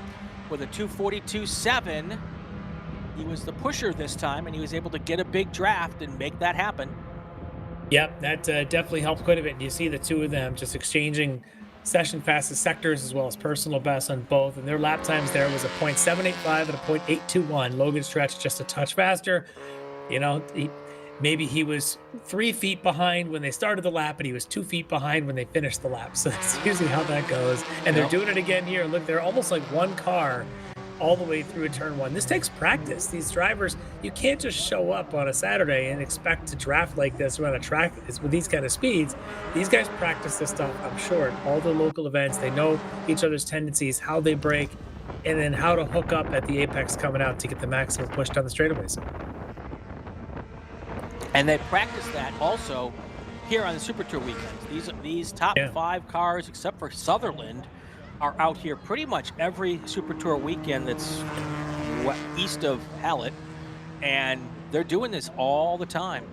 with a 242.7. He was the pusher this time, and he was able to get a big draft and make that happen. Yep, that definitely helped quite a bit. And you see the 2 of them just exchanging session fastest sectors as well as personal best on both. And their lap times there was a .785 and a .821. Logan Stretch just a touch faster. Maybe he was 3 feet behind when they started the lap, and he was 2 feet behind when they finished the lap. So that's usually how that goes. And they're doing it again here. Look, they're almost like one car all the way through turn 1. This takes practice. These drivers, you can't just show up on a Saturday and expect to draft like this around a track with these kind of speeds. These guys practice this stuff, I'm sure, at all the local events. They know each other's tendencies, how they break, and then how to hook up at the apex coming out to get the maximum push down the straightaways. And they practice that also here on the Super Tour weekends. These top 5 cars, except for Sutherland, are out here pretty much every Super Tour weekend that's east of Hallett, and they're doing this all the time.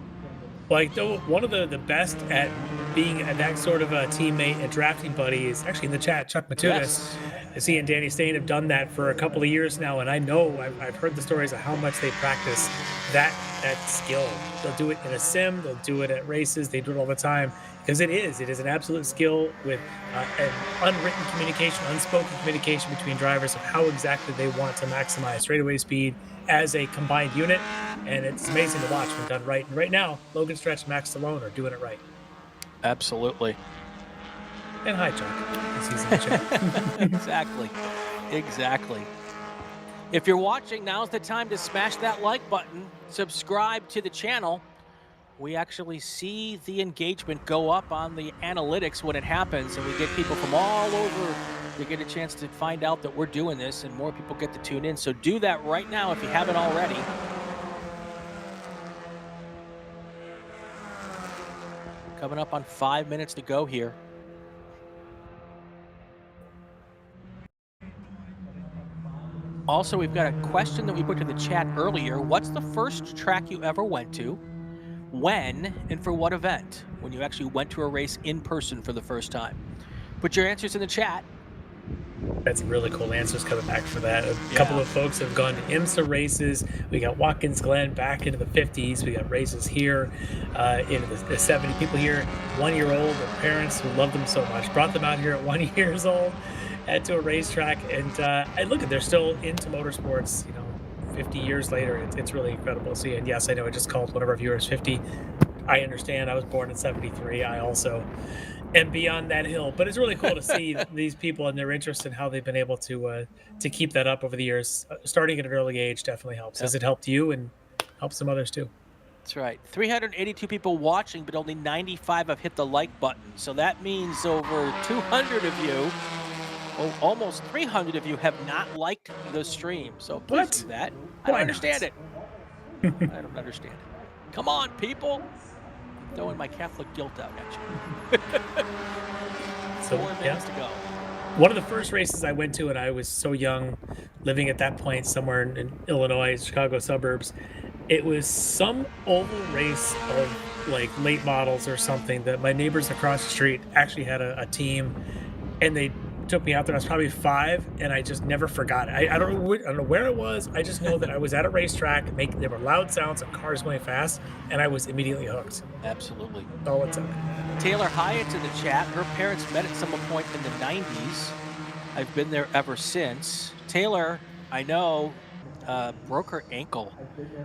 Like, one of the best at being that sort of a teammate and drafting buddy is actually in the chat, Chuck Matutis. Yes. He and Danny Stain have done that for a couple of years now, and I know I've heard the stories of how much they practice that skill. They'll do it in a sim, they'll do it at races, they do it all the time, because it is an absolute skill with an unwritten communication, unspoken communication between drivers of how exactly they want to maximize straightaway speed as a combined unit, and it's amazing to watch when done right. And right now, Logan Stretch, Max Stallone are doing it right. Absolutely. And hi, Chuck. He's in the chat. Exactly. If you're watching, now's the time to smash that like button, subscribe to the channel. We actually see the engagement go up on the analytics when it happens, and we get people from all over. We get a chance to find out that we're doing this, and more people get to tune in. So do that right now if you haven't already. Coming up on 5 minutes to go here. Also, we've got a question that we put in the chat earlier. What's the first track you ever went to? When and for what event? When you actually went to a race in person for the first time? Put your answers in the chat. That's really cool answers coming back for that. A couple of folks have gone to IMSA races. We got Watkins Glen back into the 50s. We got races here into the 70s. People here, 1-year-old, their parents who loved them so much, brought them out here at 1 years old, head to a racetrack. And look, they're still into motorsports, 50 years later. It's really incredible to see. And yes, I know I just called one of our viewers 50. I understand. I was born in 73. I also am beyond that hill. But it's really cool to see these people and their interest in how they've been able to keep that up over the years. Starting at an early age definitely helps. Has it helped you and helped some others too? That's right. 382 people watching, but only 95 have hit the like button. So that means over 200 of you, almost 300 of you have not liked the stream. So please do that. I don't understand it. I don't understand it. Come on, people. I'm throwing my Catholic guilt out at you. So, 4 minutes to go. One of the first races I went to, and I was so young, living at that point somewhere in Illinois, Chicago suburbs, it was some oval race of like late models or something that my neighbors across the street actually had a team, and they took me out there. I was probably 5, and I just never forgot it. I don't know where it was. I just know that I was at a racetrack. There were loud sounds of cars going fast, and I was immediately hooked. Absolutely. That's all it took. Taylor Hyatt's in the chat. Her parents met at some point in the 90s. I've been there ever since. Taylor, I know, broke her ankle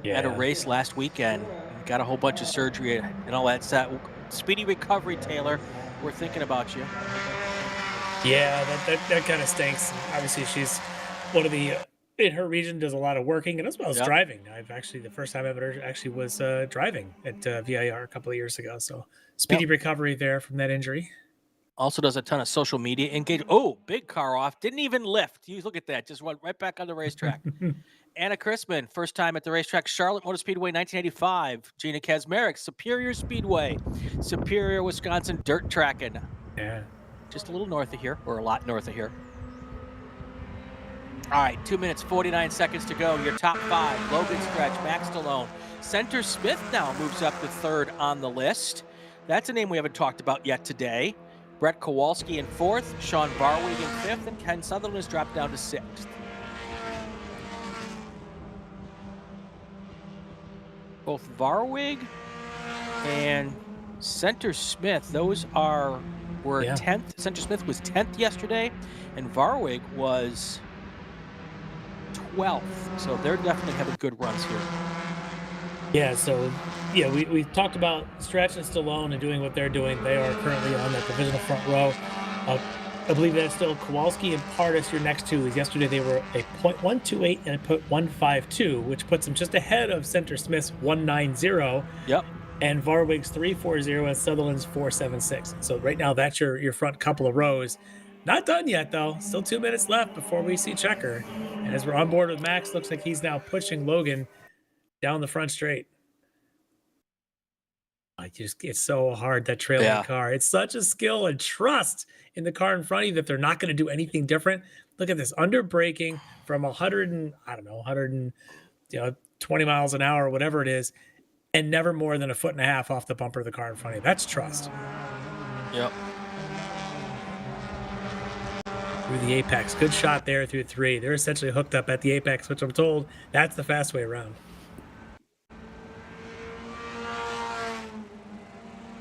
at a race last weekend. Got a whole bunch of surgery and all that stuff. Speedy recovery, Taylor. We're thinking about you. Yeah, that kind of stinks. Obviously, she's one of the in her region does a lot of working and as well as driving. I've actually the first time I ever actually was driving at VIR a couple of years ago. So speedy recovery there from that injury. Also does a ton of social media engagement. Oh, big car off. Didn't even lift. You look at that. Just went right back on the racetrack. Anna Chrisman, first time at the racetrack, Charlotte Motor Speedway, 1985. Gina Kazmarek, Superior Speedway, Superior, Wisconsin, dirt tracking. Yeah. Just a little north of here, or a lot north of here. All right, 2 minutes, 49 seconds to go. Your top 5, Logan Stretch, Max Stallone. Center Smith now moves up to 3rd on the list. That's a name we haven't talked about yet today. Brett Kowalski in 4th, Sean Barwig in 5th, and Ken Sutherland has dropped down to 6th. Both Varwig and Center Smith, those were 10th. Center Smith was 10th yesterday, and Varwig was 12th. So they're definitely having good runs here. Yeah, so we talked about Stretch and Stallone and doing what they're doing. They are currently on the provisional front row. I believe that's still Kowalski and Pardis your next two. Yesterday they were a .128 and a .152, which puts them just ahead of Center Smith's 190. Yep. And Varwig's 340 and Sutherland's 476. So right now that's your front couple of rows. Not done yet though. Still 2 minutes left before we see checker. And as we're on board with Max, looks like he's now pushing Logan down the front straight. It's so hard, that trailing car. It's such a skill and trust in the car in front of you that they're not going to do anything different. Look at this, under braking from 120 miles an hour or whatever it is, and never more than 1.5 feet off the bumper of the car in front of you. That's trust. Yep. Through the apex. Good shot there through 3. They're essentially hooked up at the apex, which I'm told that's the fast way around.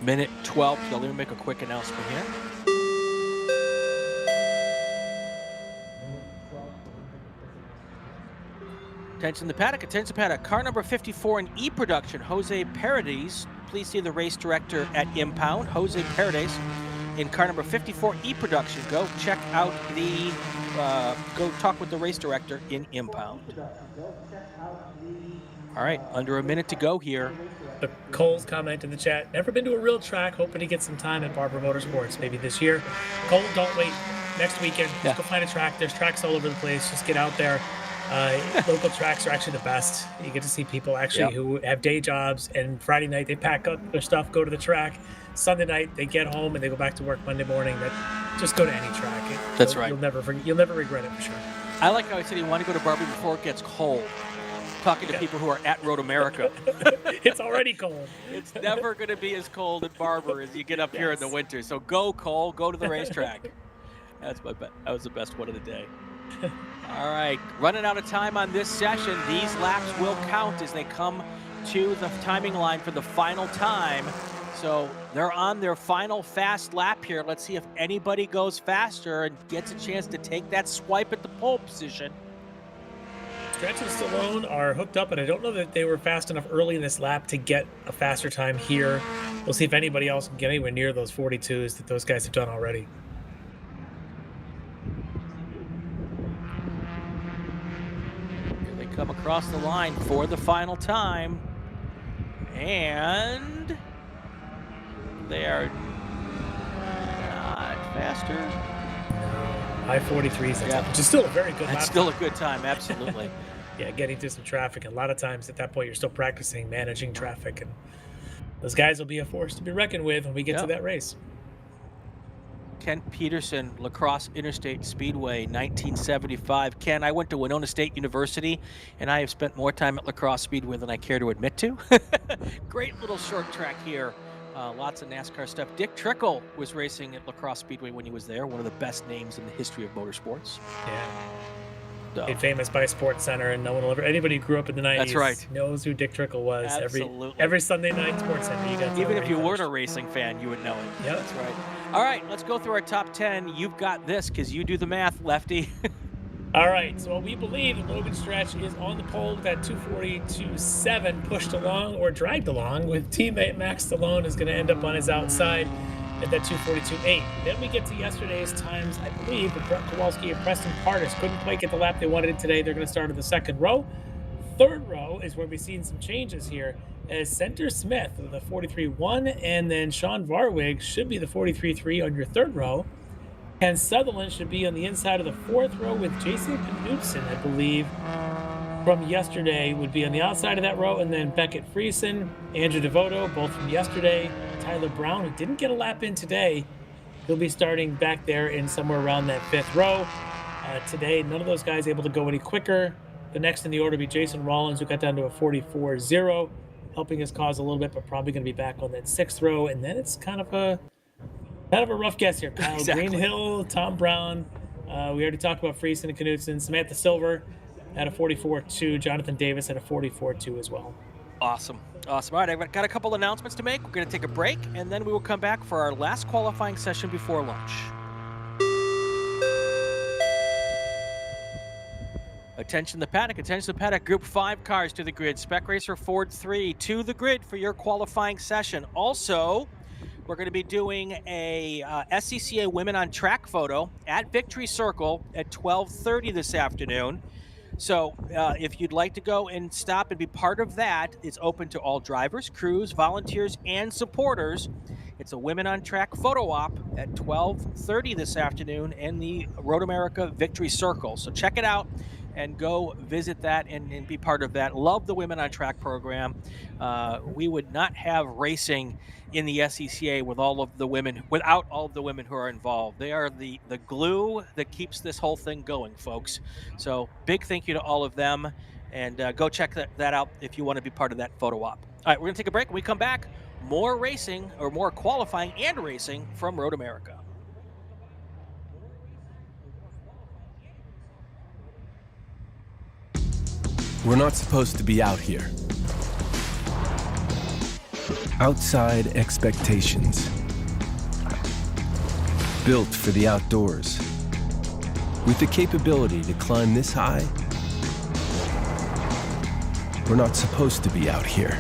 Minute 12. So let me make a quick announcement here. Attention the paddock, attention the paddock. Car number 54 in E-Production, Jose Paredes. Please see the race director at Impound, Jose Paredes. In car number 54 E-Production, go check out go talk with the race director in Impound. All right, under a minute to go here. The Cole's comment in the chat, never been to a real track, hoping to get some time at Barber Motorsports, maybe this year. Cole, don't wait. Next weekend, just go find a track. There's tracks all over the place. Just get out there. Local tracks are actually the best. You get to see people actually who have day jobs, and Friday night they pack up their stuff, go to the track. Sunday night they get home and they go back to work Monday morning. Just go to any track. That's right. You'll never regret it for sure. I like how I said you want to go to Barbie before it gets cold. Talking to people who are at Road America. It's already cold. It's never going to be as cold at Barber as you get up here in the winter. So go, Cole. Go to the racetrack. That was the best one of the day. All right. Running out of time on this session. These laps will count as they come to the timing line for the final time. So they're on their final fast lap here. Let's see if anybody goes faster and gets a chance to take that swipe at the pole position. Stretch and Stallone are hooked up, and I don't know that they were fast enough early in this lap to get a faster time here. We'll see if anybody else can get anywhere near those 42s that those guys have done already. Here they come across the line for the final time. And they are not faster. High 43s, which is still a very good lap. That's still a good time, absolutely. Yeah, getting through some traffic. And a lot of times at that point, you're still practicing managing traffic. And those guys will be a force to be reckoned with when we get to that race. Ken Peterson, La Crosse Interstate Speedway, 1975. Ken, I went to Winona State University, and I have spent more time at La Crosse Speedway than I care to admit to. Great little short track here. Lots of NASCAR stuff. Dick Trickle was racing at La Crosse Speedway when he was there. One of the best names in the history of motorsports. Yeah. Made famous by Sports Center, and no one will ever. Anybody who grew up in the 90s knows who Dick Trickle was. Absolutely. Every Sunday night Sports Center, you got. Even if you weren't a racing fan, you would know it. Yeah, that's right. All right, let's go through our top 10. You've got this because you do the math, Lefty. All right, so we believe that Logan Stretch is on the pole with that 242.7 pushed along or dragged along, with teammate Max Stallone is going to end up on his outside at that 242.8. Then we get to yesterday's times. I believe Kowalski and Preston Partis couldn't quite get the lap they wanted today. They're going to start in the second row. Third row is where we've seen some changes here, as Center Smith with the 43.1, and then Sean Varwig should be the 43.3 on your third row. Ken Sutherland should be on the inside of the fourth row, with Jason Knudsen, I believe, from yesterday would be on the outside of that row, and then Beckett Friesen, Andrew Devoto, both from yesterday. Tyler Brown, who didn't get a lap in today, he'll be starting back there in somewhere around that fifth row. Today, none of those guys able to go any quicker. The next in the order will be Jason Rollins, who got down to a 44.0, helping his cause a little bit, but probably going to be back on that sixth row. And then it's kind of a rough guess here. Kyle Greenhill, Tom Brown. We already talked about Friesen and Knudsen. Samantha Silver at a 44.2. Jonathan Davis at a 44.2 as well. Awesome. All right, I've got a couple announcements to make. We're going to take a break, and then we will come back for our last qualifying session before lunch. Attention the paddock, Group 5 cars to the grid. Spec Racer Ford 3 to the grid for your qualifying session. Also, we're going to be doing a SCCA Women on Track photo at Victory Circle at 12:30 this afternoon. So if you'd like to go and stop and be part of that, it's open to all drivers, crews, volunteers, and supporters. It's a Women on Track photo op at 12:30 this afternoon in the Road America Victory Circle. So check it out and go visit that and be part of that. Love the Women on Track program. We would not have racing in the SCCA without all of the women who are involved. They are the glue that keeps this whole thing going, folks. So big thank you to all of them, and go check that out if you want to be part of that photo op. All right, we're going to take a break. When we come back, more racing, or more qualifying and racing from Road America. We're not supposed to be out here. Outside expectations. Built for the outdoors. With the capability to climb this high, we're not supposed to be out here.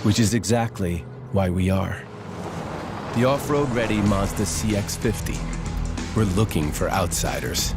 Which is exactly why we are. The off-road ready Mazda CX-50. We're looking for outsiders.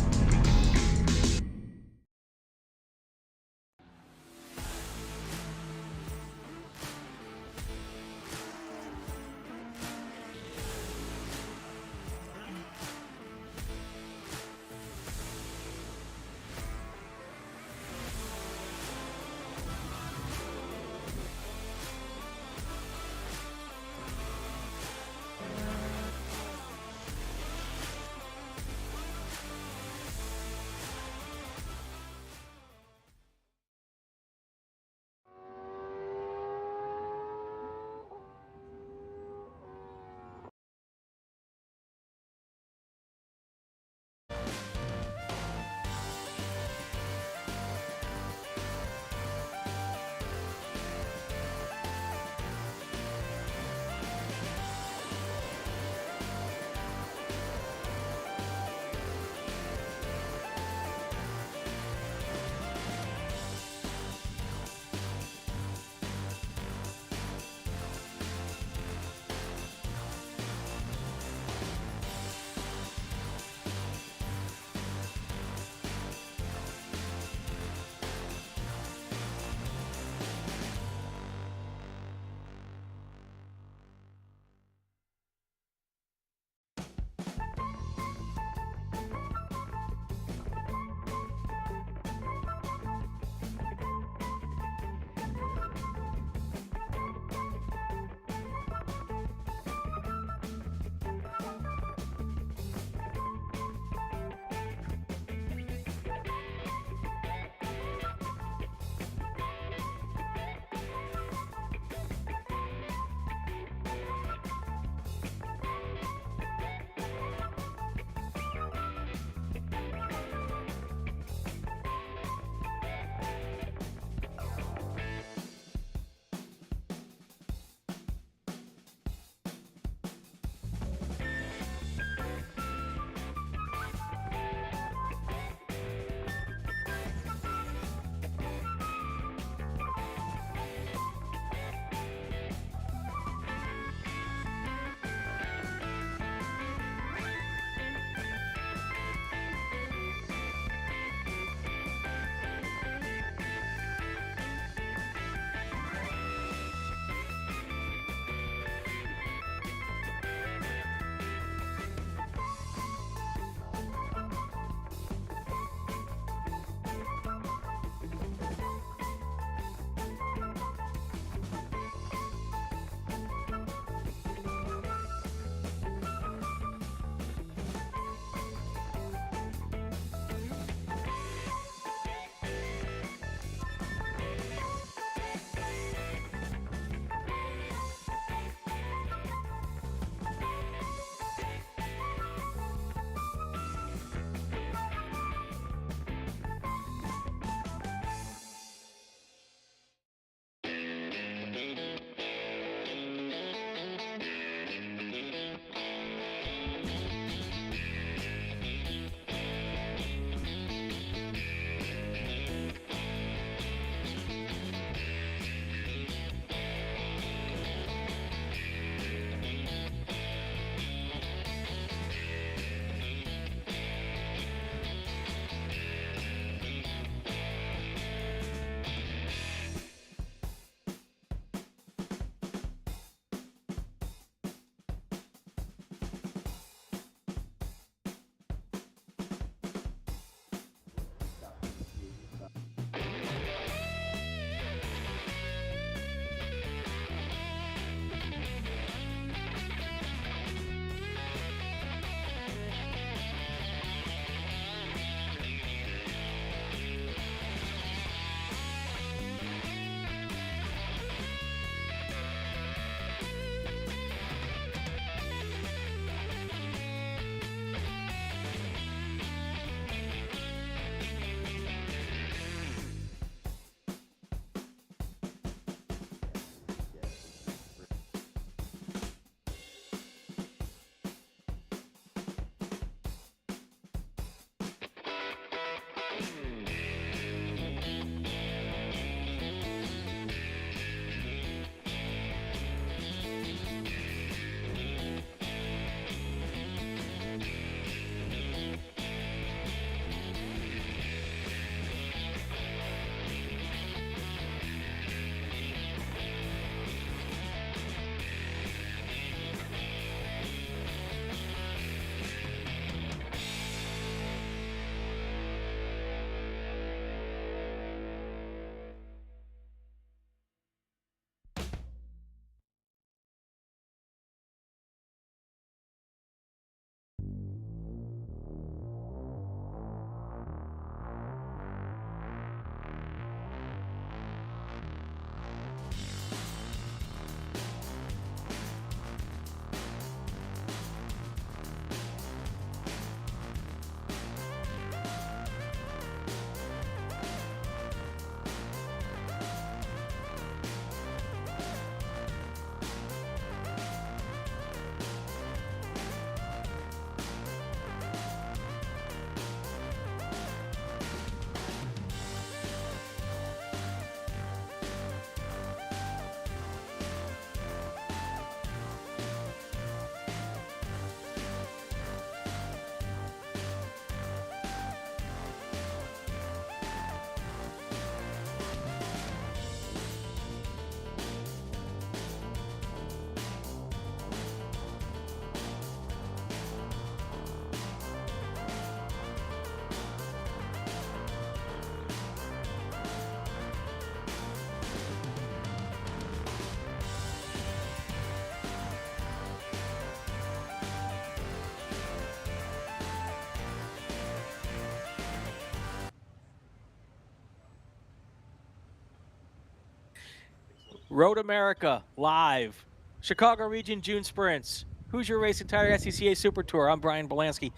Road America live, Chicago Region June Sprints, Hoosier Racing Tire SCCA Super Tour. I'm Brian Bielanski.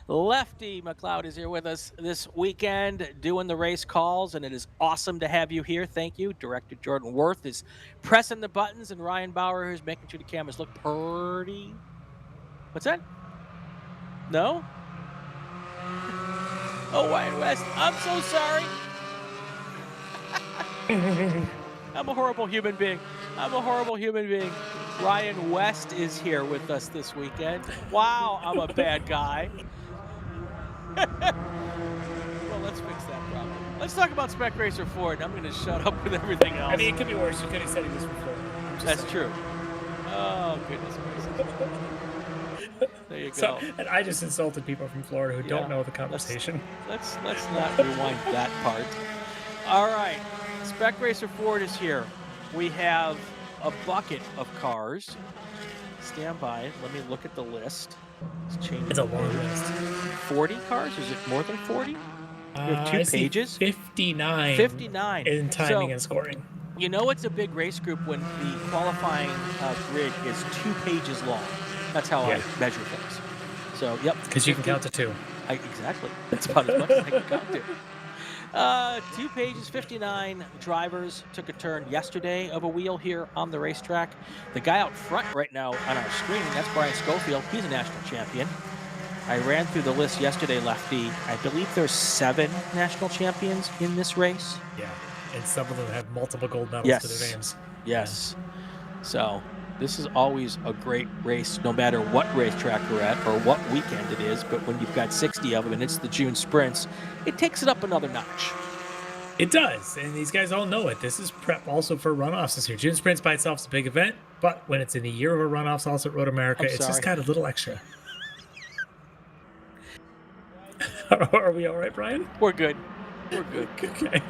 Lefty McLeod is here with us this weekend doing the race calls, and it is awesome to have you here. Thank you. Director Jordan Worth is pressing the buttons, and Ryan Bauer is making sure the cameras look pretty. What's that? No? Oh, Ryan West, I'm so sorry. I'm a horrible human being. Ryan West is here with us this weekend. Wow, I'm a bad guy. Well, let's fix that problem. Let's talk about Spec Racer Ford. I'm going to shut up with everything else. I mean, it could be worse. You could have said he was from Florida. That's true. Oh, goodness gracious. There you go. So, and I just insulted people from Florida who don't know the conversation. Let's not rewind that part. All right. Spec Racer Ford is here. We have a bucket of cars. Stand by. Let me look at the list. It's a long list. 40 cars? Is it more than 40? We have two pages? 59. 59. In timing and scoring. You know it's a big race group when the qualifying grid is 2 pages long. That's how I measure things. So, yep. Because you can count to 2. Exactly. That's about as much as I can count to. 2 pages, 59 drivers took a turn yesterday of a wheel here on the racetrack. The guy out front right now on our screen, that's Brian Schofield. He's a national champion. I ran through the list yesterday, Lefty. I believe there's 7 national champions in this race. Yeah, and some of them have multiple gold medals to their names. Yes. So this is always a great race, no matter what racetrack you're at or what weekend it is. But when you've got 60 of them and it's the June Sprints, it takes it up another notch. It does, and these guys all know it. This is prep also for runoffs this year. June Sprints by itself is a big event, but when it's in the year of a runoffs also at Road America, it's just got a little extra. Are we all right, Brian? We're good. We're good. Okay.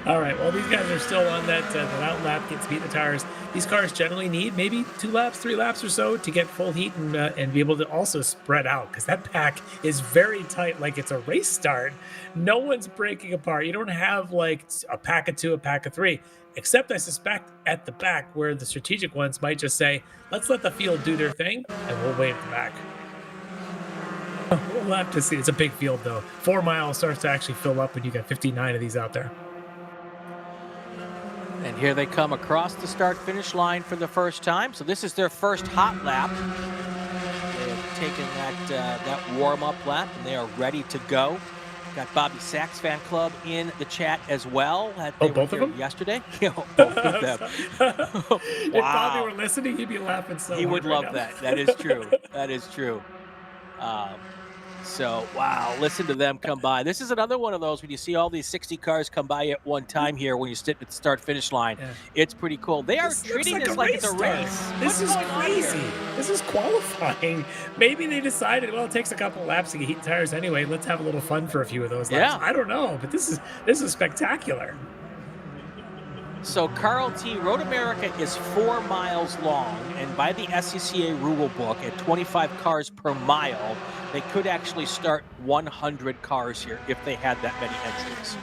All right. Well, these guys are still on that out lap, get to beat the tires. These cars generally need maybe 2 laps, 3 laps or so to get full heat and be able to also spread out, because that pack is very tight, like it's a race start. No one's breaking apart. You don't have like a pack of 2, a pack of 3, except I suspect at the back where the strategic ones might just say, let's let the field do their thing and we'll wait at the back. We'll have to see. It's a big field, though. 4 miles starts to actually fill up when you got 59 of these out there. And here they come across the start-finish line for the first time. So this is their first hot lap. They have taken that warm-up lap, and they are ready to go. Got Bobby Sachs fan club in the chat as well. Both of them? Yesterday? Both of them. Wow. If Bobby were listening, he'd be laughing so He would love now. that. That is true. That is true. So, wow, listen to them come by. This is another one of those when you see all these 60 cars come by at one time here when you sit at the start-finish line. Yeah. It's pretty cool. They are treating this like it's a race. This is crazy. This is qualifying. Maybe they decided, well, it takes a couple of laps to get heat tires anyway. Let's have a little fun for a few of those laps. I don't know, but this is spectacular. So Carl T. Road America is 4 miles long, and by the SCCA rule book, at 25 cars per mile, they could actually start 100 cars here if they had that many entries.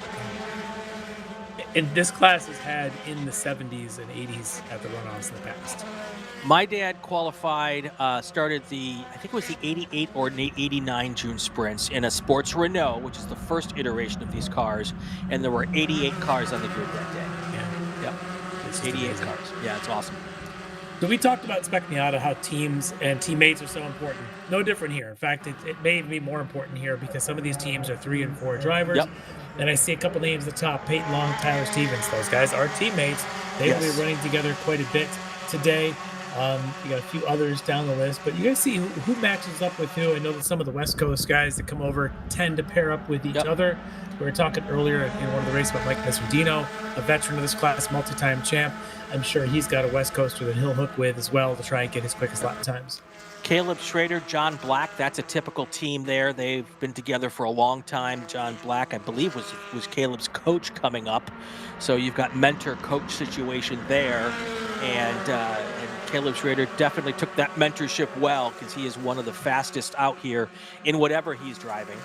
And this class has had in the 70s and 80s at the runoffs in the past. My dad qualified, started I think it was the 88 or 89 June Sprints in a sports Renault, which is the first iteration of these cars, and there were 88 cars on the grid that day. Yep. It's 88 cars. Yeah, it's awesome. So we talked about Spec Miata, how teams and teammates are so important. No different here. In fact, it may be more important here because some of these teams are 3 and 4 drivers. Yep. And I see a couple names at the top, Peyton Long, Tyler Stevens. Those guys are teammates. They will be running together quite a bit today. You got a few others down the list, but you guys see who matches up with who. I know that some of the West Coast guys that come over tend to pair up with each other. We were talking earlier in one of the races about Mike Mesudino, a veteran of this class, multi-time champ. I'm sure he's got a West Coaster that he'll hook with as well to try and get his quickest lap times. Caleb Schrader, John Black, that's a typical team there. They've been together for a long time. John Black, I believe, was Caleb's coach coming up. So you've got mentor-coach situation there. And Caleb Schrader definitely took that mentorship well because he is one of the fastest out here in whatever he's driving.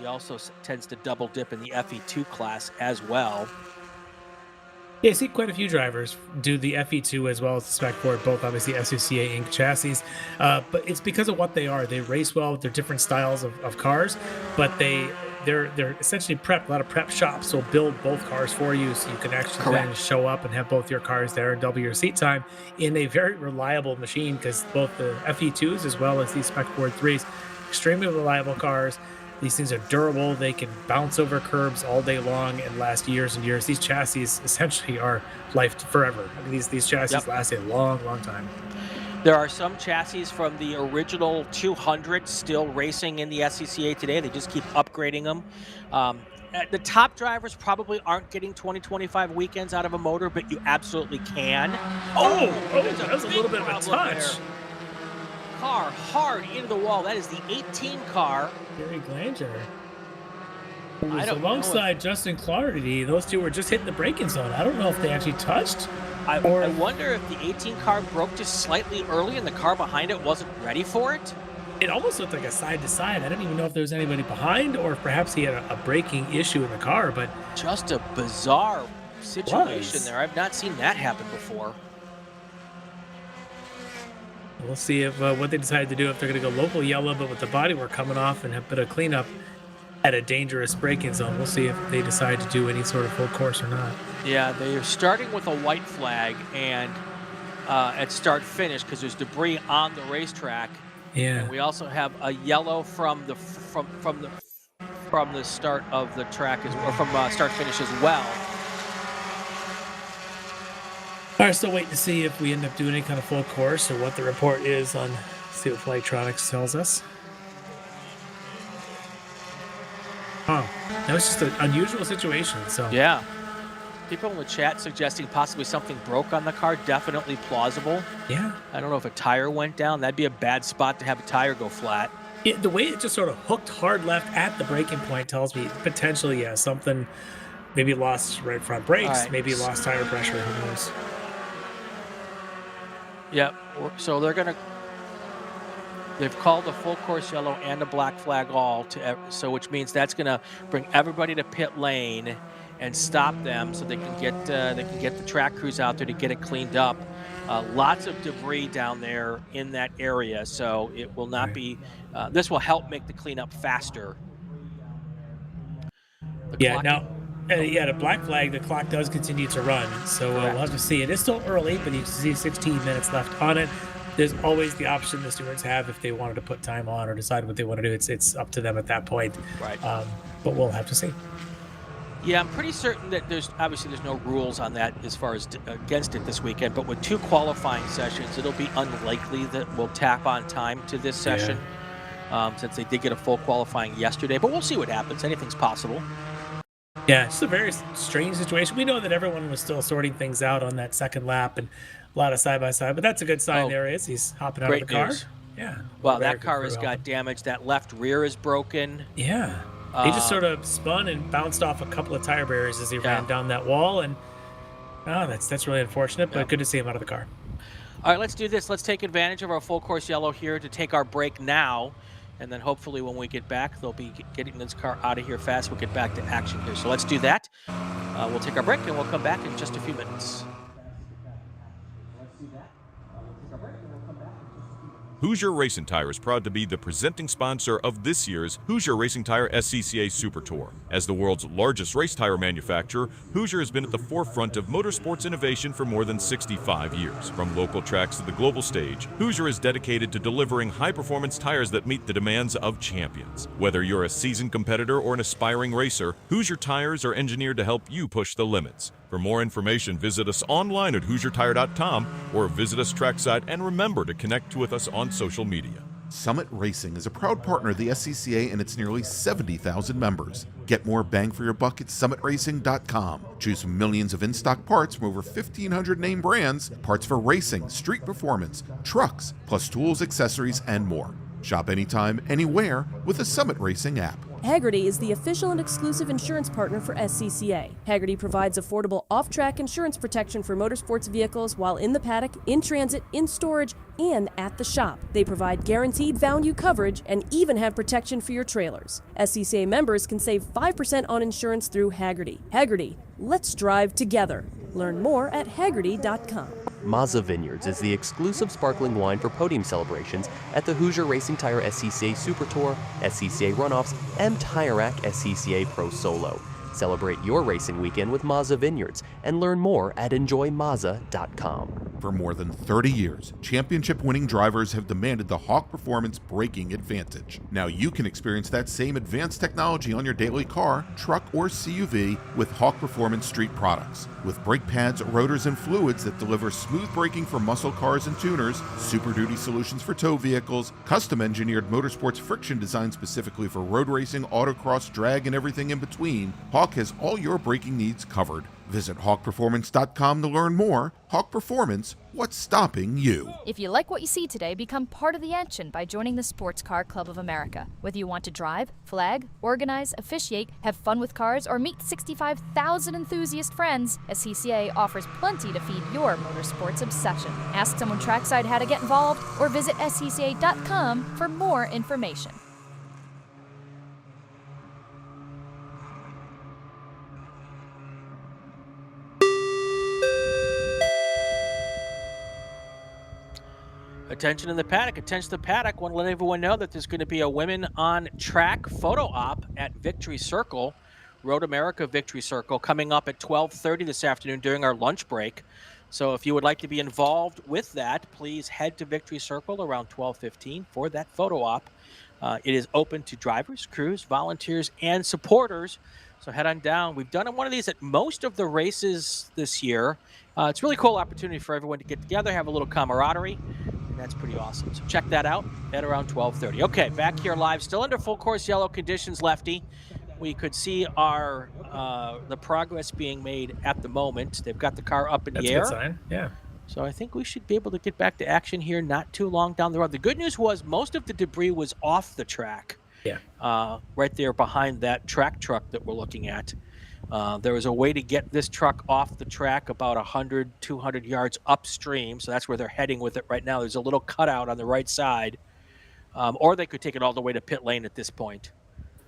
He also tends to double dip in the FE2 class as well. Yeah, I see quite a few drivers do the FE2 as well as the spec board, both obviously SCCA Inc. chassis. But it's because of what they are. They race well with their different styles of cars, but they're essentially prepped. A lot of prep shops will build both cars for you, so you can actually then show up and have both your cars there and double your seat time in a very reliable machine, because both the FE2s as well as these spec board 3s, extremely reliable cars. These things are durable. They can bounce over curbs all day long and last years and years. These chassis essentially are life forever. I mean, these chassis last a long, long time. There are some chassis from the original 200 still racing in the SCCA today. They just keep upgrading them. The top drivers probably aren't getting 20-25 weekends out of a motor, but you absolutely can. That was a little bit of a touch. Car hard into the wall. That is the 18 car. Gary Glanger. Alongside Justin Clardy, those two were just hitting the braking zone. I don't know if they actually touched. I wonder if the 18 car broke just slightly early and the car behind it wasn't ready for it. It almost looked like a side-to-side. I didn't even know if there was anybody behind or if perhaps he had a braking issue in the car. But just a bizarre situation there. I've not seen that happen before. We'll see if what they decide to do, if they're going to go local yellow, but with the bodywork coming off and a bit of cleanup at a dangerous braking zone. We'll see if they decide to do any sort of full course or not. Yeah, they are starting with a white flag and at start finish because there's debris on the racetrack. Yeah. And we also have a yellow from the start of the track or from start finish as well. All right, still waiting to see if we end up doing any kind of full course or what the report is on, see what Flightronix tells us. Oh, that was just an unusual situation. So yeah, people in the chat suggesting possibly something broke on the car. Definitely plausible. Yeah. I don't know if a tire went down. That'd be a bad spot to have a tire go flat. The way it just sort of hooked hard left at the braking point tells me potentially, yeah, something maybe lost right front brakes, maybe lost tire pressure. Who knows? Yep. So they've called a full course yellow and a black flag all which means that's going to bring everybody to pit lane and stop them so they can get the track crews out there to get it cleaned up. Lots of debris down there in that area, so it will not be. This will help make the cleanup faster. The black flag, the clock does continue to run, so we'll have to see. It is still early, but you can see 16 minutes left on it. There's always the option the stewards have if they wanted to put time on or decide what they want to do. It's up to them at that point. Right. But we'll have to see. Yeah, I'm pretty certain that there's no rules on that as far as against it this weekend, but with 2 qualifying sessions, it'll be unlikely that we'll tap on time to this session since they did get a full qualifying yesterday, but we'll see what happens. Anything's possible. Yeah, it's a very strange situation. We know that everyone was still sorting things out on that second lap and a lot of side-by-side, but that's a good sign. There is. He's hopping out of the car. News. Yeah. Well, that car has got damage. That left rear is broken. Yeah. He just sort of spun and bounced off a couple of tire barriers as he ran down that wall, and that's really unfortunate, but good to see him out of the car. All right, let's do this. Let's take advantage of our full course yellow here to take our break now. And then hopefully when we get back, they'll be getting this car out of here fast. We'll get back to action here. So let's do that. We'll take our break and we'll come back in just a few minutes. Hoosier Racing Tire is proud to be the presenting sponsor of this year's Hoosier Racing Tire SCCA Super Tour. As the world's largest race tire manufacturer, Hoosier has been at the forefront of motorsports innovation for more than 65 years. From local tracks to the global stage, Hoosier is dedicated to delivering high-performance tires that meet the demands of champions. Whether you're a seasoned competitor or an aspiring racer, Hoosier tires are engineered to help you push the limits. For more information, visit us online at HoosierTire.com or visit us trackside, and remember to connect with us on social media. Summit Racing is a proud partner of the SCCA and its nearly 70,000 members. Get more bang for your buck at SummitRacing.com. Choose from millions of in-stock parts from over 1,500 name brands, parts for racing, street performance, trucks, plus tools, accessories, and more. Shop anytime, anywhere with the Summit Racing app. Hagerty is the official and exclusive insurance partner for SCCA. Hagerty provides affordable off-track insurance protection for motorsports vehicles while in the paddock, in transit, in storage, and at the shop. They provide guaranteed value coverage and even have protection for your trailers. SCCA members can save 5% on insurance through Hagerty. Hagerty, let's drive together. Learn more at Haggerty.com. Mazza Vineyards is the exclusive sparkling wine for podium celebrations at the Hoosier Racing Tire SCCA Super Tour, SCCA Runoffs, and Tire Rack SCCA Pro Solo. Celebrate your racing weekend with Mazza Vineyards and learn more at enjoymazza.com. For more than 30 years, championship-winning drivers have demanded the Hawk Performance braking advantage. Now you can experience that same advanced technology on your daily car, truck, or CUV with Hawk Performance Street products. With brake pads, rotors, and fluids that deliver smooth braking for muscle cars and tuners, Super Duty solutions for tow vehicles, custom-engineered motorsports friction designed specifically for road racing, autocross, drag, and everything in between, Hawk has all your braking needs covered. Visit hawkperformance.com to learn more. Hawk Performance, what's stopping you? If you like what you see today, become part of the action by joining the Sports Car Club of America. Whether you want to drive, flag, organize, officiate, have fun with cars, or meet 65,000 enthusiast friends, SCCA offers plenty to feed your motorsports obsession. Ask someone trackside how to get involved, or visit scca.com for more information. Attention in the paddock. Attention to the paddock. Want to let everyone know that there's going to be a women on track photo op at Victory Circle, Road America Victory Circle, coming up at 12:30 this afternoon during our lunch break. So if you would like to be involved with that, please head to Victory Circle around 12:15 for that photo op. It is open to drivers, crews, volunteers, and supporters. So head on down. We've done one of these at most of the races this year. It's a really cool opportunity for everyone to get together, have a little camaraderie. And that's pretty awesome. So check that out at around 12:30. Okay, back here live, still under full course yellow conditions, Lefty. We could see our the progress being made at the moment. They've got the car up in the air. That's a good sign, yeah. So I think we should be able to get back to action here not too long down the road. The good news was most of the debris was off the track. Yeah. Right there behind that track truck that we're looking at. There was a way to get this truck off the track about 100, 200 yards upstream. So that's where they're heading with it right now. There's a little cutout on the right side. Or they could take it all the way to pit lane at this point.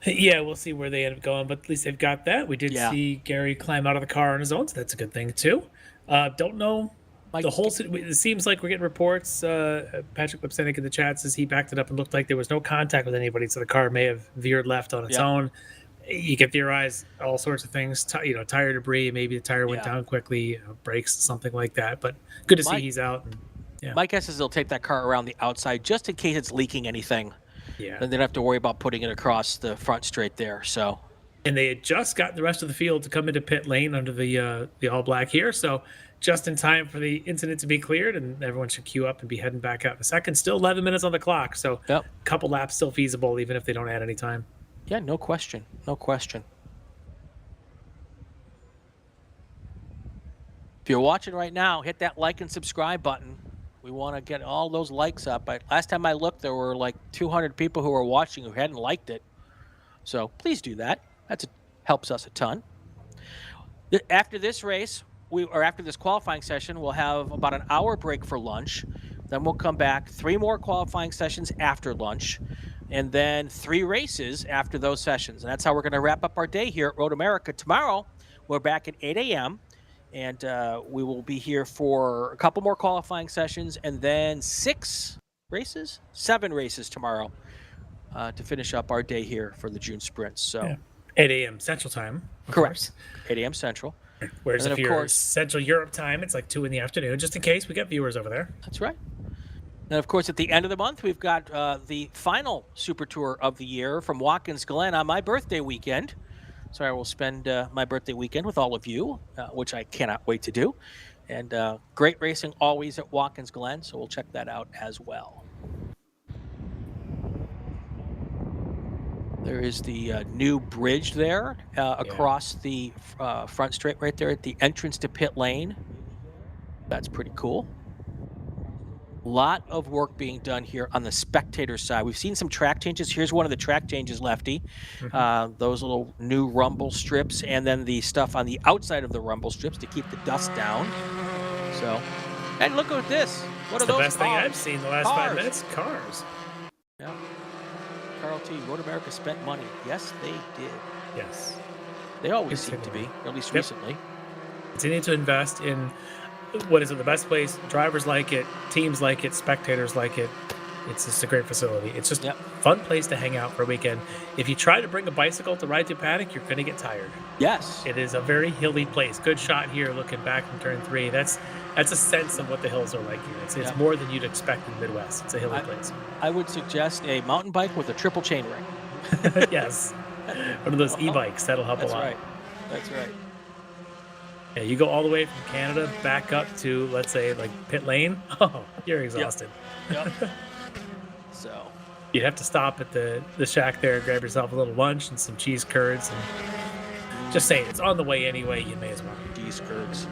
Yeah, we'll see where they end up going, but at least they've got that. We did see Gary climb out of the car on his own, so that's a good thing too. Don't know the whole. It seems like we're getting reports. Patrick Lipsenik in the chat says he backed it up and looked like there was no contact with anybody, so the car may have veered left on its own. You can theorize all sorts of things. Tire debris. Maybe the tire went down quickly, brakes, something like that. But good to see he's out. And, my guess is they'll take that car around the outside just in case it's leaking anything. Yeah. And they don't have to worry about putting it across the front straight there. So. And they had just got the rest of the field to come into pit lane under the all black here, so just in time for the incident to be cleared, and everyone should queue up and be heading back out in a second. Still 11 minutes on the clock, so a couple laps still feasible, even if they don't add any time. Yeah, no question. No question. If you're watching right now, hit that like and subscribe button. We want to get all those likes up. Last time I looked, there were like 200 people who were watching who hadn't liked it. So please do that. That helps us a ton. After this race, after this qualifying session, we'll have about an hour break for lunch. Then we'll come back, 3 more qualifying sessions after lunch, and then 3 races after those sessions. And that's how we're going to wrap up our day here at Road America. Tomorrow, we're back at 8 a.m., and we will be here for a couple more qualifying sessions, and then 7 races tomorrow to finish up our day here for the June sprints. So 8 a.m. Central Time. Correct. 8 a.m. Central. Whereas if you're Central Europe time, it's like 2 in the afternoon, just in case we got viewers over there. That's right. And, of course, at the end of the month, we've got the final Super Tour of the year from Watkins Glen on my birthday weekend. So I will spend my birthday weekend with all of you, which I cannot wait to do. And great racing always at Watkins Glen, so we'll check that out as well. There is the new bridge there across the front straight right there at the entrance to pit lane. That's pretty cool. A lot of work being done here on the spectator side. We've seen some track changes. Here's one of the track changes, Lefty. Those little new rumble strips, and then the stuff on the outside of the rumble strips to keep the dust down. So, and look at this. What are those cars? The best thing I've seen the last 5 minutes, cars. Yeah. Carl T, Road America spent money. Yes, they did. Yes. They always seem to be, or at least recently. Continue to invest in what is it, the best place. Drivers like it, teams like it, spectators like it. It's just a great facility. It's just a fun place to hang out for a weekend. If you try to bring a bicycle to ride through paddock, you're going to get tired. Yes. It is a very hilly place. Good shot here looking back from turn 3. That's a sense of what the hills are like here. It's more than you'd expect in the Midwest. It's a hilly place. I would suggest a mountain bike with a triple chain ring. Yes. One of those e-bikes. That'll help a lot. Right. That's right. Yeah, you go all the way from Canada back up to, let's say, like pit lane. Oh, you're exhausted. Yep. So you'd have to stop at the shack there, grab yourself a little lunch and some cheese curds, and just saying, it's on the way anyway. You may as well. Cheese curds.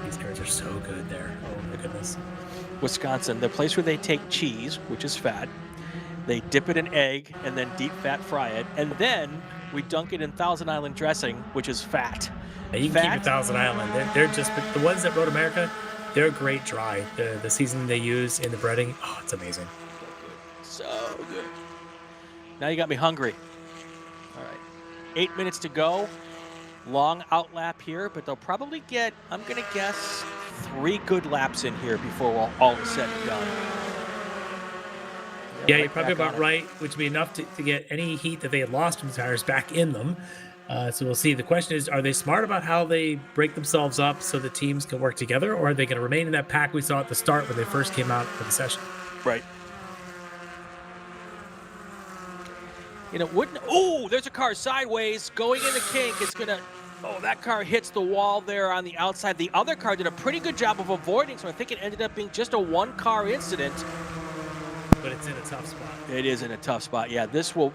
These curds are so good there. Oh my goodness. Wisconsin, the place where they take cheese, which is fat, they dip it in egg and then deep fat fry it, and then we dunk it in Thousand Island dressing, which is fat. Yeah, you can keep your Thousand Island. They're just the ones that Road America. They're great dry. The seasoning they use in the breading, oh, it's amazing. So good. Now you got me hungry. All right. 8 minutes to go. Long out lap here, but they'll probably get, I'm going to guess, 3 good laps in here before all is said and done. Yeah, you're probably about right, which would be enough to get any heat that they had lost from the tires back in them. So we'll see. The question is, are they smart about how they break themselves up so the teams can work together, or are they going to remain in that pack we saw at the start when they first came out for the session? Right. You know, wouldn't, oh, there's a car sideways going in the kink. It's going to, oh, that car hits the wall there on the outside. The other car did a pretty good job of avoiding, so I think it ended up being just a one-car incident. But it's in a tough spot. It is in a tough spot. Yeah, this will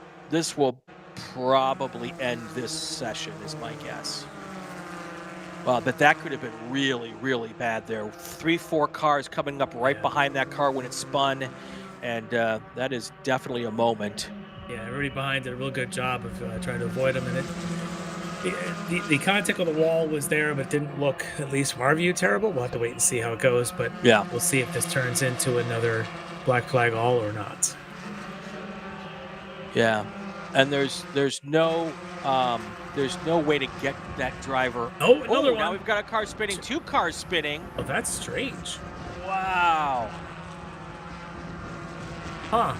probably end this session, is my guess. Well, but that could have been really, really bad there. 3-4 cars coming up right behind that car when it spun, and that is definitely a moment. Yeah, everybody behind did a real good job of trying to avoid them, and the contact on the wall was there, but didn't look, at least from our view, terrible. We'll have to wait and see how it goes, but yeah, we'll see if this turns into another black flag all or not. Yeah, and there's no way to get that driver. Oh, another one. Now we've got a car spinning, 2 cars spinning. Oh, that's strange. Wow. Huh.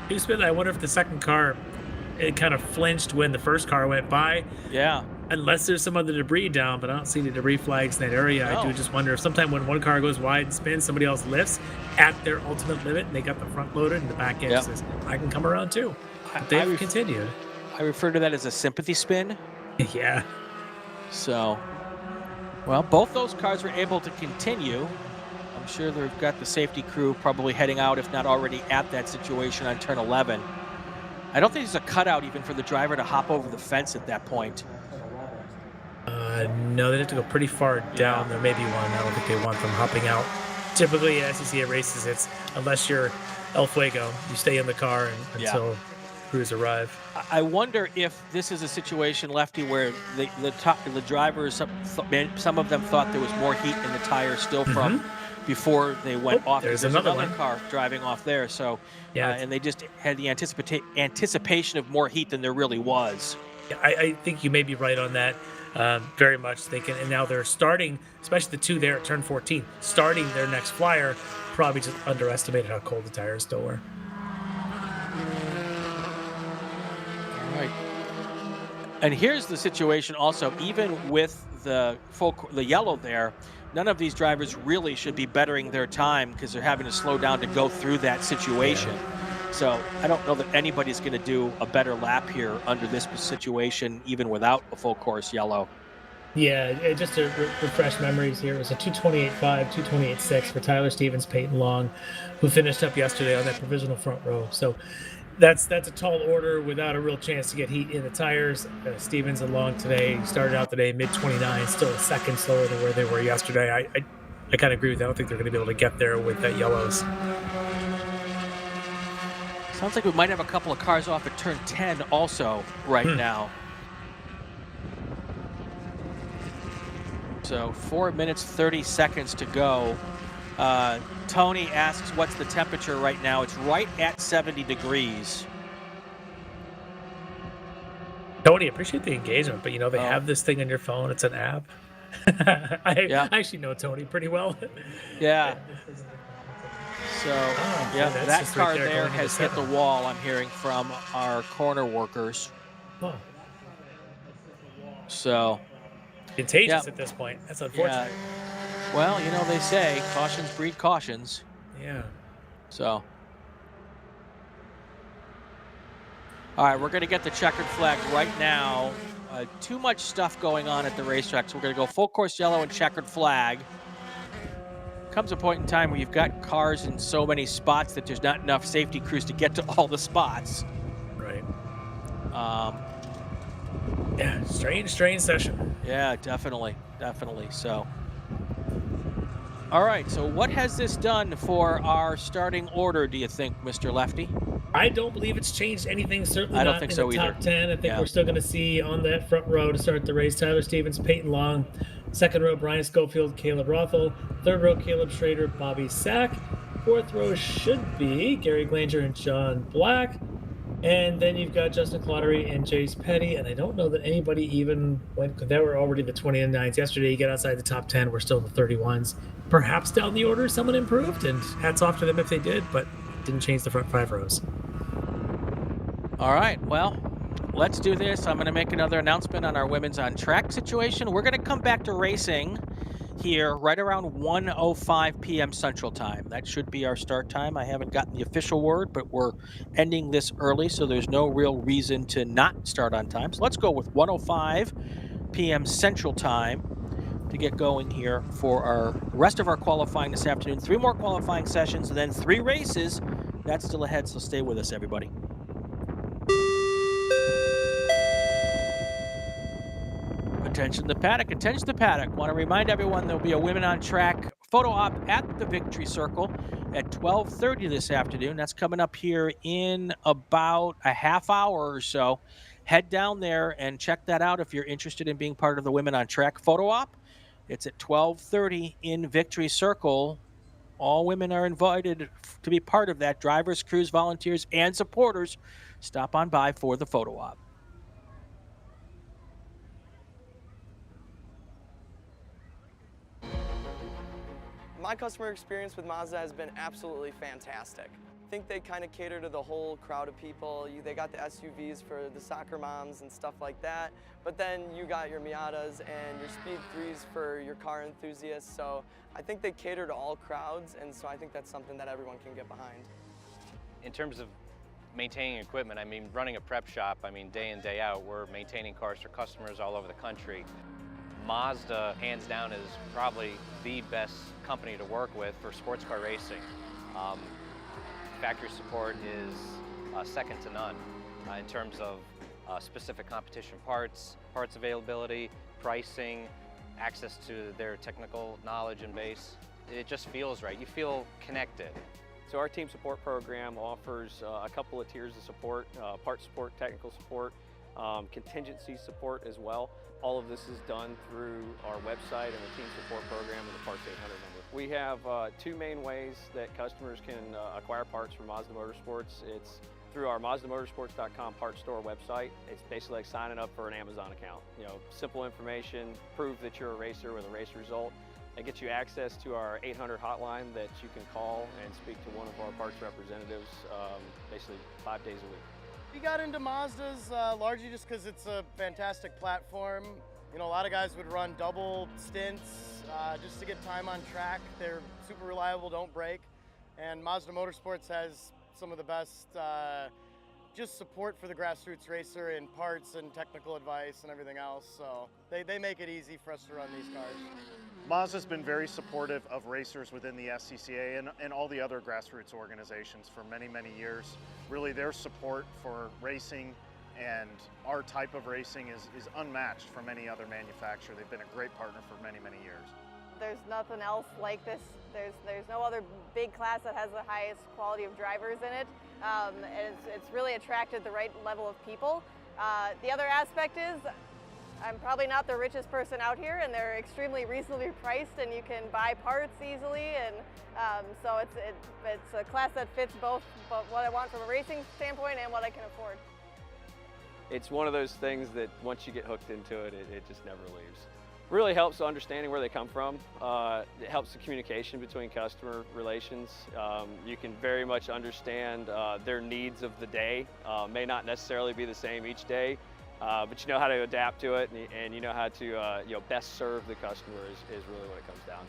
You spin. I wonder if the second car, it kind of flinched when the first car went by. Yeah. Unless there's some other debris down, but I don't see any debris flags in that area. No. I do just wonder if sometime when one car goes wide and spins, somebody else lifts at their ultimate limit, and they got the front loaded, and the back end says, I can come around too. But they've continued. I refer to that as a sympathy spin. Yeah. So, well, both those cars were able to continue. I'm sure they've got the safety crew probably heading out, if not already at that situation on turn 11. I don't think there's a cutout even for the driver to hop over the fence at that point. No, they have to go pretty far down. There may be one. I don't think they want them hopping out. Typically, at SCCA races, it's unless you're El Fuego, you stay in the car until crews arrive. I wonder if this is a situation, Lefty, where the drivers, some of them thought there was more heat in the tires still from before they went off. There's another one. car driving off there. So, and they just had the anticipation of more heat than there really was. Yeah, I think you may be right on that. Very much thinking, and now they're starting, especially the 2 there at turn 14, starting their next flyer, probably just underestimated how cold the tires still were. All right. And here's the situation also, even with the yellow there, none of these drivers really should be bettering their time because they're having to slow down to go through that situation. Yeah. So I don't know that anybody's going to do a better lap here under this situation, even without a full course yellow. Yeah, just to refresh memories here, it was a 228.5, 228.6 for Tyler Stevens, Peyton Long, who finished up yesterday on that provisional front row. So that's a tall order without a real chance to get heat in the tires. Stevens and Long today started out today mid-29, still a second slower than where they were yesterday. I kind of agree with that. I don't think they're going to be able to get there with that yellows. Sounds like we might have a couple of cars off at turn 10 also right now. So 4 minutes, 30 seconds to go. Tony asks, what's the temperature right now? It's right at 70 degrees. Tony, appreciate the engagement, but they have this thing on your phone. It's an app. I actually know Tony pretty well. Yeah. So, yeah, that's that just car right there there going into has hit the 7. wall, I'm hearing from our corner workers. Oh. So, Contagious yeah. at this point. That's Yeah. unfortunate. Well, you know, they say cautions breed cautions. Yeah. So. All right, we're going to get the checkered flag right now. Too much stuff going on at the racetrack, so we're going to go full course yellow and checkered flag. Comes a point in time where you've got cars in so many spots that there's not enough safety crews to get to all the spots. Right. Yeah, strange session. Yeah, definitely. So, all right, so what has this done for our starting order, do you think, Mr. Lefty? I don't believe it's changed anything. Certainly I don't not think in so the either. top 10. I think Yeah. we're still going to see on that front row to start the race Tyler Stevens, Peyton Long. Second row, Brian Schofield, Caleb Rothel. Third row, Caleb Schrader, Bobby Sack. Fourth row should be Gary Granger and John Black. And then you've got Justin Claudery and Jace Petty. And I don't know that anybody even went, because they were already the 29s yesterday. You get outside the top 10, we're still the 31s. Perhaps down the order, someone improved, and hats off to them if they did, but didn't change the front 5 rows. All right, well, let's do this. I'm going to make another announcement on our women's on track situation. We're going to come back to racing here right around 1:05 p.m. Central Time. That should be our start time. I haven't gotten the official word, but we're ending this early, so there's no real reason to not start on time. So let's go with 1:05 p.m. Central Time to get going here for our rest of our qualifying this afternoon. 3 more qualifying sessions and then 3 races. That's still ahead, so stay with us, everybody. Attention to the paddock, attention to the paddock. Want to remind everyone there'll be a Women on Track photo op at the Victory Circle at 12:30 this afternoon. That's coming up here in about a half hour or so. Head down there and check that out if you're interested in being part of the Women on Track photo op. It's at 12:30 in Victory Circle. All women are invited to be part of that. Drivers, crews, volunteers, and supporters. Stop on by for the photo op. My customer experience with Mazda has been absolutely fantastic. I think they kind of cater to the whole crowd of people. They got the SUVs for the soccer moms and stuff like that, but then you got your Miatas and your Speed 3s for your car enthusiasts, so I think they cater to all crowds, and so I think that's something that everyone can get behind. In terms of maintaining equipment, I mean, running a prep shop, I mean, day in, day out, we're maintaining cars for customers all over the country. Mazda, hands down, is probably the best company to work with for sports car racing. Factory support is second to none in terms of specific competition parts availability, pricing, access to their technical knowledge and base. It just feels right. You feel connected. So our team support program offers a couple of tiers of support, part support, technical support, contingency support as well. All of this is done through our website and the team support program and the Parts 800 number. We have 2 main ways that customers can acquire parts from Mazda Motorsports. It's through our MazdaMotorsports.com parts store website. It's basically like signing up for an Amazon account. You know, simple information, prove that you're a racer with a race result. It gets you access to our 800 hotline that you can call and speak to one of our parts representatives basically 5 days a week. We got into Mazdas largely just because it's a fantastic platform. You know, a lot of guys would run double stints just to get time on track. They're super reliable, don't break. And Mazda Motorsports has some of the best just support for the grassroots racer in parts and technical advice and everything else. So they make it easy for us to run these cars. Mazda's been very supportive of racers within the SCCA and all the other grassroots organizations for many, many years. Really, their support for racing and our type of racing is unmatched from any other manufacturer. They've been a great partner for many, many years. There's nothing else like this. There's no other big class that has the highest quality of drivers in it. And it's really attracted the right level of people. The other aspect is I'm probably not the richest person out here, and they're extremely reasonably priced, and you can buy parts easily, and so it's a class that fits both what I want from a racing standpoint and what I can afford. It's one of those things that once you get hooked into it, it just never leaves. Really helps understanding where they come from. It helps the communication between customer relations. You can very much understand their needs of the day. May not necessarily be the same each day, but you know how to adapt to it, and you know how to best serve the customer is really what it comes down to.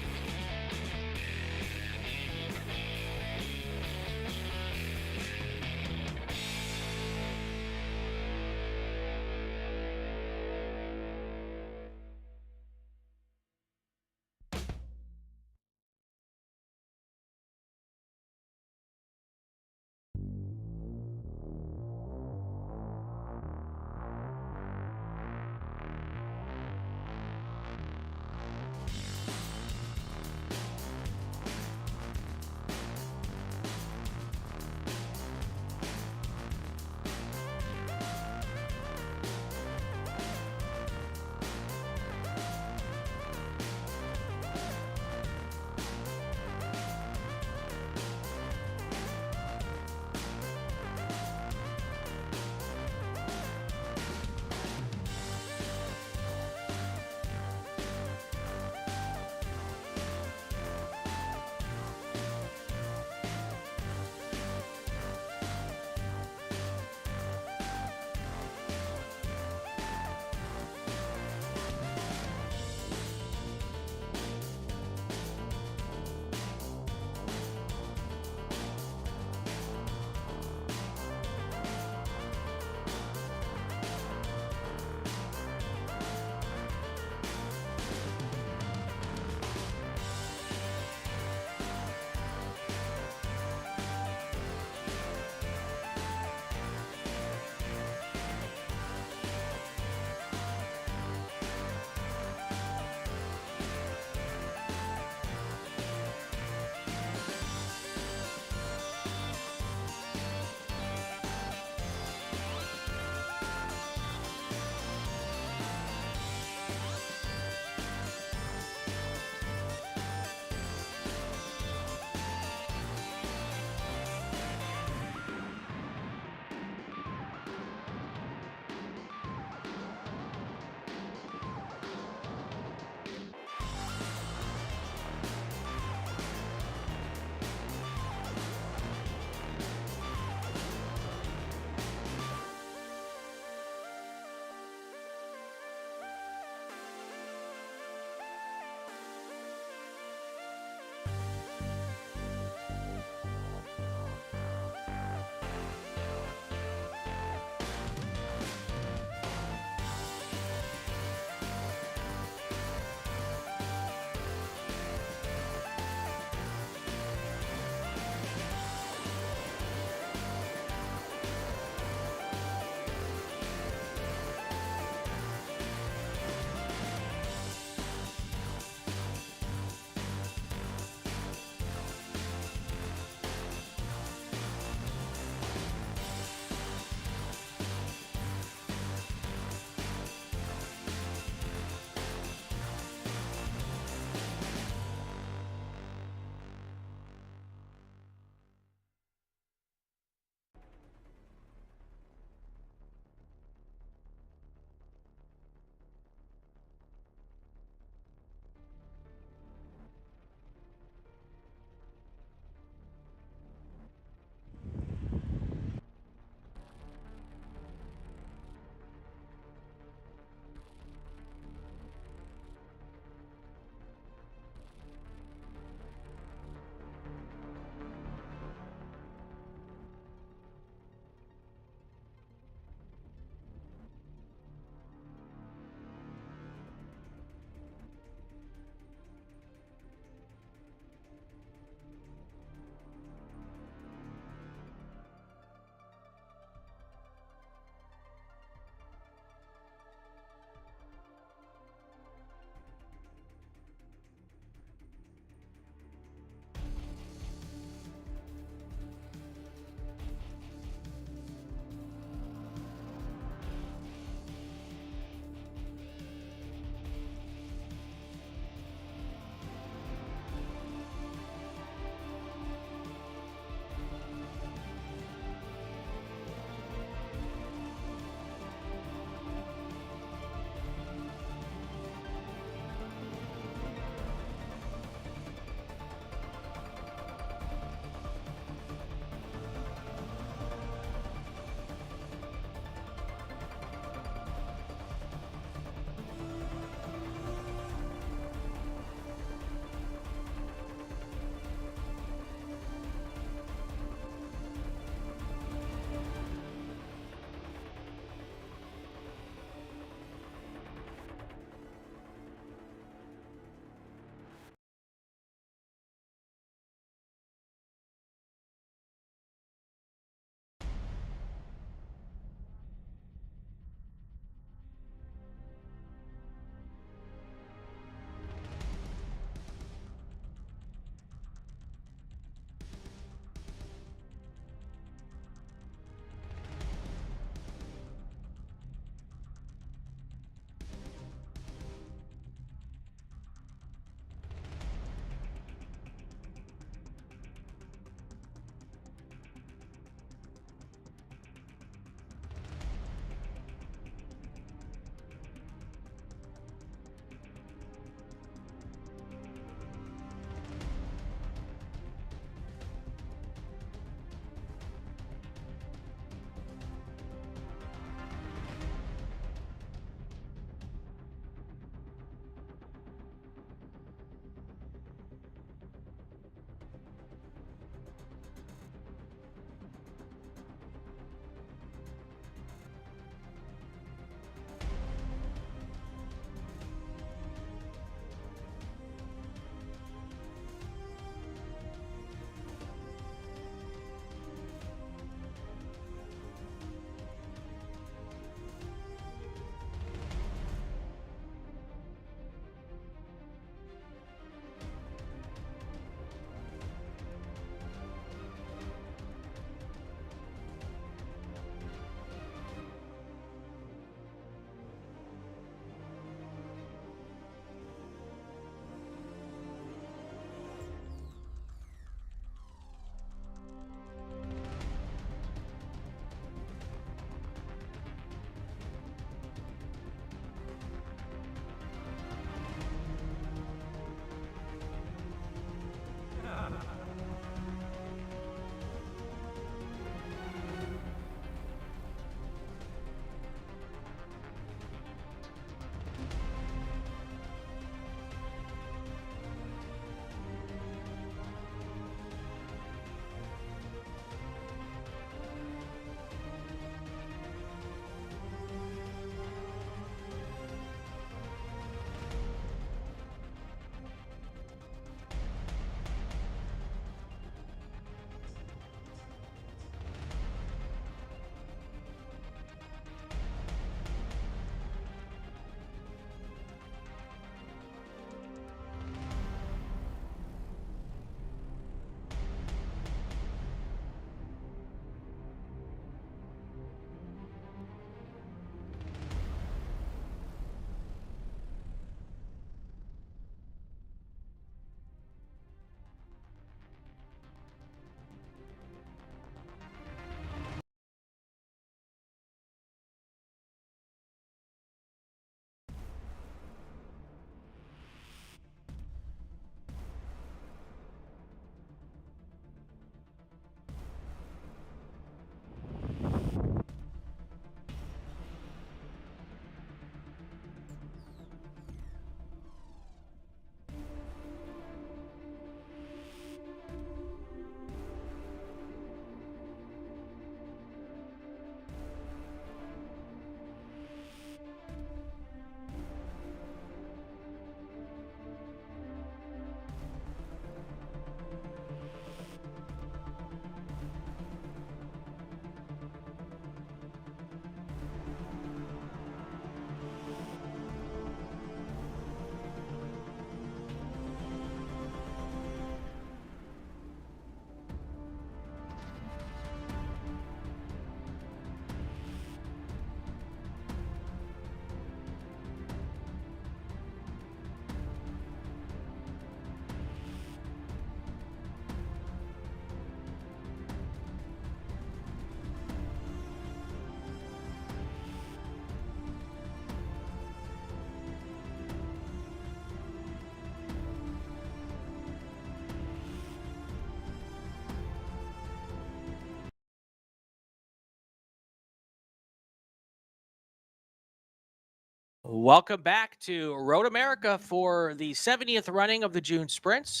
Welcome back to Road America for the 70th running of the June Sprints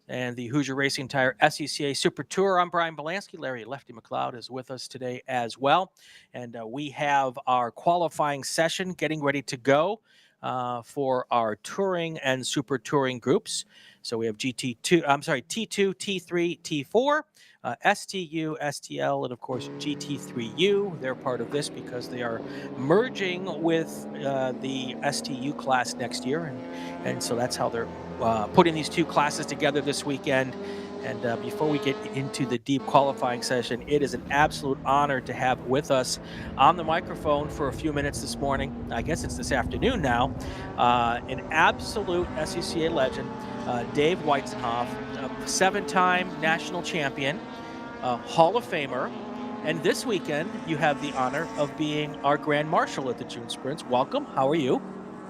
and the Hoosier Racing Tire SCCA Super Tour. I'm Brian Bielanski. Larry Lefty McLeod is with us today as well. And we have our qualifying session getting ready to go for our touring and super touring groups. So we have T2, T3, T4, STU, STL, and of course GT3U. They're part of this because they are merging with the STU class next year. And so that's how they're putting these two classes together this weekend. And before we get into the deep qualifying session, it is an absolute honor to have with us on the microphone for a few minutes this morning. I guess it's this afternoon now. An absolute SCCA legend, Dave Weizenhoff, a 7-time national champion, Hall of Famer. And this weekend, you have the honor of being our Grand Marshal at the June Sprints. Welcome. How are you?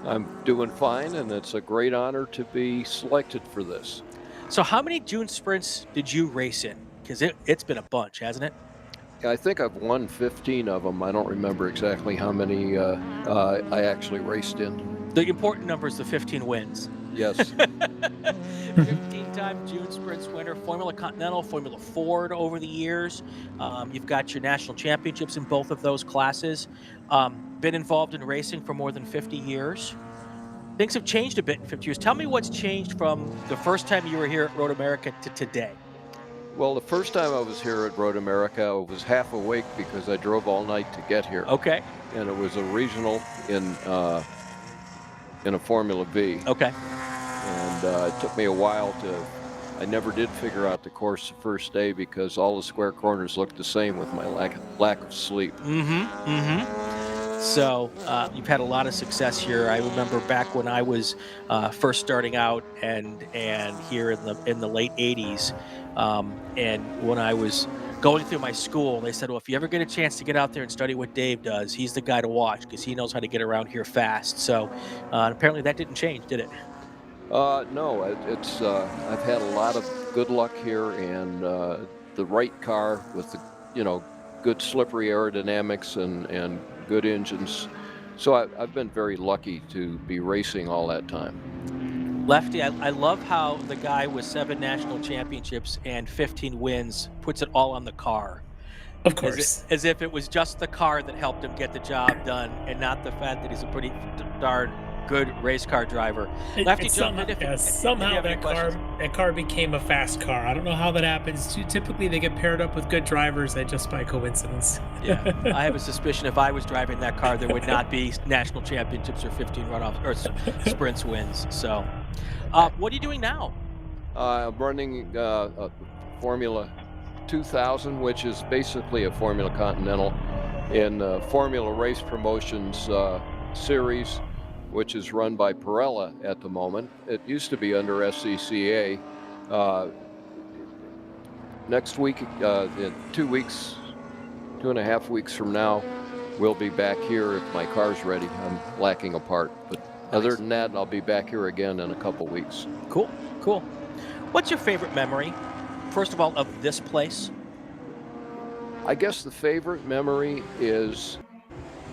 I'm doing fine, and it's a great honor to be selected for this. So how many June Sprints did you race in? Because it's been a bunch, hasn't it? I think I've won 15 of them. I don't remember exactly how many I actually raced in. The important number is the 15 wins. Yes. 15-time June Sprints winner, Formula Continental, Formula Ford over the years. You've got your national championships in both of those classes. Been involved in racing for more than 50 years. Things have changed a bit in 50 years. Tell me what's changed from the first time you were here at Road America to today. Well, the first time I was here at Road America, I was half awake because I drove all night to get here. Okay. And it was a regional in a Formula V. Okay. And it took me a while I never did figure out the course the first day because all the square corners looked the same with my lack of sleep. So you've had a lot of success here. I remember back when I was first starting out and here in the late 80s, and when I was going through my school, they said, well, if you ever get a chance to get out there and study what Dave does, he's the guy to watch because he knows how to get around here fast. So apparently that didn't change, did it? No, I've had a lot of good luck here and the right car with the, good slippery aerodynamics and good engines. So I've been very lucky to be racing all that time. Lefty, I love how the guy with 7 national championships and 15 wins puts it all on the car. Of course. As if it was just the car that helped him get the job done and not the fact that he's a pretty darn good race car driver. Lefty, somehow that car became a fast car. I don't know how that happens. Typically, they get paired up with good drivers just by coincidence. Yeah, I have a suspicion if I was driving that car, there would not be national championships or 15 runoffs or sprints wins. So, what are you doing now? I'm running a Formula 2000, which is basically a Formula Continental in Formula Race Promotions series, which is run by Pirella at the moment. It used to be under SCCA. Next week, in 2.5 weeks from now, we'll be back here if my car's ready. I'm lacking a part, but other than that, I'll be back here again in a couple weeks. Cool. What's your favorite memory, first of all, of this place? I guess the favorite memory is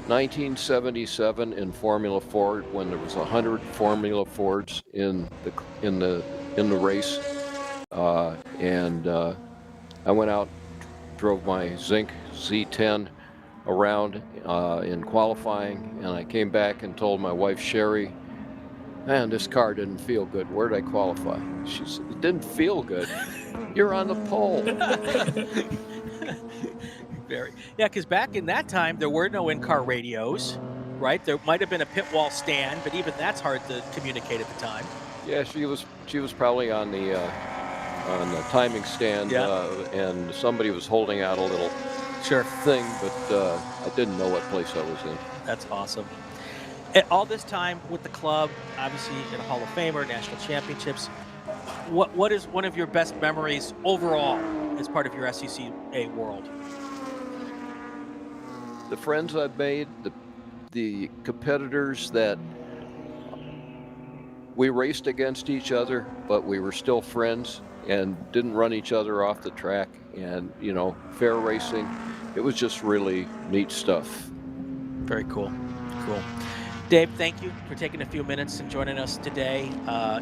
1977 in Formula Ford when there was 100 Formula Fords in the race, and I went out, drove my Zinc Z10 around in qualifying, and I came back and told my wife Sherry, man, this car didn't feel good. Where did I qualify? She said, it didn't feel good. You're on the pole. Yeah, because back in that time, there were no in-car radios, right? There might have been a pit wall stand, but even that's hard to communicate at the time. Yeah, she was probably on the timing stand, and somebody was holding out a little thing, but I didn't know what place I was in. That's awesome. All this time with the club, obviously in a Hall of Famer, national championships. What is one of your best memories overall as part of your SCCA world? The friends I've made, the competitors that we raced against each other, but we were still friends and didn't run each other off the track, and fair racing. It was just really neat stuff. Very cool. Dave, thank you for taking a few minutes and joining us today.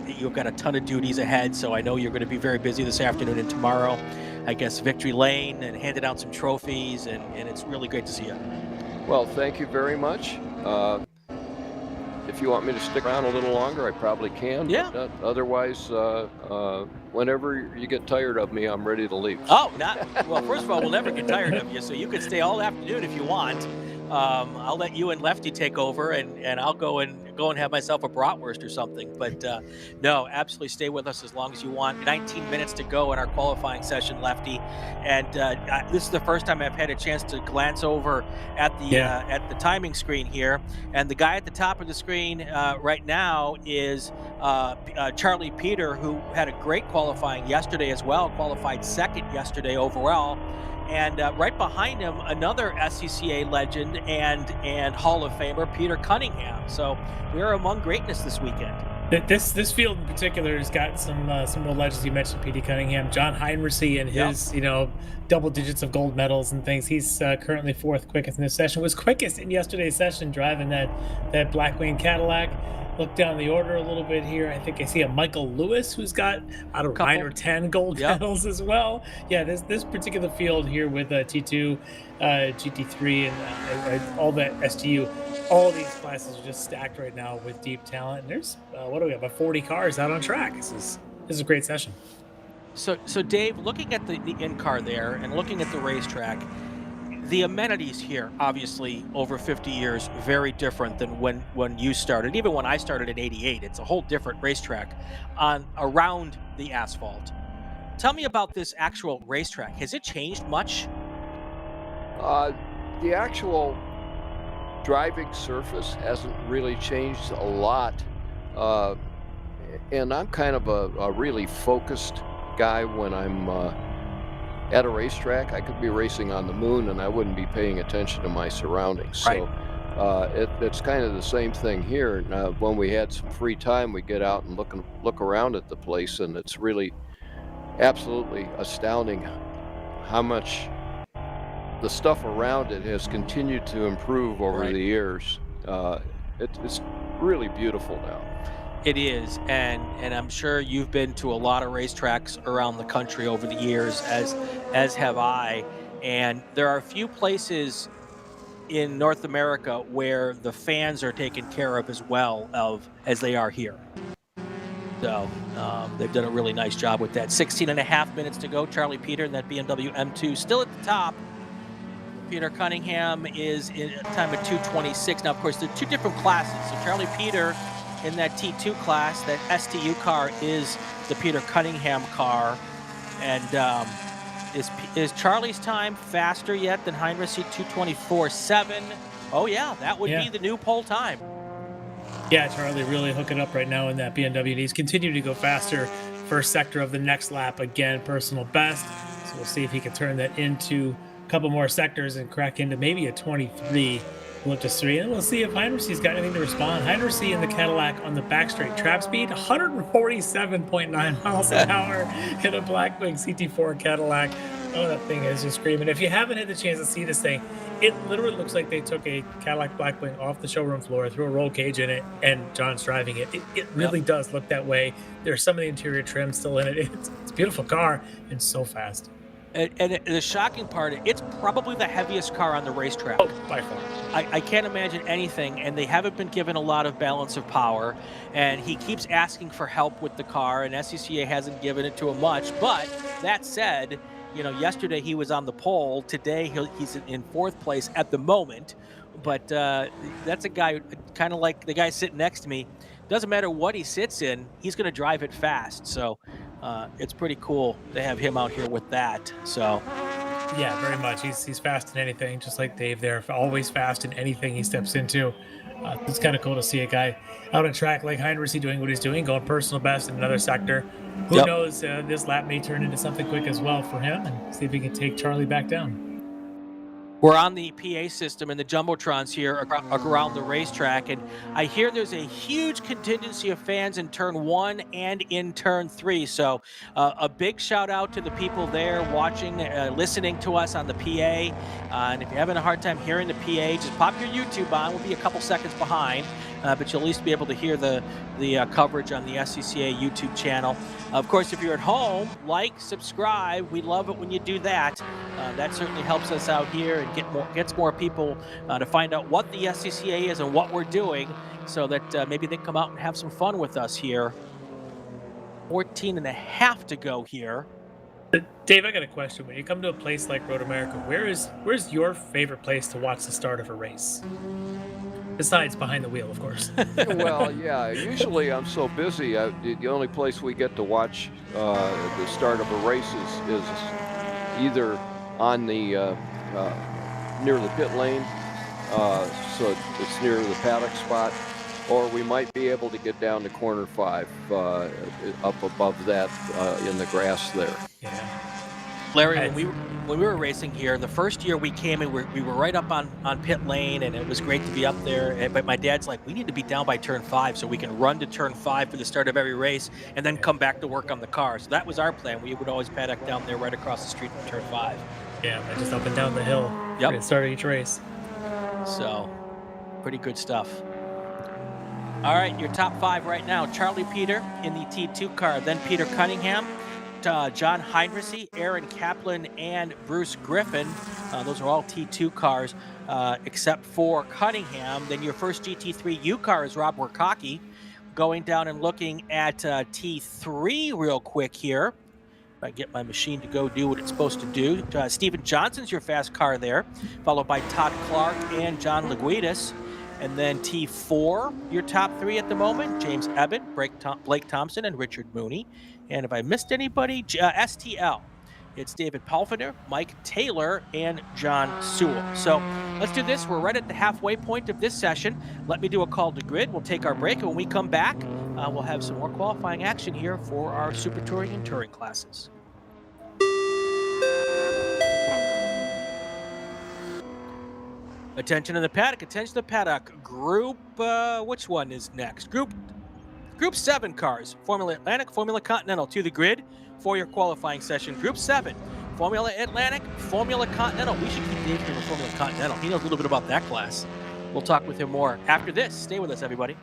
You've got a ton of duties ahead, so I know you're going to be very busy this afternoon and tomorrow. I guess Victory Lane and handing out some trophies, and it's really great to see you. Well, thank you very much. If you want me to stick around a little longer, I probably can. Yeah. But otherwise, whenever you get tired of me, I'm ready to leave. Oh, well, first of all, we'll never get tired of you, so you can stay all afternoon if you want. I'll let you and Lefty take over, and I'll go and have myself a bratwurst or something. But no, absolutely stay with us as long as you want. 19 minutes to go in our qualifying session, Lefty, and this is the first time I've had a chance to glance over at the timing screen here. And the guy at the top of the screen right now is Charlie Peter, who had a great qualifying yesterday as well, qualified second yesterday overall. And right behind him, another SCCA legend and Hall of Famer, Peter Cunningham. So we're among greatness this weekend. This field in particular has got some real legends. You mentioned P.D. Cunningham, John Heinrichsey, and his double digits of gold medals and things. He's currently fourth quickest in this session. Was quickest in yesterday's session, driving that Blackwing Cadillac. Look down the order a little bit here. I think I see a Michael Lewis who's got 9 or 10 gold medals as well. Yeah, this particular field here with T2, GT3, and all that STU. All of these classes are just stacked right now with deep talent. And there's what do we have? About 40 cars out on track. This is a great session. So Dave, looking at the in-car there and looking at the racetrack, the amenities here, obviously, over 50 years, very different than when you started. Even when I started in '88, it's a whole different racetrack around the asphalt. Tell me about this actual racetrack. Has it changed much? The actual driving surface hasn't really changed a lot, and I'm kind of a really focused guy when I'm at a racetrack. I could be racing on the moon and I wouldn't be paying attention to my surroundings. Right. So it's kind of the same thing here. When we had some free time, we get out and look around at the place, and it's really absolutely astounding how much the stuff around it has continued to improve over the years. It's really beautiful now. It is, and I'm sure you've been to a lot of racetracks around the country over the years, as have I. And there are a few places in North America where the fans are taken care of as well as they are here. So they've done a really nice job with that. 16 and a half minutes to go. Charlie Peter in that BMW M2 still at the top. Peter Cunningham is in a time of 2:26. Now, of course, they're two different classes. So Charlie Peter in that T2 class, that STU car is the Peter Cunningham car. And is Charlie's time faster yet than Heinrichsey? 2:24.7. Oh yeah, that would be the new pole time. Yeah, Charlie really hooking up right now in that BMW. And he's continuing to go faster. First sector of the next lap, again, personal best. So we'll see if he can turn that into a couple more sectors and crack into maybe a 23. We'll look to 3, and we'll see if Heinrichsey's got anything to respond. Heinrichsey in the Cadillac on the back straight. Trap speed, 147.9 miles an hour in a Blackwing CT4 Cadillac. Oh, that thing is just screaming. If you haven't had the chance to see this thing, it literally looks like they took a Cadillac Blackwing off the showroom floor, threw a roll cage in it, and John's driving it. It really does look that way. There's some of the interior trim still in it. It's a beautiful car and so fast. And the shocking part, it's probably the heaviest car on the racetrack. Oh, by far. I can't imagine anything, and they haven't been given a lot of balance of power, and he keeps asking for help with the car, and SCCA hasn't given it to him much. But that said, yesterday he was on the pole. Today he's in fourth place at the moment. But that's a guy kind of like the guy sitting next to me. Doesn't matter what he sits in, he's going to drive it fast. So it's pretty cool to have him out here with that. So yeah, very much. He's fast in anything, just like Dave there. Always fast in anything he steps into. It's kind of cool to see a guy out on track like Heinrichsey doing what he's doing, going personal best in another sector. Who knows, this lap may turn into something quick as well for him, and see if he can take Charlie back down. We're on the PA system and the Jumbotrons here around the racetrack, and I hear there's a huge contingency of fans in turn 1 and in turn 3. So a big shout out to the people there watching, listening to us on the PA. And if you're having a hard time hearing the PA, just pop your YouTube on. We'll be a couple seconds behind. but you'll at least be able to hear the coverage on the SCCA YouTube channel. Of course, if you're at home, like, subscribe. We love it when you do that. That certainly helps us out here and gets more people to find out what the SCCA is and what we're doing, so that maybe they come out and have some fun with us here. 14 and a half to go here. Dave, I got a question. When you come to a place like Road America, where's your favorite place to watch the start of a race? Besides behind the wheel, of course. Well, yeah, usually I'm so busy. The only place we get to watch the start of a race is either on the near the pit lane, so it's near the paddock spot, or we might be able to get down to corner 5 up above that in the grass there. Yeah. Larry, when we were racing here, the first year we came in, we were right up on pit lane, and it was great to be up there. But my dad's like, we need to be down by turn 5 so we can run to turn 5 for the start of every race and then come back to work on the car. So that was our plan. We would always paddock down there right across the street from turn 5. Yeah, just up and down the hill. Yep. At the start of each race. So, pretty good stuff. All right, your top 5 right now. Charlie Peter in the T2 car, then Peter Cunningham, John Heinrichsey, Aaron Kaplan, and Bruce Griffin. Those are all T2 cars, except for Cunningham. Then your first GT3 U car is Rob Werkocki. Going down and looking at T3 real quick here. If I get my machine to go do what it's supposed to do. Steven Johnson's your fast car there, followed by Todd Clark and John Laguidis. And then T4, your top 3 at the moment, James Ebbett, Blake Thompson, and Richard Mooney. And if I missed anybody, STL, it's David Palfiner, Mike Taylor, and John Sewell. So let's do this. We're right at the halfway point of this session. Let me do a call to grid. We'll take our break, and when we come back, we'll have some more qualifying action here for our Super Touring and Touring classes. Attention to the paddock, attention to the paddock. Group, which one is next? Group 7 cars, Formula Atlantic, Formula Continental to the grid for your qualifying session. Group 7, Formula Atlantic, Formula Continental. We should keep Dave here with Formula Continental. He knows a little bit about that class. We'll talk with him more after this. Stay with us, everybody.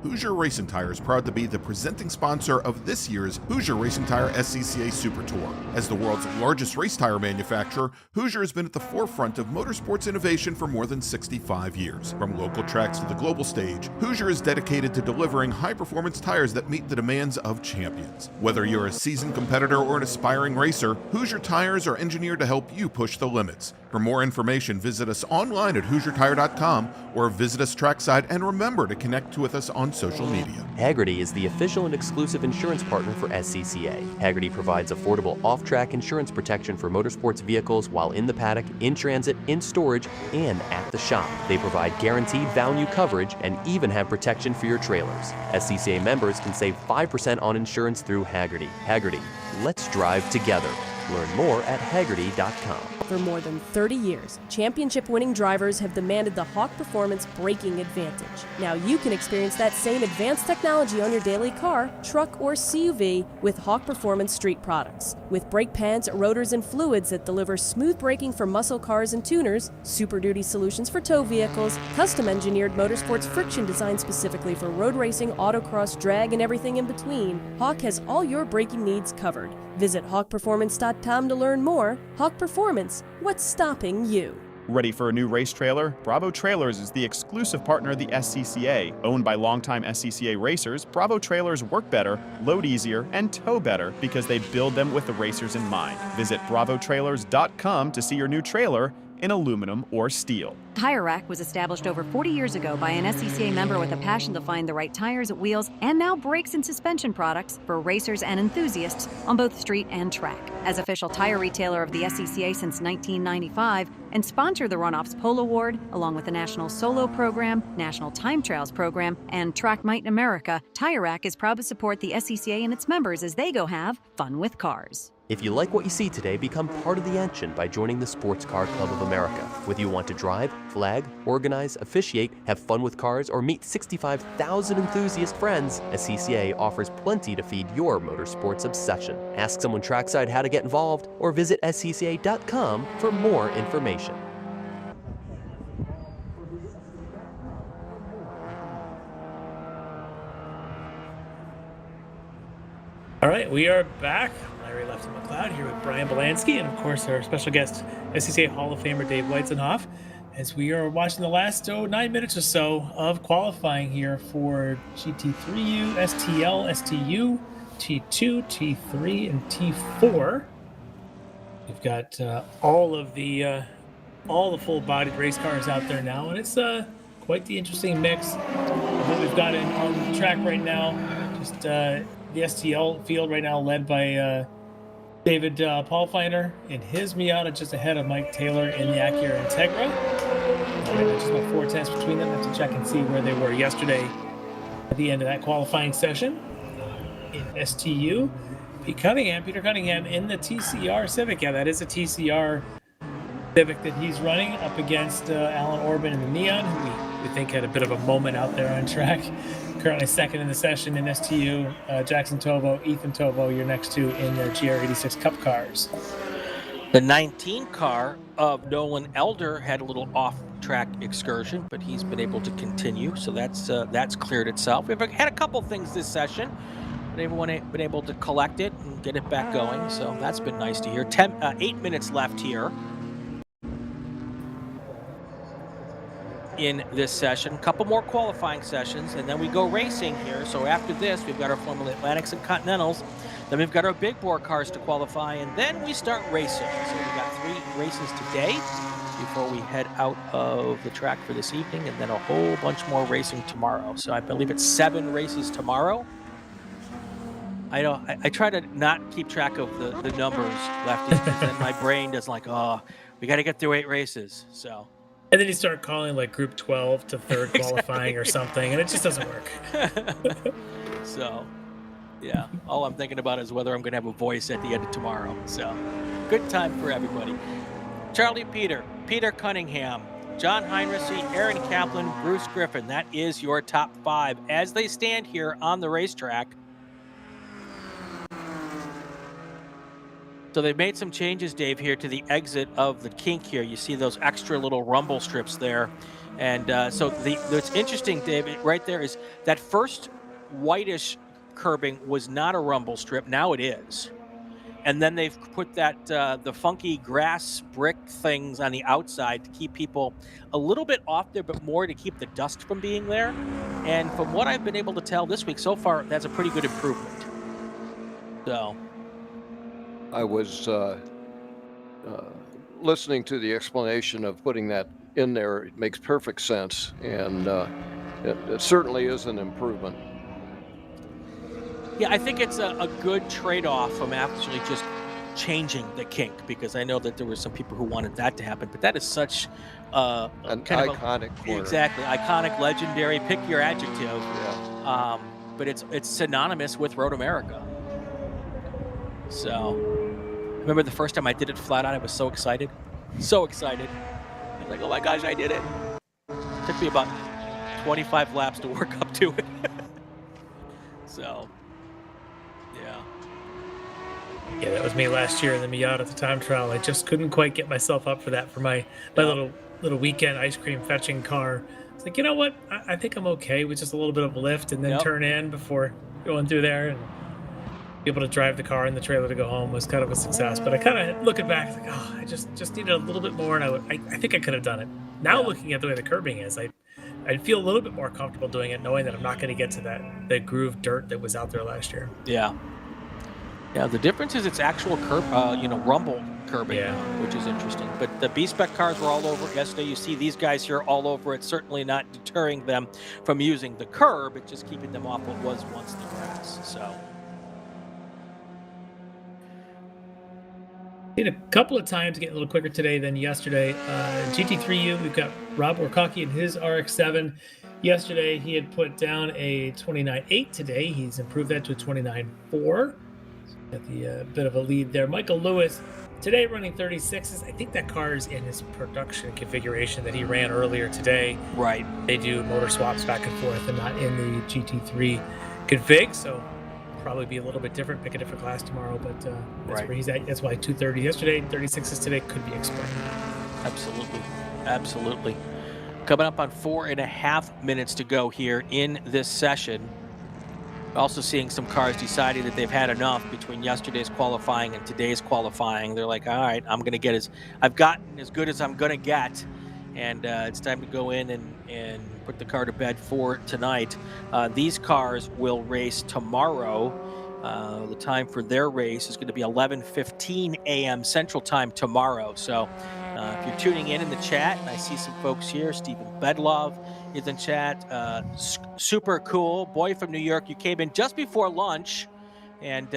Hoosier Racing Tire is proud to be the presenting sponsor of this year's Hoosier Racing Tire SCCA Super Tour. As the world's largest race tire manufacturer, Hoosier has been at the forefront of motorsports innovation for more than 65 years. From local tracks to the global stage, Hoosier is dedicated to delivering high-performance tires that meet the demands of champions. Whether you're a seasoned competitor or an aspiring racer, Hoosier tires are engineered to help you push the limits. For more information, visit us online at HoosierTire.com or visit us trackside, and remember to connect with us on social media. Hagerty is the official and exclusive insurance partner for SCCA. Hagerty provides affordable off-track insurance protection for motorsports vehicles while in the paddock, in transit, in storage, and at the shop. They provide guaranteed value coverage and even have protection for your trailers. SCCA members can save 5% on insurance through Hagerty. Hagerty, let's drive together. Learn more at Hagerty.com. For more than 30 years, championship-winning drivers have demanded the Hawk Performance braking advantage. Now you can experience that same advanced technology on your daily car, truck, or CUV with Hawk Performance street products. With brake pads, rotors, and fluids that deliver smooth braking for muscle cars and tuners, Super Duty solutions for tow vehicles, custom-engineered motorsports friction designed specifically for road racing, autocross, drag, and everything in between, Hawk has all your braking needs covered. Visit hawkperformance.com to learn more. Hawk Performance, what's stopping you? Ready for a new race trailer? Bravo Trailers is the exclusive partner of the SCCA. Owned by longtime SCCA racers, Bravo Trailers work better, load easier, and tow better because they build them with the racers in mind. Visit bravotrailers.com to see your new trailer in aluminum or steel. Tire Rack was established over 40 years ago by an SCCA member with a passion to find the right tires, wheels, and now brakes and suspension products for racers and enthusiasts on both street and track. As official tire retailer of the SCCA since 1995 and sponsor the Runoffs Pole Award, along with the National Solo Program, National Time Trials Program, and Track Might in America, Tire Rack is proud to support the SCCA and its members as they go have fun with cars. If you like what you see today, become part of the action by joining the Sports Car Club of America. Whether you want to drive, flag, organize, officiate, have fun with cars, or meet 65,000 enthusiast friends, SCCA offers plenty to feed your motorsports obsession. Ask someone trackside how to get involved, or visit scca.com for more information. All right, we are back. Larry Lefty McLeod here with Brian Bielanski and, of course, our special guest, SCCA Hall of Famer Dave Weitzenhoff, as we are watching the last 9 minutes or so of qualifying here for GT3U, STL, STU, T2, T3, and T4. We've got all the full-bodied race cars out there now, and it's quite the interesting mix of what we've got on the track right now. Just the STL field right now led by David Paulfinder in his Miata, just ahead of Mike Taylor in the Acura Integra. Just about 4 tenths between them. I have to check and see where they were yesterday at the end of that qualifying session. In STU, Peter Cunningham in the TCR Civic. Yeah, that is a TCR Civic that he's running up against Alan Orban in the Neon, who we think had a bit of a moment out there on track. Currently second in the session in STU. Jackson Tovo, Ethan Tovo, your next two in the GR86 Cup cars. The 19 car of Nolan Elder had a little off-track excursion, but he's been able to continue, so that's cleared itself. We've had a couple things this session. Been able to collect it and get it back going, so that's been nice to hear. 8 minutes left here in this session. A couple more qualifying sessions, and then we go racing here. So after this, we've got our Formula Atlantics and Continentals. Then we've got our big bore cars to qualify, and then we start racing. So we've got 3 races today before we head out of the track for this evening, and then a whole bunch more racing tomorrow. So I believe it's 7 races tomorrow. I try to not keep track of the numbers, Lefty, because then my brain does like, oh, we got to get through 8 races. So. And then you start calling like Group 12 to third qualifying or something, and it just doesn't work. So, yeah, all I'm thinking about is whether I'm going to have a voice at the end of tomorrow. So, good time for everybody. Charlie Peter Cunningham, John Heinrichsey, Aaron Kaplan, Bruce Griffin. That is your top 5 as they stand here on the racetrack. So they've made some changes, Dave, here to the exit of the kink here. You see those extra little rumble strips there. And so what's interesting, Dave, right there is that first whitish curbing was not a rumble strip. Now it is. And then they've put that the funky grass brick things on the outside to keep people a little bit off there, but more to keep the dust from being there. And from what I've been able to tell this week so far, that's a pretty good improvement. So... I was listening to the explanation of putting that in there. It makes perfect sense, and it certainly is an improvement. Yeah, I think it's a good trade-off from actually just changing the kink, because I know that there were some people who wanted that to happen, but that is such an iconic corner. Exactly, iconic, legendary, pick your adjective. Yeah. But it's synonymous with Road America. So, I remember the first time I did it flat out, I was so excited. So excited. I was like, oh my gosh, I did it. It took me about 25 laps to work up to it. So, yeah. Yeah, that was me last year in the Miata at the time trial. I just couldn't quite get myself up for that for my little weekend ice cream fetching car. It's like, you know what? I think I'm okay with just a little bit of a lift and then turn in before going through there, and be able to drive the car and the trailer to go home was kind of a success. But I kind of looking back, like, oh, I just needed a little bit more, and I think I could have done it. Now looking at the way the curbing is, I'd feel a little bit more comfortable doing it, knowing that I'm not going to get to that groove dirt that was out there last year. Yeah. Yeah, the difference is it's actual rumble curbing, which is interesting. But the B-Spec cars were all over it yesterday. You see these guys here all over it, certainly not deterring them from using the curb. It's just keeping them off what was once the grass. So. Did a couple of times getting a little quicker today than yesterday. GT3U, we've got Rob Warkocki in his RX-7. Yesterday, he had put down a 29.8. Today, he's improved that to a 29.4. Got the bit of a lead there. Michael Lewis, today running 36s. I think that car is in his production configuration that he ran earlier today. Right. They do motor swaps back and forth and not in the GT3 config, so probably be a little bit different, pick a different class tomorrow, but that's where he's at. That's why 230 yesterday, 36s today could be explained. Absolutely. Coming up on 4.5 minutes to go here in this session. Also seeing some cars deciding that they've had enough between yesterday's qualifying and today's qualifying. They're like, all right, I've gotten as good as I'm going to get. And it's time to go in and put the car to bed for tonight. These cars will race tomorrow. The time for their race is going to be 11:15 a.m. Central Time tomorrow. So if you're tuning in the chat, and I see some folks here, Stephen Bedlove is in chat. Super cool. Boy from New York, you came in just before lunch. And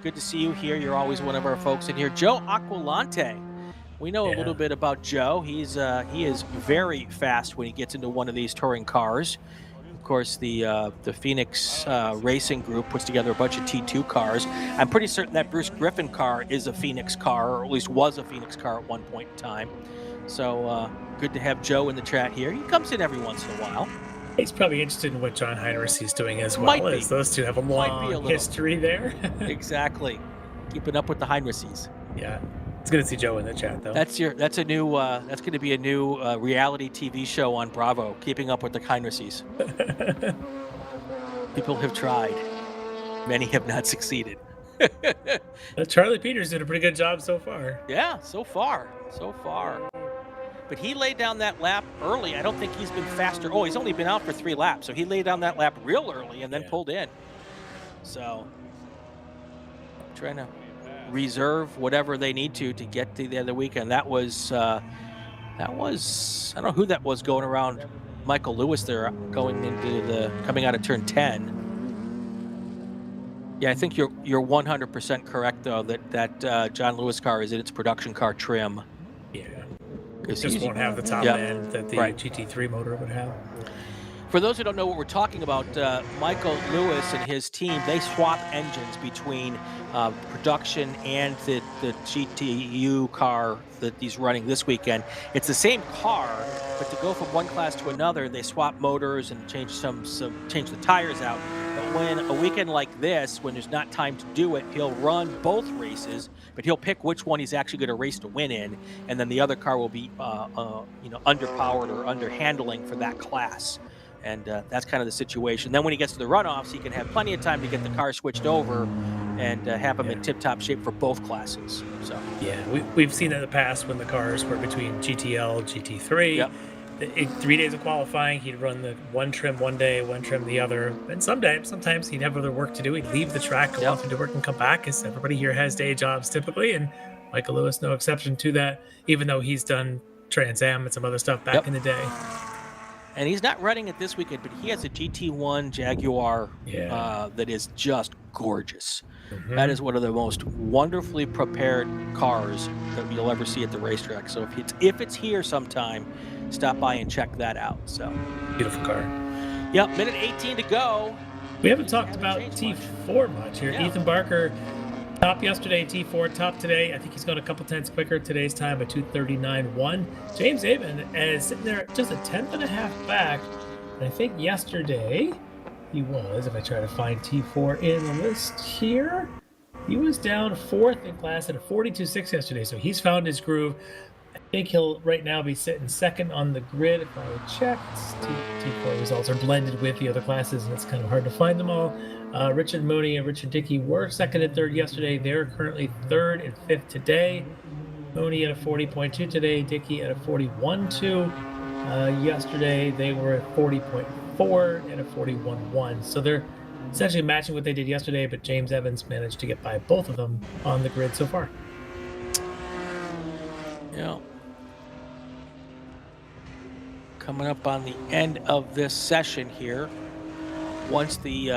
good to see you here. You're always one of our folks in here. Joe Aquilante. We know a little bit about Joe. He is very fast when he gets into one of these touring cars. Of course, the Phoenix Racing Group puts together a bunch of T2 cars. I'm pretty certain that Bruce Griffin car is a Phoenix car, or at least was a Phoenix car at one point in time. So good to have Joe in the chat here. He comes in every once in a while. He's probably interested in what John Heinrichs is doing as well, as those two have a long history there. Exactly. Keeping up with the Heinrichs. Yeah. It's good to see Joe in the chat, though. That's going to be a new reality TV show on Bravo, Keeping Up with the Heinrichs. People have tried. Many have not succeeded. Charlie Peters did a pretty good job so far. Yeah, so far. But he laid down that lap early. I don't think he's been faster. Oh, he's only been out for 3 laps, so he laid down that lap real early and then pulled in. So, trying to reserve whatever they need to get to the other weekend. That was I don't know who that was going around Michael Lewis there, coming out of turn 10. Yeah, I think you're 100% correct though that John Lewis car is in its production car trim. Yeah, it just won't have the top end that the GT3 motor would have. For those who don't know what we're talking about, Michael Lewis and his team, they swap engines between production and the GTU car that he's running this weekend. It's the same car, but to go from one class to another, they swap motors and change change the tires out. But when a weekend like this, when there's not time to do it, he'll run both races, but he'll pick which one he's actually going to race to win in, and then the other car will be underpowered or under handling for that class. And that's kind of the situation. Then when he gets to the runoffs, he can have plenty of time to get the car switched over and have them in tip-top shape for both classes. So yeah, we've seen in the past when the cars were between GTL, GT3. Yep. 3 days of qualifying, he'd run the one trim one day, one trim the other. And sometimes he'd have other work to do. He'd leave the track, go off into work, and come back. Because everybody here has day jobs typically, and Michael Lewis no exception to that. Even though he's done Trans Am and some other stuff back in the day. And he's not running it this weekend, but he has a GT1 Jaguar that is just gorgeous. Mm-hmm. That is one of the most wonderfully prepared cars that you'll ever see at the racetrack. So if it's here sometime, stop by and check that out. So beautiful car. Yep, minute 18 to go. We haven't talked about T4 much here. Ethan Barker, top yesterday, T4, top today. I think he's gone a couple tenths quicker. Today's time at 2:39.1. James Avon is sitting there just a tenth and a half back. And I think yesterday he was, if I try to find T4 in the list here, he was down 4th in class at a 42.6 yesterday. So he's found his groove. I think he'll right now be sitting 2nd on the grid. If I would check, T4 results are blended with the other classes, and it's kind of hard to find them all. Richard Mooney and Richard Dickey were 2nd and 3rd yesterday. They're currently 3rd and 5th today. Mooney at a 40.2 today. Dickey at a 41.2. Yesterday they were at 40.4 and a 41.1. So they're essentially matching what they did yesterday, but James Evans managed to get by both of them on the grid so far. Yeah. Coming up on the end of this session here. Once we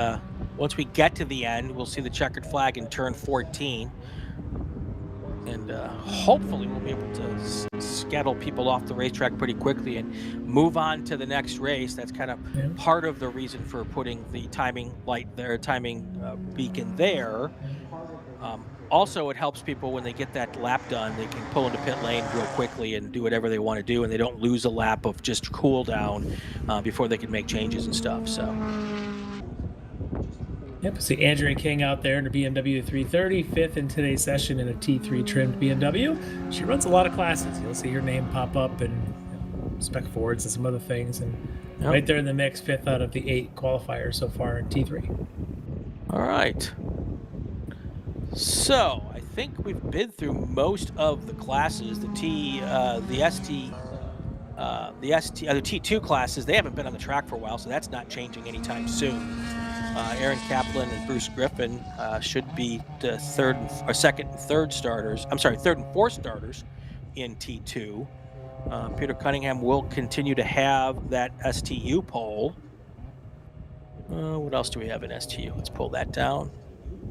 get to the end, we'll see the checkered flag in turn 14. And hopefully we'll be able to scuttle people off the racetrack pretty quickly and move on to the next race. That's kind of part of the reason for putting the timing light there, beacon there. Also, it helps people when they get that lap done, they can pull into pit lane real quickly and do whatever they want to do, and they don't lose a lap of just cool down before they can make changes and stuff. So. Yep, see Andrea King out there in her BMW 330, 5th in today's session in a T3 trimmed BMW. She runs a lot of classes. You'll see her name pop up in Spec Fords and some other things. And right there in the mix, 5th out of the 8 qualifiers so far in T3. All right. So I think we've been through most of the classes. The T2 classes, they haven't been on the track for a while, so that's not changing anytime soon. Aaron Kaplan and Bruce Griffin should be the second and third starters. I'm sorry, third and fourth starters in T2. Peter Cunningham will continue to have that STU pole. What else do we have in STU? Let's pull that down.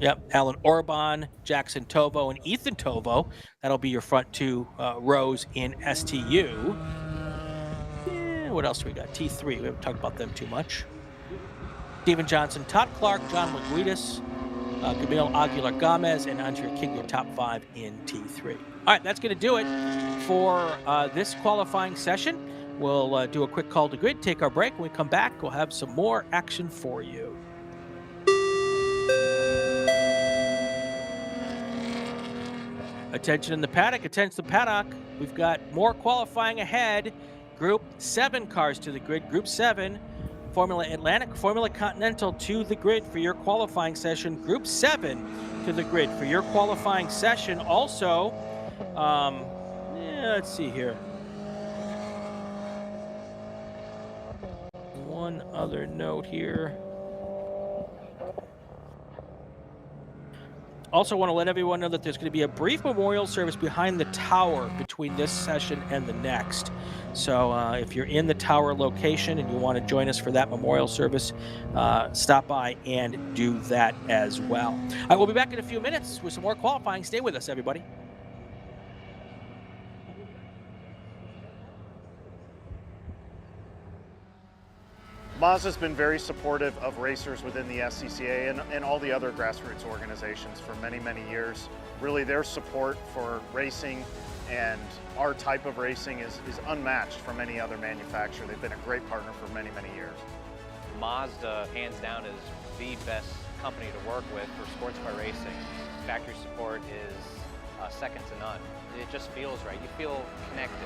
Yep, Alan Orban, Jackson Tovo, and Ethan Tovo. That'll be your front two rows in STU. What else do we got? T3. We haven't talked about them too much. Stephen Johnson, Todd Clark, John Laguidis, Camille Aguilar Gomez, and Andrea King, your top 5 in T3. All right, that's going to do it for this qualifying session. We'll do a quick call to grid, take our break. When we come back, we'll have some more action for you. Attention in the paddock, attention the paddock. We've got more qualifying ahead. Group 7 cars to the grid. Group 7, Formula Atlantic, Formula Continental to the grid for your qualifying session. Group 7 to the grid for your qualifying session. Also, let's see here. One other note here. Also want to let everyone know that there's going to be a brief memorial service behind the tower between this session and the next. So if you're in the tower location and you want to join us for that memorial service, stop by and do that as well. All right, we'll be back in a few minutes with some more qualifying. Stay with us, everybody. Mazda's been very supportive of racers within the SCCA and all the other grassroots organizations for many, many years. Really, their support for racing and our type of racing is unmatched from any other manufacturer. They've been a great partner for many, many years. Mazda, hands down, is the best company to work with for sports car racing. Factory support is second to none. It just feels right. You feel connected.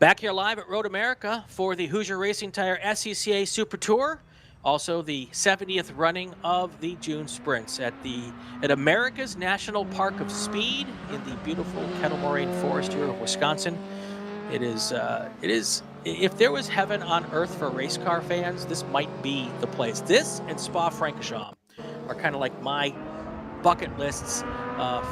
Back here live at Road America for the Hoosier Racing Tire SCCA Super Tour. Also the 70th running of the June Sprints at America's National Park of Speed in the beautiful Kettle Moraine Forest here of Wisconsin. It is, if there was heaven on earth for race car fans, this might be the place. This and Spa-Francorchamps are kind of like my bucket lists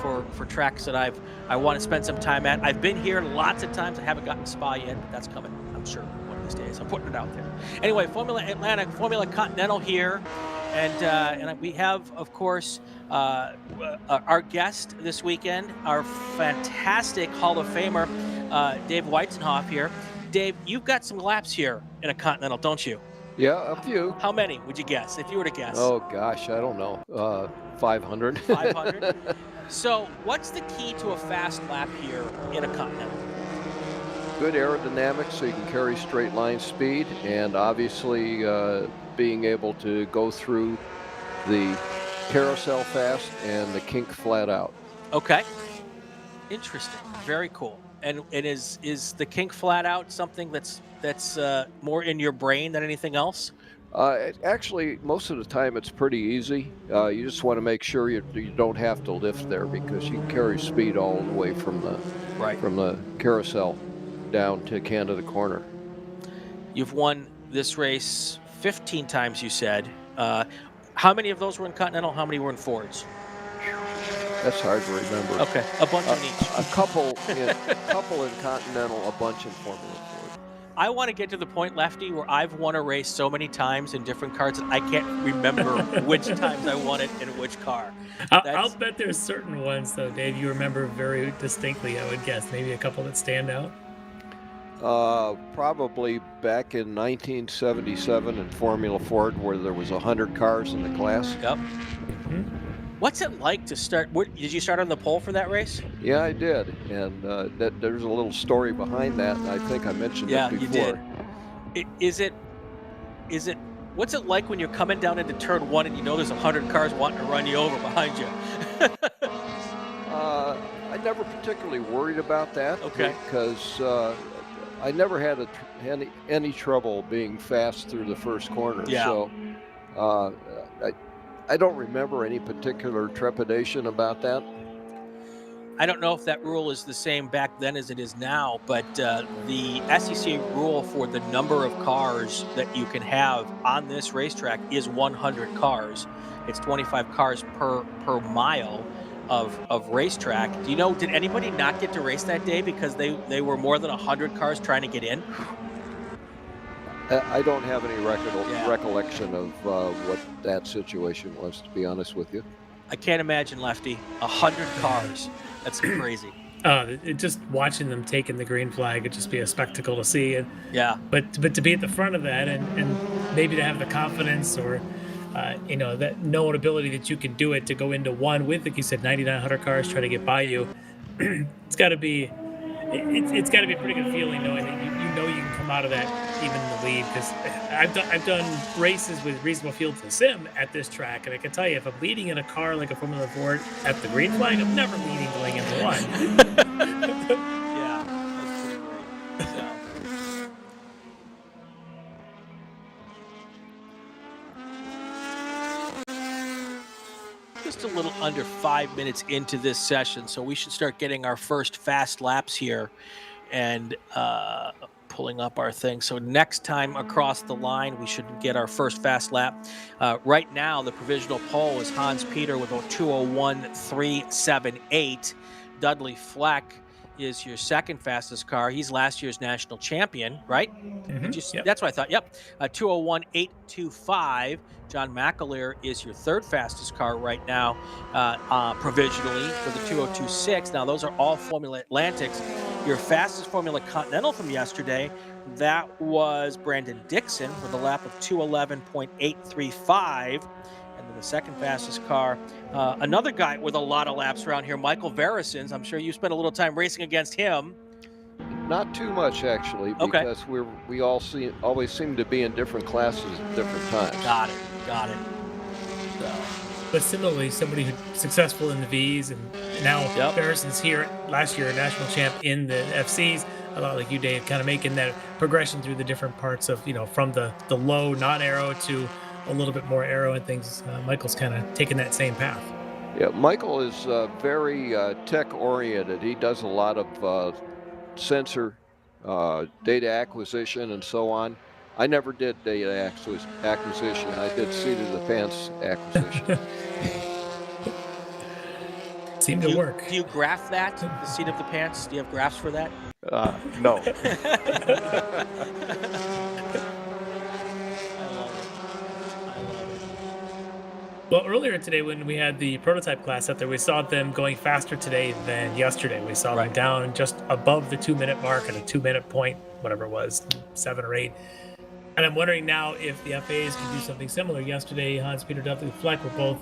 for tracks that I want to spend some time at. I've been here lots of times. I haven't gotten to Spa yet, but that's coming, I'm sure, one of these days. I'm putting it out there. Anyway, Formula Atlantic, Formula Continental here, and we have, of course, our guest this weekend, our fantastic Hall of Famer, Dave Weitzenhoff here. Dave, you've got some laps here in a Continental, don't you? Yeah, a few. How many would you guess, if you were to guess? Oh, gosh, I don't know. 500. 500? So what's the key to a fast lap here in a Continental? Good aerodynamics so you can carry straight line speed, and obviously being able to go through the carousel fast and the kink flat out. Okay. Interesting. Very cool. And is the kink flat out something that's more in your brain than anything else? Actually, most of the time it's pretty easy. You just want to make sure you don't have to lift there, because you can carry speed all the way from the carousel down to Canada Corner. You've won this race 15 times, you said. How many of those were in Continental? How many were in Fords? That's hard to remember. Okay, a bunch in each. A couple in Continental, a bunch in Formula Ford. I want to get to the point, Lefty, where I've won a race so many times in different cars that I can't remember which times I won it in which car. I'll bet there's certain ones, though, Dave, you remember very distinctly, I would guess. Maybe a couple that stand out? Probably back in 1977 in Formula Ford, where there was 100 cars in the class. Yep. Mm-hmm. What's it like to start? Did you start on the pole for that race? Yeah, I did, and there's a little story behind that. And I think I mentioned it before. Yeah, you did. Is it? What's it like when you're coming down into turn one and you know there's 100 cars wanting to run you over behind you? I never particularly worried about that. Okay. Because I never had any trouble being fast through the first corner. Yeah. So I don't remember any particular trepidation about that. I don't know if that rule is the same back then as it is now, but the SCCA rule for the number of cars that you can have on this racetrack is 100 cars. It's 25 cars per mile of racetrack. Do you know, did anybody not get to race that day because they were more than 100 cars trying to get in? I don't have any recollection of what that situation was, to be honest with you. I can't imagine, Lefty. 100 cars. That's crazy. Just watching them taking the green flag would just be a spectacle to see. And, yeah. But to be at the front of that and maybe to have the confidence or that known ability that you can do it, to go into one with, like you said, 9,900 cars trying to get by you, it's got to be a pretty good feeling knowing that you can come out of that even in the lead. Because I've done races with reasonable field to sim at this track, and I can tell you, if I'm leading in a car like a Formula Ford at the green flag, I'm never leading going into one. Yeah, that's pretty great. So. Just a little under 5 minutes into this session, so we should start getting our first fast laps here and pulling up our thing. So next time across the line, we should get our first fast lap. Right now, the provisional pole is Hans Peter with a 2:01.378. Dudley Fleck is your second fastest car. He's last year's national champion, right? Mm-hmm. Yep. That's what I thought. Yep. 2:01.825. John McAleer is your third fastest car right now, provisionally, for the 2:02.6. Now, those are all Formula Atlantics. Your fastest Formula Continental from yesterday, that was Brandon Dixon with a lap of 2:11.835. And then the second fastest car, another guy with a lot of laps around here, Michael Verisons. I'm sure you spent a little time racing against him. Not too much, actually, because we always seem to be in different classes at different times. Got it. So. But similarly, somebody who's successful in the Vs, and now Verisons here last year, a national champ in the FCs. a lot like you, Dave, kind of making that progression through the different parts of, from the low non-aero to a little bit more aero and things. Michael's kind of taking that same path. Yeah, Michael is very tech-oriented. He does a lot of sensor data acquisition and so on. I never did data acquisition. I did seat-of-the-pants acquisition. Seemed to work. Do you graph that, the seat of the pants? Do you have graphs for that? No. Well, earlier today when we had the prototype class out there, we saw them going faster today than yesterday. We saw them down just above the 2-minute mark at a 2-minute point, whatever it was, 7 or 8. And I'm wondering now if the FAs can do something similar. Yesterday, Hans-Peter Duffy Fleck were both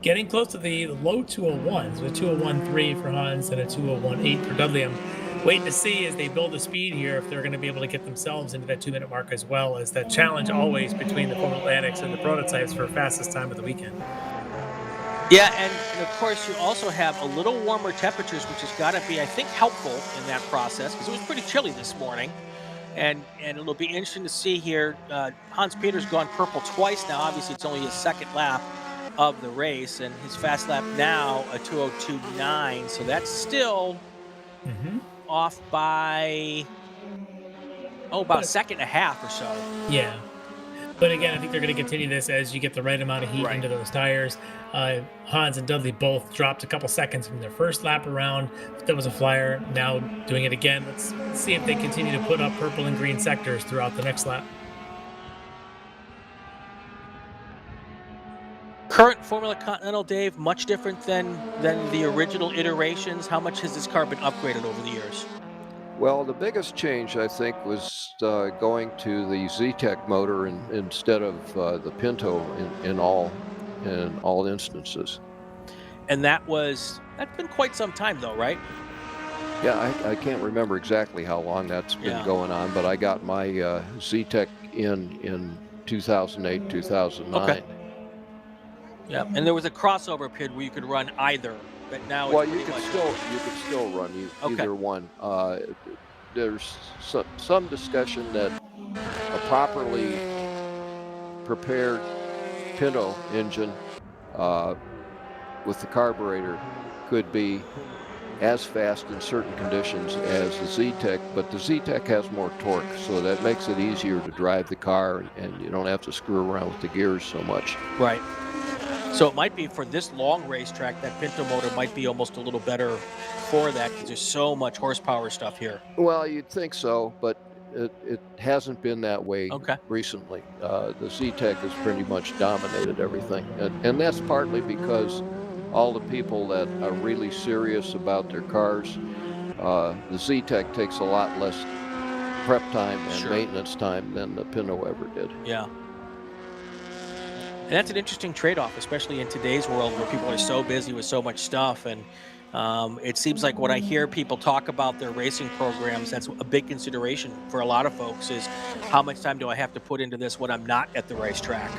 getting close to the low 201s, a 201.3 for Hans and a 201.8 for Dudley. I'm waiting to see as they build the speed here if they're going to be able to get themselves into that 2-minute mark as well, as that challenge always between the Formula Atlantics and the prototypes for fastest time of the weekend. Yeah, and of course you also have a little warmer temperatures, which has got to be, I think, helpful in that process, because it was pretty chilly this morning. And it'll be interesting to see here. Hans Peter's gone purple twice now. Obviously, it's only his second lap of the race, and his fast lap now a 2:02.9. So that's still off by about a second and a half or so. Yeah. But again, I think they're going to continue this as you get the right amount of heat into those tires. Hans and Dudley both dropped a couple seconds from their first lap around. That was a flyer. Now doing it again. Let's see if they continue to put up purple and green sectors throughout the next lap. Current Formula Continental, Dave, much different than the original iterations. How much has this car been upgraded over the years? Well, the biggest change, I think, was going to the Z-Tech motor instead of the Pinto in all instances. And that's been quite some time, though, right? Yeah, I can't remember exactly how long that's been going on, but I got my Z-Tech in 2008, 2009. Okay. Yeah, and there was a crossover period where you could run either. But now you could still run either one. There's some discussion that a properly prepared Pinto engine with the carburetor could be as fast in certain conditions as the Z-Tech, but the Z-Tech has more torque, so that makes it easier to drive the car, and you don't have to screw around with the gears so much. Right. So it might be for this long racetrack, that Pinto motor might be almost a little better for that, because there's so much horsepower stuff here. Well, you'd think so, but it hasn't been that way recently. The Z-Tech has pretty much dominated everything. And that's partly because all the people that are really serious about their cars, the Z-Tech takes a lot less prep time and maintenance time than the Pinto ever did. Yeah. And that's an interesting trade-off, especially in today's world where people are so busy with so much stuff. And it seems like when I hear people talk about their racing programs, that's a big consideration for a lot of folks, is how much time do I have to put into this when I'm not at the racetrack?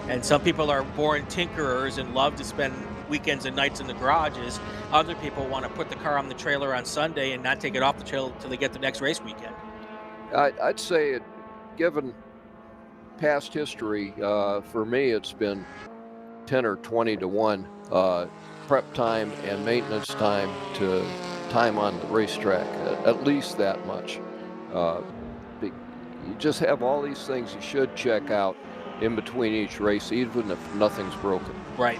And some people are born tinkerers and love to spend weekends and nights in the garages. Other people want to put the car on the trailer on Sunday and not take it off the trailer until they get the next race weekend. I'd say, given past history, for me it's been 10 or 20 to 1 prep time and maintenance time to time on the racetrack, at least that much. You just have all these things you should check out in between each race, even if nothing's broken. Right.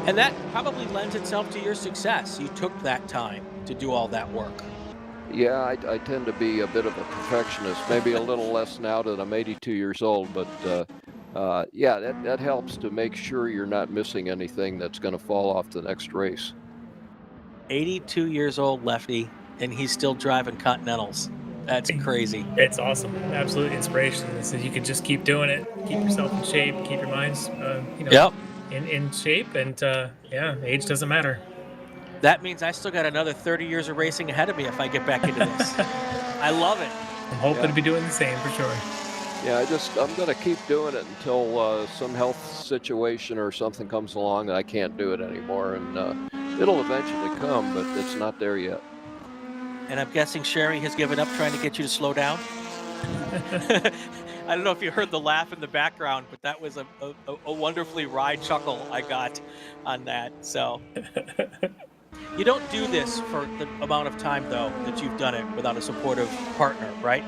And that probably lends itself to your success. You took that time to do all that work. Yeah, I tend to be a bit of a perfectionist, maybe a little less now that I'm 82 years old, but yeah, that helps to make sure you're not missing anything that's going to fall off the next race. 82 years old, Lefty, and he's still driving Continentals. That's crazy. It's awesome. Absolute inspiration. So you can just keep doing it, keep yourself in shape, keep your minds in shape, and yeah, age doesn't matter. That means I still got another 30 years of racing ahead of me if I get back into this. I love it. I'm hoping to be doing the same for sure. Yeah, I'm going to keep doing it until some health situation or something comes along that I can't do it anymore, and it'll eventually come, but it's not there yet. And I'm guessing Sherry has given up trying to get you to slow down. I don't know if you heard the laugh in the background, but that was a wonderfully wry chuckle I got on that. So you don't do this for the amount of time, though, that you've done it without a supportive partner, right?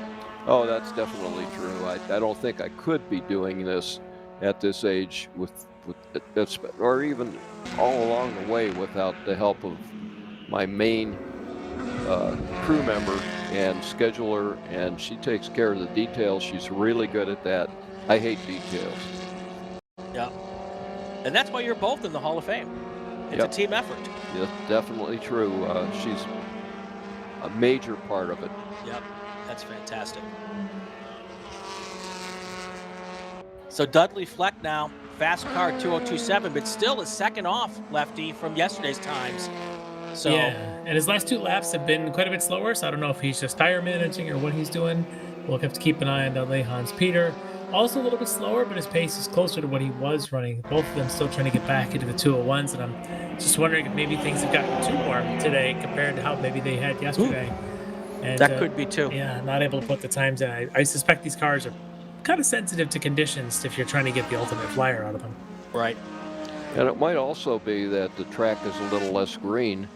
Oh, that's definitely true. I don't think I could be doing this at this age or even all along the way without the help of my main crew member and scheduler, and she takes care of the details. She's really good at that. I hate details. Yeah. And that's why you're both in the Hall of Fame. It's a team effort. Yeah, definitely true. She's a major part of it. Yep. That's fantastic. So Dudley Fleck now, fast car 2027, but still a second off, Lefty, from yesterday's times. So yeah, and his last 2 laps have been quite a bit slower, so I don't know if he's just tire managing or what he's doing. We'll have to keep an eye on Dudley. Hans Peter, also a little bit slower, but his pace is closer to what he was running. Both of them still trying to get back into the 201s, and I'm just wondering if maybe things have gotten too warm today compared to how maybe they had yesterday. And, that could be too. Yeah, not able to put the times in. I suspect these cars are kind of sensitive to conditions if you're trying to get the ultimate flyer out of them. Right. And it might also be that the track is a little less green,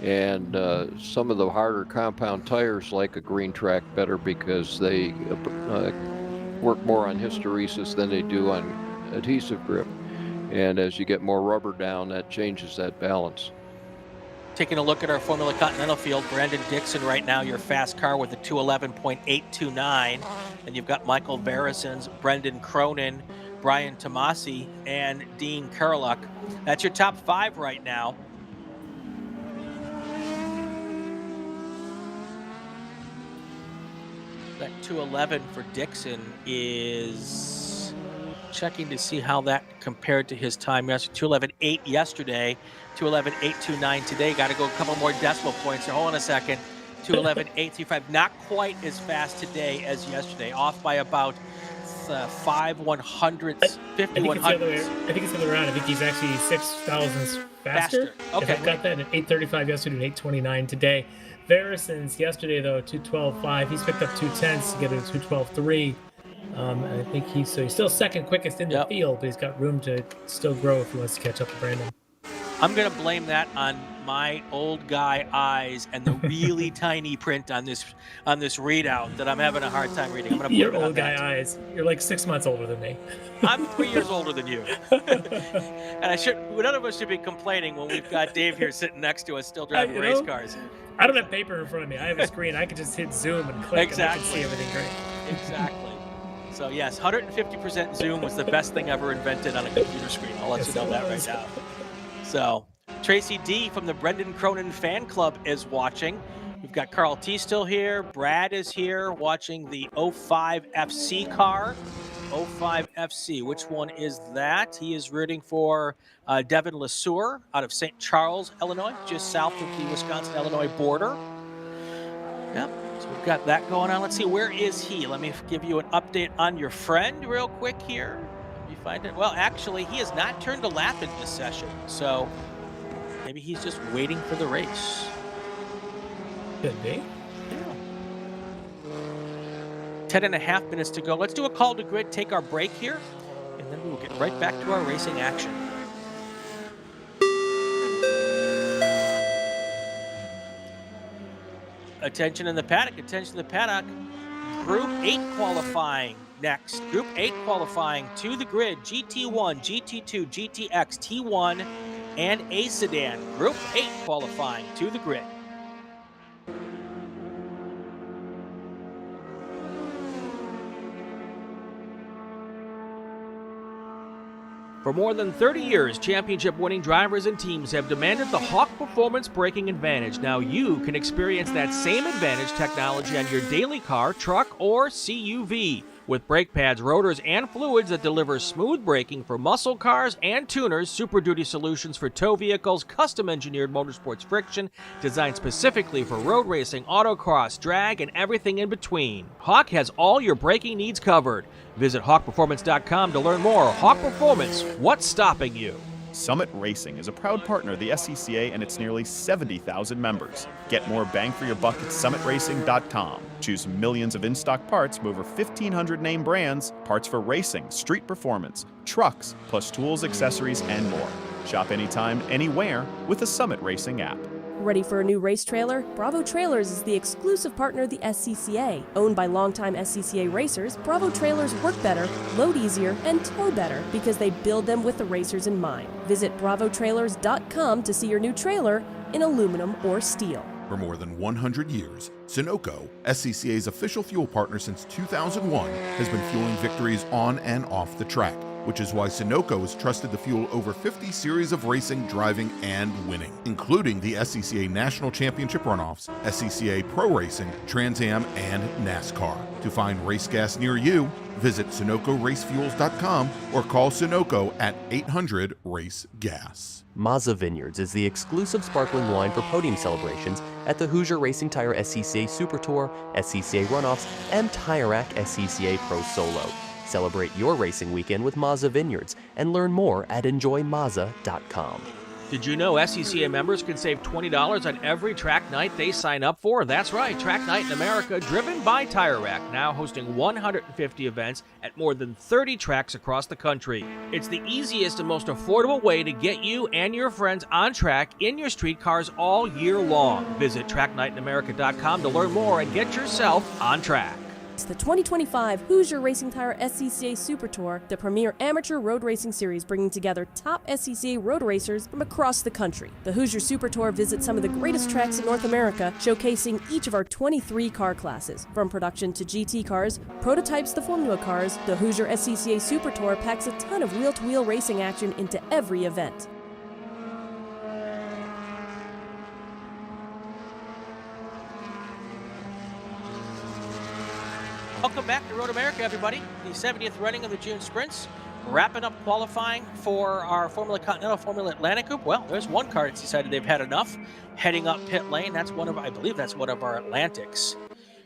and some of the harder compound tires like a green track better because they work more on hysteresis than they do on adhesive grip. And as you get more rubber down, that changes that balance. Taking a look at our Formula Continental field, Brandon Dixon right now, your fast car with a 211.829. And you've got Michael Verisons, Brendan Cronin, Brian Tomasi, and Dean Kerluck. That's your top 5 right now. That 211 for Dixon is checking to see how that compared to his time yesterday. 211.8 yesterday, 211.829 today. Got to go a couple more decimal points. So hold on a second. 211.835. Not quite as fast today as yesterday. Off by about 5/100ths, 50/100ths. I think it's the other way around. I think he's actually 6,000ths faster. Okay. I've got that at 8:35 yesterday and 8:29 today. Verisons yesterday though 2:12.5. He's picked up 2/10ths to get a 2:12.3. I think he's still second quickest in the field, but he's got room to still grow if he wants to catch up to Brandon. I'm going to blame that on my old guy eyes and the really tiny print on this readout that I'm having a hard time reading. I'm going to blame Your it on old guy that. eyes. You're like 6 months older than me. I'm 3 years older than you. And none of us should be complaining when we've got Dave here sitting next to us still driving race cars. I don't have paper in front of me. I have a screen. I can just hit zoom and click and I can see everything great. Exactly. So yes, 150% zoom was the best thing ever invented on a computer screen. I'll let you know that right now. So Tracy D from the Brendan Cronin fan club is watching. We've got Carl T still here. Brad is here watching the 05 FC car. 05 FC. Which one is that? He is rooting for Devin LeSueur out of St. Charles, Illinois, just south of the Wisconsin-Illinois border. Yep. So we've got that going on. Let's see, where is he? Let me give you an update on your friend real quick here. Let me find it. Well, actually, he has not turned a lap in this session, so maybe he's just waiting for the race. Could be. Yeah. 10.5 minutes to go. Let's do a call to grid, take our break here, and then we will get right back to our racing action. Attention in the paddock, attention in the paddock. Group 8 qualifying next. Group 8 qualifying to the grid. GT1, GT2, GTX, T1, and A sedan. Group 8 qualifying to the grid. For more than 30 years, championship-winning drivers and teams have demanded the Hawk Performance Braking Advantage. Now you can experience that same advantage technology on your daily car, truck, or CUV. With brake pads, rotors, and fluids that deliver smooth braking for muscle cars and tuners, Super Duty solutions for tow vehicles, custom-engineered motorsports friction, designed specifically for road racing, autocross, drag, and everything in between. Hawk has all your braking needs covered. Visit hawkperformance.com to learn more. Hawk Performance, what's stopping you? Summit Racing is a proud partner of the SCCA and its nearly 70,000 members. Get more bang for your buck at summitracing.com. Choose millions of in-stock parts from over 1,500 name brands, parts for racing, street performance, trucks, plus tools, accessories, and more. Shop anytime, anywhere with the Summit Racing app. Ready for a new race trailer? Bravo Trailers is the exclusive partner of the SCCA. Owned by longtime SCCA racers, Bravo Trailers work better, load easier, and tow better because they build them with the racers in mind. Visit bravotrailers.com to see your new trailer in aluminum or steel. For more than 100 years, Sunoco, SCCA's official fuel partner since 2001, has been fueling victories on and off the track, which is why Sunoco has trusted to fuel over 50 series of racing, driving, and winning, including the SCCA National Championship Runoffs, SCCA Pro Racing, Trans Am, and NASCAR. To find race gas near you, visit SunocoRaceFuels.com or call Sunoco at 800-RACE-GAS. Mazza Vineyards is the exclusive sparkling wine for podium celebrations at the Hoosier Racing Tire SCCA Super Tour, SCCA Runoffs, and Tire Rack SCCA Pro Solo. Celebrate your racing weekend with Mazza Vineyards and learn more at enjoymazza.com. Did you know SCCA members can save $20 on every track night they sign up for? That's right, Track Night in America, driven by Tire Rack, now hosting 150 events at more than 30 tracks across the country. It's the easiest and most affordable way to get you and your friends on track in your street cars all year long. Visit tracknightinamerica.com to learn more and get yourself on track. It's the 2025 Hoosier Racing Tire SCCA Super Tour, the premier amateur road racing series bringing together top SCCA road racers from across the country. The Hoosier Super Tour visits some of the greatest tracks in North America, showcasing each of our 23 car classes. From production to GT cars, prototypes to Formula cars, the Hoosier SCCA Super Tour packs a ton of wheel-to-wheel racing action into every event. Welcome back to Road America, everybody. The 70th running of the June Sprints. Wrapping up qualifying for our Formula Continental, Formula Atlantic Group. Well, there's one car that's decided they've had enough. Heading up pit lane, that's one of, I believe that's one of our Atlantics.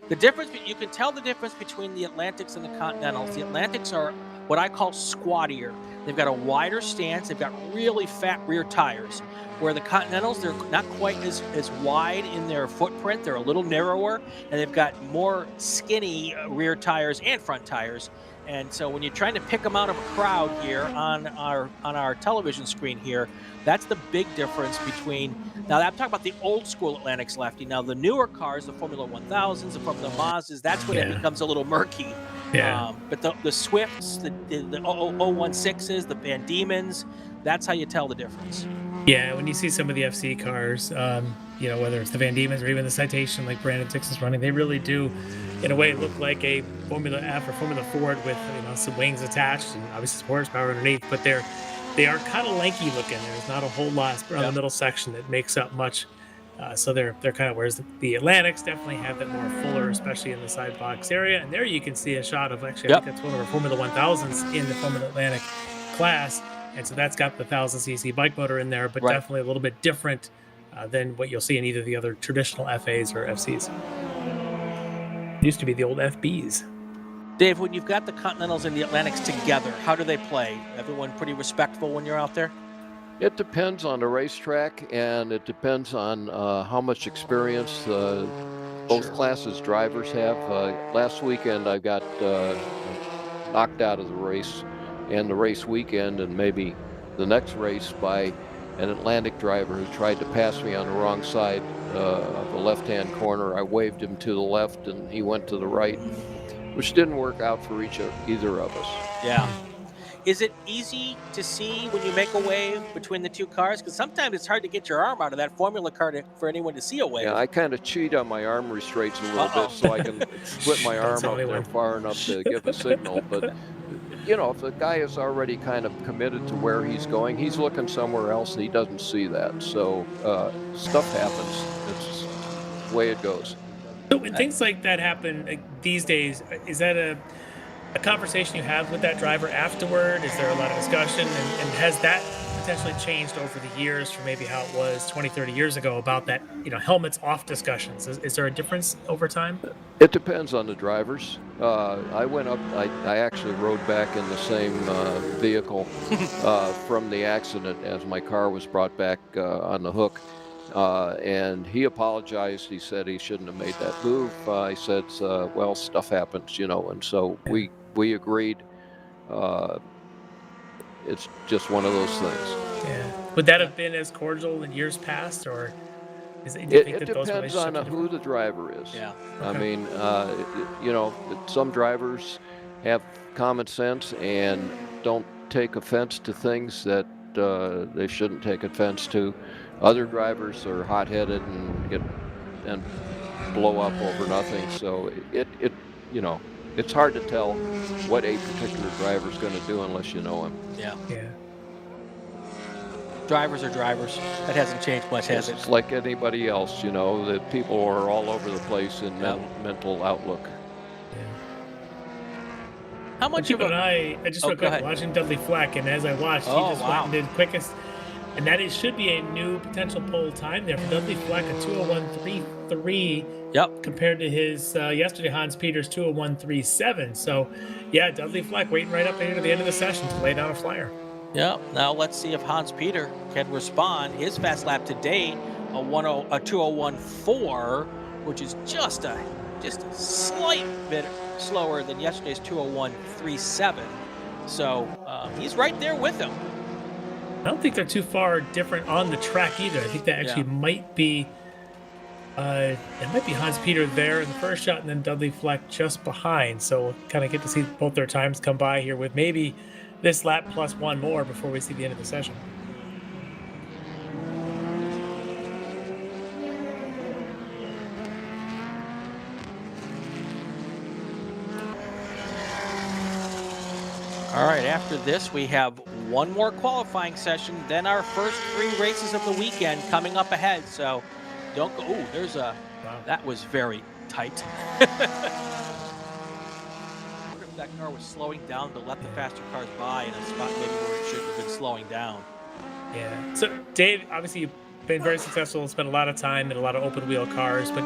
The difference, you can tell the difference between the Atlantics and the Continentals. The Atlantics are what I call squattier. They've got a wider stance. They've got really fat rear tires. Where the Continentals, they're not quite as wide in their footprint. They're a little narrower, and they've got more skinny rear tires and front tires. And so when you're trying to pick them out of a crowd here on our television screen here, that's the big difference between. Now I'm talking about the old school Atlantics, Lefty. Now the newer cars, the Formula 1000s, the Formula Mazdas, that's when it becomes a little murky. Yeah. But the Swifts, the 016s, the Van Diemens, that's how you tell the difference. Yeah, when you see some of the FC cars, you know, whether it's the Van Diemens or even the Citation like Brandon Dixon's running, they really do, in a way, look like a Formula F or Formula Ford with, you know, some wings attached and obviously some horsepower underneath, but they are kind of lanky looking. There's not a whole lot around the middle section that makes up much. So they're kind of, whereas the Atlantics definitely have that more fuller, especially in the side box area. And there you can see a shot of, actually, I think that's one of our Formula 1000s in the Formula Atlantic class. And so that's got the 1000cc bike motor in there, but definitely a little bit different than what you'll see in either the other traditional FAs or FCs. It used to be the old FBs. Dave, when you've got the Continentals and the Atlantics together, how do they play? Everyone pretty respectful when you're out there? It depends on the racetrack, and it depends on how much experience both classes drivers have. Last weekend I got knocked out of the race and the race weekend and maybe the next race by an Atlantic driver who tried to pass me on the wrong side of the left-hand corner. I waved him to the left and he went to the right, which didn't work out for either of us. Yeah. Is it easy to see when you make a wave between the two cars? Because sometimes it's hard to get your arm out of that Formula car for anyone to see a wave. Yeah, I kind of cheat on my arm restraints a little bit so I can split my arm up there far enough to give a signal. But, you know, if the guy is already kind of committed to where he's going, he's looking somewhere else and he doesn't see that. So stuff happens. It's the way it goes. So when things like that happen these days, is that a conversation you have with that driver afterward? Is there a lot of discussion? And has that potentially changed over the years from maybe how it was 20, 30 years ago about that, helmets off discussions? Is there a difference over time? It depends on the drivers. I went up, I actually rode back in the same vehicle from the accident as my car was brought back on the hook. And he apologized. He said he shouldn't have made that move. I said, well, stuff happens, and so we agreed. It's just one of those things. Yeah. Would that have been as cordial in years past, or do you think It that those depends on relationships are who the driver is. Yeah. I Okay. mean, some drivers have common sense and don't take offense to things that they shouldn't take offense to. Other drivers are hot-headed and blow up over nothing. So it's hard to tell what a particular driver is going to do unless you know him. Yeah. Yeah. Drivers are drivers. That hasn't changed much, has it? It's like anybody else, that people are all over the place in mental outlook. How much of I just real go quick, ahead. watching Dudley Fleck, and as I watched, he just went and did quickest, and that should be a new potential pole time there for Dudley Fleck, a 201.33. Yep. Compared to his yesterday, Hans Peters 201.37. So, yeah, Dudley Fleck waiting right up here to the end of the session to lay down a flyer. Yeah. Now let's see if Hans Peter can respond. His fast lap today, a 201.4, which is just a slight bit slower than yesterday's 201.37. So he's right there with him. I don't think they're too far different on the track either. I think that actually might be it might be Hans Peter there in the first shot, and then Dudley Fleck just behind. So we'll kind of get to see both their times come by here with maybe this lap plus one more before we see the end of the session. All right, after this, we have one more qualifying session, then our first 3 races of the weekend coming up ahead. So don't go. Ooh, there's a. Wow. That was very tight. I wonder if that car was slowing down to let the faster cars by in a spot maybe where it shouldn't have been slowing down. Yeah. So, Dave, obviously you've been very successful, spent a lot of time in a lot of open wheel cars, but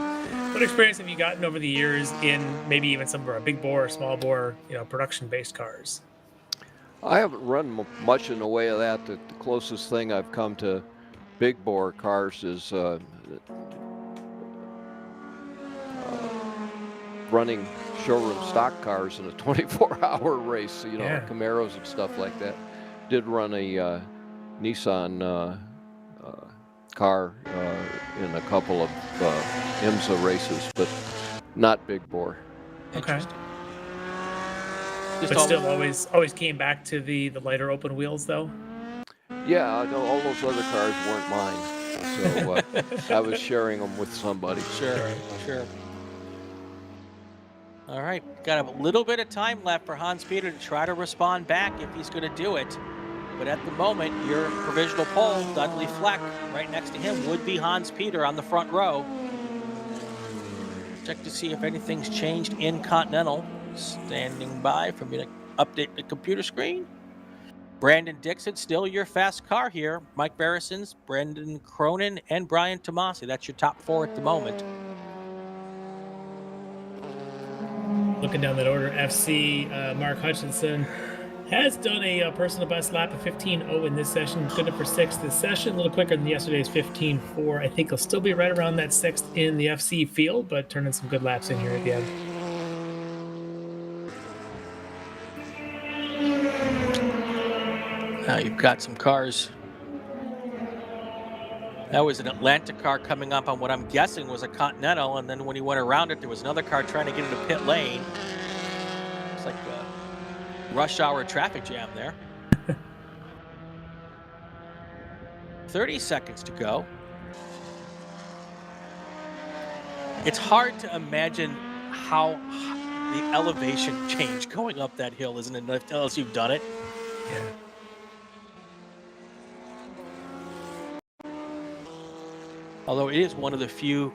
what experience have you gotten over the years in maybe even some of our big bore or small bore, production-based cars? I haven't run much in the way of that. The closest thing I've come to big bore cars is running showroom stock cars in a 24-hour race, Camaros and stuff like that. Did run a Nissan car in a couple of IMSA races, but not big bore. Okay. But still always came back to the lighter open wheels, though? Yeah, no, all those other cars weren't mine. So I was sharing them with somebody. Sure. All right, got a little bit of time left for Hans Peter to try to respond back if he's going to do it. But at the moment, your provisional pole, Dudley Fleck, right next to him would be Hans Peter on the front row. Check to see if anything's changed in Continental. Standing by for me to update the computer screen. Brandon Dixon, still your fast car here. Mike Barrisons, Brendan Cronin, and Brian Tomasi. That's your top 4 at the moment. Looking down that order, FC, Mark Hutchinson has done a personal best lap of 15.0 in this session. Good for 6th this session, a little quicker than yesterday's 15.4. I think he'll still be right around that 6th in the FC field, but turning some good laps in here at the end. Now you've got some cars. That was an Atlanta car coming up on what I'm guessing was a Continental, and then when he went around it, there was another car trying to get into pit lane. It's like a rush hour traffic jam there. 30 seconds to go. It's hard to imagine how the elevation change going up that hill, isn't it? Unless you've done it. Yeah. Although it is one of the few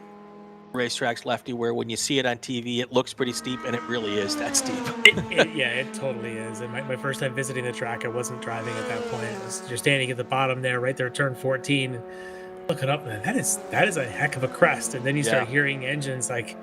racetracks, Lefty, where when you see it on TV, it looks pretty steep, and it really is that steep. Yeah, it totally is. And my first time visiting the track, I wasn't driving at that point. You're standing at the bottom there, right there, turn 14, and looking up, man, that is a heck of a crest. And then you start hearing engines like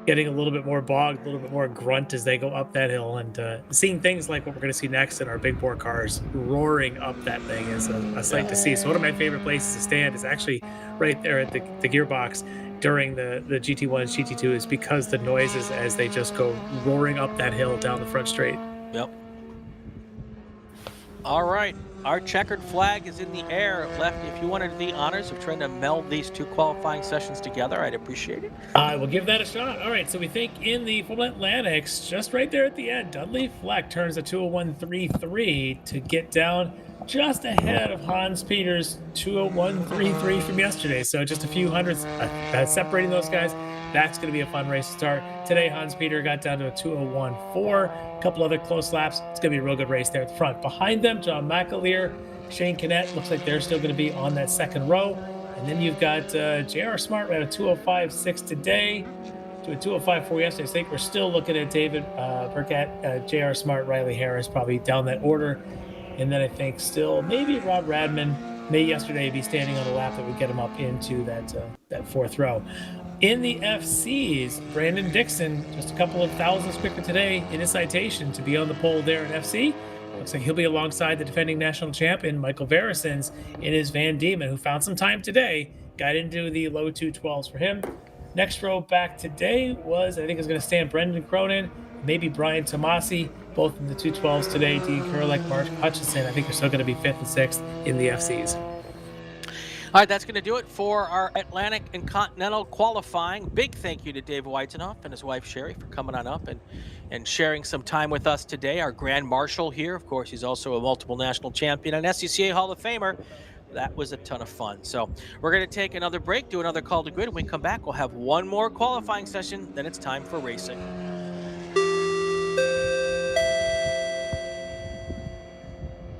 getting a little bit more bogged, a little bit more grunt as they go up that hill, and seeing things like what we're going to see next in our big bore cars roaring up that thing is a sight to see. So one of my favorite places to stand is actually right there at the gearbox during the GT1 and GT2s, because the noises as they just go roaring up that hill down the front straight. Yep. All right. Our checkered flag is in the air. Lefty, if you wanted the honors of trying to meld these two qualifying sessions together, I'd appreciate it. I will give that a shot. All right, so we think in the Formula Atlantics, just right there at the end, Dudley Fleck turns a 201.33 to get down just ahead of Hans Peter's 201.33 from yesterday. So just a few hundredths separating those guys. That's going to be a fun race to start. Today, Hans Peter got down to a 201.4. A couple other close laps. It's going to be a real good race there at the front. Behind them, John McAleer, Shane Kinnett. Looks like they're still going to be on that second row. And then you've got J.R. Smart ran a 205.6 today to a 205.4 yesterday. I think we're still looking at David Burkett, J.R. Smart, Riley Harris, probably down that order. And then I think still maybe Rob Radman may yesterday be standing on a lap that would get him up into that fourth row. In the FCs, Brandon Dixon, just a couple of thousandths quicker today in his citation to be on the pole there in FC. Looks like he'll be alongside the defending national champion, Michael Verisons, in his Van Diemen, who found some time today, got into the low 212s for him. Next row back today was, I think is going to stand Brendan Cronin, maybe Brian Tomasi, both in the 212s today. Dean Kurlick, Mark Hutchison, I think are still going to be 5th and 6th in the FCs. All right, that's going to do it for our Atlantic and Continental qualifying. Big thank you to Dave Weitzenhoff and his wife Sherry for coming on up and sharing some time with us today. Our Grand Marshal here, of course, he's also a multiple national champion and SCCA Hall of Famer. That was a ton of fun. So we're going to take another break, do another call to grid. When we come back, we'll have one more qualifying session. Then it's time for racing.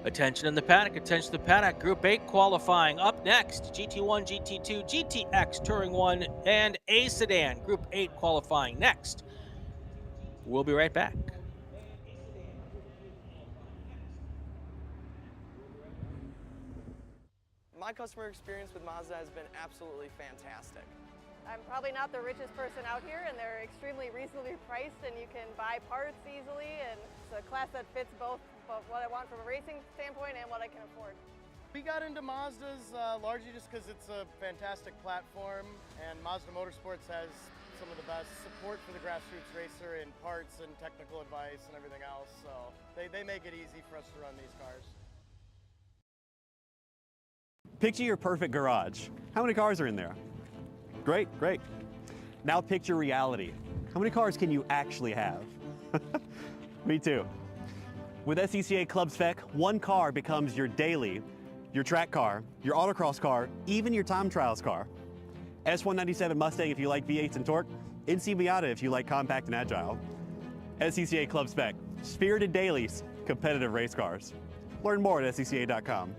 Attention in the paddock, attention to the paddock. Group 8 qualifying. Up next, GT1, GT2, GTX, Touring 1, and A Sedan. Group 8 qualifying next. We'll be right back. My customer experience with Mazda has been absolutely fantastic. I'm probably not the richest person out here, and they're extremely reasonably priced, and you can buy parts easily, and it's a class that fits both what I want from a racing standpoint and what I can afford. We got into Mazdas largely just because it's a fantastic platform, and Mazda Motorsports has some of the best support for the grassroots racer in parts and technical advice and everything else, so they make it easy for us to run these cars. Picture your perfect garage. How many cars are in there? Great, great. Now picture reality. How many cars can you actually have? Me too. With SCCA Club Spec, one car becomes your daily, your track car, your autocross car, even your time trials car. S197 Mustang if you like V8s and torque, NC Miata if you like compact and agile. SCCA Club Spec, spirited dailies, competitive race cars. Learn more at scca.com.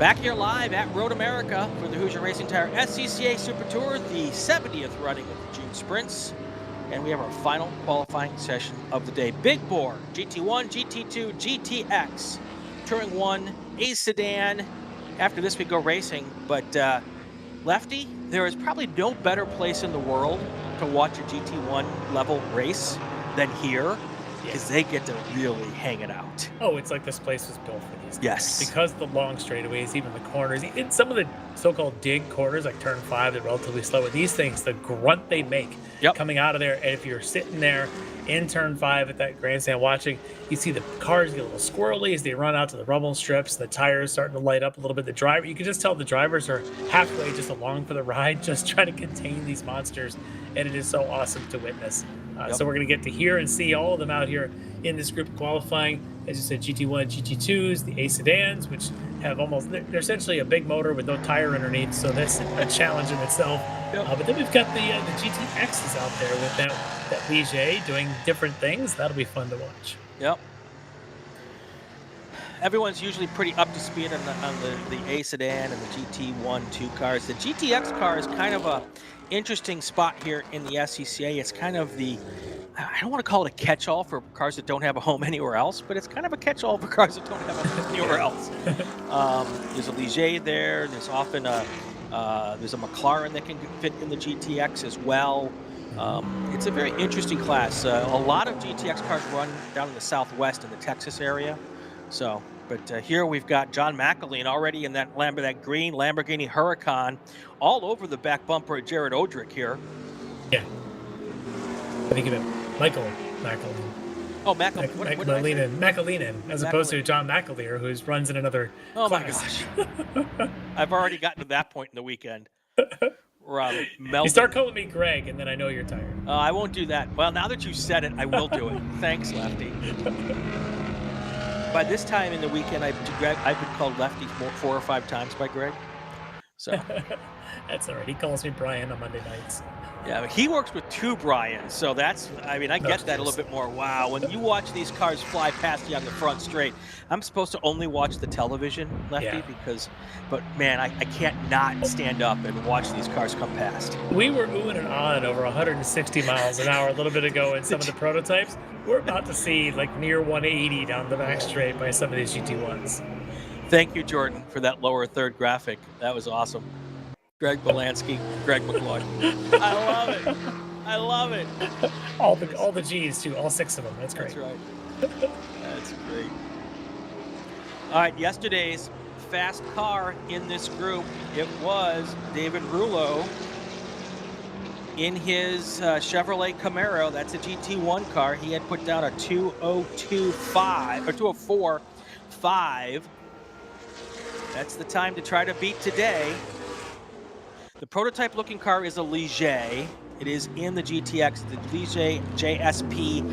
Back here live at Road America for the Hoosier Racing Tire SCCA Super Tour, the 70th running of the June Sprints. And we have our final qualifying session of the day. Big bore, GT1, GT2, GTX, Touring 1, A sedan. After this, we go racing. But Lefty, there is probably no better place in the world to watch a GT1 level race than here, because they get to really hang it out. Oh, it's like this place was built for these guys. Yes. Because the long straightaways, even the corners, in some of the so-called dig corners, like turn 5, they're relatively slow. With these things, the grunt they make coming out of there, and if you're sitting there in turn 5 at that grandstand watching, you see the cars get a little squirrely as they run out to the rumble strips, the tires starting to light up a little bit. The driver, you can just tell the drivers are halfway just along for the ride, just trying to contain these monsters, and it is so awesome to witness. So we're going to get to hear and see all of them out here in this group qualifying. As you said, GT1, GT2s, the A sedans, which have they're essentially a big motor with no tire underneath, so that's a challenge in itself. But then we've got the GTXs out there with that Ligier doing different things. That'll be fun to watch. Yep. Everyone's usually pretty up to speed on the A sedan and the GT1, 2 cars. The GTX car is kind of a interesting spot here in the SCCA. It's kind of I don't want to call it a catch-all for cars that don't have a home anywhere else, but it's kind of a catch-all for cars that don't have a home anywhere else. There's a Ligier there. There's often there's a McLaren that can fit in the GTX as well. It's a very interesting class. A lot of GTX cars run down in the Southwest in the Texas area. So, but here we've got John McElheen already in that green Lamborghini Huracan, all over the back bumper of Jared Odrick here. Yeah. I think of it, Michael McElheen. Oh, McElheen, as opposed to John McAleer, who runs in another class. My gosh. I've already gotten to that point in the weekend. You start calling me Greg, and then I know you're tired. I won't do that. Well, now that you said it, I will do it. Thanks, Lefty. By this time in the weekend, I've been called Lefty 4 or 5 times by Greg. So that's all right. He calls me Brian on Monday nights. Yeah, he works with 2 Brians, so I get that a little bit more. Wow, when you watch these cars fly past you on the front straight, I'm supposed to only watch the television, Lefty, but man, I can't not stand up and watch these cars come past. We were oohing and ahhing over 160 miles an hour a little bit ago in some of the prototypes. We're about to see like near 180 down the back straight by some of these GT1s. Thank you, Jordan, for that lower third graphic. That was awesome. Greg Bielanski, Greg McLeod. I love it. I love it. All the G's too, all 6 of them. That's great. That's right. That's great. All right, yesterday's fast car in this group, it was David Rouleau in his Chevrolet Camaro. That's a GT1 car. He had put down a 2:04.5. That's the time to try to beat today. The prototype looking car is a Ligier. It is in the GTX, the Ligier JSP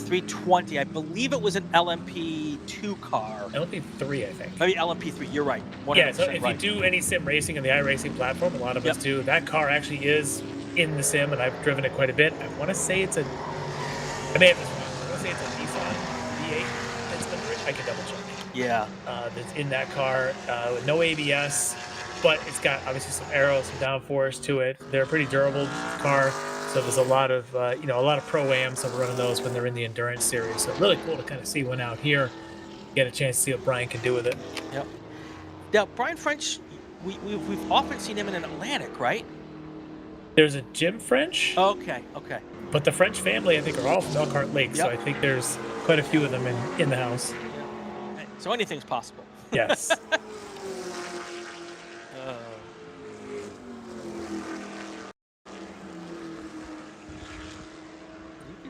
320. I believe it was an LMP2 car. LMP3, I think. Maybe LMP3, you're right. Yeah, so if you do any sim racing on the iRacing platform, a lot of us do, that car actually is in the sim, and I've driven it quite a bit. I want to say it's I may have this wrong. I want to say it's a Nissan V8 that's under it. I can double check. Yeah. That's in that car with no ABS. But it's got obviously some aero, some downforce to it. They're a pretty durable car, so there's a lot of a lot of pro-ams that are running those when they're in the endurance series. So really cool to kind of see one out here, get a chance to see what Brian can do with it. Yep. Now Brian French, we've often seen him in an Atlantic, right? There's a Jim French. Okay. But the French family, I think, are all from Elkhart Lake, so I think there's quite a few of them in the house. So anything's possible. Yes.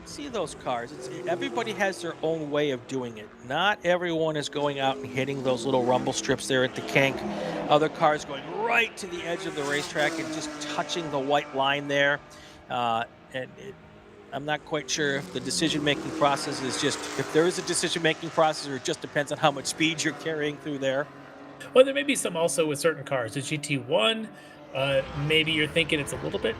See those cars. Everybody has their own way of doing it. Not everyone is going out and hitting those little rumble strips there at the kink. Other cars going right to the edge of the racetrack and just touching the white line there. I'm not quite sure if the decision-making process is if there is a decision-making process, or it just depends on how much speed you're carrying through there. Well, there may be some also with certain cars. The GT1, maybe you're thinking it's a little bit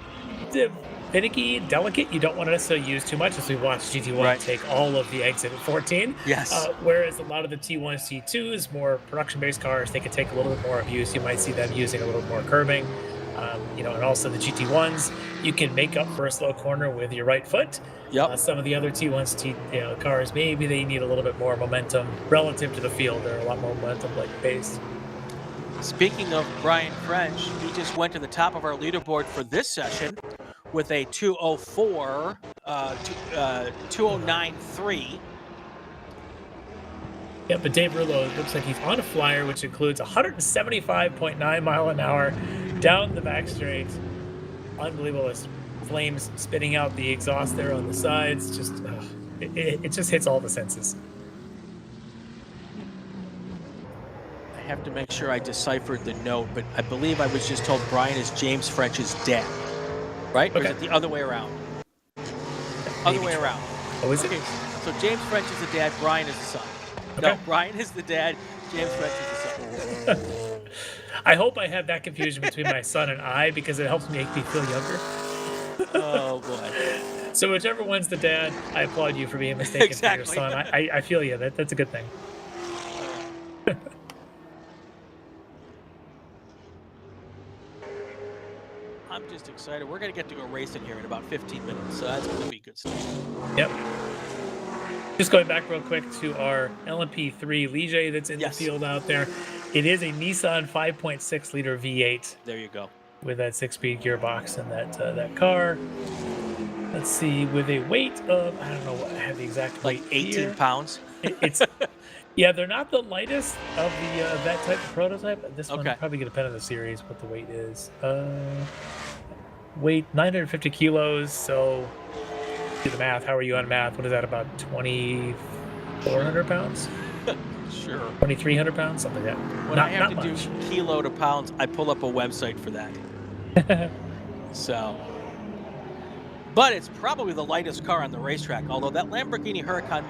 finicky, delicate. You don't want to necessarily use too much, as we watched GT1 take all of the exit at 14. Yes. Whereas a lot of the T1s, T2s, more production-based cars, they can take a little bit more abuse. You might see them using a little more curbing. And also the GT1s, you can make up for a slow corner with your right foot. Yep. Some of the other T1s, cars, maybe they need a little bit more momentum relative to the field. They're a lot more momentum-like based. Speaking of Brian French, he just went to the top of our leaderboard for this session with a 209.3. Yeah, but Dave Rullo looks like he's on a flyer, which includes 175.9 mile an hour down the back straight. Unbelievable. There's flames spitting out the exhaust there on the sides. Just it just hits all the senses. I have to make sure I deciphered the note, but I believe I was just told Brian is James French's dad, right? Okay. Or is it the other way around? Other way around. Oh, is it? Okay, so James French is the dad, Brian is the son. Okay. No, Brian is the dad, James French is the son. I hope I have that confusion between my son and I, because it helps make me feel younger. Oh, boy. So whichever one's the dad, I applaud you for being mistaken for your son. I feel you. That's a good thing. I'm just excited. We're going to get to go racing here in about 15 minutes, so that's going to be good stuff. Yep. Just going back real quick to our LMP3 Ligier that's in the field out there. It is a Nissan 5.6 liter V8. There you go. With that 6-speed gearbox and that car. Let's see, with a weight of, I don't know what I have the exact weight. Like 18 here. pounds? It's yeah, they're not the lightest of the that type of prototype. This one probably going to depend on the series what the weight is. Weight 950 kilos, so do the math. How are you on math? What is that, about 2,400 pounds? Sure. 2,300 pounds, something like that. When I have to do kilo to pounds, I pull up a website for that. So, but it's probably the lightest car on the racetrack, although that Lamborghini Huracan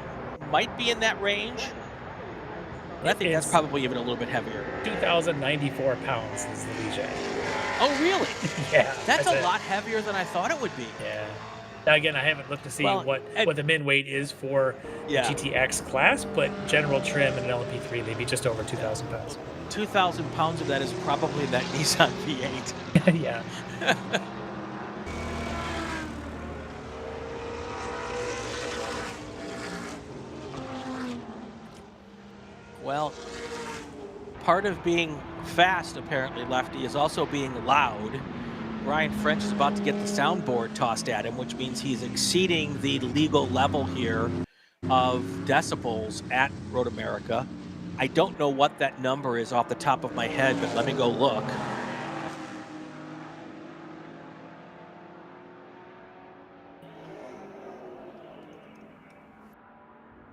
might be in that range. But I think that's probably even a little bit heavier. 2,094 pounds is the Ligier. Oh, really? Yeah. That's a lot heavier than I thought it would be. Yeah. Now, again, I haven't looked to see what the min weight is for the GTX class, but general trim and an LMP3, they'd be just over 2,000 pounds. 2,000 pounds of that is probably that Nissan V8. Yeah. Well, part of being fast, apparently, Lefty, is also being loud. Brian French is about to get the soundboard tossed at him, which means he's exceeding the legal level here of decibels at Road America. I don't know what that number is off the top of my head, but let me go look.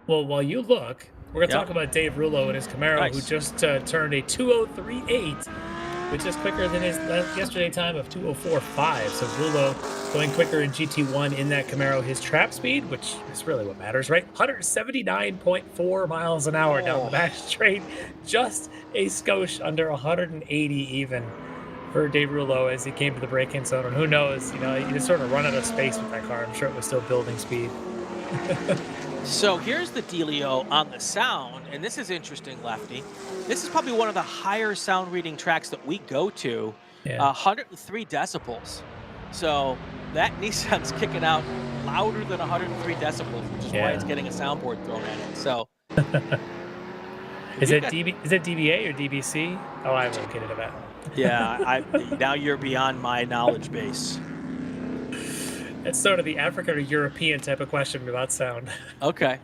Well, while you look, we're going to talk about Dave Rullo and his Camaro, who just turned a 2:03.8, which is quicker than his yesterday time of 2:04.5. So Rullo going quicker in GT1 in that Camaro. His trap speed, which is really what matters, right? 179.4 miles an hour down the back straight. Just a skosh under 180 even for Dave Rullo as he came to the break-in zone. And who knows, he just sort of run out of space with that car. I'm sure it was still building speed. So here's the dealio on the sound, and this is interesting, Lefty. This is probably one of the higher sound reading tracks that we go to, 103 decibels. So that Nissan's kicking out louder than 103 decibels, which is why it's getting a soundboard thrown at it. So is it DBA or DBC? Oh, I haven't located it at. Yeah, now you're beyond my knowledge base. It's sort of the African or European type of question about sound. Okay.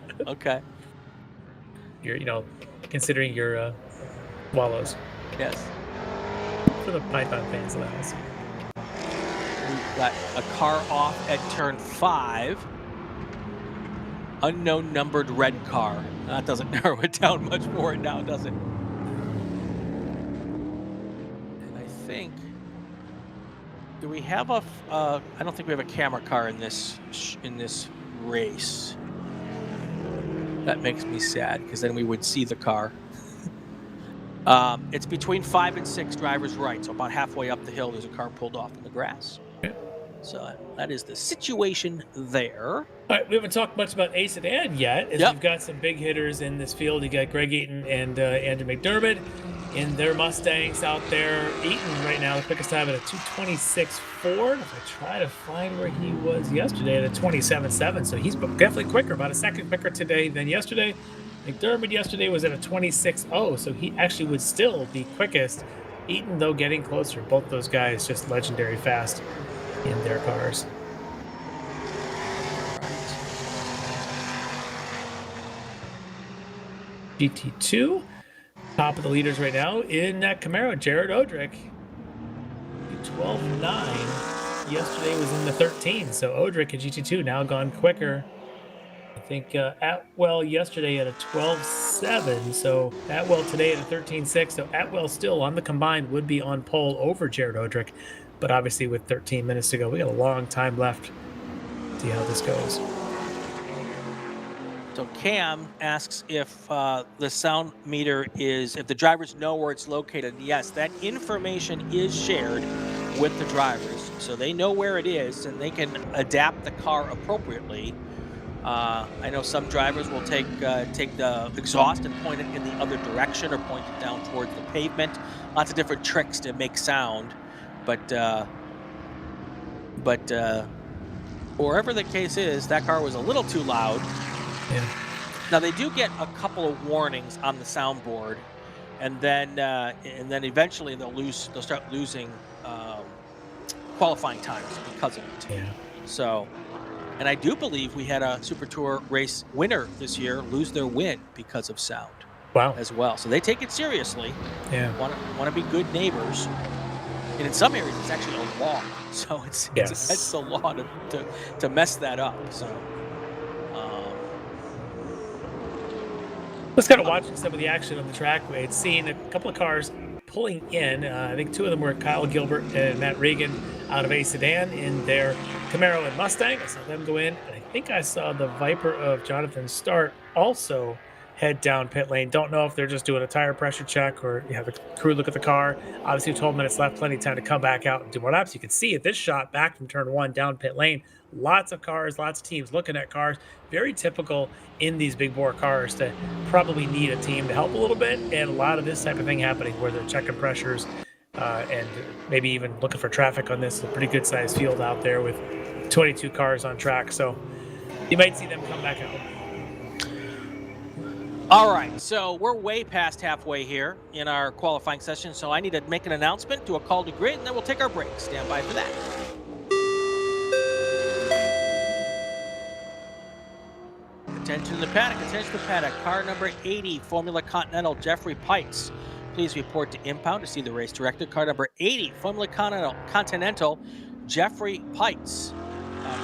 You're, considering your swallows. Yes. For the Python fans of the house. We've got a car off at turn 5. Unknown numbered red car. That doesn't narrow it down much more now, does it? And I think... Do we have a? I don't think we have a camera car in this race. That makes me sad because then we would see the car. It's between 5 and 6 drivers right, so about halfway up the hill, there's a car pulled off in the grass. So that is the situation there. All right, we haven't talked much about A Sedan yet, as we've got some big hitters in this field. You got Greg Eaton and Andrew McDermott in their Mustangs out there. Eaton right now, the quickest time at a 2:26.4. If I try to find where he was yesterday at a 27.7, so he's definitely quicker, about a second quicker today than yesterday. McDermott yesterday was at a 26.0, so he actually would still be quickest. Eaton, though, getting closer. Both those guys just legendary fast in their cars. GT2, top of the leaders right now in that Camaro, Jared Odrick. 12.9. Yesterday was in the 13, so Odrick at GT2 now gone quicker. I think Atwell yesterday at a 12.7, so Atwell today at a 13.6, so Atwell still on the combined would be on pole over Jared Odrick, but obviously with 13 minutes to go, we got a long time left. See how this goes. So Cam asks if the sound meter is, if the drivers know where it's located. Yes, that information is shared with the drivers, so they know where it is and they can adapt the car appropriately. I know some drivers will take the exhaust and point it in the other direction or point it down towards the pavement. Lots of different tricks to make sound, but wherever the case is, that car was a little too loud. Yeah. Now they do get a couple of warnings on the soundboard, and then eventually they'll start losing qualifying times because of it. Yeah. So, and I do believe we had a Super Tour race winner this year lose their win because of sound. Wow. As well, so they take it seriously. Yeah. Want to be good neighbors, and in some areas it's actually a law. So it's the law to mess that up. So. Let's kind of watch some of the action on the track. We had seen a couple of cars pulling in. I think two of them were Kyle Gilbert and Matt Regan out of A Sedan in their Camaro and Mustang. I saw them go in, and I think I saw the Viper of Jonathan Start also head down pit lane. Don't know if they're just doing a tire pressure check or you have the crew look at the car. Obviously 12 minutes left, plenty of time to come back out and do more laps. You can see at this shot back from turn one down pit lane, lots of cars, lots of teams looking at cars. Very typical in these big bore cars to probably need a team to help a little bit, and a lot of this type of thing happening where they're checking pressures and maybe even looking for traffic on this. A pretty good sized field out there with 22 cars on track, so you might see them come back out. All right, so we're way past halfway here in our qualifying session, so I need to make an announcement, do a call to grid, and then we'll take our break. Stand by for that. Attention to the paddock, attention to the paddock. Car number 80, Formula Continental, Jeffrey Pikes. Please report to impound to see the race director. Car number 80, Formula Continental, Jeffrey Pikes.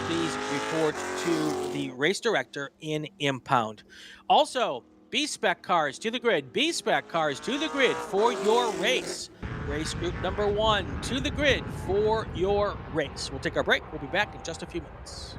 Please report to the race director in impound. Also, B-Spec cars to the grid. B-Spec cars to the grid for your race. Race group number 1 to the grid for your race. We'll take our break. We'll be back in just a few minutes.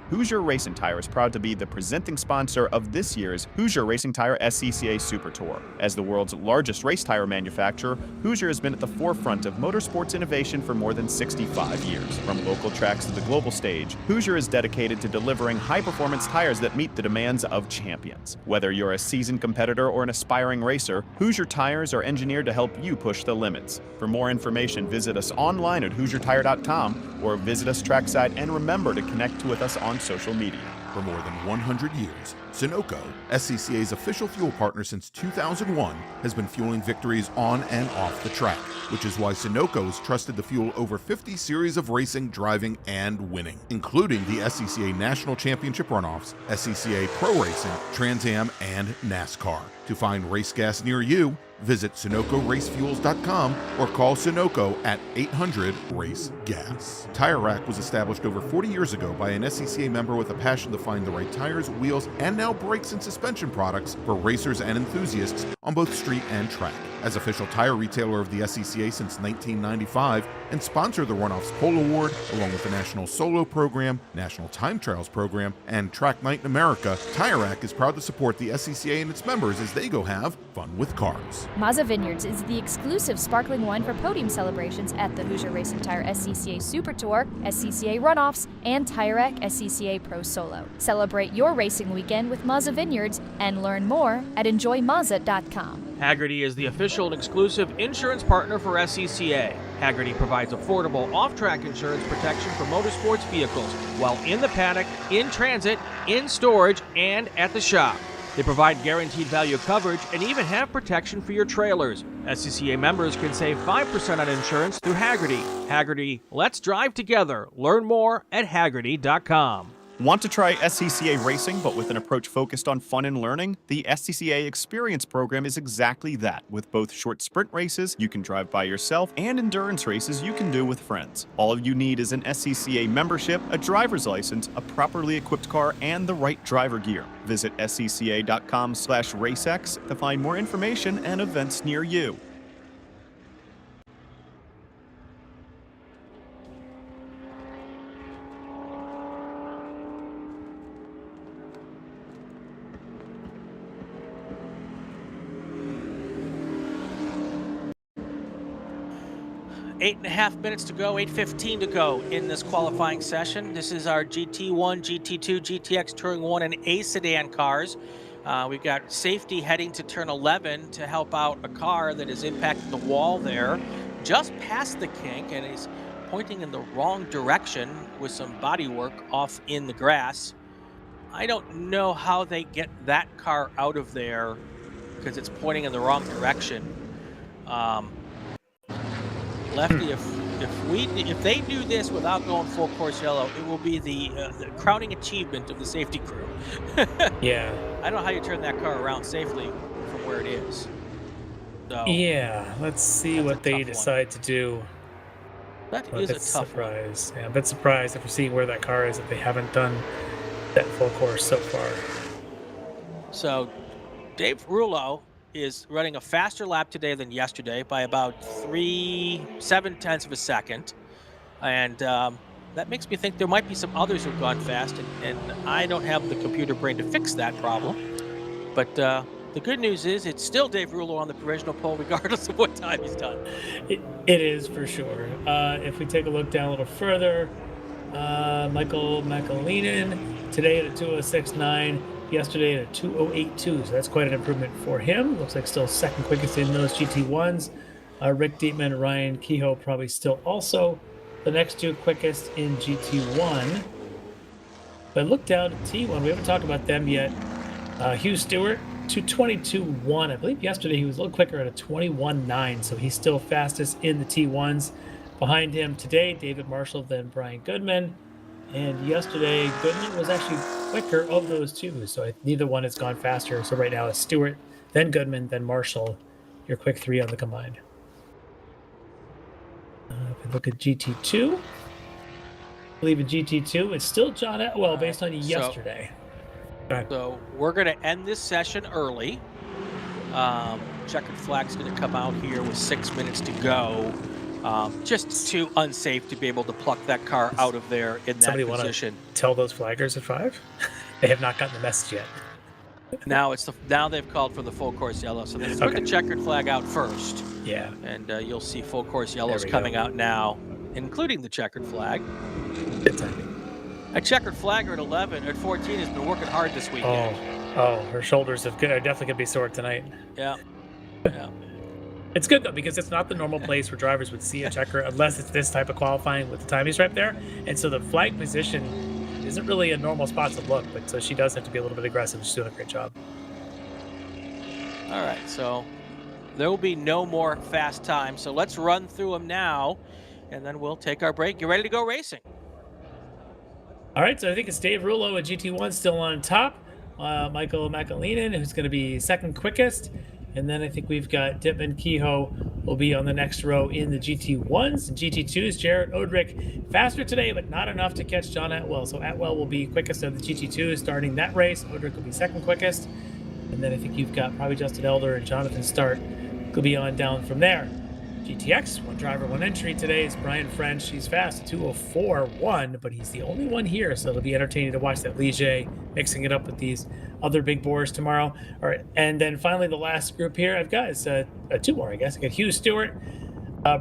Hoosier Racing Tire is proud to be the presenting sponsor of this year's Hoosier Racing Tire SCCA Super Tour. As the world's largest race tire manufacturer, Hoosier has been at the forefront of motorsports innovation for more than 65 years. From local tracks to the global stage, Hoosier is dedicated to delivering high-performance tires that meet the demands of champions. Whether you're a seasoned competitor or an aspiring racer, Hoosier tires are engineered to help you push the limits. For more information, visit us online at HoosierTire.com or visit us trackside, and remember to connect with us on social media. For more than 100 years, Sunoco, SCCA's official fuel partner since 2001, has been fueling victories on and off the track, which is why Sunoco's trusted to fuel over 50 series of racing, driving, and winning, including the SCCA National Championship Runoffs, SCCA Pro Racing, Trans Am, and NASCAR. To find race gas near you, visit SunocoRaceFuels.com or call Sunoco at 800-RACE-GAS. Tire Rack was established over 40 years ago by an SCCA member with a passion to find the right tires, wheels, and now brakes and suspension products for racers and enthusiasts on both street and track. As official tire retailer of the SCCA since 1995 and sponsor of the Runoffs Pole Award, along with the National Solo Program, National Time Trials Program, and Track Night in America, Tire Rack is proud to support the SCCA and its members as they go have fun with cars. Mazda Vineyards is the exclusive sparkling wine for podium celebrations at the Hoosier Racing Tire SCCA Super Tour, SCCA Runoffs, and Tire Rack SCCA Pro Solo. Celebrate your racing weekend with Mazda Vineyards and learn more at enjoymazda.com. Hagerty is the official and exclusive insurance partner for SCCA. Hagerty provides affordable off-track insurance protection for motorsports vehicles while in the paddock, in transit, in storage, and at the shop. They provide guaranteed value coverage and even have protection for your trailers. SCCA members can save 5% on insurance through Hagerty. Hagerty, let's drive together. Learn more at Hagerty.com. Want to try SCCA racing, but with an approach focused on fun and learning? The SCCA Experience Program is exactly that. With both short sprint races you can drive by yourself and endurance races you can do with friends. All you need is an SCCA membership, a driver's license, a properly equipped car, and the right driver gear. Visit scca.com/racex to find more information and events near you. Eight and a half minutes to go, 8:15 to go in this qualifying session. This is our GT1, GT2, GTX Touring 1, and A sedan cars. We've got safety heading to turn 11 to help out a car that has impacted the wall there, just past the kink, and he's pointing in the wrong direction with some body work off in the grass. I don't know how they get that car out of there because it's pointing in the wrong direction. Lefty, if they do this without going full course yellow, it will be the crowning achievement of the safety crew. Yeah. I don't know how you turn that car around safely from where it is. So, yeah, let's see what they decide to do. That is a tough surprise. Yeah, I'm a bit surprised after seeing where that car is that they haven't done that full course so far. So, Dave Rouleau is running a faster lap today than yesterday by about 3/7 of a second. And that makes me think there might be some others who've gone fast, and I don't have the computer brain to fix that problem. But the good news is it's still Dave Rouleau on the provisional pole regardless of what time he's done. It is for sure. If we take a look down a little further, Michael McAleenan today at a 2:06.9. Yesterday at a 2:08.2, so that's quite an improvement for him. Looks like still second quickest in those GT1s. Rick Dietman, Ryan Kehoe probably still also the next two quickest in GT1. But look down at T1, we haven't talked about them yet. Hugh Stewart, 2:22.1. I believe yesterday he was a little quicker at a 21.9, so he's still fastest in the T1s. Behind him today, David Marshall, then Brian Goodman. And yesterday, Goodman was actually quicker of those two, so neither one has gone faster. So right now it's Stewart, then Goodman, then Marshall, your quick three on the combined. If we look at GT2, I believe in GT2, it's still John Atwell based on yesterday. So we're going to end this session early. Checkered flag's going to come out here with 6 minutes to go. Just too unsafe to be able to pluck that car out of there in that Somebody position. Want to tell those flaggers at 5? They have not gotten the message yet. Now they've called for the full course yellow, so they put the checkered flag out first. Yeah, and you'll see full course yellows coming out now, including the checkered flag. Good timing. A checkered flag at 11 at 14 has been working hard this weekend. Oh, her shoulders are definitely gonna be sore tonight. Yeah. It's good though because it's not the normal place where drivers would see a checker unless it's this type of qualifying with the timing stripe there, and so the flag position isn't really a normal spot to look. But so she does have to be a little bit aggressive. She's doing a great job. All right, so there will be no more fast times. So let's run through them now, and then we'll take our break. You ready to go racing? All right, so I think it's Dave Rouleau at GT1 still on top. Michael McAleenan, who's going to be second quickest. And then I think we've got Dittman Kehoe will be on the next row in the GT1s. And GT2s, Jarrett Odrick, faster today, but not enough to catch John Atwell. So Atwell will be quickest of the GT2s starting that race. Odrick will be second quickest. And then I think you've got probably Justin Elder and Jonathan Start We'll be on down from there. GTX, one driver, one entry today is Brian French. He's fast, 2:04.1, but he's the only one here, so it'll be entertaining to watch that Ligier mixing it up with these other big bores tomorrow. All right, and then finally the last group here I've got is two more, I guess. I got Hugh Stewart,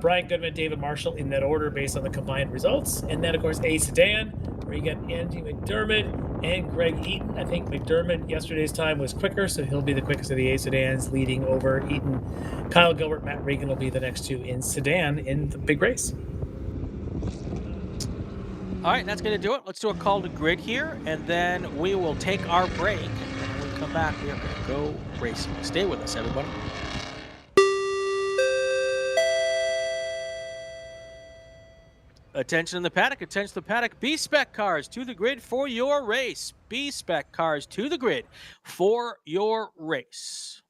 Brian Goodman, David Marshall in that order based on the combined results. And then, of course, A Sedan, where you got Andy McDermott and Greg Eaton. I think McDermott yesterday's time was quicker, so he'll be the quickest of the A Sedans, leading over Eaton. Kyle Gilbert, Matt Regan will be the next two in Sedan in the big race. All right, that's going to do it. Let's do a call to grid here, and then we will take our break. And when we come back, we are going to go racing. Stay with us, everybody. Attention in the paddock, attention to the paddock. B-Spec cars to the grid for your race. B-Spec cars to the grid for your race.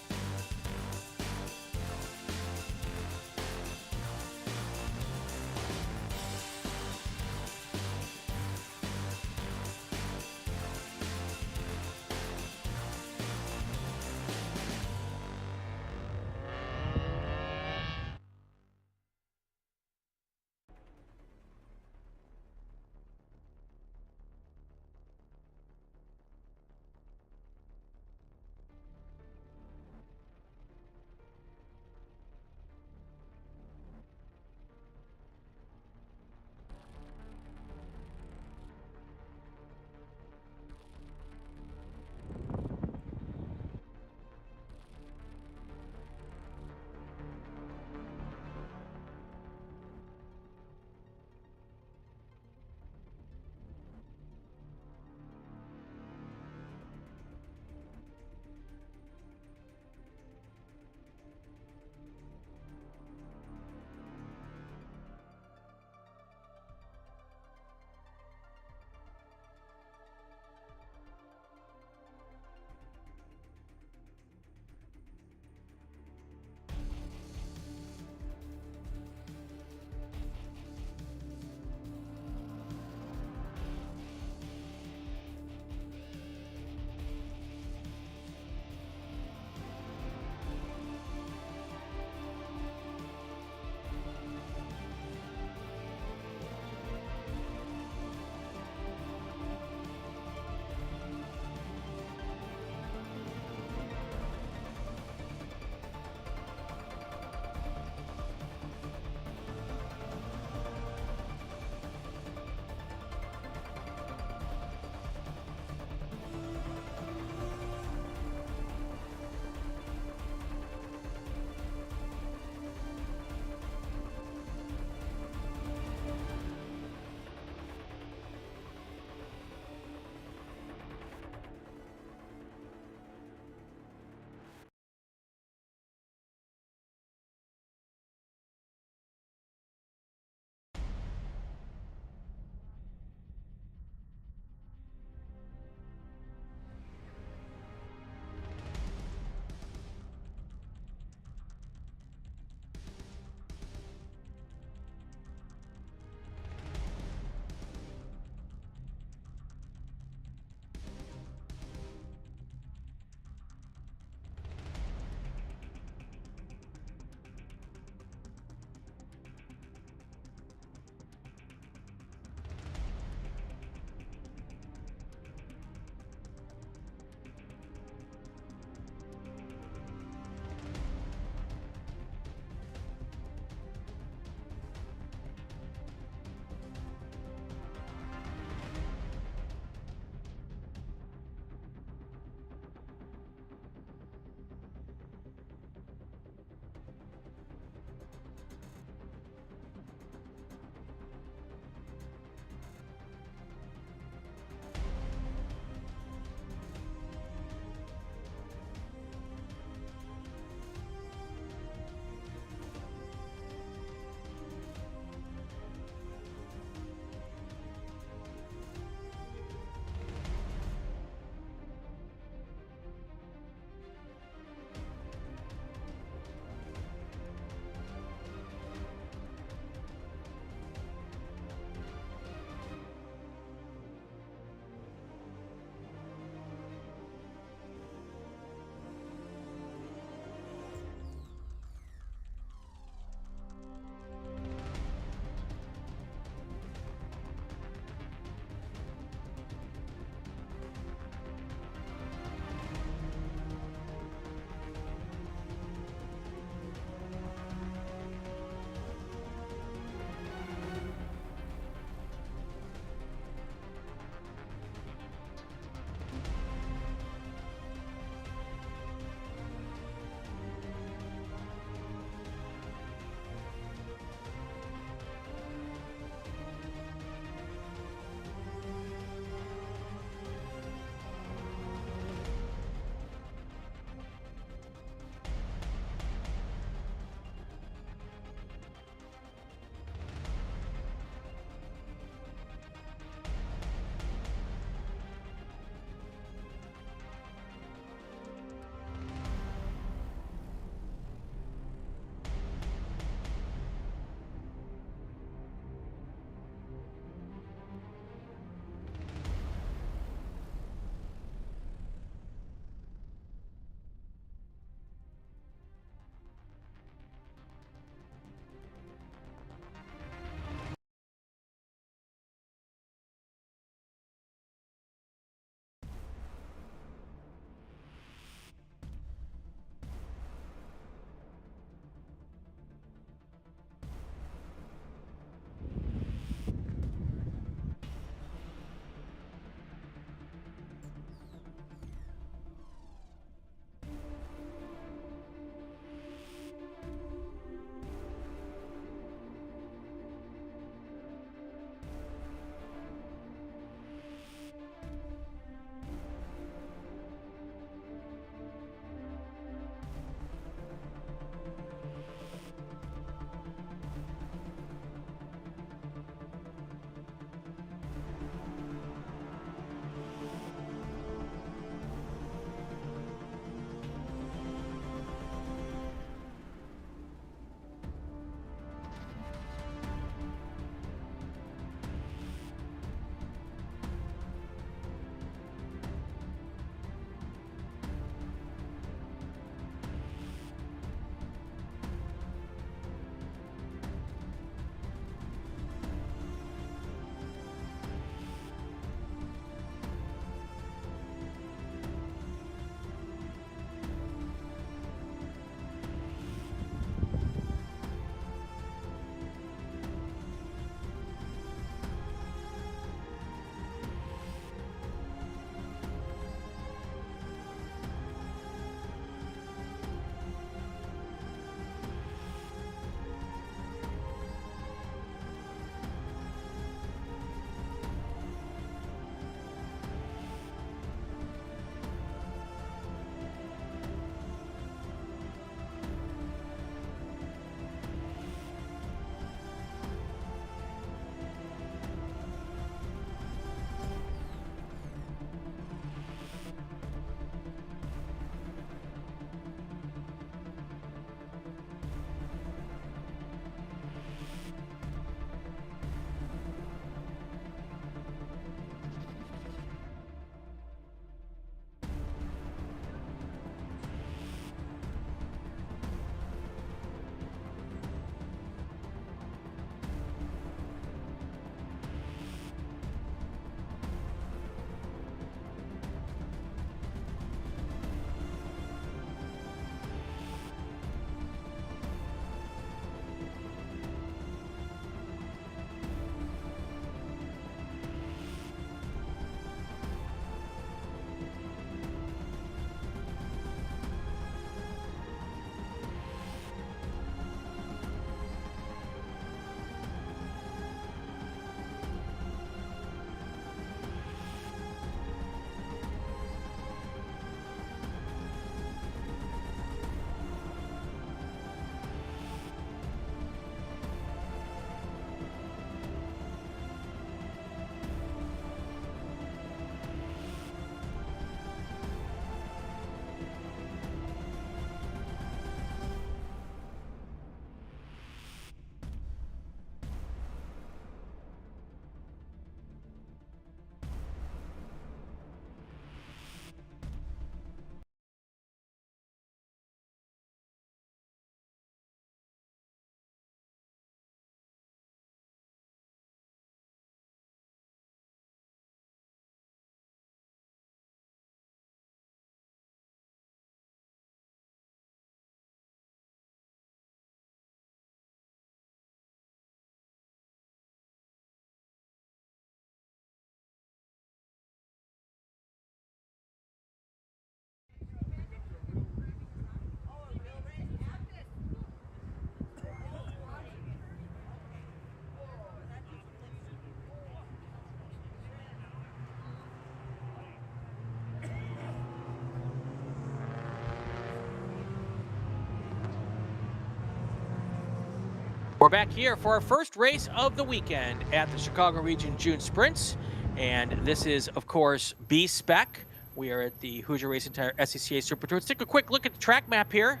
We're back here for our first race of the weekend at the Chicago Region June Sprints. And this is, of course, B-Spec. We are at the Hoosier Racing Tire SCCA Super Tour. Let's take a quick look at the track map here.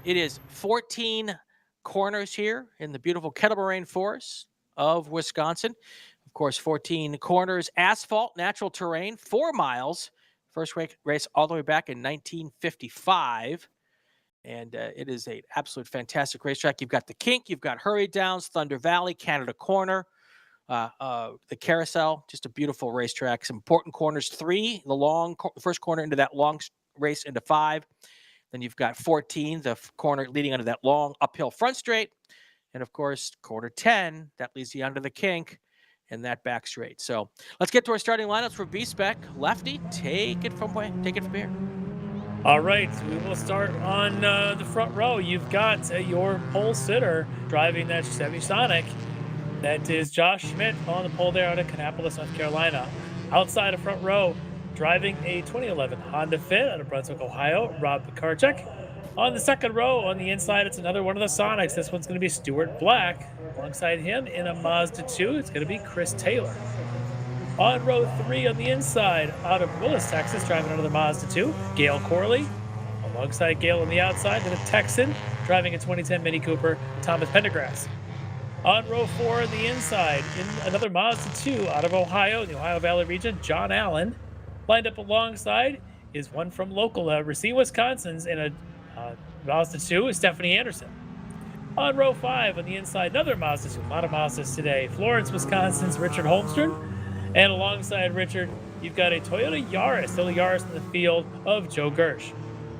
It is 14 corners here in the beautiful Kettle Moraine Forest of Wisconsin. Of course, 14 corners, asphalt, natural terrain, 4 miles. First race all the way back in 1955. And it is an absolute fantastic racetrack. You've got the Kink, you've got Hurry Downs, Thunder Valley, Canada Corner, the Carousel, just a beautiful racetrack. Some important corners, 3, the first corner into that long race into 5. Then you've got 14, the corner leading onto that long uphill front straight. And of course, corner 10, that leads you onto the Kink and that back straight. So let's get to our starting lineups for B-Spec. Lefty, take it from here. All right, we will start on the front row. You've got your pole sitter driving that Chevy Sonic. That is Josh Schmidt on the pole there out of Kannapolis, North Carolina. Outside of front row, driving a 2011 Honda Fit out of Brunswick, Ohio, Rob Pekarchek. On the second row, on the inside, it's another one of the Sonics. This one's going to be Stuart Black. Alongside him in a Mazda 2, it's going to be Chris Taylor. On row 3 on the inside, out of Willis, Texas, driving another Mazda 2, Gail Corley. Alongside Gail on the outside, the Texan, driving a 2010 Mini Cooper, Thomas Pendergrass. On row 4 on the inside, in another Mazda 2 out of Ohio, the Ohio Valley region, John Allen. Lined up alongside is one from local Racine, Wisconsin's in a Mazda 2 is Stephanie Anderson. On row 5 on the inside, another Mazda 2, a lot of Mazdas today, Florence, Wisconsin's Richard Holmstrom. And alongside Richard, you've got a Toyota Yaris, still a Yaris in the field of Joe Gersh.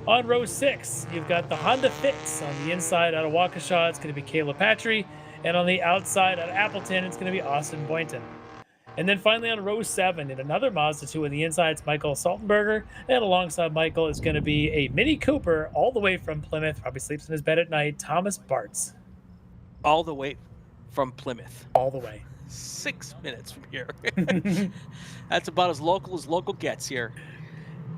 On row 6, you've got the Honda Fits. On the inside out of Waukesha, it's going to be Kayla Patry. And on the outside out of Appleton, it's going to be Austin Boynton. And then finally on row 7, in another Mazda 2 on the inside, it's Michael Saltenberger. And alongside Michael is going to be a Mini Cooper all the way from Plymouth, probably sleeps in his bed at night, Thomas Bartz. All the way from Plymouth. All the way. 6 minutes from here. That's about as local gets here.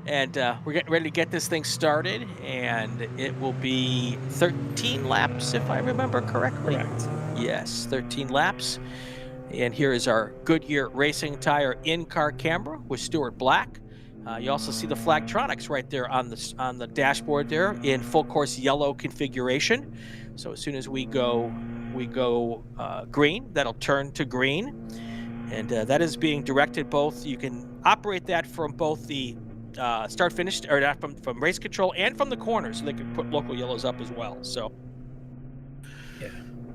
And we're getting ready to get this thing started, and it will be 13 laps, if I remember correctly. Correct. Yes, 13 laps. And here is our Goodyear Racing Tire in-car camera with Stuart Black. You also see the Flagtronics right there on the dashboard there in full course yellow configuration. So as soon as we go green, that'll turn to green. And that is being directed both, you can operate that from both the start finish, or from race control and from the corners, so they can put local yellows up as well. So yeah,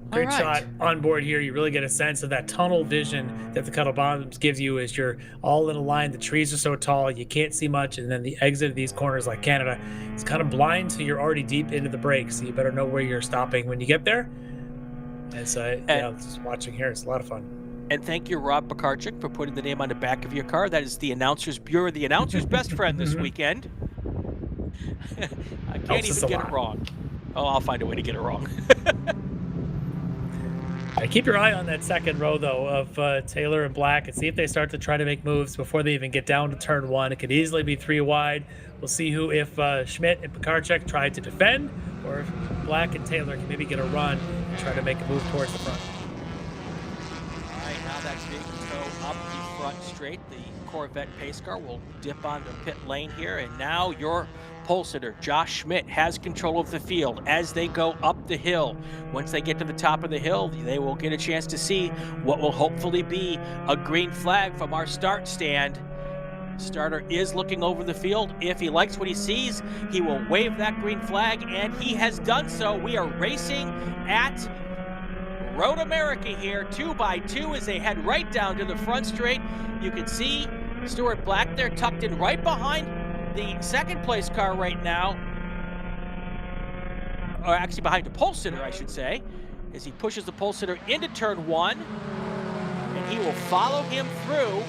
great shot on board here. You really get a sense of that tunnel vision that the Cuttle Bombs gives you as you're all in a line. The trees are so tall you can't see much, and then the exit of these corners like Canada is kind of blind, so you're already deep into the brakes, so you better know where you're stopping when you get there. And so yeah, just watching here, it's a lot of fun. And thank you, Rob Pekarchek, for putting the name on the back of your car. That is the Announcers Bureau, the announcer's best friend this weekend. I can't even get it wrong. Oh, I'll find a way to get it wrong. Keep your eye on that second row, though, of Taylor and Black, and see if they start to try to make moves before they even get down to turn 1. It could easily be 3 wide. We'll see if Schmidt and Pekarchek try to defend, or if Black and Taylor can maybe get a run and try to make a move towards the front. All right, now that's big toe up the front straight. The Corvette pace car will dip onto pit lane here, and now your pole sitter, Josh Schmidt, has control of the field as they go up the hill. Once they get to the top of the hill, they will get a chance to see what will hopefully be a green flag from our start stand. Starter is looking over the field. If he likes what he sees, he will wave that green flag, and he has done so. We are racing at Road America here, 2x2, as they head right down to the front straight. You can see Stuart Black there tucked in right behind the second place car right now, or actually behind the pole sitter, I should say, as he pushes the pole sitter into turn 1, and he will follow him through.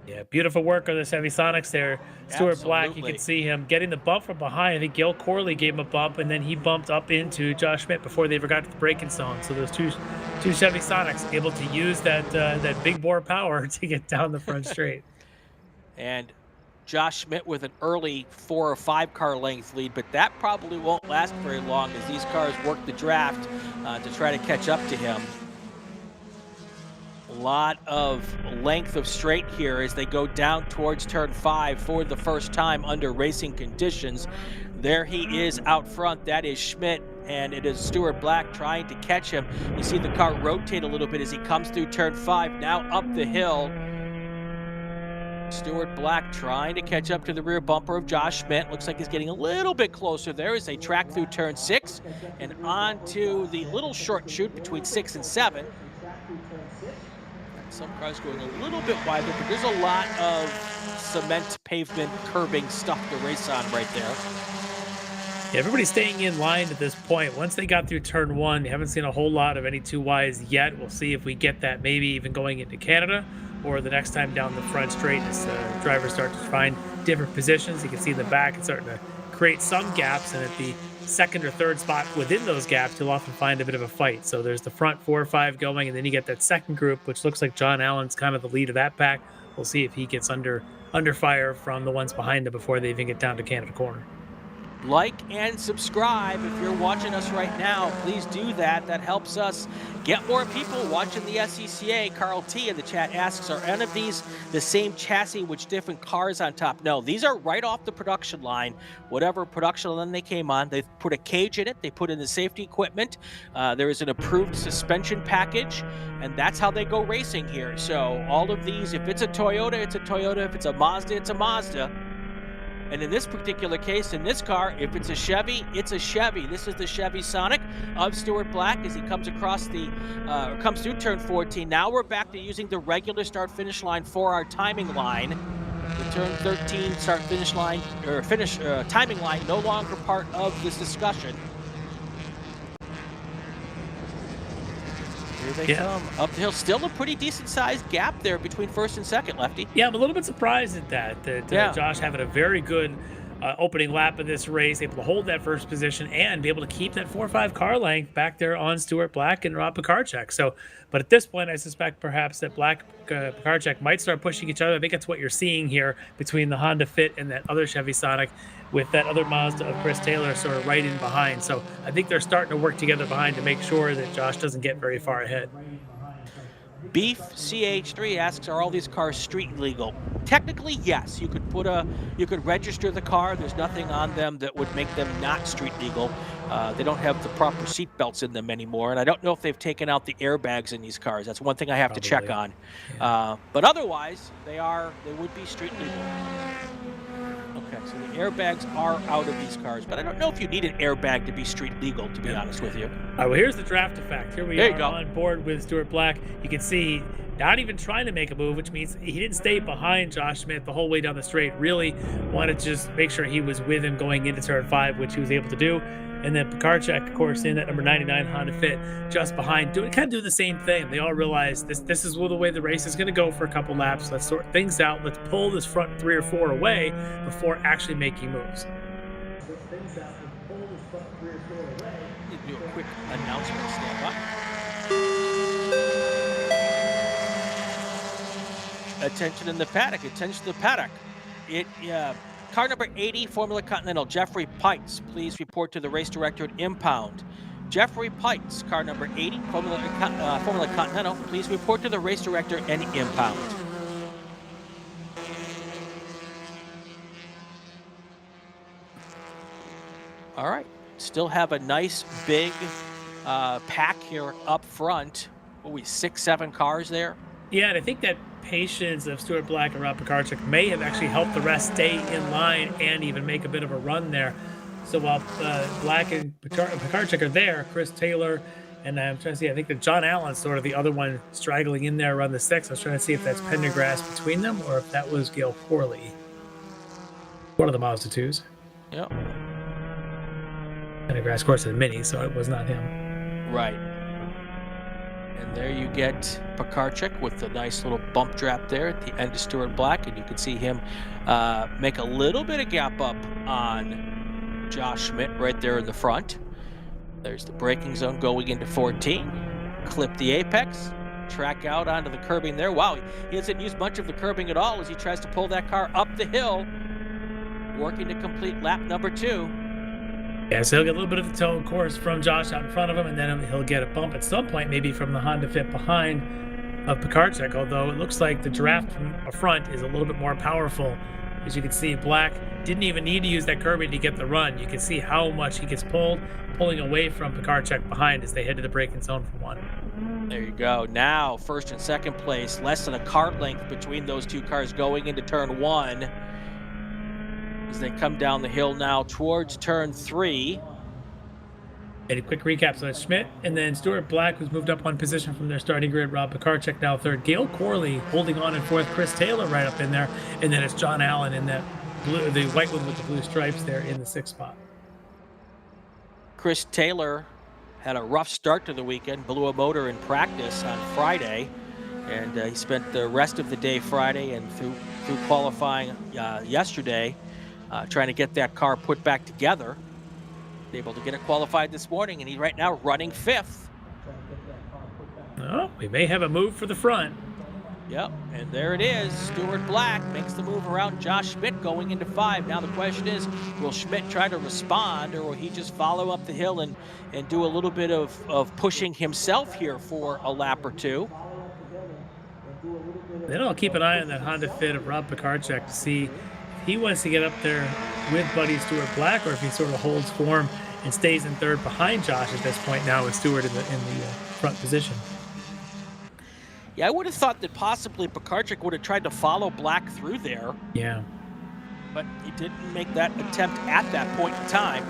Yeah, beautiful work on the Chevy Sonics there. Stuart Black, you can see him getting the bump from behind. I think Gail Corley gave him a bump, and then he bumped up into Josh Schmidt before they ever got to the braking zone. So those two Chevy Sonics able to use that big bore power to get down the front straight. And Josh Schmidt with an early 4 or 5 car length lead, but that probably won't last very long as these cars work the draft to try to catch up to him. A lot of length of straight here as they go down towards turn 5 for the first time under racing conditions. There he is out front. That is Schmidt, and it is Stuart Black trying to catch him. You see the car rotate a little bit as he comes through turn 5, now up the hill. Stuart Black trying to catch up to the rear bumper of Josh Schmidt. Looks like he's getting a little bit closer there as they track through turn 6 and onto the little short chute between 6 and 7. Some cars going a little bit wider, but there's a lot of cement, pavement, curbing stuff to race on right there. Yeah, everybody's staying in line at this point. Once they got through turn 1, you haven't seen a whole lot of any 2Ys yet. We'll see if we get that maybe even going into Canada or the next time down the front straight as drivers start to find different positions. You can see in the back it's starting to create some gaps, and at the second or third spot within those gaps, you'll often find a bit of a fight. So there's the front 4 or 5 going, and then you get that second group, which looks like John Allen's kind of the lead of that pack. We'll see if he gets under fire from the ones behind him before they even get down to Canada Corner. Like and subscribe if you're watching us right now. Please do that. That helps us get more people watching the SCCA. Carl T in the chat asks, are any of these the same chassis with different cars on top? No, these are right off the production line. Whatever production line they came on, they've put a cage in it. They put in the safety equipment. There is an approved suspension package, and that's how they go racing here. So all of these, if it's a Toyota, it's a Toyota. If it's a Mazda, it's a Mazda. And in this particular case, in this car, if it's a Chevy, it's a Chevy. This is the Chevy Sonic of Stuart Black as he comes across the, comes through turn 14. Now we're back to using the regular start-finish line for our timing line. The turn 13 start-finish line, or timing line, no longer part of this discussion. Here they come up the hill. Still a pretty decent-sized gap there between first and second, Lefty. Yeah, I'm a little bit surprised at that. Josh having a very good opening lap of this race, able to hold that first position and be able to keep that 4 or 5 car length back there on Stuart Black and Rob Pekarczyk. So, but at this point, I suspect perhaps that Black Pekarczyk might start pushing each other. I think that's what you're seeing here between the Honda Fit and that other Chevy Sonic, with that other Mazda of Chris Taylor sort of right in behind. So I think they're starting to work together behind to make sure that Josh doesn't get very far ahead. Beef CH3 asks, are all these cars street legal? Technically, yes. You could register the car. There's nothing on them that would make them not street legal. They don't have the proper seat belts in them anymore, and I don't know if they've taken out the airbags in these cars. That's one thing I have to check on. Yeah. But otherwise, they would be street legal. Okay, so the airbags are out of these cars, but I don't know if you need an airbag to be street legal, to be honest with you. All right, well, here's the draft effect. Here we are on board with Stuart Black. You can see not even trying to make a move, which means he didn't stay behind Josh Schmidt the whole way down the straight. Really wanted to just make sure he was with him going into turn 5, which he was able to do. And then Pekarczyk, of course, in that number 99 Honda Fit, just behind, kind of doing the same thing. They all realize this is the way the race is going to go for a couple laps. Let's sort things out. Let's pull this front 3 or 4 away before actually making moves. Do a quick announcement. Stand by. Attention in the paddock. Attention to the paddock. Car number 80, Formula Continental, Jeffrey Pites, please report to the race director at impound. Jeffrey Pites, car number 80, Formula Continental, please report to the race director and impound. All right, still have a nice big pack here up front. What are we, 6, 7 cars there? Yeah, and I think that patience of Stuart Black and Rob Pekarczyk may have actually helped the rest stay in line and even make a bit of a run there. So while Black and Pekarczyk are there, Chris Taylor, and I'm trying to see, I think that John Allen's sort of the other one straggling in there around the 6. I was trying to see if that's Pendergrass between them or if that was Gail Horley. One of the Mazda 2s. Yep. Pendergrass, of course, is a Mini, so it was not him. Right. And there you get Pekarczyk with the nice little bump trap there at the end of Stuart Black, and you can see him make a little bit of gap up on Josh Schmidt right there in the front. There's the braking zone going into 14. Clip the apex, track out onto the curbing there. Wow, he hasn't used much of the curbing at all as he tries to pull that car up the hill, working to complete lap number 2. Yeah, so he'll get a little bit of the toe, of course, from Josh out in front of him, and then he'll get a bump at some point, maybe from the Honda Fit behind of Pekarczyk, although it looks like the draft from a front is a little bit more powerful. As you can see, Black didn't even need to use that curbing to get the run. You can see how much he gets pulling away from Pekarczyk behind as they head to the braking zone for 1. There you go. Now, first and second place, less than a car length between those two cars going into turn 1. As they come down the hill now towards turn 3. And a quick recap. So it's Schmidt and then Stuart Black, who's moved up one position from their starting grid. Rob Pekarczyk now third. Gail Corley holding on in fourth. Chris Taylor right up in there. And then it's John Allen in that blue, the white one with the blue stripes there in the 6th spot. Chris Taylor had a rough start to the weekend, blew a motor in practice on Friday. And he spent the rest of the day Friday and through qualifying yesterday trying to get that car put back together. Able to get it qualified this morning, and he's right now running 5th. Oh, we may have a move for the front. Yep, and there it is. Stuart Black makes the move around Josh Schmidt going into 5. Now the question is, will Schmidt try to respond, or will he just follow up the hill and do a little bit of pushing himself here for a lap or 2? Then I'll keep an eye on that Honda Fit of Rob Pekarczyk to see if he wants to get up there with buddy Stuart Black, or if he sort of holds form and stays in third behind Josh at this point now with Stuart in the front position. Yeah, I would have thought that possibly Pekarczyk would have tried to follow Black through there. Yeah. But he didn't make that attempt at that point in time.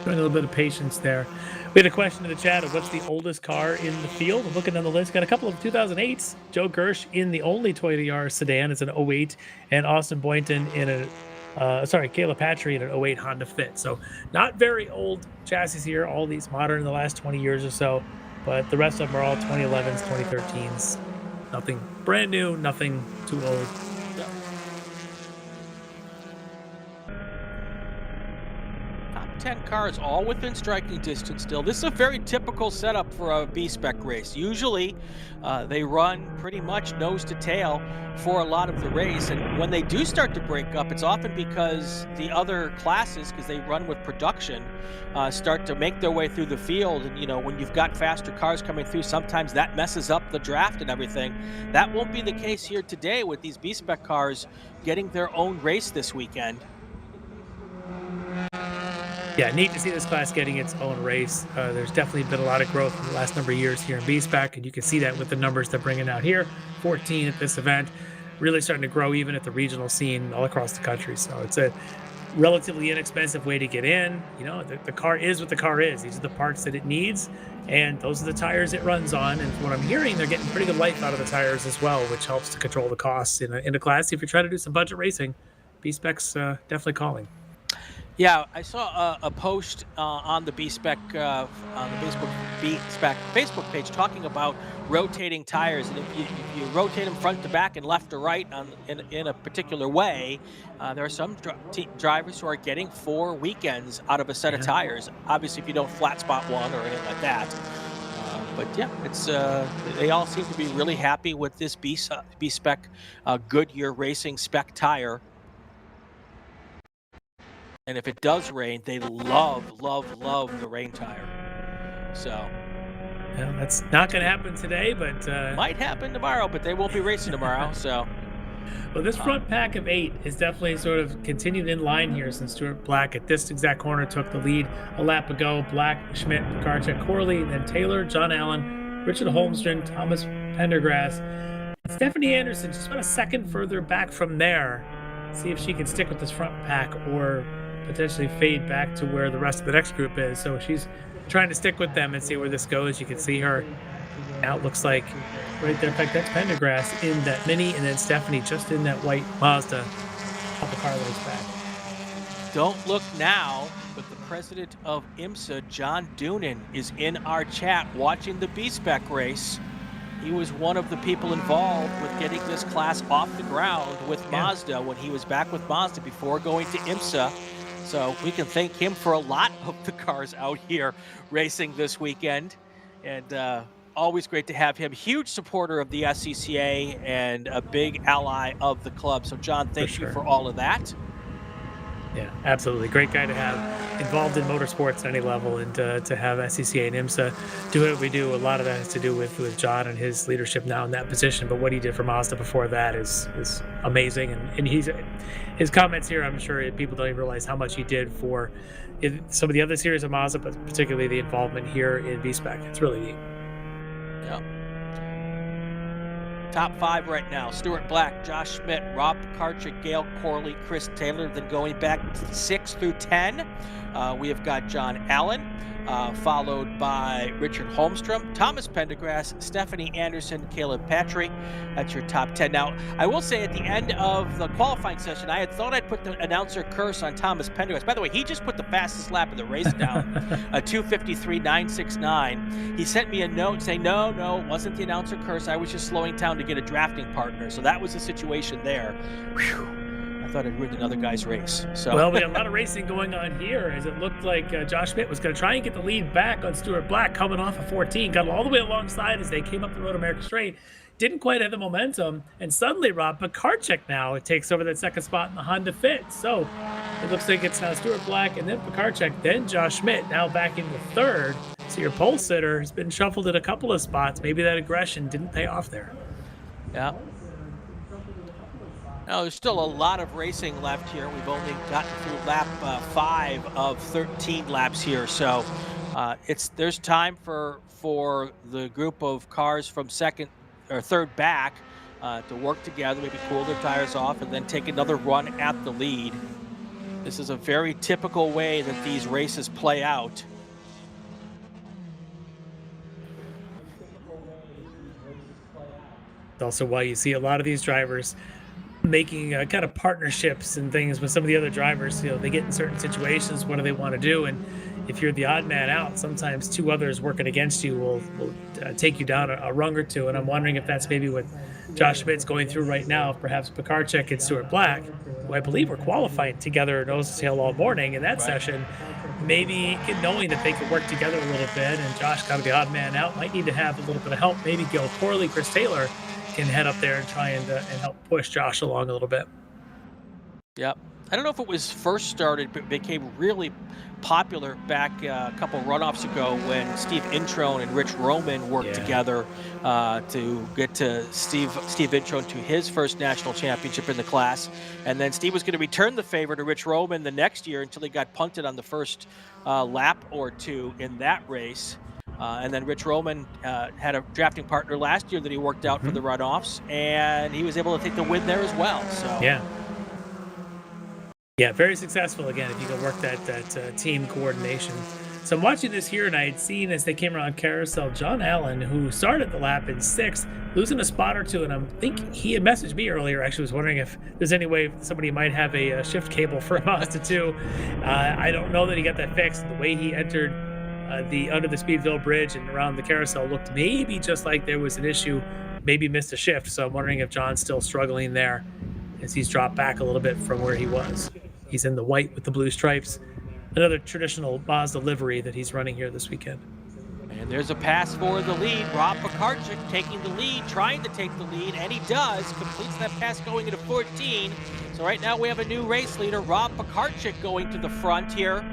Showing a little bit of patience there. We had a question in the chat of what's the oldest car in the field. I'm looking on the list. Got a couple of 2008s. Joe Gersh in the only Toyota Yaris sedan. It's an 08. And Austin Boynton in Caleb Patry in an 08 Honda Fit. So not very old chassis here. All these modern in the last 20 years or so. But the rest of them are all 2011s, 2013s. Nothing brand new, nothing too old. Top 10 cars all within striking distance still. This is a very typical setup for a B-Spec race. Usually they run pretty much nose to tail for a lot of the race, and when they do start to break up, it's often because the other classes, because they run with production, start to make their way through the field. And when you've got faster cars coming through, sometimes that messes up the draft and everything. That won't be the case here today with these B-Spec cars getting their own race this weekend. Yeah, neat to see this class getting its own race. There's definitely been a lot of growth in the last number of years here in B-Spec, and you can see that with the numbers they're bringing out here. 14 at this event, really starting to grow even at the regional scene all across the country. So it's a relatively inexpensive way to get in. The car is what the car is. These are the parts that it needs, and those are the tires it runs on. And from what I'm hearing, they're getting pretty good life out of the tires as well, which helps to control the costs in a class. If you're trying to do some budget racing, B-Spec's definitely calling. Yeah, I saw a post on the B-Spec on the B-Spec Facebook page talking about rotating tires, and if you rotate them front to back and left to right in a particular way, there are some drivers who are getting 4 weekends out of a set of tires. Obviously, if you don't flat spot one or anything like that. But yeah, it's they all seem to be really happy with this B-Spec Goodyear Racing Spec tire. And if it does rain, they love the rain tire. So, well, that's not going to happen today, but might happen tomorrow. But they won't be racing tomorrow. So, well, this front pack of 8 is definitely sort of continued in line here since Stuart Black at this exact corner took the lead a lap ago. Black, Schmidt, Pekarczyk, Corley, then Taylor, John Allen, Richard Holmstrom, Thomas Pendergrass, and Stephanie Anderson just about a second further back from there. See if she can stick with this front pack or potentially fade back to where the rest of the next group is. So she's trying to stick with them and see where this goes. You can see her now. It looks like right there. In fact, that's Pendergrass in that Mini, and then Stephanie just in that white Mazda. Couple car lays back. Don't look now, but the president of IMSA, John Doonan, is in our chat watching the B-Spec race. He was one of the people involved with getting this class off the ground with Mazda when he was back with Mazda before going to IMSA. So we can thank him for a lot of the cars out here racing this weekend. And Always great to have him. Huge supporter of the SCCA and a big ally of the club. So, John, thank you for all of that. Yeah, absolutely. Great guy to have involved in motorsports at any level, and to have SCCA and IMSA do what we do. A lot of that has to do with John and his leadership now in that position. But what he did for Mazda before that is amazing. And his comments here, I'm sure people don't even realize how much he did for some of the other series of Mazda, but particularly the involvement here in B-Spec. It's really neat. Yeah. Top 5 right now: Stuart Black, Josh Schmidt, Rob Karchik, Gail Corley, Chris Taylor. Then going back 6 through 10, we have got John Allen, followed by Richard Holmstrom, Thomas Pendergrass, Stephanie Anderson, Caleb Patry. That's your top 10. Now, I will say at the end of the qualifying session, I had thought I'd put the announcer curse on Thomas Pendergrass. By the way, he just put the fastest lap of the race down, a 2:53.969. He sent me a note saying, no, it wasn't the announcer curse. I was just slowing down to get a drafting partner. So that was the situation there. Whew. I thought I'd ruined another guy's race. So well, we had a lot of racing going on here, as it looked like Josh Schmidt was going to try and get the lead back on Stuart Black coming off of 14. Got all the way alongside as they came up the Road America Straight. Didn't quite have the momentum, and suddenly Rob Pekarczyk now takes over that second spot in the Honda Fit. So it looks like it's now Stuart Black and then Pekarczyk, then Josh Schmidt now back into third. So your pole sitter has been shuffled in a couple of spots. Maybe that aggression didn't pay off there. Yeah. Now, there's still a lot of racing left here. We've only gotten through lap 5 of 13 laps here. So there's time for the group of cars from second or third back to work together, maybe cool their tires off, and then take another run at the lead. This is a very typical way that these races play out. Also why you see a lot of these drivers making kind of partnerships and things with some of the other drivers. They get in certain situations. What do they want to do? And if you're the odd man out, sometimes 2 others working against you will take you down a rung or 2. And I'm wondering if that's maybe what Josh Schmidt's going through right now. Perhaps Pekarczyk and Stuart Black, who I believe were qualifying together nose to tail all morning in that session, maybe knowing that they could work together a little bit, and Josh, kind of the odd man out, might need to have a little bit of help. Maybe Gil Corley, Chris Taylor can head up there and try and help push Josh along a little bit. Yep. I don't know if it was first started, but became really popular back a couple runoffs ago when Steve Introne and Rich Roman worked together to get to Steve Introne to his first national championship in the class. And then Steve was going to return the favor to Rich Roman the next year until he got punted on the first lap or 2 in that race. And then Rich Roman had a drafting partner last year that he worked out for the runoffs, and he was able to take the win there as well. So yeah, very successful again if you can work that team coordination. So I'm watching this here, and I had seen as they came around carousel, John Allen, who started the lap in 6th, losing a spot or 2, and I think he had messaged me earlier. Actually, was wondering if there's any way somebody might have a shift cable for a Mazda 2. I don't know that he got that fixed. The way he entered under the Speedville Bridge and around the carousel looked maybe just like there was an issue, maybe missed a shift. So I'm wondering if John's still struggling there as he's dropped back a little bit from where he was. He's in the white with the blue stripes, another traditional Mazda livery that he's running here this weekend. And there's a pass for the lead. Rob Pekarczyk taking the lead, trying to take the lead, and he does. Completes that pass going into 14. So right now we have a new race leader, Rob Pekarczyk, going to the front here.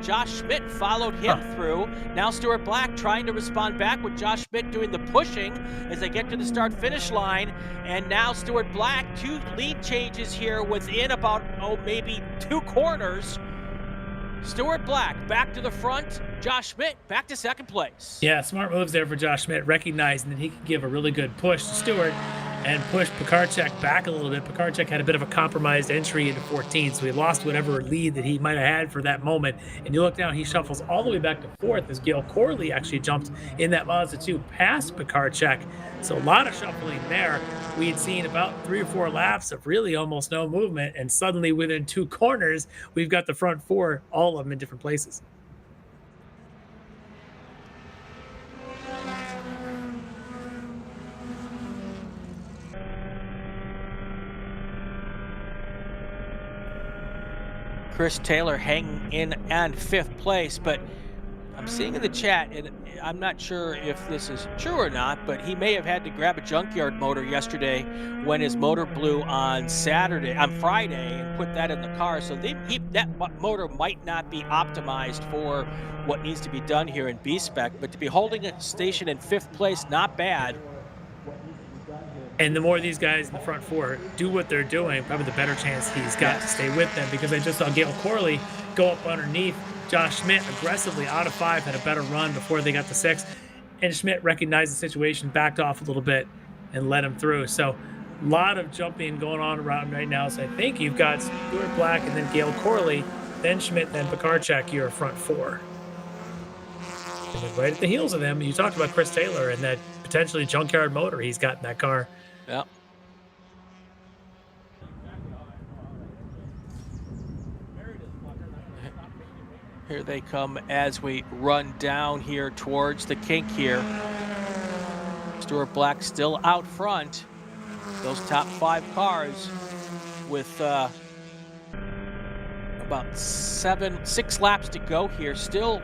Josh Schmidt followed him through. Now Stuart Black trying to respond back with Josh Schmidt doing the pushing as they get to the start-finish line. And now Stuart Black, 2 lead changes here within about, maybe 2 corners. Stuart Black back to the front. Josh Schmidt back to second place. Yeah, smart moves there for Josh Schmidt, recognizing that he could give a really good push to Stuart and push Pekarczyk back a little bit. Pekarczyk had a bit of a compromised entry into 14, so he lost whatever lead that he might have had for that moment. And you look down, he shuffles all the way back to 4th as Gail Corley actually jumped in that Mazda 2 past Pekarczyk. So a lot of shuffling there. We had seen about 3 or 4 laps of really almost no movement, and suddenly within 2 corners, we've got the front 4, all of them in different places. Chris Taylor hanging in and 5th place, but I'm seeing in the chat, and I'm not sure if this is true or not, but he may have had to grab a junkyard motor yesterday when his motor blew on Friday, and put that in the car. So that motor might not be optimized for what needs to be done here in B-Spec, but to be holding a station in 5th place, not bad. And the more these guys in the front four do what they're doing, probably the better chance he's got to stay with them, because I just saw Gale Corley go up underneath Josh Schmidt aggressively out of 5, had a better run before they got to 6, and Schmidt recognized the situation, backed off a little bit, and let him through. So a lot of jumping going on around right now. So I think you've got Stuart Black and then Gale Corley, then Schmidt, then Pekarchek, your front four. And then right at the heels of them, you talked about Chris Taylor and that potentially junkyard motor he's got in that car. Yep. Here they come as we run down here towards the kink here. Stuart Black still out front. Those top 5 cars with about 6 laps to go here. Still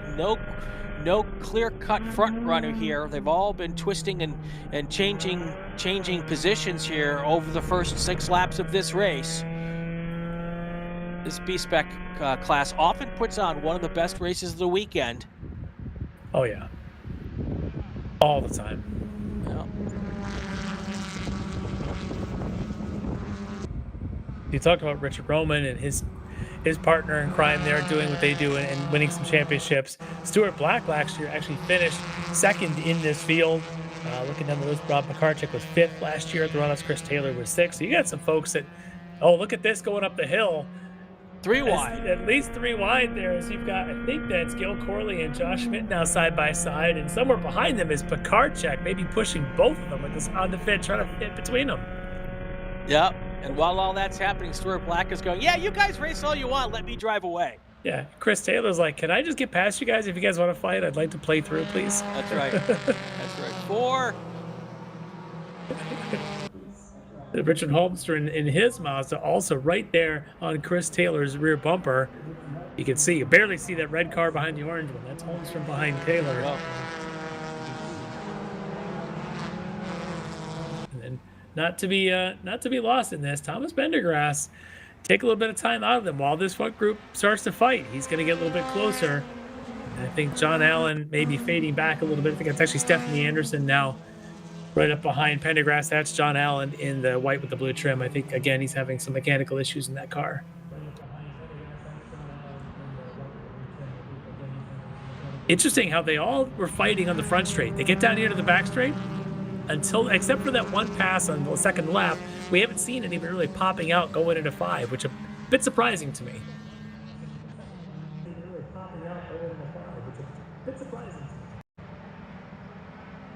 no clear-cut front runner here. They've all been twisting and changing positions here over the first 6 laps of this race. This B-Spec class often puts on one of the best races of the weekend. Oh yeah, all the time. Yeah. You talked about Richard Roman and his partner in crime there doing what they do and winning some championships. Stuart Black last year actually finished 2nd in this field. Looking down the list, Rob Pekarchek was 5th last year at the Runoffs. Chris Taylor was 6th. So you got some folks that, oh, look at this going up the hill. 3 wide. At least 3 wide there. As you've got, I think that's Gale Corley and Josh Schmidt now side by side, and somewhere behind them is Pekarchek, maybe pushing both of them with this on the fit, trying to fit between them. Yep. And while all that's happening, Stuart Black is going, yeah, you guys race all you want. Let me drive away. Yeah. Chris Taylor's like, can I just get past you guys? If you guys want to fight, I'd like to play through, please. That's right. That's right. 4. Richard Holmster in his Mazda also right there on Chris Taylor's rear bumper. You can see, you barely see that red car behind the orange one. That's Holmstrom behind Taylor. Well, and then not to be lost in this, Thomas Pendergrass, take a little bit of time out of them while this front group starts to fight. He's going to get a little bit closer. And I think John Allen may be fading back a little bit. I think it's actually Stephanie Anderson now right up behind Pendergrass. That's John Allen in the white with the blue trim. I think, again, he's having some mechanical issues in that car. Interesting how they all were fighting on the front straight. They get down here to the back straight, except for that one pass on the 2nd lap, we haven't seen anybody really popping out going into 5, which is a bit surprising to me.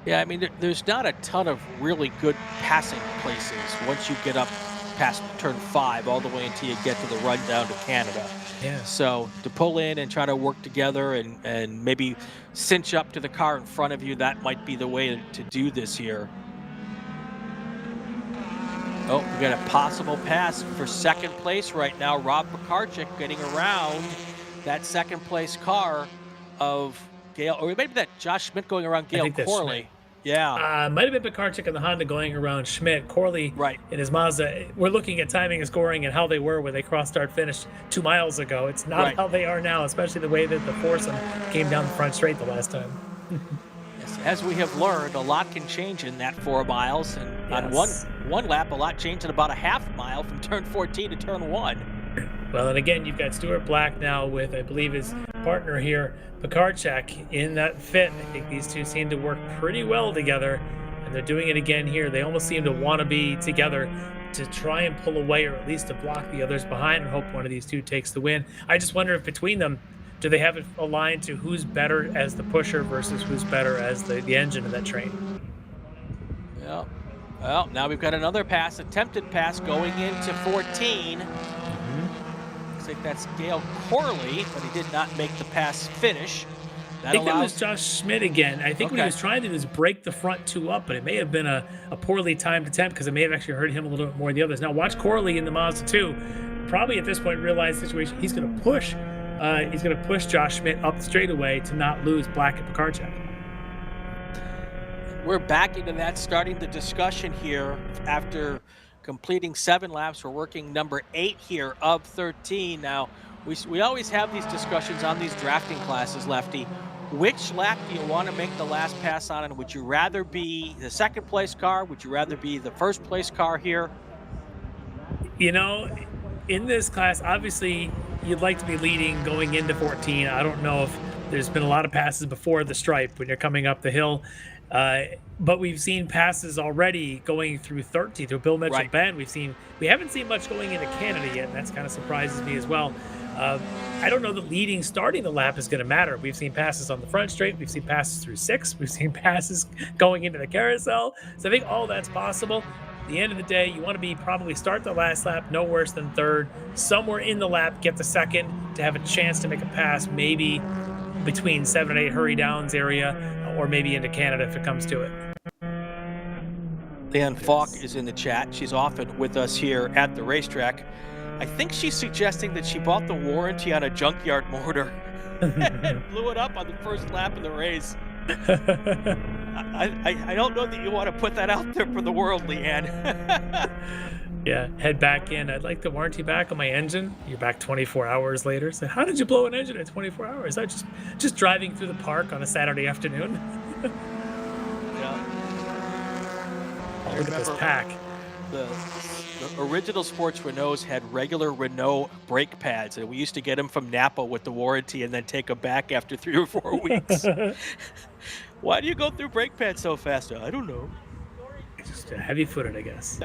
yeah, I mean, there's not a ton of really good passing places once you get up past turn 5 all the way until you get to the run down to Canada. Yeah. So to pull in and try to work together and maybe cinch up to the car in front of you, that might be the way to do this here. Oh, we got a possible pass for 2nd place right now. Rob Pekarchek getting around that 2nd place car of Gale, or maybe that Josh Schmidt going around Gale Corley. Schmidt. Yeah. Might have been Pekarchek in the Honda going around Schmidt. Corley in his Mazda. We're looking at timing and scoring and how they were when they cross-start finished 2 miles ago. It's not how they are now, especially the way that the foursome came down the front straight the last time. Yes, as we have learned, a lot can change in that 4 miles. And on one lap, a lot changed in about a half mile from turn 14 to turn 1. Well, and again, you've got Stuart Black now with, I believe, his partner here, Pekarchek, in that fit. I think these two seem to work pretty well together, and they're doing it again here. They almost seem to want to be together to try and pull away, or at least to block the others behind and hope one of these two takes the win. I just wonder if between them, do they have it aligned to who's better as the pusher versus who's better as the engine of that train? Yeah. Well, now we've got another pass, attempted pass going into 14. Looks like that's Gale Corley, but he did not make the pass finish. I think that was Josh Schmidt again. I think what he was trying to do is break the front 2 up, but it may have been a poorly timed attempt because it may have actually hurt him a little bit more than the others. Now watch Corley in the Mazda 2. Probably at this point realize the situation. He's going to push he's going to push Josh Schmidt up the straightaway to not lose Black and Pekarchek. We're back into that, starting the discussion here after completing 7 laps. We're working number 8 here of 13. Now, we always have these discussions on these drafting classes, Lefty. Which lap do you want to make the last pass on, and would you rather be the second place car? Would you rather be the first place car here? You know, in this class, obviously, you'd like to be leading going into 14. I don't know if there's been a lot of passes before the stripe when you're coming up the hill. But we've seen passes already going through 13 through Bill Mitchell Bend. We haven't seen much going into Canada yet, and that's kind of surprises me as well. I don't know that starting the lap is going to matter. We've seen passes on the front straight. We've seen passes through 6. We've seen passes going into the carousel. So I think all that's possible. At the end of the day, you want to probably start the last lap no worse than third. Somewhere in the lap, get the second to have a chance to make a pass, maybe between 7 and 8 hurry downs area, or maybe into Canada if it comes to it. Leanne Falk is in the chat. She's often with us here at the racetrack. I think she's suggesting that she bought the warranty on a junkyard motor and blew it up on the first lap of the race. I don't know that you want to put that out there for the world, Leanne. Yeah, head back in. I'd like the warranty back on my engine. You're back 24 hours later. So how did you blow an engine in 24 hours? I just driving through the park on a Saturday afternoon. Yeah. Oh, look at this pack. The original sports Renaults had regular Renault brake pads, and we used to get them from Napa with the warranty and then take them back after 3 or 4 weeks. Why do you go through brake pads so fast? I don't know. Just heavy-footed, I guess.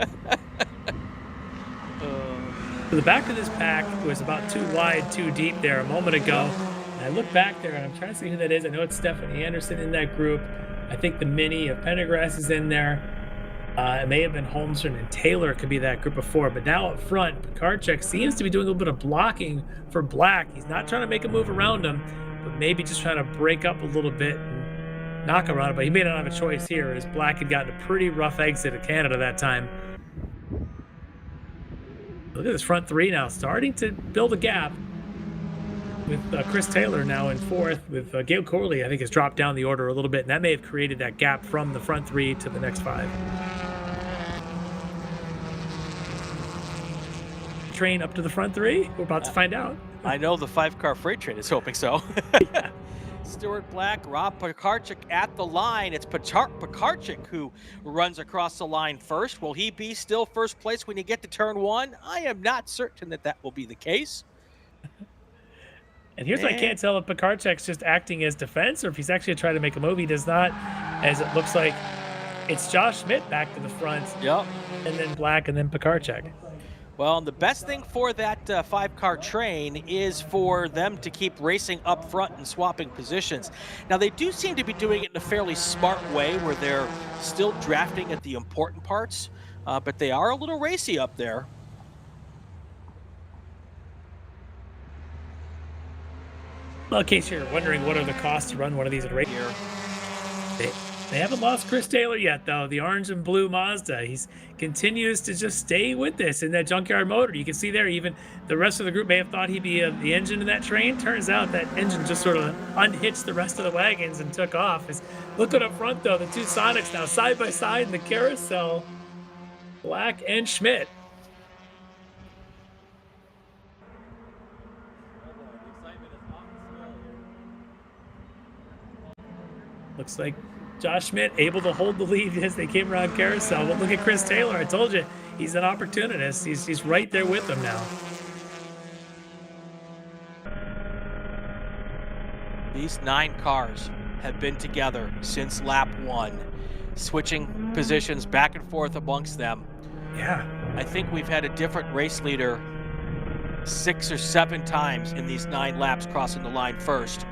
So the back of this pack was about too wide, too deep there a moment ago. And I look back there, and I'm trying to see who that is. I know it's Stephanie Anderson in that group. I think the Mini of Pendergrass is in there. It may have been Holmstrom and Taylor could be that group before. But now up front, Pekarchek seems to be doing a little bit of blocking for Black. He's not trying to make a move around him, but maybe just trying to break up a little bit and knock around it. But he may not have a choice here, as Black had gotten a pretty rough exit of Canada that time. Look at this front 3 now, starting to build a gap with Chris Taylor now in 4th, with Gail Corley, I think, has dropped down the order a little bit, and that may have created that gap from the front 3 to the next 5. Train up to the front 3? We're about to find out. I know the 5-car freight train is hoping so. Stuart Black, Rob Pekarchek at the line. It's Pekarchek who runs across the line first. Will he be still first place when you get to turn 1? I am not certain that will be the case. And here's what I can't tell if Pekarchek's just acting as defense or if he's actually trying to make a move. He does not, as it looks like it's Josh Schmidt back to the front. Yep. And then Black and then Pekarchek. Well, the best thing for that 5-car train is for them to keep racing up front and swapping positions. Now, they do seem to be doing it in a fairly smart way where they're still drafting at the important parts, but they are a little racy up there. Well, in case you're wondering what are the costs to run one of these at race here, they haven't lost Chris Taylor yet, though. The orange and blue Mazda. He continues to just stay with this in that junkyard motor. You can see there, even the rest of the group may have thought he'd be the engine in that train. Turns out that engine just sort of unhitched the rest of the wagons and took off. Look at up front, though. The 2 Sonics now side by side in the carousel. Black and Schmidt. Looks like Josh Schmidt able to hold the lead as they came around carousel. But look at Chris Taylor. I told you, he's an opportunist. He's right there with them now. These 9 cars have been together since lap 1, switching positions back and forth amongst them. Yeah. I think we've had a different race leader 6 or 7 times in these 9 laps crossing the line first.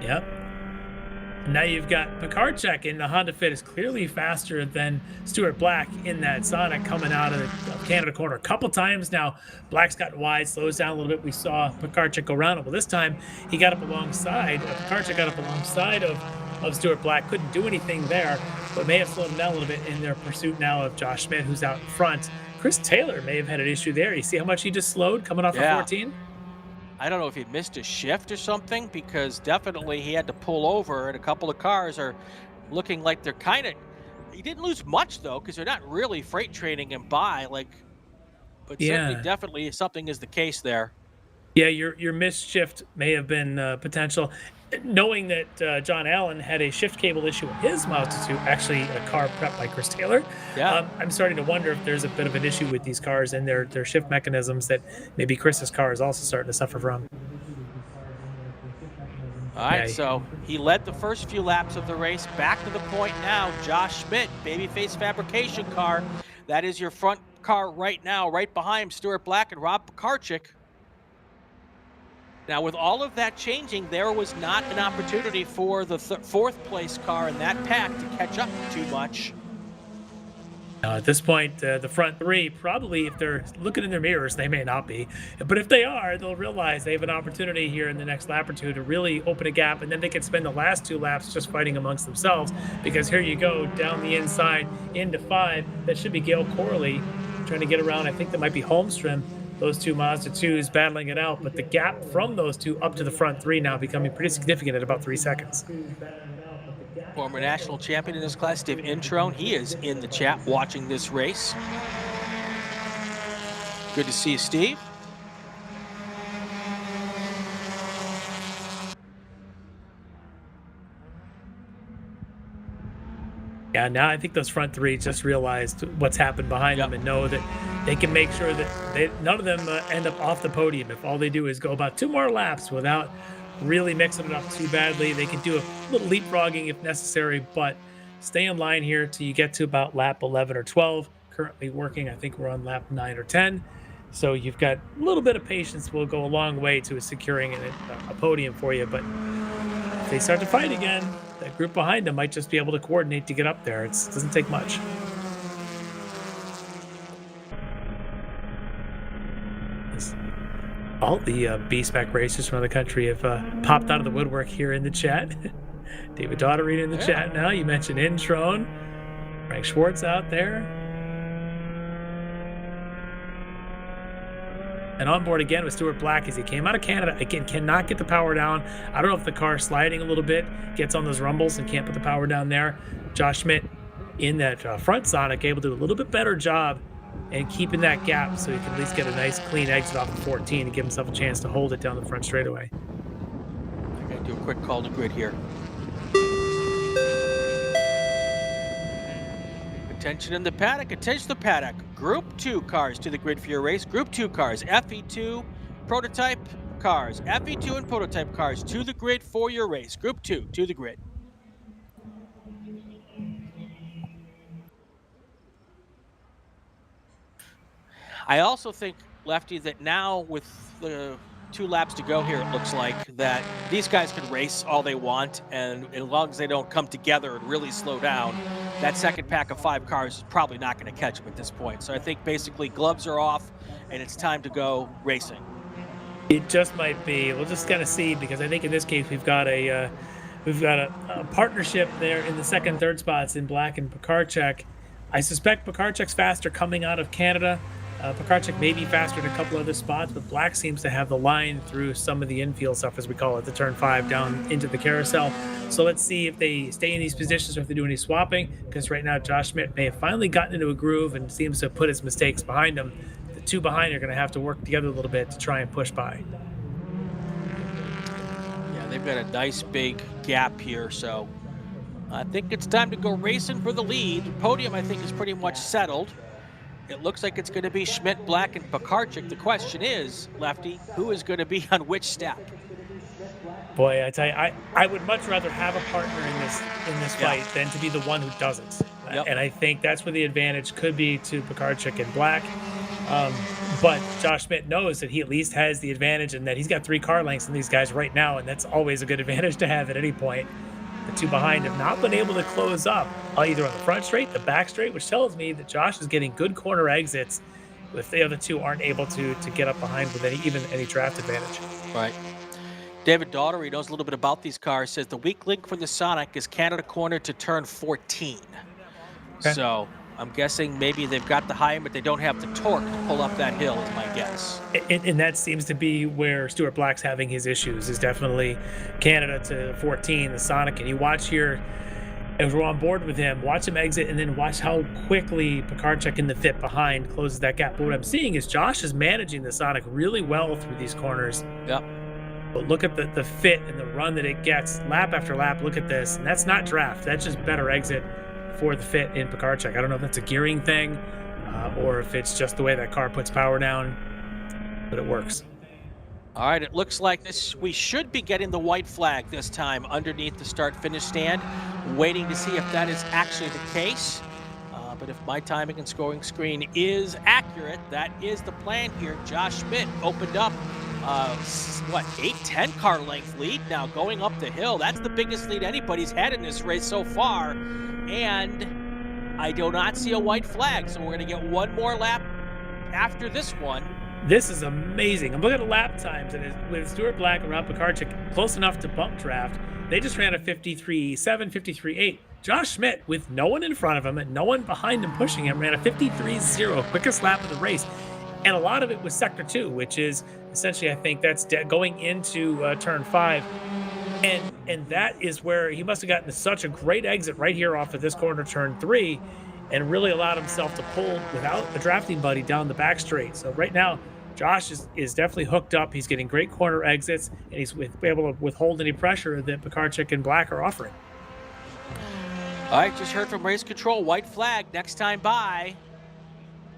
Yep. Now you've got Pekarchek in the Honda Fit is clearly faster than Stuart Black in that Sonic coming out of the Canada corner a couple times now. Black's gotten wide, slows down a little bit. We saw Pekarchek go around it. Well, this time he got up alongside. Pekarchek got up alongside of Stuart Black. Couldn't do anything there, but may have slowed him down a little bit in their pursuit now of Josh Schmidt, who's out in front. Chris Taylor may have had an issue there. You see how much he just slowed coming off of 14? I don't know if he missed a shift or something, because definitely he had to pull over, and a couple of cars are looking like they're kind of, he didn't lose much though, because they're not really freight training him by, like, but certainly Yeah. definitely something is the case there. Yeah, your missed shift may have been potential. Knowing that John Allen had a shift cable issue in his Mazda 2, actually a car prepped by Chris Taylor, Yeah. I'm starting to wonder if there's a bit of an issue with these cars and their shift mechanisms that maybe Chris's car is also starting to suffer from. All right, Yeah. so he led the first few laps of the race. Back to the point now, Josh Schmidt, Babyface Fabrication car. That is your front car right now, right behind Stuart Black and Rob Pekarchik. Now, with all of that changing, there was not an opportunity for the fourth place car in that pack to catch up too much. At this point, the front three, probably if they're looking in their mirrors, they may not be. But if they are, they'll realize they have an opportunity here in the next lap or two to really open a gap, and then they can spend the last 2 laps just fighting amongst themselves. Because here you go, down the inside, into 5. That should be Gail Corley trying to get around. I think that might be Holmstrom. Those 2 Mazda 2s battling it out, but the gap from those 2 up to the front 3 now becoming pretty significant at about 3 seconds. Former national champion in this class, Steve Introne, he is in the chat watching this race. Good to see you, Steve. Yeah, now I think those front 3 just realized what's happened behind them and know that they can make sure that none of them end up off the podium. If all they do is go about 2 more laps without really mixing it up too badly, they can do a little leapfrogging if necessary, but stay in line here till you get to about lap 11 or 12. Currently working, I think we're on lap 9 or 10. So you've got a little bit of patience will go a long way to securing a podium for you, but if they start to fight again, that group behind them might just be able to coordinate to get up there. It doesn't take much. All the B-Spec racers from the country have popped out of the woodwork here in the chat. David Daughtery in the chat now. You mentioned Introne. Frank Schwartz out there. And on board again with Stuart Black as he came out of Canada. Again, cannot get the power down. I don't know if the car's sliding a little bit, gets on those rumbles and can't put the power down there. Josh Schmidt in that front Sonic able to do a little bit better job and keeping that gap so he can at least get a nice clean exit off of 14 and give himself a chance to hold it down the front straightaway. I gotta do a quick call to grid here. Attention in the paddock, attention the paddock. Group 2 cars to the grid for your race. Group 2 cars, FE2 prototype cars, FE2 and prototype cars to the grid for your race. Group 2 to the grid. I also think, Lefty, that now with the 2 laps to go here, it looks like that these guys can race all they want, and as long as they don't come together and really slow down, that second pack of 5 cars is probably not going to catch them at this point. So I think basically gloves are off, and it's time to go racing. It just might be. We'll just kind of see, because I think in this case we've got a partnership there in the second, third spots in Black and Pekarchik. I suspect Pekarchik's faster coming out of Canada. Pekarchik may be faster in a couple other spots, but Black seems to have the line through some of the infield stuff, as we call it, the turn 5 down into the carousel. So let's see if they stay in these positions or if they do any swapping, because right now Josh Schmidt may have finally gotten into a groove and seems to have put his mistakes behind him. The 2 behind are going to have to work together a little bit to try and push by. Yeah, they've got a nice big gap here, so I think it's time to go racing for the lead. The podium, I think, is pretty much settled. It looks like it's going to be Schmidt, Black, and Pekarchik. The question is, Lefty, who is going to be on which step? Boy, I tell you, I would much rather have a partner in this fight than to be the one who doesn't. Yep. And I think that's where the advantage could be to Pekarchik and Black. But Josh Schmidt knows that he at least has the advantage and that he's got 3 car lengths in these guys right now, and that's always a good advantage to have at any point. The 2 behind have not been able to close up either on the front straight, the back straight, which tells me that Josh is getting good corner exits if the other 2 aren't able to get up behind with any draft advantage. Right. David Daughtery knows a little bit about these cars, says the weak link for the Sonic is Canada corner to turn 14. Okay. So I'm guessing maybe they've got the high end, but they don't have the torque to pull up that hill, is my guess. And that seems to be where Stuart Black's having his issues, is definitely Canada to 14, the Sonic. And you watch here, as we're on board with him, watch him exit and then watch how quickly Pekarchek in the fit behind closes that gap. But what I'm seeing is Josh is managing the Sonic really well through these corners. Yep. But look at the fit and the run that it gets lap after lap. Look at this. And that's not draft. That's just better exit for the fit in Pekarchek. I don't know if that's a gearing thing or if it's just the way that car puts power down, but it works. All right, it looks like we should be getting the white flag this time underneath the start-finish stand, waiting to see if that is actually the case. But if my timing and scoring screen is accurate, that is the plan here. Josh Schmidt opened up, 8-10 car length lead now going up the hill. That's the biggest lead anybody's had in this race so far. And I do not see a white flag, so we're going to get one more lap after this one. This is amazing. I'm looking at the lap times, and with Stuart Black and Rob Pekarchek close enough to bump draft, they just ran a 53.7, 53.8. Josh Schmidt, with no one in front of him and no one behind him pushing him, ran a 53.0, quickest lap of the race. And a lot of it was sector 2, which is essentially, I think that's going into turn 5. And that is where he must have gotten such a great exit right here off of this corner, turn 3, and really allowed himself to pull without a drafting buddy down the back straight. So right now, Josh is definitely hooked up. He's getting great corner exits, and he's able to withhold any pressure that Pekarchek and Black are offering. All right, just heard from race control, white flag next time by.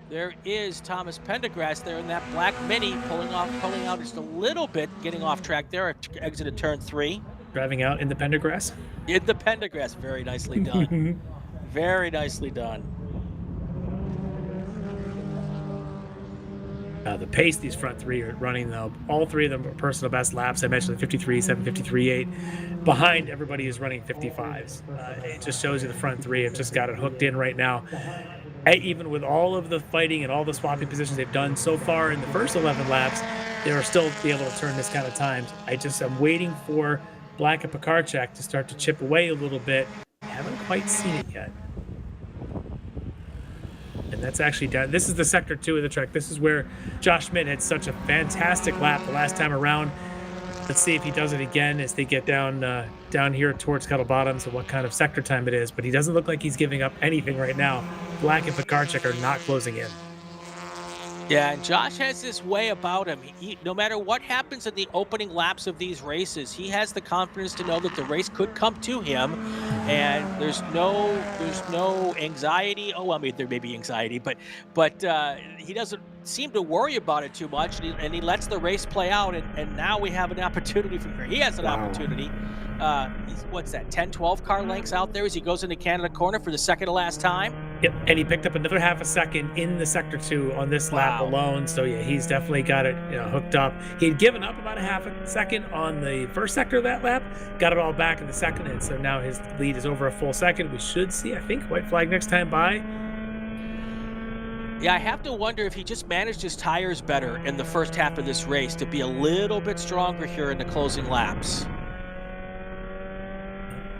There is Thomas Pendergrass there in that black Mini, pulling out just a little bit, getting off track there at exit of turn 3. Driving out in the Pendergrass? In the Pendergrass, very nicely done. Very nicely done. The pace these front three are running, though, all three of them are personal best laps. I mentioned 53.7, 53.8. Behind everybody is running 55s. It just shows you the front three have just got it hooked in right now. Even with all of the fighting and all the swapping positions they've done so far in the first 11 laps, they are still be able to turn this kind of times. I'm waiting for Black and Pekarchek to start to chip away a little bit. I haven't quite seen it yet. And that's actually down. This is the sector 2 of the track. This is where Josh Schmidt had such a fantastic lap the last time around. Let's see if he does it again as they get down here towards Kettle Bottoms and what kind of sector time it is. But he doesn't look like he's giving up anything right now. Black and Pekarchek are not closing in. Yeah, and Josh has this way about him. No matter what happens in the opening laps of these races, he has the confidence to know that the race could come to him, and there's no anxiety. Oh, I mean, there may be anxiety, but he doesn't seem to worry about it too much, and he lets the race play out. And now we have an opportunity he has an opportunity. What's that? 10, 12 car lengths out there as he goes into Canada corner for the second to last time. Yep, and he picked up another half a second in the sector 2 on this lap alone. So yeah, he's definitely got it hooked up. He had given up about a half a second on the first sector of that lap, got it all back in the second, and so now his lead is over a full second. We should see, I think, white flag next time by. Yeah, I have to wonder if he just managed his tires better in the first half of this race to be a little bit stronger here in the closing laps.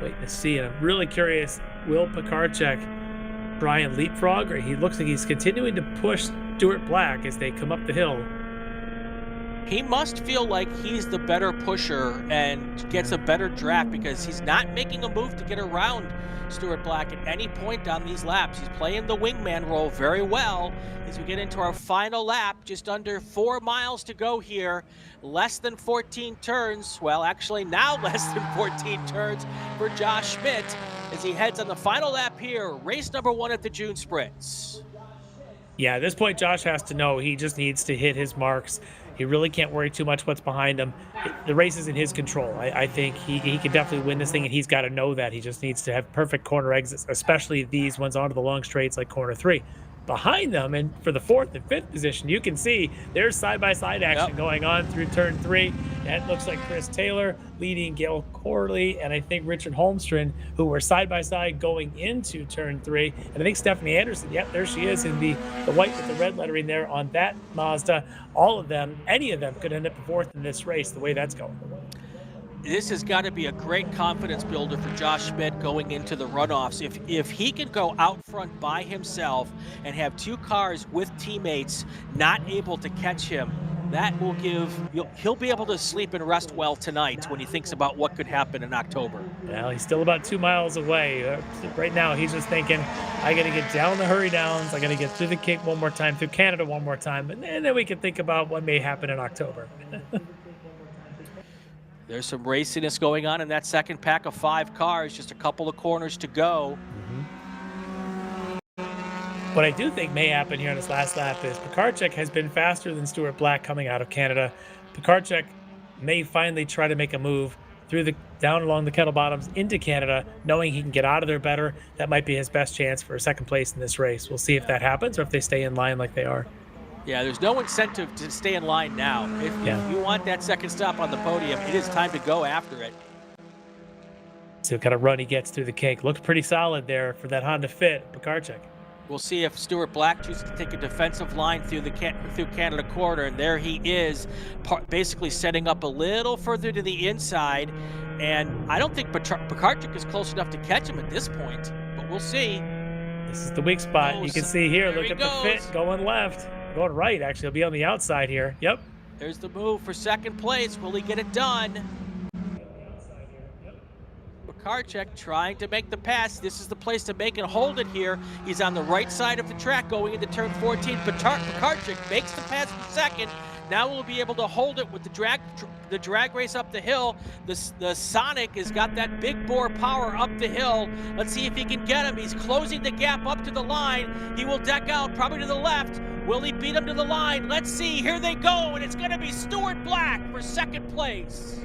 Waiting to see, and I'm really curious, will Pekarchek try and leapfrog, or he looks like he's continuing to push Stuart Black as they come up the hill. He must feel like he's the better pusher and gets a better draft because he's not making a move to get around Stuart Black at any point on these laps. He's playing the wingman role very well as we get into our final lap. Just under 4 miles to go here. Less than 14 turns. Well, actually now less than 14 turns for Josh Schmidt as he heads on the final lap here. Race number 1 at the June Sprints. Yeah, at this point, Josh has to know he just needs to hit his marks. He really can't worry too much what's behind him. The race is in his control. I think he can definitely win this thing, and he's got to know that. He just needs to have perfect corner exits, especially these ones onto the long straights like corner 3. Behind them, and for the 4th and 5th position, you can see there's side-by-side action going on through turn 3. That looks like Chris Taylor leading Gail Corley, and I think Richard Holmstrom, who were side-by-side going into turn 3. And I think Stephanie Anderson, yep, there she is in the white with the red lettering there on that Mazda. All of them, any of them could end up 4th in this race, the way that's going. this has got to be a great confidence builder for Josh Schmidt going into the runoffs. If he can go out front by himself and have two cars with teammates not able to catch him, that will he'll be able to sleep and rest well tonight when he thinks about what could happen in October. Well, he's still about 2 miles away. Right now, he's just thinking, I got to get down the hurry downs. I got to get through the Cape one more time, through Canada one more time, and then we can think about what may happen in October. There's some raciness going on in that second pack of 5 cars, just a couple of corners to go. What I do think may happen here in this last lap is Pekarczyk has been faster than Stuart Black coming out of Canada. Pekarczyk may finally try to make a move through down along the kettle bottoms into Canada, knowing he can get out of there better. That might be his best chance for a second place in this race. We'll see if that happens or if they stay in line like they are. Yeah, there's no incentive to stay in line now. If you want that second stop on the podium, it is time to go after it. See what kind of run he gets through the kink. Looked pretty solid there for that Honda Fit, Pekarczyk. We'll see if Stuart Black chooses to take a defensive line through Canada corner, and there he is, basically setting up a little further to the inside. And I don't think Pekarczyk is close enough to catch him at this point, but we'll see. This is the weak spot. You can see here, look at the Fit going left. Going right, actually. He'll be on the outside here. Yep. There's the move for second place. Will he get it done? Pekarczyk trying to make the pass. This is the place to make and hold it here. He's on the right side of the track going into turn 14. Pekarczyk makes the pass for second. Now we'll be able to hold it with the drag race up the hill. The Sonic has got that big bore power up the hill. Let's see if he can get him. He's closing the gap up to the line. He will deck out probably to the left. Will he beat him to the line? Let's see. Here they go, and it's going to be Stuart Black for second place.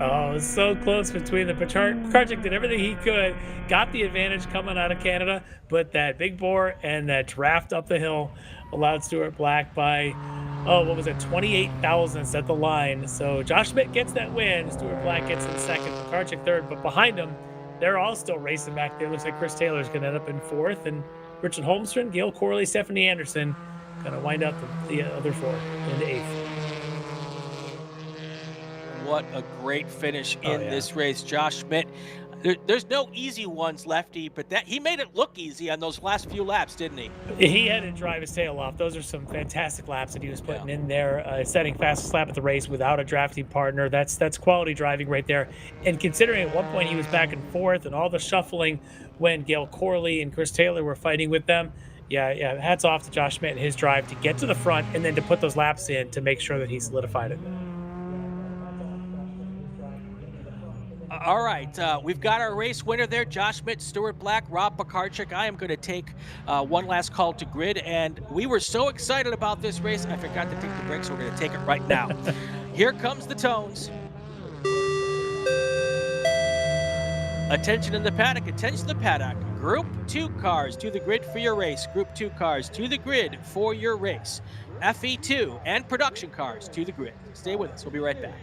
Oh, it was so close between the Pekarczyk did everything he could, got the advantage coming out of Canada, but that big bore and that draft up the hill allowed Stuart Black by, 28 thousandths at the line. So Josh Schmidt gets that win. Stuart Black gets in second, Pekarczyk third, but behind him, they're all still racing back there. Looks like Chris Taylor's going to end up in fourth, and Richard Holmstrom, Gail Corley, Stephanie Anderson going to wind up the other four into eighth. What a great finish in this race. Josh Schmidt, there's no easy ones, Lefty, but he made it look easy on those last few laps, didn't he? He had to drive his tail off. Those are some fantastic laps that he was putting in there, setting fastest lap at the race without a drafting partner. That's quality driving right there. And considering at one point he was back and forth and all the shuffling when Gail Corley and Chris Taylor were fighting with them, hats off to Josh Schmidt and his drive to get to the front and then to put those laps in to make sure that he solidified it. All right, we've got our race winner there, Josh Schmidt, Stuart Black, Rob Pekarczyk. I am going to take one last call to grid, and we were so excited about this race, I forgot to take the break, so we're going to take it right now. Here comes the tones. Attention in the paddock, attention to the paddock. Group 2 cars to the grid for your race. Group 2 cars to the grid for your race. FE2 and production cars to the grid. Stay with us, we'll be right back.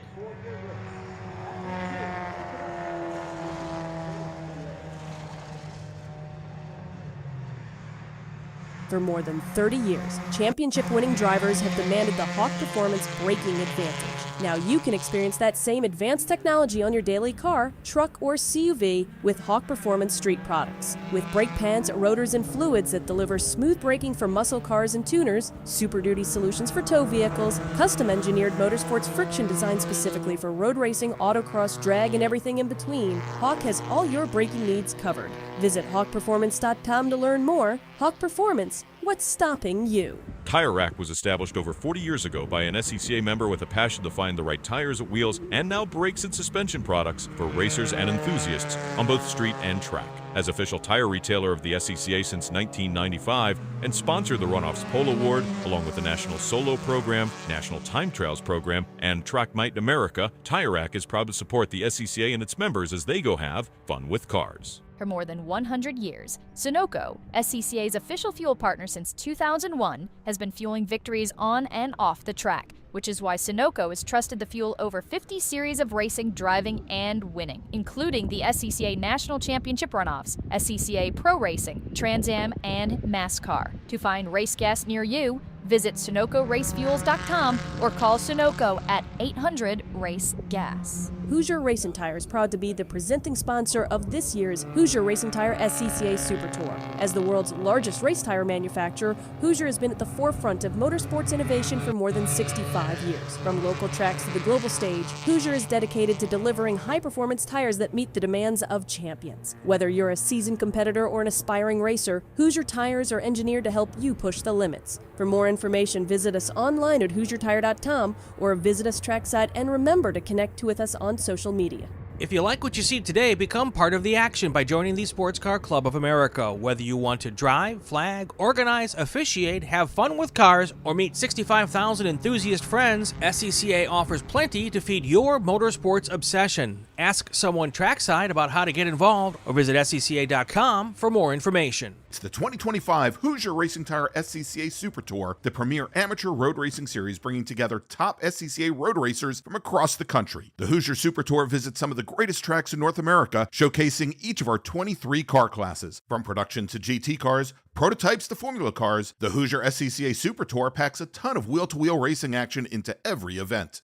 For more than 30 years, championship-winning drivers have demanded the Hawk Performance braking advantage. Now you can experience that same advanced technology on your daily car, truck, or CUV with Hawk Performance street products. With brake pads, rotors, and fluids that deliver smooth braking for muscle cars and tuners, Super Duty solutions for tow vehicles, custom-engineered motorsports friction designed specifically for road racing, autocross, drag, and everything in between, Hawk has all your braking needs covered. Visit hawkperformance.com to learn more. Hawk Performance, what's stopping you? Tire Rack was established over 40 years ago by an SCCA member with a passion to find the right tires, wheels, and now brakes and suspension products for racers and enthusiasts on both street and track. As official tire retailer of the SCCA since 1995 and sponsored the Runoffs Pole Award, along with the National Solo Program, National Time Trials Program, and Track Night in America, Tire Rack is proud to support the SCCA and its members as they go have fun with cars. For more than 100 years, Sunoco, SCCA's official fuel partner since 2001, has been fueling victories on and off the track, which is why Sunoco has trusted the fuel over 50 series of racing, driving, and winning, including the SCCA National Championship Runoffs, SCCA Pro Racing, Trans Am, and NASCAR. To find race gas near you, visit SunocoRacefuels.com or call Sunoco at 800-RACE-GAS. Hoosier Racing Tire is proud to be the presenting sponsor of this year's Hoosier Racing Tire SCCA Super Tour. As the world's largest race tire manufacturer, Hoosier has been at the forefront of motorsports innovation for more than 65 years. From local tracks to the global stage, Hoosier is dedicated to delivering high-performance tires that meet the demands of champions. Whether you're a seasoned competitor or an aspiring racer, Hoosier tires are engineered to help you push the limits. For more information, visit us online at HoosierTire.com or visit us trackside, and remember to connect with us on social media. If you like what you see today, become part of the action by joining the Sports Car Club of America. Whether you want to drive, flag, organize, officiate, have fun with cars, or meet 65,000 enthusiast friends, SCCA offers plenty to feed your motorsports obsession. Ask someone trackside about how to get involved or visit SCCA.com for more information. It's the 2025 Hoosier Racing Tire SCCA Super Tour, the premier amateur road racing series bringing together top SCCA road racers from across the country. The Hoosier Super Tour visits some of the greatest tracks in North America, showcasing each of our 23 car classes. From production to GT cars, prototypes to Formula cars, the Hoosier SCCA Super Tour packs a ton of wheel-to-wheel racing action into every event.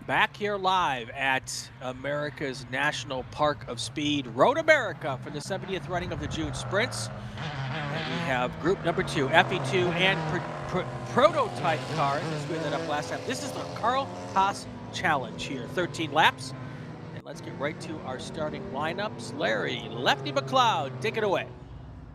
Back here live at America's National Park of Speed, Road America, for the 70th running of the June Sprints. And we have group number 2, FE2 and prototype car. I screwed that up last time. This is the Carl Haas Challenge here, 13 laps. And let's get right to our starting lineups. Larry, Lefty McLeod, take it away.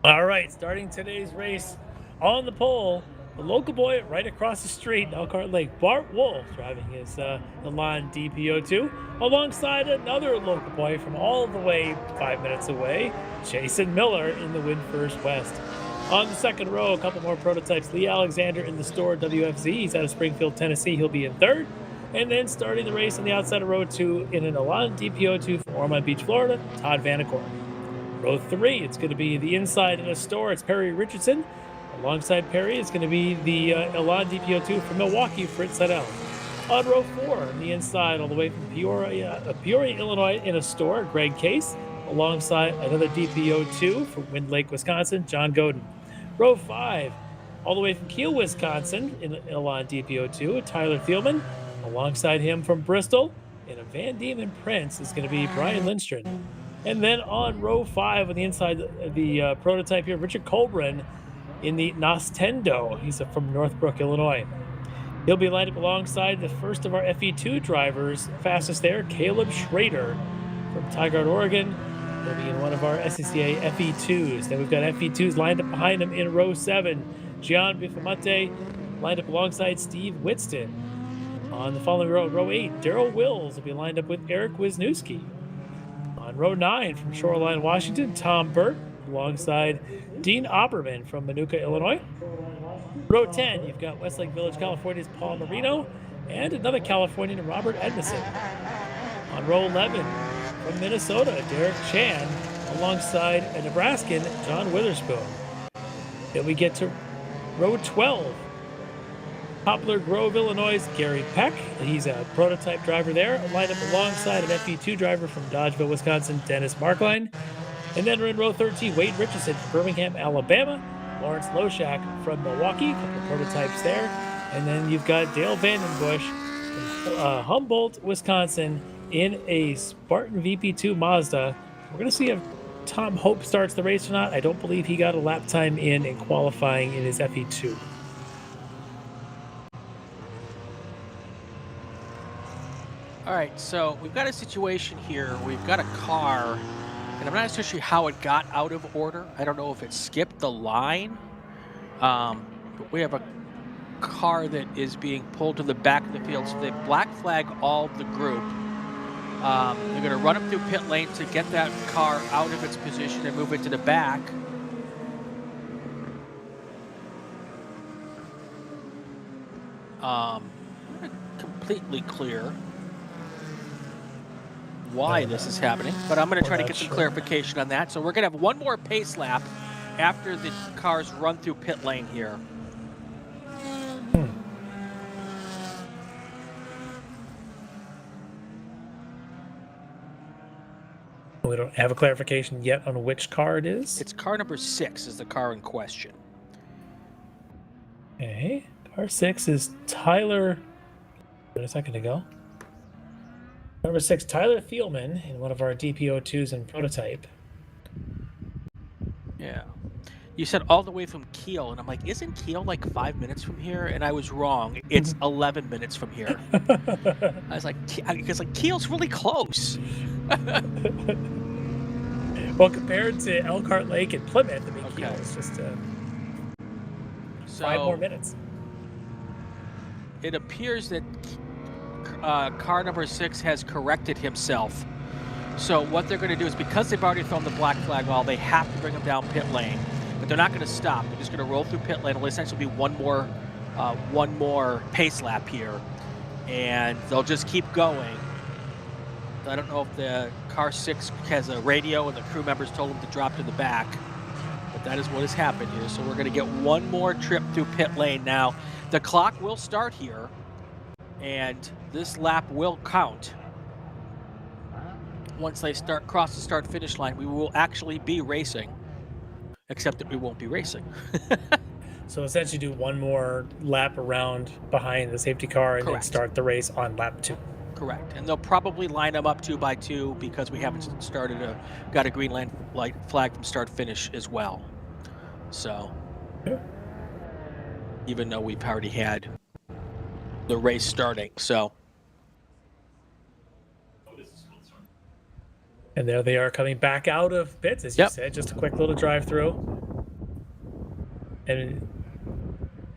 All right, starting today's race on the pole, the local boy right across the street in Elkhart Lake, Bart Wolf, driving his Elan DPO2, alongside another local boy from all the way 5 minutes away, Jason Miller in the Win First West. On the second row, a couple more prototypes. Lee Alexander in the store WFZ. He's out of Springfield, Tennessee. He'll be in third. And then starting the race on the outside of row 2 in an Elan DPO2 from Ormond Beach, Florida, Todd Vanacore. Row 3, it's going to be the inside in a store. It's Perry Richardson. Alongside Perry, it's going to be the Elan DPO2 from Milwaukee, Fritz Seidel. On row 4, on the inside, all the way from Peoria, Illinois, in a store, Greg Case. Alongside another DPO2 from Wind Lake, Wisconsin, John Godin. Row 5, all the way from Kiel, Wisconsin, in Elan DPO2, Tyler Thielman. Alongside him from Bristol, in a Van Diemen Prince, is going to be Brian Lindstrom. And then on row 5, on the inside of the prototype here, Richard Colbran in the Nastendo. He's from Northbrook, Illinois. He'll be lined up alongside the first of our FE2 drivers, fastest there, Caleb Schrader from Tigard, Oregon. He'll be in one of our SCCA FE2s. Then we've got FE2s lined up behind him in row 7. Gian Bifamonte lined up alongside Steve Whitston. On the following row, row 8, Daryl Wills will be lined up with Eric Wisniewski. On row 9, from Shoreline, Washington, Tom Burt alongside Dean Oberman from Manuka, Illinois. Row 10, you've got Westlake Village, California's Paul Marino and another Californian, Robert Edmondson. On row 11, from Minnesota, Derek Chan alongside a Nebraskan, John Witherspoon. Then we get to row 12. Poplar Grove, Illinois, Gary Peck. He's a prototype driver there, lined up alongside an FE2 driver from Dodgeville, Wisconsin, Dennis Markline. And then we're in row 13, Wade Richardson from Birmingham, Alabama, Lawrence Loshak from Milwaukee, a couple of prototypes there. And then you've got Dale Vandenbush from Humboldt, Wisconsin, in a Spartan VP2 Mazda. We're going to see if Tom Hope starts the race or not. I don't believe he got a lap time in qualifying in his FE2. All right, so we've got a situation here. We've got a car, and I'm not so sure how it got out of order. I don't know if it skipped the line, but we have a car that is being pulled to the back of the field. So they black flag all the group. They're going to run up through pit lane to get that car out of its position and move it to the back. Not completely clear why this is happening, but I'm going to try to get some clarification on that. So we're going to have one more pace lap after the cars run through pit lane here. We don't have a clarification yet on which car it is. It's car number 6 is the car in question. Okay, car 6 is Tyler. A second ago. Number 6, Tyler Thielman in one of our DPO2s and prototype. Yeah. You said all the way from Kiel, and I'm like, isn't Kiel like 5 minutes from here? And I was wrong. It's 11 minutes from here. I was like, because like Kiel's really close. Well, compared to Elkhart Lake and Plymouth, I mean, Kiel is just 5 more minutes. It appears that car number 6 has corrected himself. So what they're going to do is, because they've already thrown the black flag all, they have to bring him down pit lane. But they're not going to stop. They're just going to roll through pit lane. It'll essentially be one more pace lap here, and they'll just keep going. I don't know if the car 6 has a radio and the crew members told them to drop to the back, but that is what has happened here. So we're going to get one more trip through pit lane now. The clock will start here, and this lap will count. Once they cross the start-finish line, we will actually be racing, except that we won't be racing. So essentially do one more lap around behind the safety car and then start the race on lap 2. Correct. And they'll probably line them up 2 by 2 because we haven't got a green light flag from start finish as well. So even though we've already had the race starting, so. And there they are coming back out of pits, as you said, just a quick little drive through. And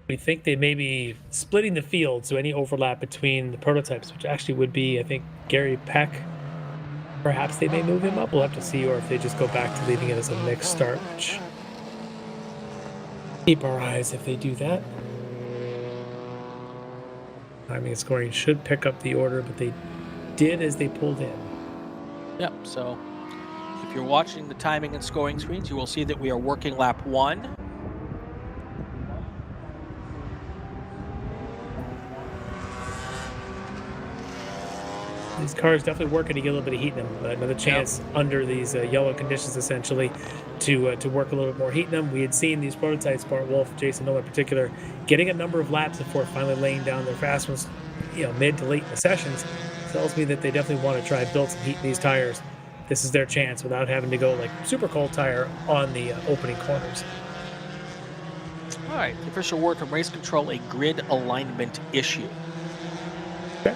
we think they may be splitting the field, so any overlap between the prototypes, which actually would be, I think, Gary Peck. Perhaps they may move him up. We'll have to see, or if they just go back to leaving it as a mixed start, which keep our eyes if they do that. Timing and scoring should pick up the order, but they did as they pulled in. Yep, so if you're watching the timing and scoring screens, you will see that we are working lap 1. These cars definitely working to get a little bit of heat in them. Another chance under these yellow conditions, essentially, to work a little bit more heat in them. We had seen these prototypes, Bart Wolf, Jason Miller in particular, getting a number of laps before finally laying down their fast ones, mid to late in the sessions. Tells me that they definitely want to try and build some heat in these tires. This is their chance without having to go like super cold tire on the opening corners. All right, the official word from race control: a grid alignment issue. Okay.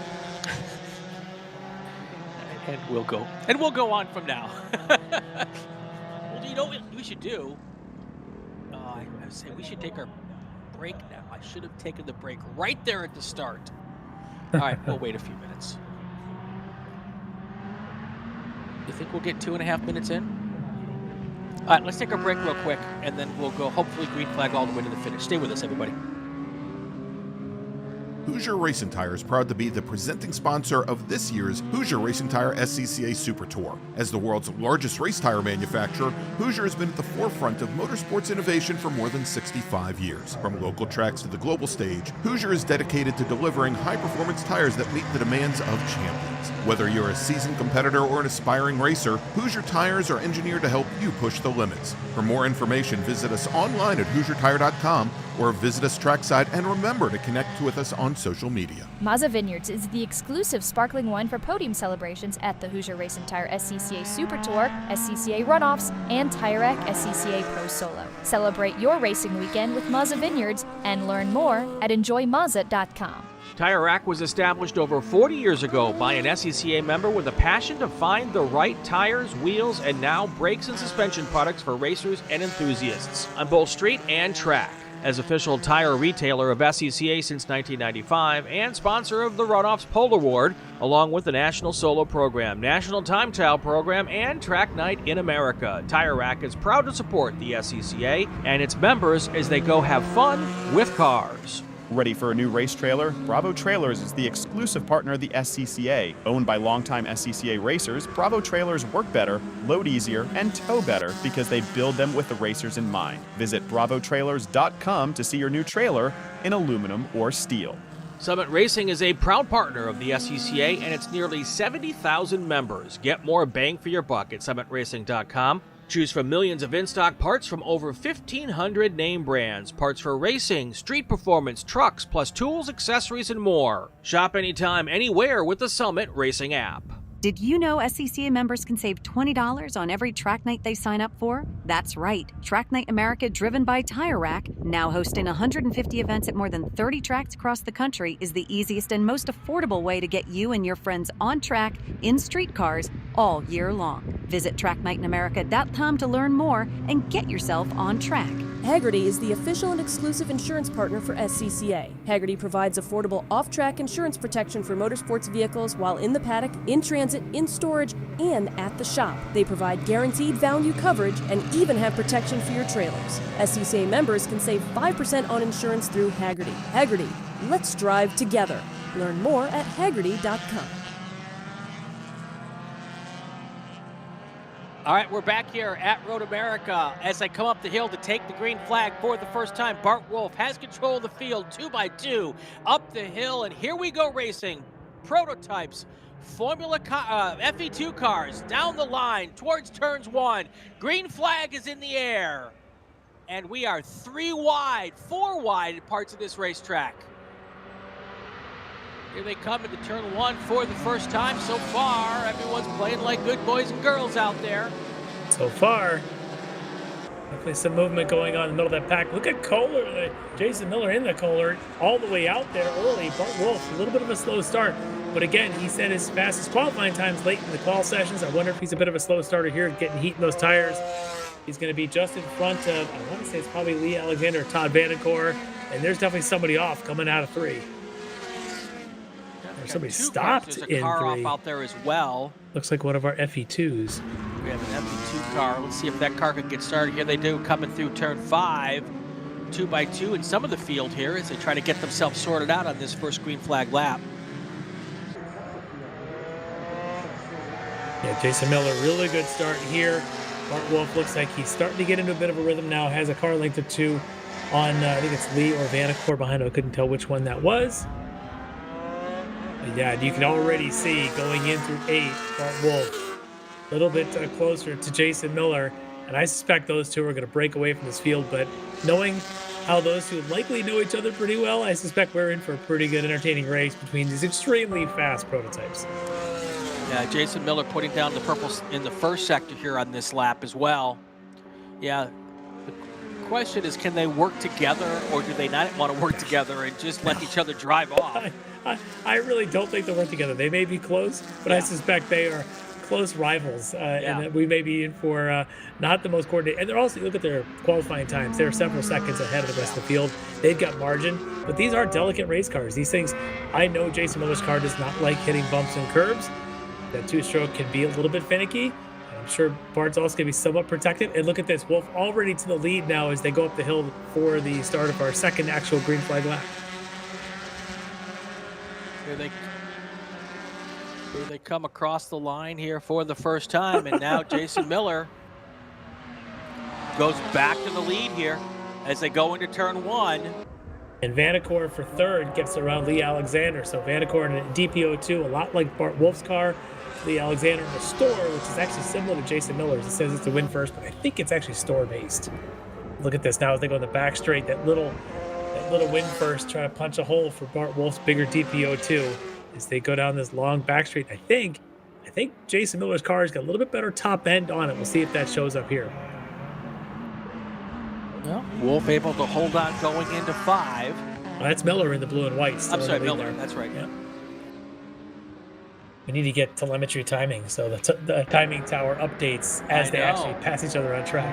And we'll go on from now. Well, you know what we should do? I say we should take our break now. I should have taken the break right there at the start. All right, we'll wait a few minutes. You think we'll get 2.5 minutes in? All right, let's take our break real quick, and then we'll go hopefully green flag all the way to the finish. Stay with us, everybody. Hoosier Racing Tire is proud to be the presenting sponsor of this year's Hoosier Racing Tire SCCA Super Tour. As the world's largest race tire manufacturer, Hoosier has been at the forefront of motorsports innovation for more than 65 years. From local tracks to the global stage, Hoosier is dedicated to delivering high-performance tires that meet the demands of champions. Whether you're a seasoned competitor or an aspiring racer, Hoosier tires are engineered to help you push the limits. For more information, visit us online at HoosierTire.com or visit us trackside, and remember to connect with us on social media. Mazza Vineyards is the exclusive sparkling wine for podium celebrations at the Hoosier Racing Tire SCCA Super Tour, SCCA Runoffs, and Tire Rack SCCA Pro Solo. Celebrate your racing weekend with Mazza Vineyards and learn more at enjoymazza.com. Tire Rack was established over 40 years ago by an SCCA member with a passion to find the right tires, wheels, and now brakes and suspension products for racers and enthusiasts on both street and track. As official tire retailer of SCCA since 1995 and sponsor of the Runoffs Pole Award, along with the National Solo Program, National Time Trial Program, and Track Night in America, Tire Rack is proud to support the SCCA and its members as they go have fun with cars. Ready for a new race trailer? Bravo Trailers is the exclusive partner of the SCCA. Owned by longtime SCCA racers, Bravo Trailers work better, load easier, and tow better because they build them with the racers in mind. Visit bravotrailers.com to see your new trailer in aluminum or steel. Summit Racing is a proud partner of the SCCA and its nearly 70,000 members. Get more bang for your buck at summitracing.com. Choose from millions of in-stock parts from over 1,500 name brands. Parts for racing, street performance, trucks, plus tools, accessories, and more. Shop anytime, anywhere with the Summit Racing app. Did you know SCCA members can save $20 on every track night they sign up for? That's right. Track Night America, driven by Tire Rack, now hosting 150 events at more than 30 tracks across the country, is the easiest and most affordable way to get you and your friends on track in street cars all year long. Visit tracknightinamerica.com to learn more and get yourself on track. Hagerty is the official and exclusive insurance partner for SCCA. Hagerty provides affordable off-track insurance protection for motorsports vehicles while in the paddock, in transit, in storage, and at the shop. They provide guaranteed value coverage and even have protection for your trailers. SCCA members can save 5% on insurance through Hagerty. Hagerty, let's drive together. Learn more at Hagerty.com. All right, we're back here at Road America. As I come up the hill to take the green flag for the first time, Bart Wolf has control of the field 2 by 2 up the hill, and here we go racing. Prototypes, FE2 cars down the line towards turns 1. Green flag is in the air, and we are 3 wide, 4 wide parts of this racetrack. Here they come into turn 1 for the first time so far. Everyone's playing like good boys and girls out there. So far, definitely some movement going on in the middle of that pack. Look at Kohler, Jason Miller in the Kohler, all the way out there early. Bart Wolf, a little bit of a slow start. But again, he set his fastest qualifying times late in the qual sessions. I wonder if he's a bit of a slow starter here, getting heat in those tires. He's going to be just in front of, I want to say it's probably Lee Alexander or Todd Vanacore. And there's definitely somebody off coming out of 3. Somebody stopped There's in a car 3. off out there as well. Looks like one of our FE2s. We have an FE2 car. Let's see if that car can get started. Here they do, coming through turn 5, 2x2 in some of the field here as they try to get themselves sorted out on this first green flag lap. Yeah, Jason Miller, really good start here. Bart Wolf looks like he's starting to get into a bit of a rhythm now. Has a car length or 2 on, I think it's Lee or Vanacore behind him. I couldn't tell which one that was. But yeah, you can already see going in through 8, Bart Wolf a little bit closer to Jason Miller. And I suspect those two are going to break away from this field. But knowing how those two likely know each other pretty well, I suspect we're in for a pretty good, entertaining race between these extremely fast prototypes. Yeah, Jason Miller putting down the purples in the first sector here on this lap as well. Yeah, the question is, can they work together, or do they not want to work together and just let each other drive off? I really don't think they'll work together. They may be close, but I suspect they are close rivals, and that we may be in for not the most coordinated. And they're also, look at their qualifying times. They're several seconds ahead of the rest of the field. They've got margin, but these are delicate race cars. These things, I know Jason Miller's car does not like hitting bumps and curbs. That 2-stroke can be a little bit finicky. And I'm sure Bart's also going to be somewhat protective. And look at this, Wolf already to the lead now as they go up the hill for the start of our second actual green flag lap. Here they come across the line here for the first time, and now Jason Miller goes back to the lead here as they go into turn 1. And Vanacore for 3rd gets around Lee Alexander. So Vanacore in a DPO2, a lot like Bart Wolf's car. Lee Alexander in a store, which is actually similar to Jason Miller's. It says it's a win first, but I think it's actually store-based. Look at this now as they go in the back straight. That little win first, trying to punch a hole for Bart Wolf's bigger DPO2 as they go down this long back straight. I think Jason Miller's car has got a little bit better top end on it. We'll see if that shows up here. Well, Wolf able to hold on going into 5. Well, that's Miller in the blue and white. I'm sorry, Miller. That's right. Yeah. We need to get telemetry timing, so the timing tower updates as they actually pass each other on track.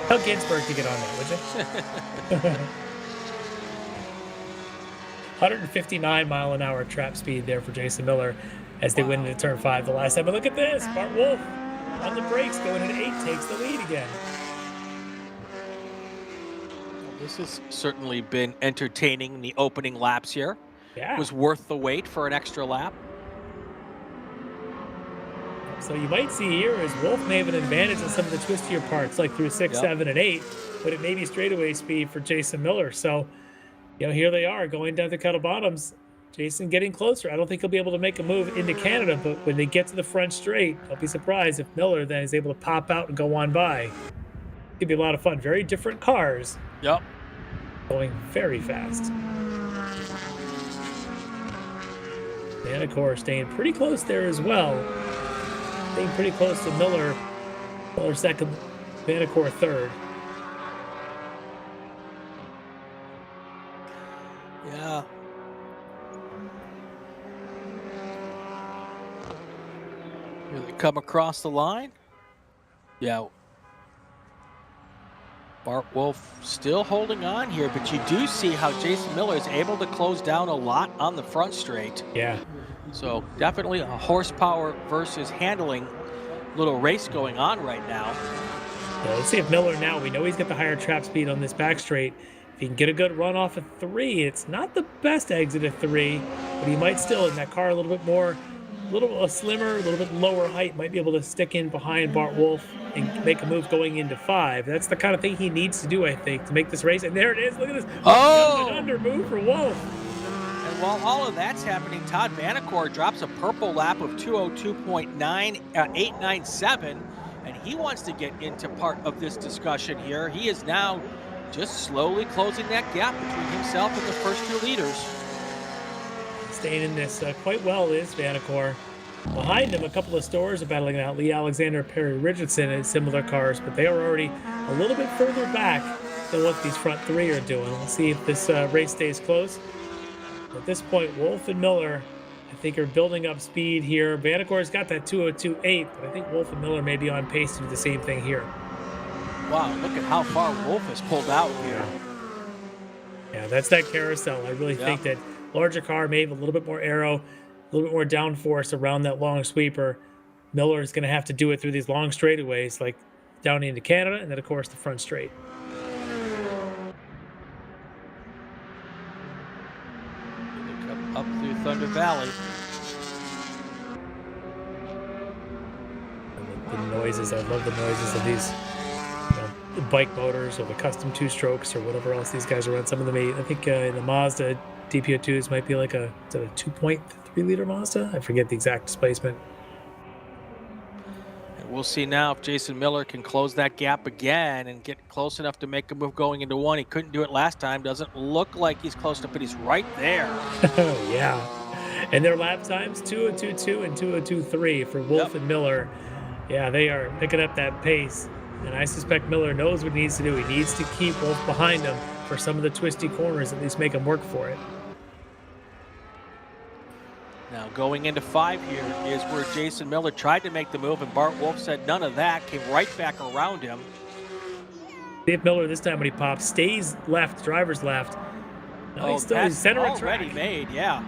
Tell Ginsberg to get on that, would you? 159-mile-an-hour trap speed there for Jason Miller as they win into turn 5 the last time. But look at this, Bart Wolf on the brakes going into 8 takes the lead again. This has certainly been entertaining in the opening laps here. Yeah. It was worth the wait for an extra lap. So you might see here is Wolf may have an advantage on some of the twistier parts, like through 6, 7, and 8, but it may be straightaway speed for Jason Miller. So, here they are going down the Kettle Bottoms. Jason getting closer. I don't think he'll be able to make a move into Canada, but when they get to the front straight, I'll be surprised if Miller then is able to pop out and go on by. It'd be a lot of fun. Very different cars. Yep. Going very fast. Vanacore staying pretty close there as well. Staying pretty close to Miller. Miller 2nd, Vanacore 3rd. Yeah. Here they come across the line. Yeah. Bart Wolf still holding on here, but you do see how Jason Miller is able to close down a lot on the front straight. Yeah. So definitely a horsepower versus handling little race going on right now. Yeah, let's see if Miller now, we know he's got the higher trap speed on this back straight. If he can get a good run off at 3, it's not the best exit at 3, but he might still, in that car a little bit more, a little slimmer, a little bit lower height, might be able to stick in behind Bart Wolf and make a move going into 5. That's the kind of thing he needs to do, I think, to make this race. And there it is. Look at this. Oh! An under move for Wolf. And while all of that's happening, Todd Vanacore drops a purple lap of 202.897, and he wants to get into part of this discussion here. He is now just slowly closing that gap between himself and the first 2 leaders. staying in this quite well is Vanacore. Behind him, a couple of stores are battling it out. Lee Alexander, Perry Richardson in similar cars, but they are already a little bit further back than what these front three are doing. We'll see if this race stays close. At this point, Wolf and Miller, I think, are building up speed here. Vanacore's got that 202.8, but I think Wolf and Miller may be on pace to do the same thing here. Wow, look at how far Wolf has pulled out here. Yeah, that's that carousel. I really think that larger car may have a little bit more aero, a little bit more downforce around that long sweeper. Miller is going to have to do it through these long straightaways, like down into Canada, and then, of course, the front straight. Come up through Thunder Valley. And the noises, I love the noises of these the bike motors or the custom two-strokes or whatever else these guys are on. Some of them, I think in the Mazda DPO2s might be like a 2.3 liter Mazda. I forget the exact displacement. And we'll see now if Jason Miller can close that gap again and get close enough to make a move going into one. He couldn't do it last time. Doesn't look like he's close enough, but he's right there. Yeah. And their lap times, 2:02.2 and 2:02.3 for Wolf and Miller. Yeah, they are picking up that pace. And I suspect Miller knows what he needs to do. He needs to keep Wolf behind him for some of the twisty corners, at least make him work for it. Now going into 5 here is where Jason Miller tried to make the move, and Bart Wolf said none of that, came right back around him. See if Miller this time when he pops stays left, driver's left. No, he's still center of track. Already made, yeah.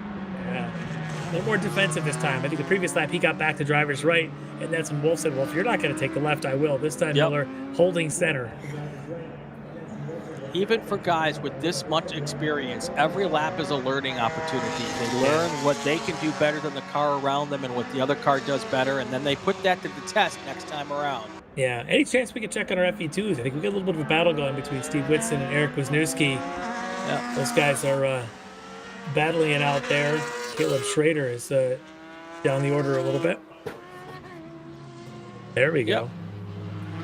Yeah. A little more defensive this time. I think the previous lap he got back to driver's right, and that's when Wolf said, well, if you're not going to take the left, I will. This time Miller holding center. Even for guys with this much experience, every lap is a learning opportunity. They learn what they can do better than the car around them and what the other car does better, and then they put that to the test next time around. Yeah, any chance we could check on our FE2s? I think we got a little bit of a battle going between Steve Whitson and Eric Wisniewski. Yeah, those guys are battling it out there. Caleb Schrader is down the order a little bit. There we go.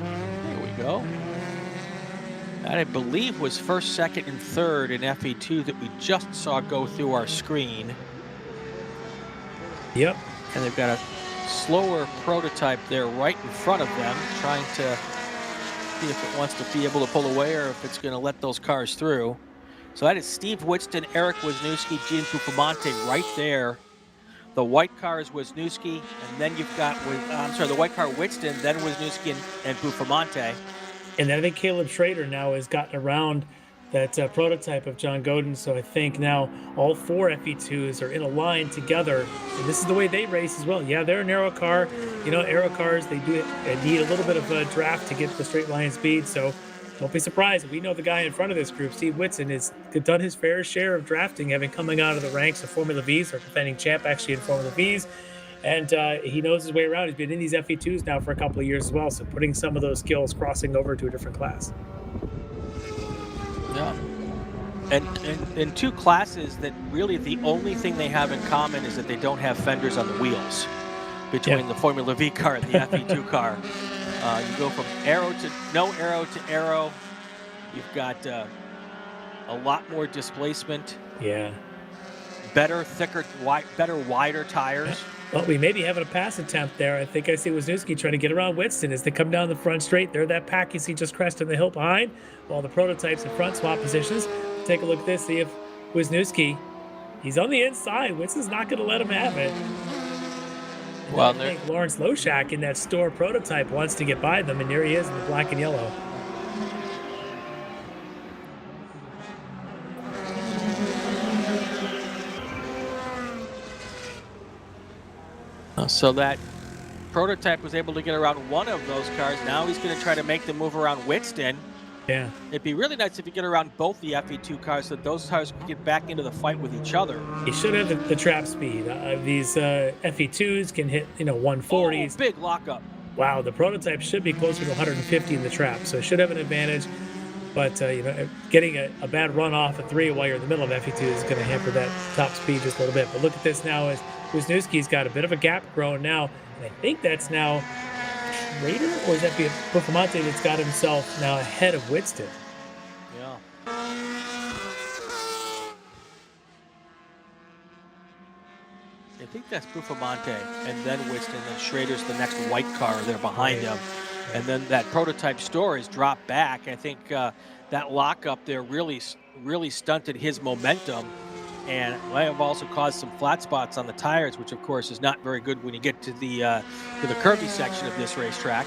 There we go. That, I believe, was first, second, and third in FE2 that we just saw go through our screen. Yep. And they've got a slower prototype there right in front of them, trying to see if it wants to be able to pull away or if it's going to let those cars through. So that is Steve Whitston, Eric Wisniewski, Gene Bufamonte right there. The white car is Wisniewski, and then you've got, the white car Whitston, then Wisniewski and Bufamonte. And then I think Caleb Schrader now has gotten around that prototype of John Godin. So I think now all 4 FE2s are in a line together. And this is the way they race as well. Yeah, they're a narrow car. You know, aero cars, they need a little bit of a draft to get the straight line speed. So don't be surprised. We know the guy in front of this group, Steve Whitson, has done his fair share of drafting, having coming out of the ranks of Formula Vs, or defending champ actually in Formula Vs. And he knows his way around. He's been in these FE2s now for a couple of years as well. So putting some of those skills, crossing over to a different class. Yeah. And 2 classes that really the only thing they have in common is that they don't have fenders on the wheels between the Formula V car and the FE2 car. You go from aero to no aero to aero. You've got a lot more displacement. Yeah. Better, thicker, better, wider tires. Well, we may be having a pass attempt there. I think I see Wisniewski trying to get around Whitston as they come down the front straight. They're that pack you see just cresting the hill behind, while the prototypes in front swap positions. Take a look at this, see if Wisniewski, he's on the inside. Whitston's not going to let him have it. And well, I think Lawrence Loshak in that store prototype wants to get by them, and there he is in the black and yellow. So that prototype was able to get around one of those cars. Now he's going to try to make the move around Whitston. Yeah. It'd be really nice if you get around both the FE2 cars so that those cars can get back into the fight with each other. He should have the trap speed. These FE2s can hit, 140s. Oh, big lockup. Wow, the prototype should be closer to 150 in the trap, so it should have an advantage. But, getting a bad run off at 3 while you're in the middle of FE2 is going to hamper that top speed just a little bit. But look at this now as Wisniewski's got a bit of a gap growing now, and I think that's now Schrader, or is that Bufamonte that's got himself now ahead of Whitston? Yeah. I think that's Buffamonte, and then Winston, and Schrader's the next white car there behind him. And then that prototype store has dropped back. I think that lockup there really stunted his momentum, and might have also caused some flat spots on the tires, which of course is not very good when you get to the curvy section of this racetrack.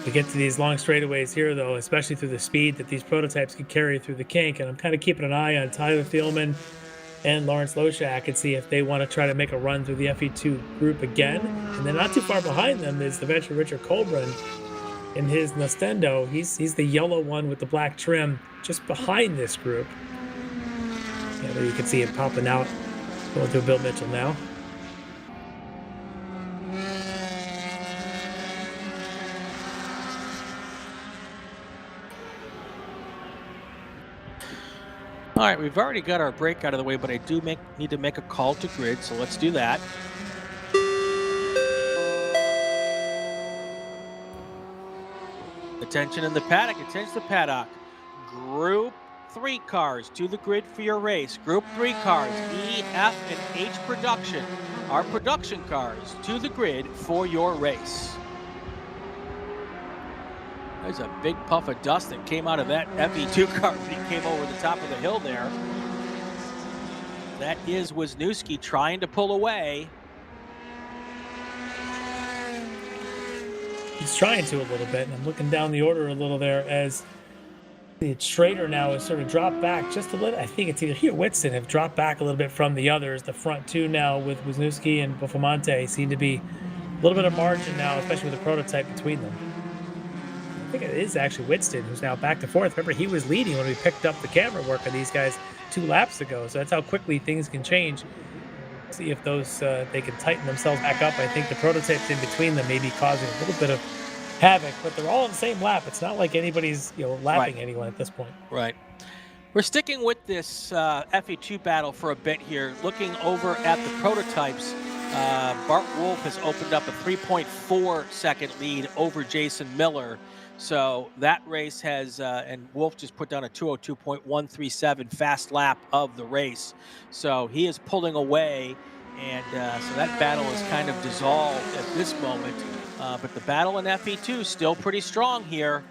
We get to these long straightaways here, though, especially through the speed that these prototypes can carry through the kink, and I'm kind of keeping an eye on Tyler Thielman and Lawrence Loshak and see if they want to try to make a run through the FE2 group again. And then not too far behind them is the veteran Richard Colburn in his Nastendo. He's the yellow one with the black trim just behind this group. Yeah, there you can see it popping out, going through Bill Mitchell now. All right, we've already got our break out of the way, but I do need to make a call to grid, so let's do that. Attention in the paddock, attention the paddock. Group 3 cars to the grid for your race. Group 3 cars, E, F, and H production, are production cars to the grid for your race. There's a big puff of dust that came out of that FE2 car when he came over the top of the hill there. That is Wisniewski trying to pull away. He's trying to a little bit, and I'm looking down the order a little there as the Schrader now has sort of dropped back just a little. I think it's either he or Whitson have dropped back a little bit from the others. The front two now with Wisniewski and Buffamonte seem to be a little bit of margin now, especially with the prototype between them. I think it is actually Winston who's now back to fourth. Remember, he was leading when we picked up the camera work of these guys 2 laps ago, so that's how quickly things can change. See if those they can tighten themselves back up. I think the prototypes in between them may be causing a little bit of havoc, but they're all in the same lap. It's not like anybody's lapping anyone at this point. Right. We're sticking with this FE2 battle for a bit here. Looking over at the prototypes, Bart Wolf has opened up a 3.4 second lead over Jason Miller. So that race has, and Wolf just put down a 202.137 fast lap of the race. So he is pulling away, and so that battle is kind of dissolved at this moment. But the battle in FE2 is still pretty strong here.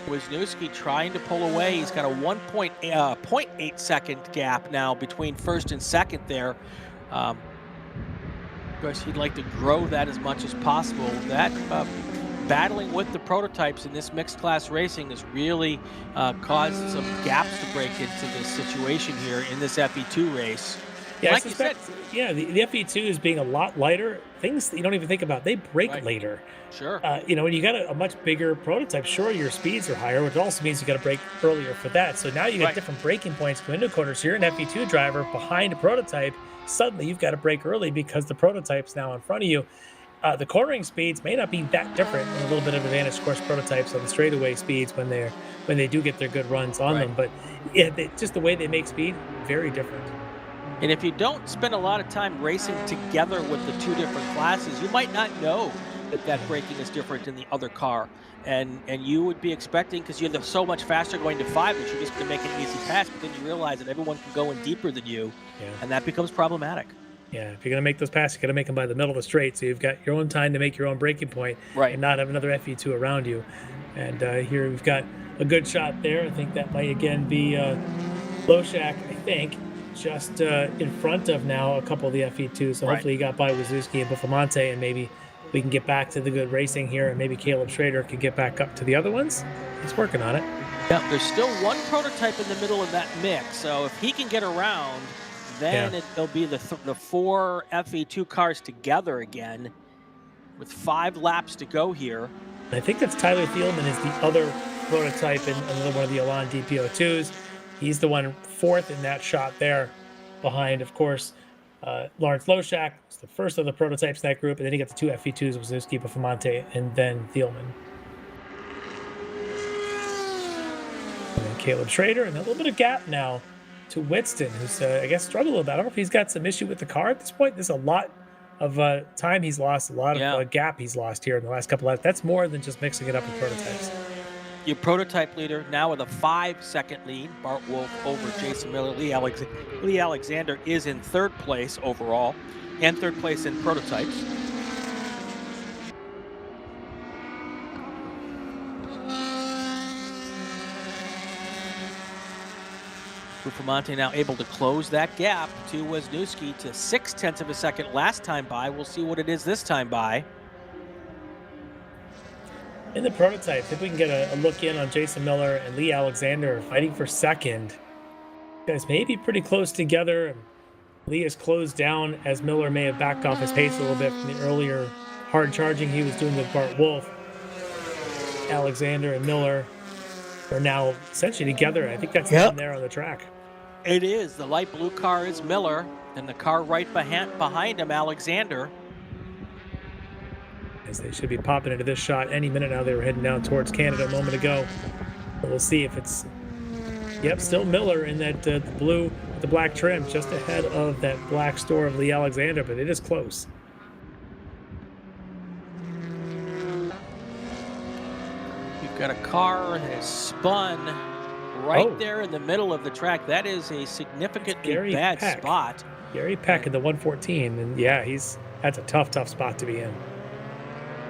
Wisniewski trying to pull away. He's got a 0.8 second gap now between first and second there. Of course, he'd like to grow that as much as possible. That battling with the prototypes in this mixed class racing has really caused some gaps to break into this situation here in this FE2 race. Yeah, like you said, yeah, the FE2 is being a lot lighter. Things that you don't even think about, they break later. Sure. When you got a much bigger prototype, sure, your speeds are higher, which also means you got to brake earlier for that. So now you got different braking points going into corners. So you're an FE2 driver behind a prototype. Suddenly you've got to brake early because the prototype's now in front of you. The cornering speeds may not be that different, and a little bit of advantage, of course, prototypes on the straightaway speeds when they do get their good runs on them. But yeah, just the way they make speed, very different. And if you don't spend a lot of time racing together with the 2 different classes, you might not know that braking is different in the other car. And you would be expecting, because you're so much faster going to 5, that you're just going to make an easy pass, but then you realize that everyone can go in deeper than you, and that becomes problematic. Yeah, if you're going to make those passes, you got to make them by the middle of the straight, so you've got your own time to make your own braking point, and not have another FE2 around you. And here we've got a good shot there. I think that might again be Loshak, I think, just in front of now a couple of the FE2s. So hopefully he got by Wisniewski and Buffamonte, and maybe we can get back to the good racing here, and maybe Caleb Schrader can get back up to the other ones. He's working on it. Yeah, there's still one prototype in the middle of that mix, so if he can get around, then it'll be the 4 FE2 cars together again with 5 laps to go here. I think that's Tyler Thielman is the other prototype in another one of the Elan DPO2s. He's the one 4th in that shot there behind, of course, Lawrence Loshak was the first of the prototypes in that group, and then he got the 2 FE2s, Wisniewski, Buffamonte, and then Thielman. And then Caleb Schrader, and a little bit of gap now to Winston, who's, I guess, struggled a little bit. I don't know if he's got some issue with the car at this point. There's a lot of time he's lost, a lot of gap he's lost here in the last couple of laps. That's more than just mixing it up with prototypes. Your prototype leader now with a 5-second lead. Bart Wolf over Jason Miller. Lee Alexander is in 3rd place overall and 3rd place in prototypes. Bufamonte now able to close that gap to Wisniewski to 0.6 of a second last time by. We'll see what it is this time by. In the prototype, I think we can get a look in on Jason Miller and Lee Alexander fighting for 2nd. Guys may be pretty close together. Lee has closed down as Miller may have backed off his pace a little bit from the earlier hard charging he was doing with Bart Wolf. Alexander and Miller are now essentially together. I think that's him there on the track. It is. The light blue car is Miller, and the car right behind him, Alexander. As they should be popping into this shot any minute now. They were heading down towards Canada a moment ago. But we'll see if it's, still Miller in that blue with the black trim, just ahead of that black store of Lee Alexander, but it is close. You've got a car that has spun right there in the middle of the track. That is a significantly bad spot. Gary Peck in the 114, and that's a tough spot to be in.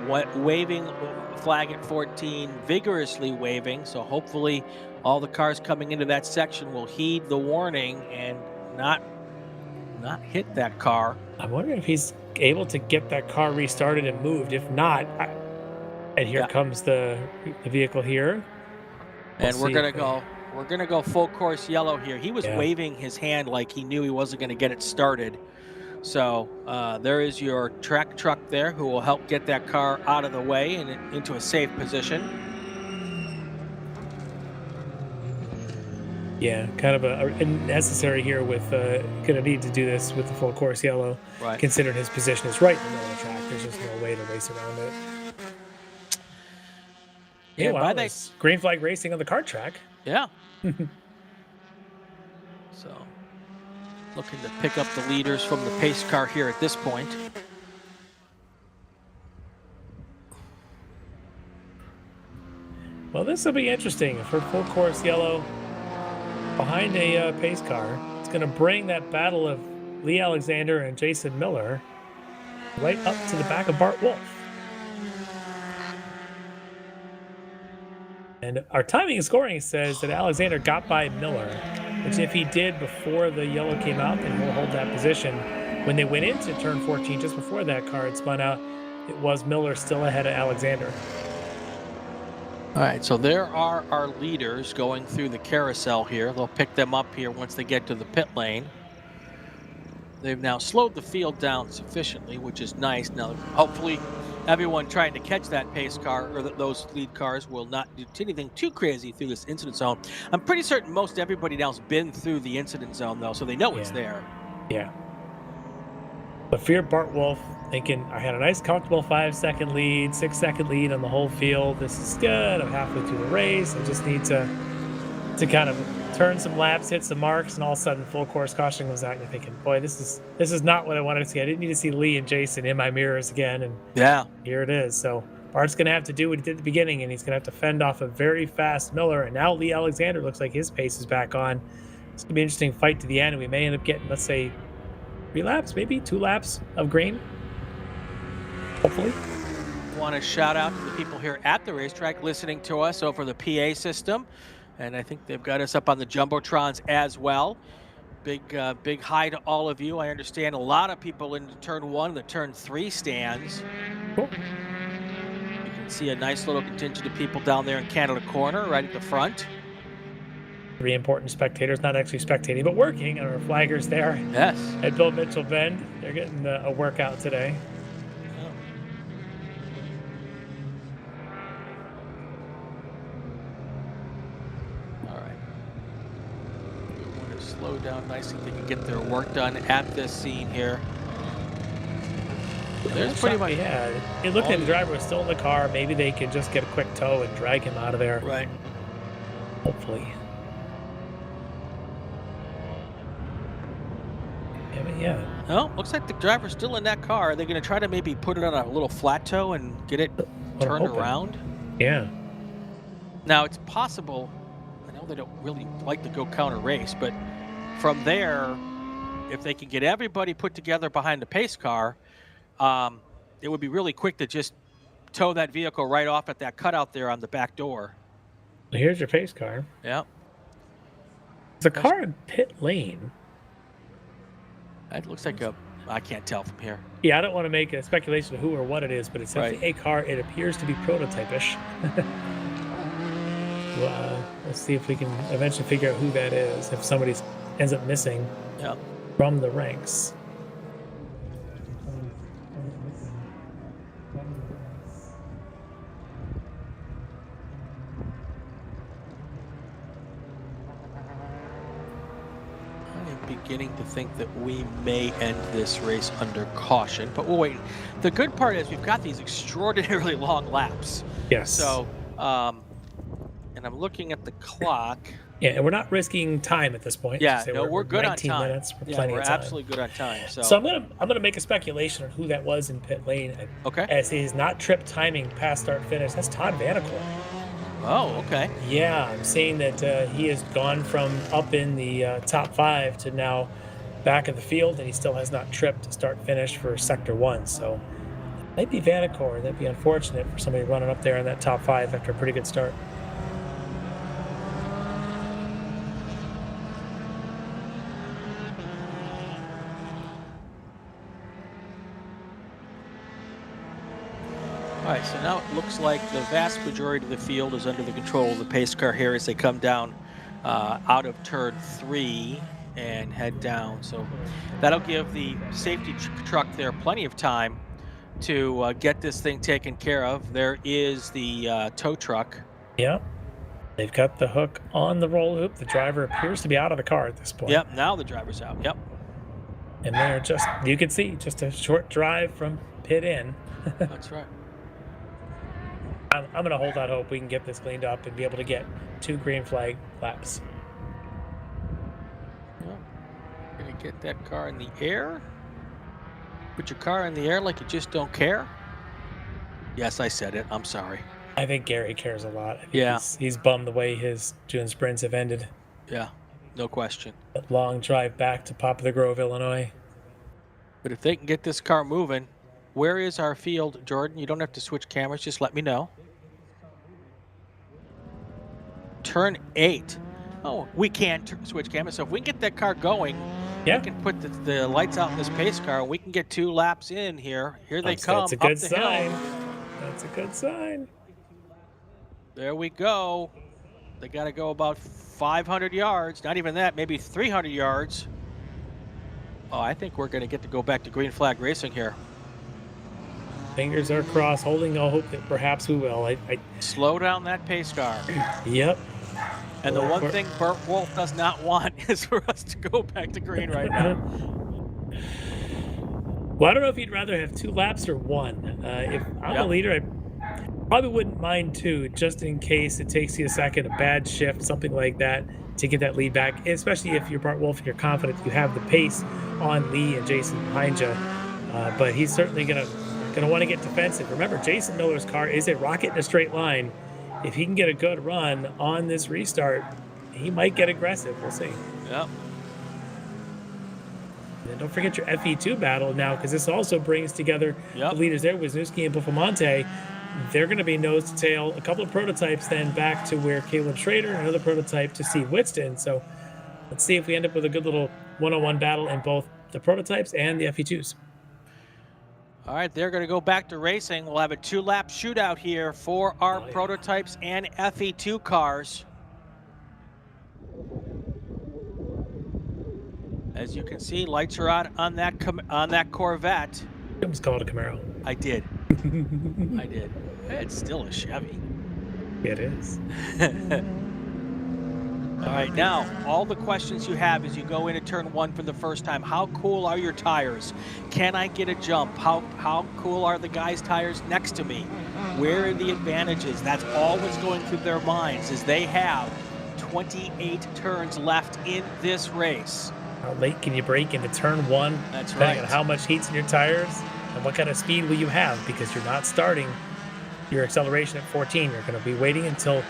Waving flag at 14, vigorously waving, so hopefully all the cars coming into that section will heed the warning and not hit that car. I'm wondering if he's able to get that car restarted and moved. If not, and here comes the vehicle here. And we're gonna go full course yellow here. He was waving his hand like he knew he wasn't gonna get it started. So there is your track truck there who will help get that car out of the way and into a safe position. Yeah, kind of a necessary here with going to need to do this with the full course yellow, considering his position is right in the middle of the track. There's just no way to race around it. Yeah, well, there's green flag racing on the kart track. Yeah. So, looking to pick up the leaders from the pace car here at this point. Well, this will be interesting for full course yellow behind a pace car. It's going to bring that battle of Lee Alexander and Jason Miller right up to the back of Bart Wolf. And our timing and scoring says that Alexander got by Miller, which if he did before the yellow came out, then he'll hold that position. When they went into turn 14, just before that car had spun out, it was Miller still ahead of Alexander. All right, so there are our leaders going through the carousel here. They'll pick them up here once they get to the pit lane. They've now slowed the field down sufficiently, which is nice. Now, hopefully, everyone trying to catch that pace car or those lead cars will not do anything too crazy through this incident zone. I'm pretty certain most everybody now's been through the incident zone, though, so they know it's there. Yeah. But fear Bart Wolf thinking, I had a nice, comfortable 5-second lead, 6-second lead on the whole field. This is good. I'm halfway through the race. I just need to kind of turn some laps, hit some marks, and all of a sudden full course caution comes out, and you're thinking, boy, this is not what I wanted to see. I didn't need to see Lee and Jason in my mirrors again, and here it is. So Bart's going to have to do what he did at the beginning, and he's going to have to fend off a very fast Miller, and now Lee Alexander looks like his pace is back on. It's going to be an interesting fight to the end, and we may end up getting, let's say, 3 laps, maybe 2 laps of green. Hopefully. Want to shout out to the people here at the racetrack listening to us over the PA system. And I think they've got us up on the Jumbotrons as well. Big hi to all of you. I understand a lot of people in turn 1, the turn 3 stands. Cool. You can see a nice little contingent of people down there in Canada Corner, right at the front. 3 important spectators, not actually spectating, but working, and our flaggers there. Yes. At Bill Mitchell Bend. They're getting a workout today. Slow down nicely. They can get their work done at this scene here. There's pretty much. It looked like the driver was still in the car. Maybe they can just get a quick tow and drag him out of there. Right. Hopefully. Yeah. Oh, looks like the driver's still in that car. Are they going to try to maybe put it on a little flat tow and get it turned around? Yeah. Now, it's possible, I know they don't really like to go counter race, but from there, if they can get everybody put together behind the pace car, it would be really quick to just tow that vehicle right off at that cutout there on the back door. Here's your pace car. Yeah. There's a car in pit lane. It looks like I can't tell from here. Yeah, I don't want to make a speculation of who or what it is, but it's definitely a car. It appears to be prototype-ish. Well, let's see if we can eventually figure out who that is, if somebody ends up missing from the ranks. Beginning to think that we may end this race under caution, but we'll wait. The good part is we've got these extraordinarily long laps. Yes. So, and I'm looking at the clock. Yeah, and we're not risking time at this point. Yeah, no, we're good on 19 time. minutes. We're plenty we're of time. absolutely good on time. So I'm gonna make a speculation on who that was in pit lane. Okay. As he's not trip timing past start finish. That's Todd Vanacore. Oh, okay. Yeah, I'm seeing that he has gone from up in the top 5 to now back of the field, and he still has not tripped to start finish for sector 1. So might be Vanacore. That'd be unfortunate for somebody running up there in that top 5 after a pretty good start. All right, so now it looks like the vast majority of the field is under the control of the pace car here as they come down out of turn 3 and head down. So that'll give the safety truck there plenty of time to get this thing taken care of. There is the tow truck. Yep. They've got the hook on the roll hoop. The driver appears to be out of the car at this point. Yep, now the driver's out. Yep. And they're just, you can see, just a short drive from pit in. That's right. I'm going to hold out hope we can get this cleaned up and be able to get 2 green flag laps. Well, gonna get that car in the air. Put your car in the air like you just don't care. Yes, I said it. I'm sorry. I think Gary cares a lot. I think Yeah. He's bummed the way his June sprints have ended. Yeah, no question. That long drive back to Poplar Grove, Illinois. But if they can get this car moving, where is our field, Jordan? You don't have to switch cameras. Just let me know. Turn 8. Oh, we can switch cameras. So if we can get that car going, we can put the lights out in this pace car, and we can get 2 laps in here. Here they come. That's a good up the sign. hill. That's a good sign. There we go. They got to go about 500 yards. Not even that, maybe 300 yards. Oh, I think we're going to get to go back to green flag racing here. Fingers are crossed, holding all hope that perhaps we will. Slow down that pace car. Yep. And the one thing Burt Wolf does not want is for us to go back to green right now. Well, I don't know if you'd rather have 2 laps or 1. If I'm a leader, I probably wouldn't mind 2, just in case it takes you a second, a bad shift, something like that, to get that lead back, especially if you're Bart Wolf and you're confident you have the pace on Lee and Jason behind you. But he's certainly going to want to get defensive. Remember, Jason Miller's car is a rocket in a straight line. If he can get a good run on this restart, he might get aggressive. We'll see. Yep. And don't forget your FE2 battle now, because this also brings together the leaders there, Wisniewski and Buffalmonte. They're going to be nose to tail. A couple of prototypes then back to where Caleb Schrader, another prototype to Steve Whitston. So let's see if we end up with a good little one-on-one battle in both the prototypes and the FE2s. All right, they're going to go back to racing. We'll have a 2-lap shootout here for our prototypes and FE2 cars. As you can see, lights are out on that Corvette. You almost called it a Camaro. I did. I did. It's still a Chevy. It is. All right, now, all the questions you have as you go into turn 1 for the first time. How cool are your tires? Can I get a jump? How cool are the guys' tires next to me? Where are the advantages? That's all that's going through their minds, as they have 28 turns left in this race. How late can you break into turn 1? That's depending right. on how much heat's in your tires and what kind of speed will you have, because you're not starting your acceleration at 14. You're going to be waiting until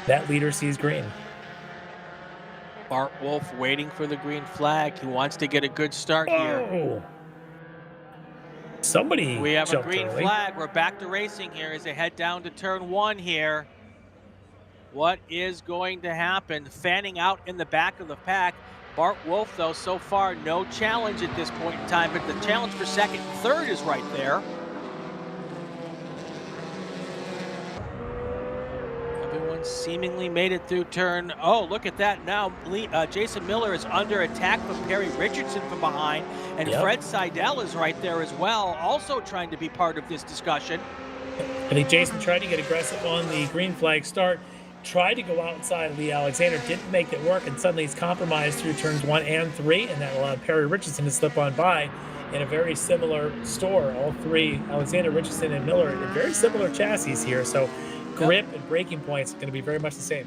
That leader sees green. Bart Wolf waiting for the green flag. He wants to get a good start here. Oh! Somebody We have a jumped green early. flag. We're back to racing here as they head down to turn 1 here. What is going to happen? Fanning out in the back of the pack. Bart Wolf, though, so far no challenge at this point in time, but the challenge for second and third is right there. Everyone seemingly made it through turn. Oh, look at that. Now Jason Miller is under attack from Perry Richardson from behind, and Fred Seidel is right there as well, also trying to be part of this discussion. I think Jason tried to get aggressive on the green flag start, tried to go outside Lee Alexander, didn't make it work, and suddenly he's compromised through turns 1 and 3, and that allowed Perry Richardson to slip on by in a very similar store. All three, Alexander, Richardson, and Miller, in very similar chassis here, so grip and braking points are going to be very much the same.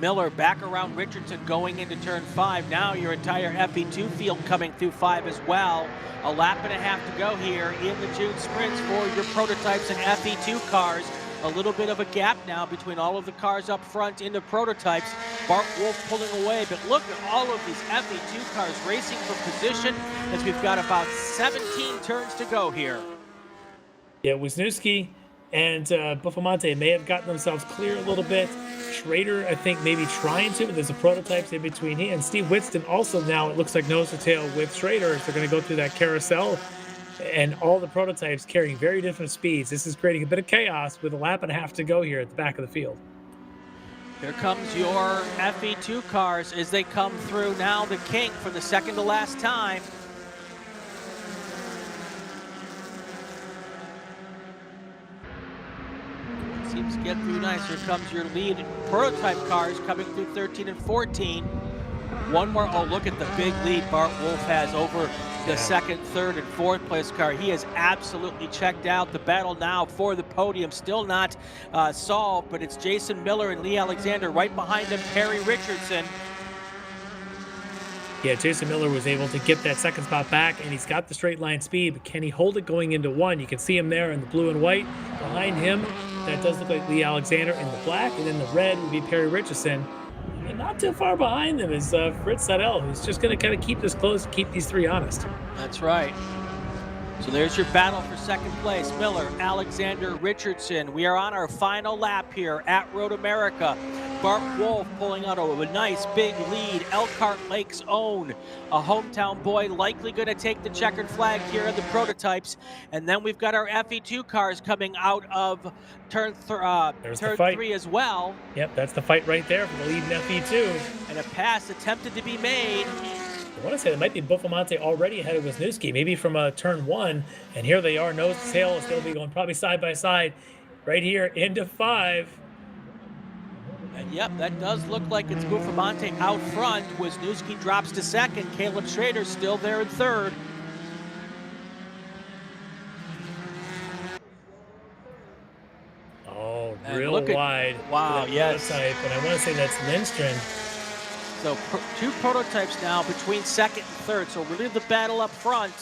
Miller back around Richardson going into turn 5. Now your entire FE2 field coming through 5 as well. A lap and a half to go here in the June sprints for your prototypes and FE2 cars. A little bit of a gap now between all of the cars up front in the prototypes. Bart Wolf pulling away, but look at all of these FE2 cars racing for position as we've got about 17 turns to go here. Yeah, Wisniewski and Buffamonte may have gotten themselves clear a little bit. Schrader, I think, maybe trying to, but there's a prototypes in between. He and Steve Whitston also now, it looks like nose to tail with Schrader as they're going to go through that carousel. And all the prototypes carrying very different speeds. This is creating a bit of chaos with a lap and a half to go here at the back of the field. Here comes your FE2 cars as they come through now the kink for the second to last time. Seems to get through nice. Here comes your lead prototype cars coming through 13 and 14. One more. Oh, look at the big lead Bart Wolf has over the second, third, and fourth place car. He is absolutely checked out. The battle now for the podium still not solved, but it's Jason Miller and Lee Alexander right behind them, Perry Richardson. Yeah, Jason Miller was able to get that second spot back, and he's got the straight line speed, but can he hold it going into 1? You can see him there in the blue and white. Behind him, that does look like Lee Alexander in the black, and then the red would be Perry Richardson. And not too far behind them is Fritz Seidel, who's just going to kind of keep this close, keep these three honest. That's right. So there's your battle for second place. Miller, Alexander, Richardson. We are on our final lap here at Road America. Bart Wolf pulling out a nice big lead. Elkhart Lake's own. A hometown boy likely going to take the checkered flag here in the prototypes. And then we've got our FE2 cars coming out of turn 3 as well. Yep, that's the fight right there for the lead in FE2. And a pass attempted to be made. I want to say it might be Buffamonte already ahead of Wisniewski, maybe from turn 1. And here they are, nose to tail. It's going to be going probably side by side right here into 5. And yep, that does look like it's Buffamonte out front. Wisniewski drops to second. Caleb Schrader still there in third. Oh, real wide. Wow, yes. Prototype, and I want to say that's Lindstrom. So two prototypes now between second and third. So really the battle up front.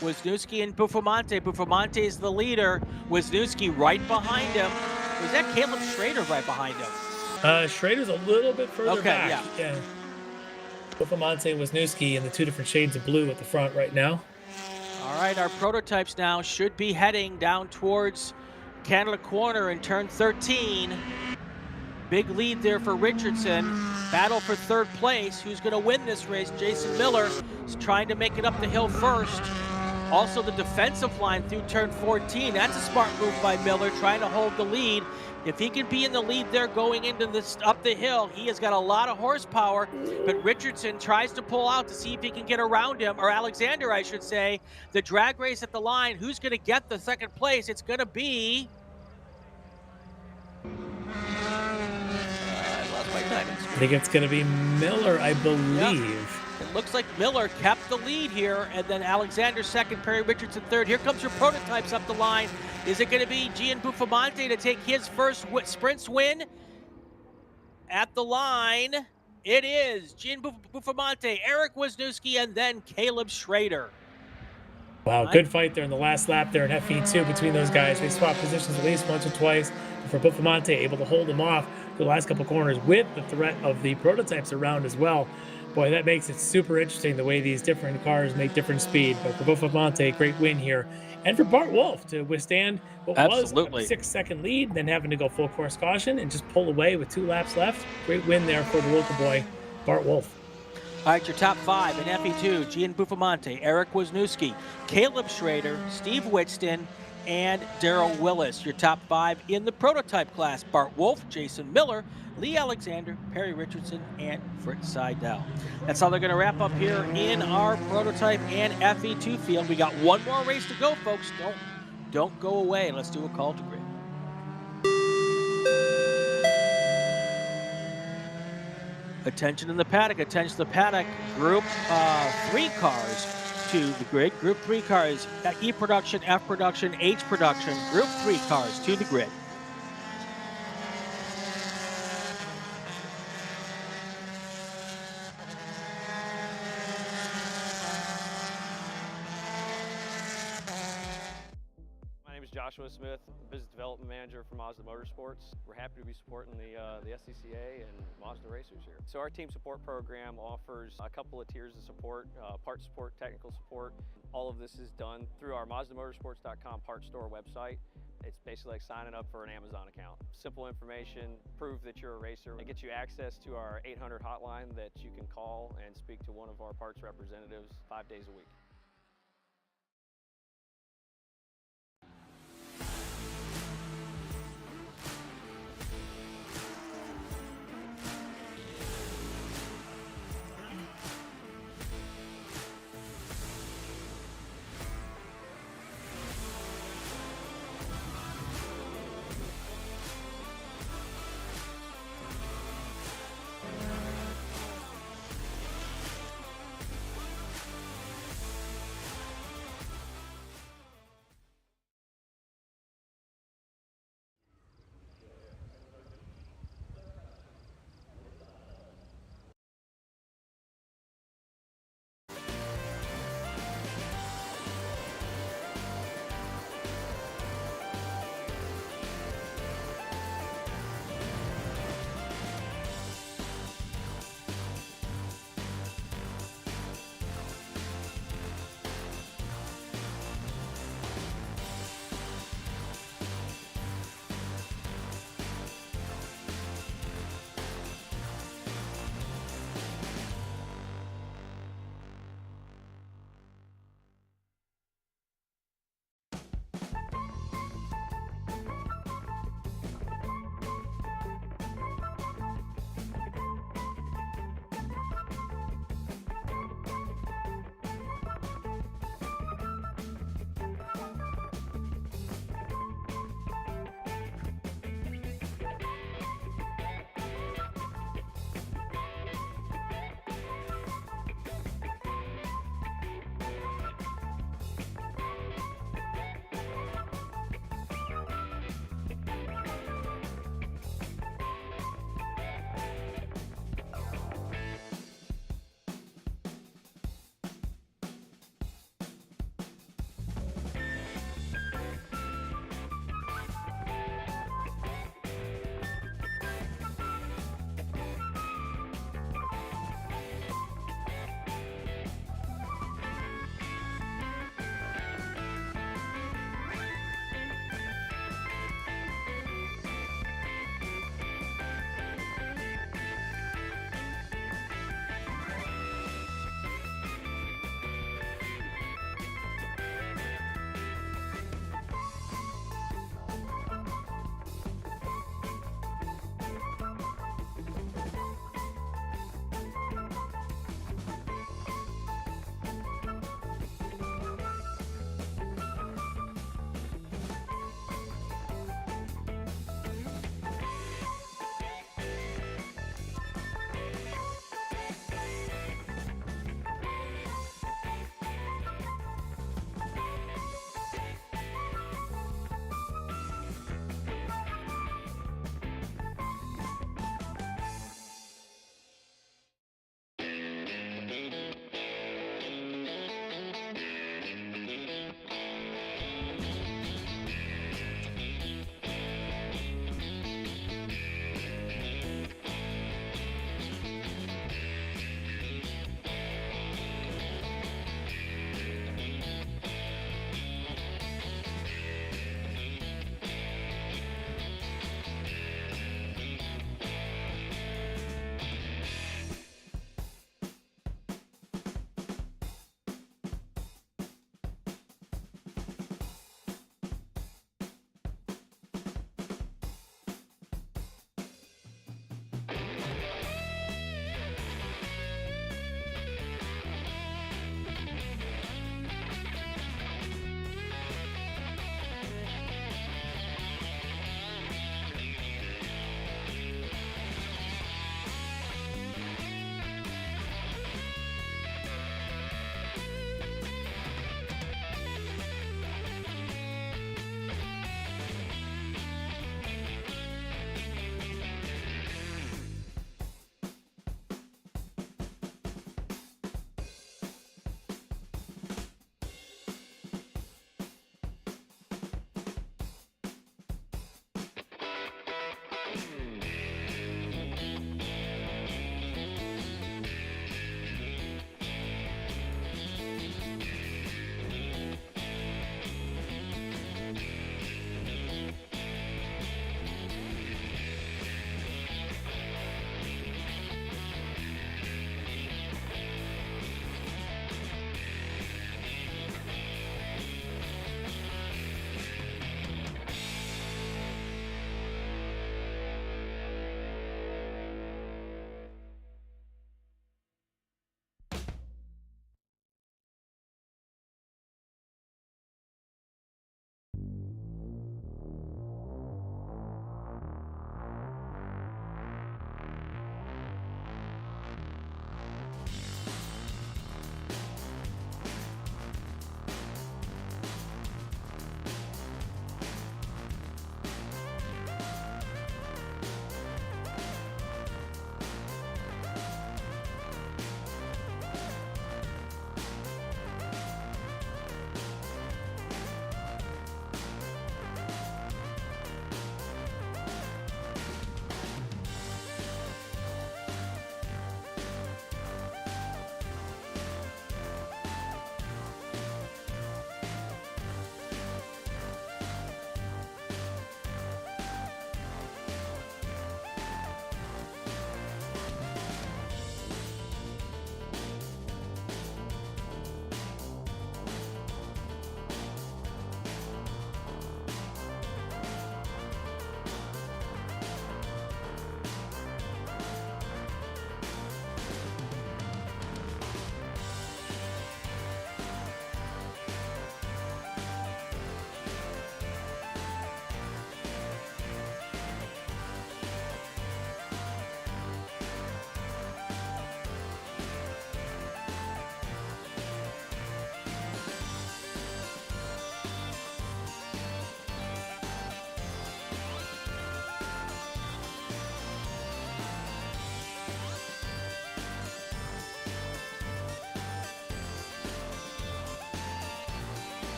Wisniewski and Buffamonte. Buffamonte is the leader. Wisniewski right behind him. Was that Caleb Schrader right behind him? Schrader's a little bit further back. Yeah. Buffamonte, Wisniewski, and the two different shades of blue at the front right now. All right, our prototypes now should be heading down towards Canada Corner in turn 13. Big lead there for Richardson. Battle for third place. Who's going to win this race? Jason Miller is trying to make it up the hill first. Also the defensive line through turn 14. That's a smart move by Miller, trying to hold the lead. If he can be in the lead there going into this up the hill, he has got a lot of horsepower. But Richardson tries to pull out to see if he can get around him, or Alexander, I should say. The drag race at the line. Who's going to get the second place? It's going to be... I think it's going to be Miller, I believe. Yep. It looks like Miller kept the lead here, and then Alexander second, Perry Richardson third. Here comes your prototypes up the line. Is it going to be Gian Buffamonte to take his first sprints win? At the line, it is Gian Buffamonte, Eric Wisniewski, and then Caleb Schrader. Wow, good fight there in the last lap there in FE2 between those guys. They swapped positions at least once or twice. For Buffamonte, able to hold him off. the last couple corners with the threat of the prototypes around as well. Boy, that makes it super interesting the way these different cars make different speed. But for Buffon-Monte, great win here. And for Bart Wolff to withstand what was a Absolutely. 6-second lead, then having to go full course caution and just pull away with 2 laps left. Great win there for the local boy, Bart Wolff. All right, your top 5 in FE2, Gian Buffon-Monte, Eric Wisniewski, Caleb Schrader, Steve Witston, and Daryl Willis. Your top 5 in the prototype class, Bart Wolff, Jason Miller, Lee Alexander, Perry Richardson, and Fritz Seidel. That's how they're going to wrap up here in our prototype and FE2 field. We got one more race to go, folks. Don't go away. Let's do a call to grid. Attention in the paddock, attention to the paddock. Group 3 cars to the grid. Group 3 cars, E production, F production, H production. Group 3 cars to the grid. Joshua Smith, Business Development Manager for Mazda Motorsports. We're happy to be supporting the SCCA and Mazda racers here. So our team support program offers a couple of tiers of support, part support, technical support. All of this is done through our MazdaMotorsports.com parts store website. It's basically like signing up for an Amazon account. Simple information, prove that you're a racer. It gets you access to our 800 hotline that you can call and speak to one of our parts representatives 5 days a week.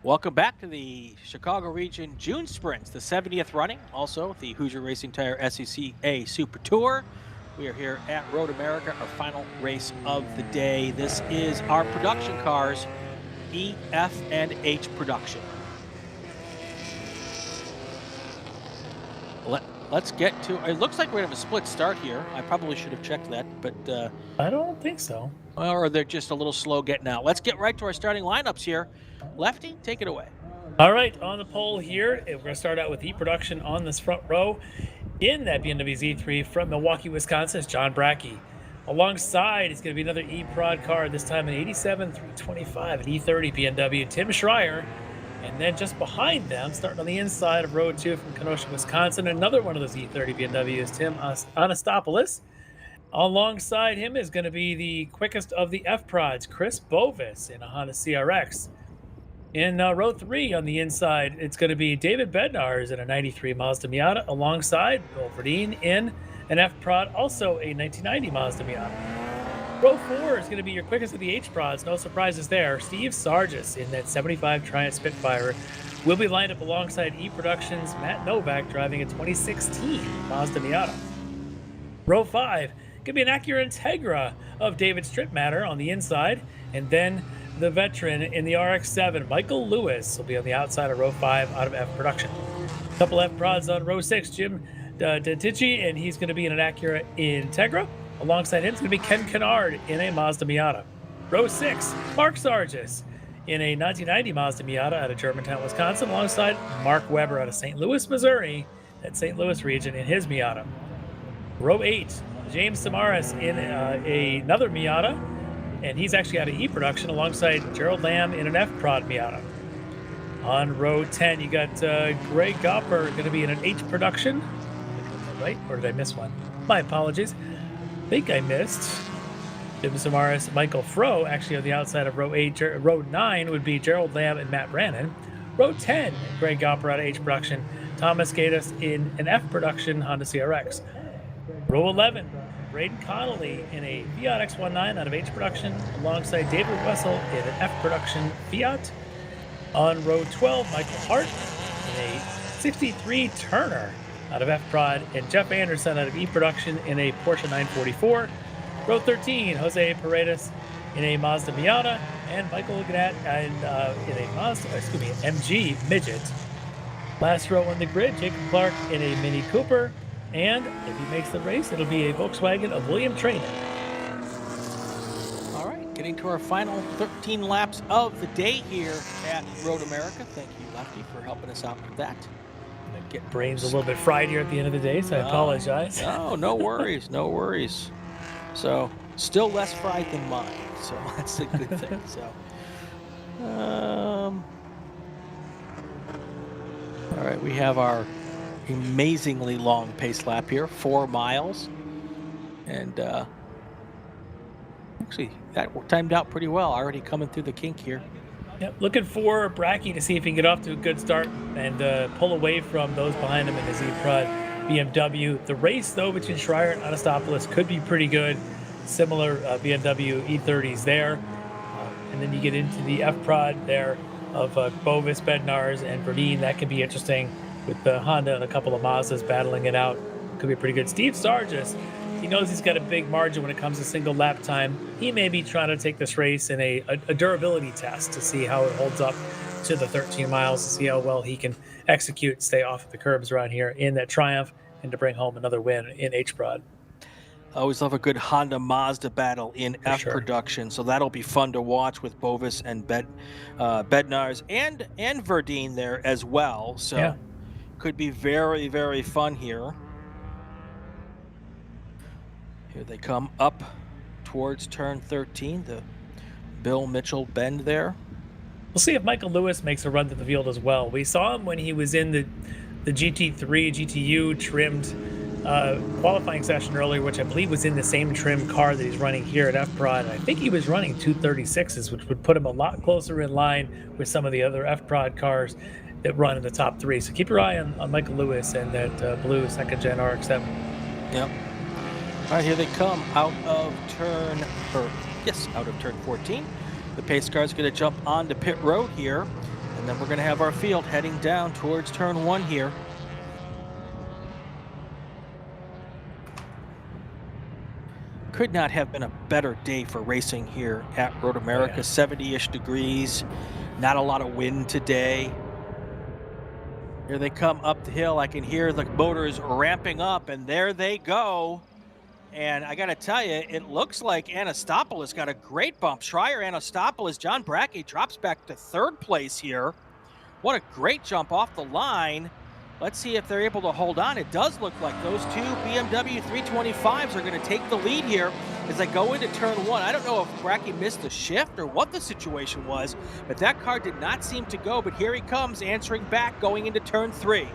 Welcome back to the Chicago Region June Sprints, the 70th running, also the Hoosier Racing Tire SCCA Super Tour. We are here at Road America, our final race of the day. This is our production cars, E, F, and H production. Let's get to, it looks like we're going to have a split start here. I probably should have checked that, but... I don't think so. Or they're just a little slow getting out. Let's get right to our starting lineups here. Lefty, take it away. All right, on the pole here, we're going to start out with E-Production on this front row. In that BMW Z3 from Milwaukee, Wisconsin is John Brackey. Alongside is going to be another E-Prod car, this time an 87-325, an E30 BMW, Tim Schreier. And then just behind them, starting on the inside of row 2 from Kenosha, Wisconsin, another one of those E30 BMWs, Tim Anastopoulos. Alongside him is going to be the quickest of the F-Prods, Chris Bovis in a Honda CRX. In row 3 on the inside, it's going to be David Bednars in a 93 Mazda Miata, alongside Bill Verdeen in an F-Prod, also a 1990 Mazda Miata. Row 4 is going to be your quickest of the H-Prods, no surprises there. Steve Sargis in that 75 Triumph Spitfire will be lined up alongside E-Production's Matt Novak driving a 2016 Mazda Miata. Row 5 could be an Acura Integra of David Strittmatter on the inside, and then the veteran in the RX-7, Michael Lewis, will be on the outside of row 5 out of F Production. A couple F-Prods on row 6, Jim Dentici, and he's going to be in an Acura Integra. Alongside him is going to be Ken Kennard in a Mazda Miata. Row 6, Mark Sargis in a 1990 Mazda Miata out of Germantown, Wisconsin, alongside Mark Weber out of St. Louis, Missouri, at St. Louis region in his Miata. Row 8, James Samaras in another Miata, and he's actually out of E-Production alongside Gerald Lamb in an F-Prod Miata. On row 10, you got Greg Gopper going to be in an H-Production. Right? Or did I miss one? My apologies. I think I missed Jim Samaras, Michael Froh, actually on the outside of row 8. Row 9 would be Gerald Lamb and Matt Brannon. Row 10, Greg Gopper out of H-Production. Thomas Gatus in an F-Production Honda CRX. Row 11, Braden Connolly in a Fiat X19 out of H-Production, alongside David Wessel in an F-Production Fiat. On row 12, Michael Hart in a 63 Turner out of F-Prod, and Jeff Anderson out of E-Production in a Porsche 944. Row 13, Jose Paredes in a Mazda Miata, and Michael Gnat in a Mazda, MG Midget. Last row on the grid, Jacob Clark in a Mini Cooper, and if he makes the race, it'll be a Volkswagen of William Trainer. All right, getting to our final 13 laps of the day here at Road America. Thank you, Lefty, for helping us out with that. Get brains a little bit fried here at the end of the day, so I apologize. No, no worries, no worries. So, still less fried than mine, so that's a good thing. So, all right, we have our amazingly long pace lap here, 4 miles, and actually that timed out pretty well. Already coming through the kink here. Yep, looking for Brackey to see if he can get off to a good start and pull away from those behind him in his E-Prod BMW. The race, though, between Schreier and Anastopoulos could be pretty good. Similar BMW E30s there. And then you get into the F-Prod there of Bovis, Bednars, and Verdeen. That could be interesting with the Honda and a couple of Mazdas battling it out. Could be pretty good. Steve Sargis, he knows he's got a big margin when it comes to single lap time. He may be trying to take this race in a durability test to see how it holds up to the 13 miles, to see how well he can execute, stay off the curbs around here in that Triumph, and to bring home another win in H-Prod. I always love a good Honda Mazda battle in F production, so that'll be fun to watch with Bovis and Bednars and Verdeen there as well. So yeah, could be very, very fun here. Here they come up towards turn 13, the Bill Mitchell bend there. We'll see if Michael Lewis makes a run to the field as well. We saw him when he was in the GT3 GTU trimmed qualifying session earlier, which I believe was in the same trim car that he's running here at F-Prod. I think he was running 236s, which would put him a lot closer in line with some of the other F-Prod cars that run in the top 3. So keep your eye on Michael Lewis and that blue second-gen RX-7. Yep. All right, here they come out of turn 14. The pace car's going to jump onto pit road here. And then we're going to have our field heading down towards turn 1 here. Could not have been a better day for racing here at Road America. 70-ish degrees, not a lot of wind today. Here they come up the hill. I can hear the motors ramping up, and there they go. And I got to tell you, it looks like Anastopoulos got a great bump. Schreier, Anastopoulos, John Brackey drops back to 3rd place here. What a great jump off the line. Let's see if they're able to hold on. It does look like those two BMW 325s are going to take the lead here as they go into turn 1. I don't know if Brackey missed the shift or what the situation was, but that car did not seem to go. But here he comes answering back going into turn 3.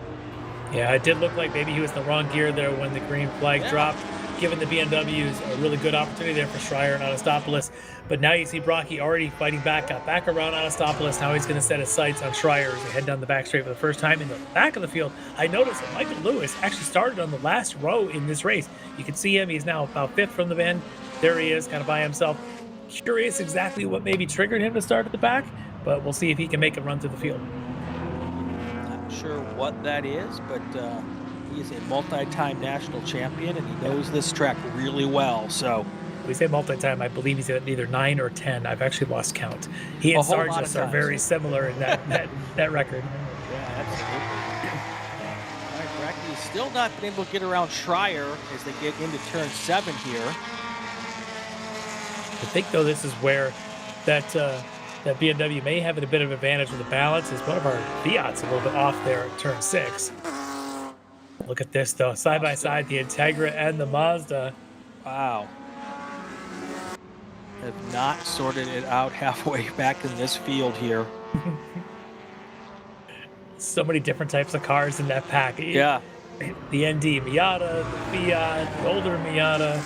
Yeah, it did look like maybe he was in the wrong gear there when the green flag dropped, giving the BMWs a really good opportunity there for Schreier and Anastopoulos. But now you see Brackey already fighting back up, back around Anastopoulos. Now he's going to set his sights on Schreier as they head down the back straight for the first time. In the back of the field, I noticed that Michael Lewis actually started on the last row in this race. You can see him. He's now about 5th from the bend. There he is, kind of by himself. Curious exactly what maybe triggered him to start at the back, but we'll see if he can make a run through the field. Not sure what that is, but he is a multi-time national champion, and he knows this track really well. So we say multi-time. I believe he's at either 9 or 10. I've actually lost count. He and Sargis are very similar in that record. Yeah, absolutely. All right, Brackey's still not been able to get around Schreier as they get into turn 7 here. I think, though, this is where that BMW may have a bit of advantage with the balance. Is one of our Fiat's a little bit off there at turn 6. Look at this, though. Side by side, the Integra and the Mazda. Wow. Have not sorted it out halfway back in this field here. So many different types of cars in that pack. Yeah. The ND Miata, the Fiat, the older Miata,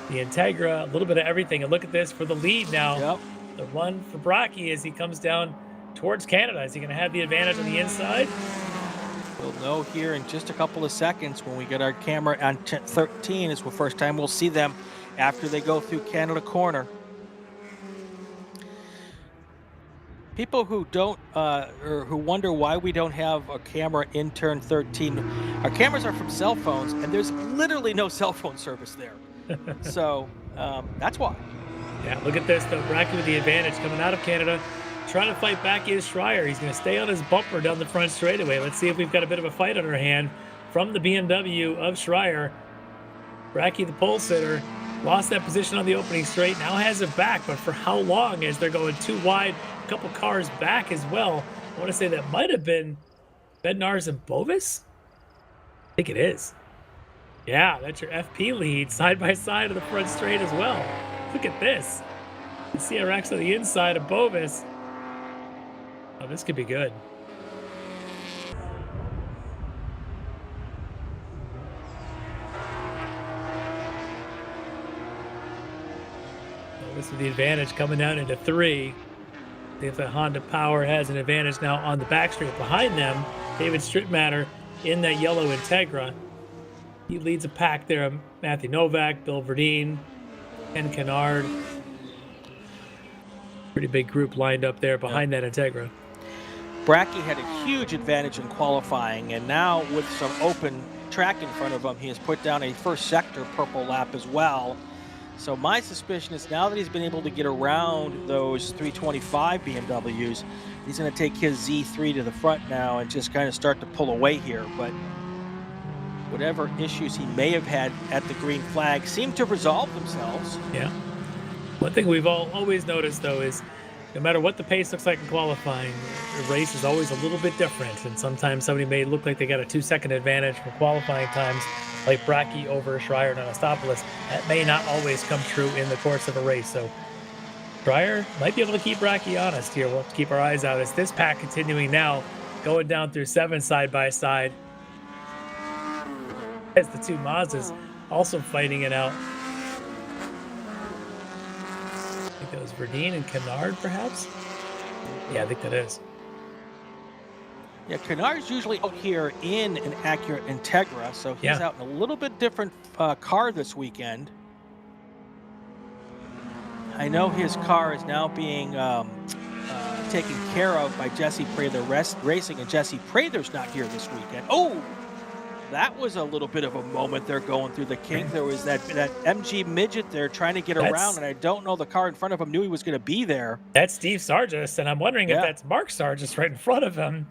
the Integra, a little bit of everything. And look at this for the lead now. Yep. The run for Brackey as he comes down towards Canada. Is he going to have the advantage on the inside? We'll know here in just a couple of seconds when we get our camera on 13. It's the first time we'll see them after they go through Canada Corner. People who don't or who wonder why we don't have a camera in turn 13, our cameras are from cell phones, and there's literally no cell phone service there. So that's why. Yeah, look at this, though. Brackey with the advantage coming out of Canada. Trying to fight back is Schreier. He's going to stay on his bumper down the front straightaway. Let's see if we've got a bit of a fight on our hand from the BMW of Schreier. Brackey, the pole sitter, lost that position on the opening straight. Now has it back, but for how long as they're going too wide? A couple cars back as well. I want to say that might have been Bednar's and Bovis. I think it is. Yeah, that's your FP lead side by side of the front straight as well. Look at this. The CRX on the inside of Bovis. Oh, this could be good. Bovis with the advantage coming down into 3. See if the Honda Power has an advantage now on the back straight behind them. David Strittmatter in that yellow Integra. He leads a pack there. Matthew Novak, Bill Verdeen, Ken Kennard. Pretty big group lined up there behind that Integra. Brackey had a huge advantage in qualifying, and now with some open track in front of him, he has put down a first sector purple lap as well. So my suspicion is now that he's been able to get around those 325 BMWs, he's going to take his Z3 to the front now and just kind of start to pull away here. But whatever issues he may have had at the green flag seem to resolve themselves. Yeah. One thing we've always noticed, though, is no matter what the pace looks like in qualifying, the race is always a little bit different. And sometimes somebody may look like they got a 2-second advantage for qualifying times, like Brackey over Schreier and Anastopoulos. That may not always come true in the course of a race. So Schreier might be able to keep Brackey honest here. We'll have to keep our eyes out as this pack continuing now, going down through 7 side by side. As the two Mazdas also fighting it out. I think that was Verdeen and Kennard, perhaps? Yeah, I think that is. Yeah, Kennard's usually out here in an accurate Integra, so he's out in a little bit different car this weekend. I know his car is now being taken care of by Jesse Prather Racing, and Jesse Prather's not here this weekend. Oh, that was a little bit of a moment there going through the kink. There was that MG midget there trying to get around, and I don't know the car in front of him knew he was going to be there. That's Steve Sargis, and I'm wondering if that's Mark Sargis right in front of him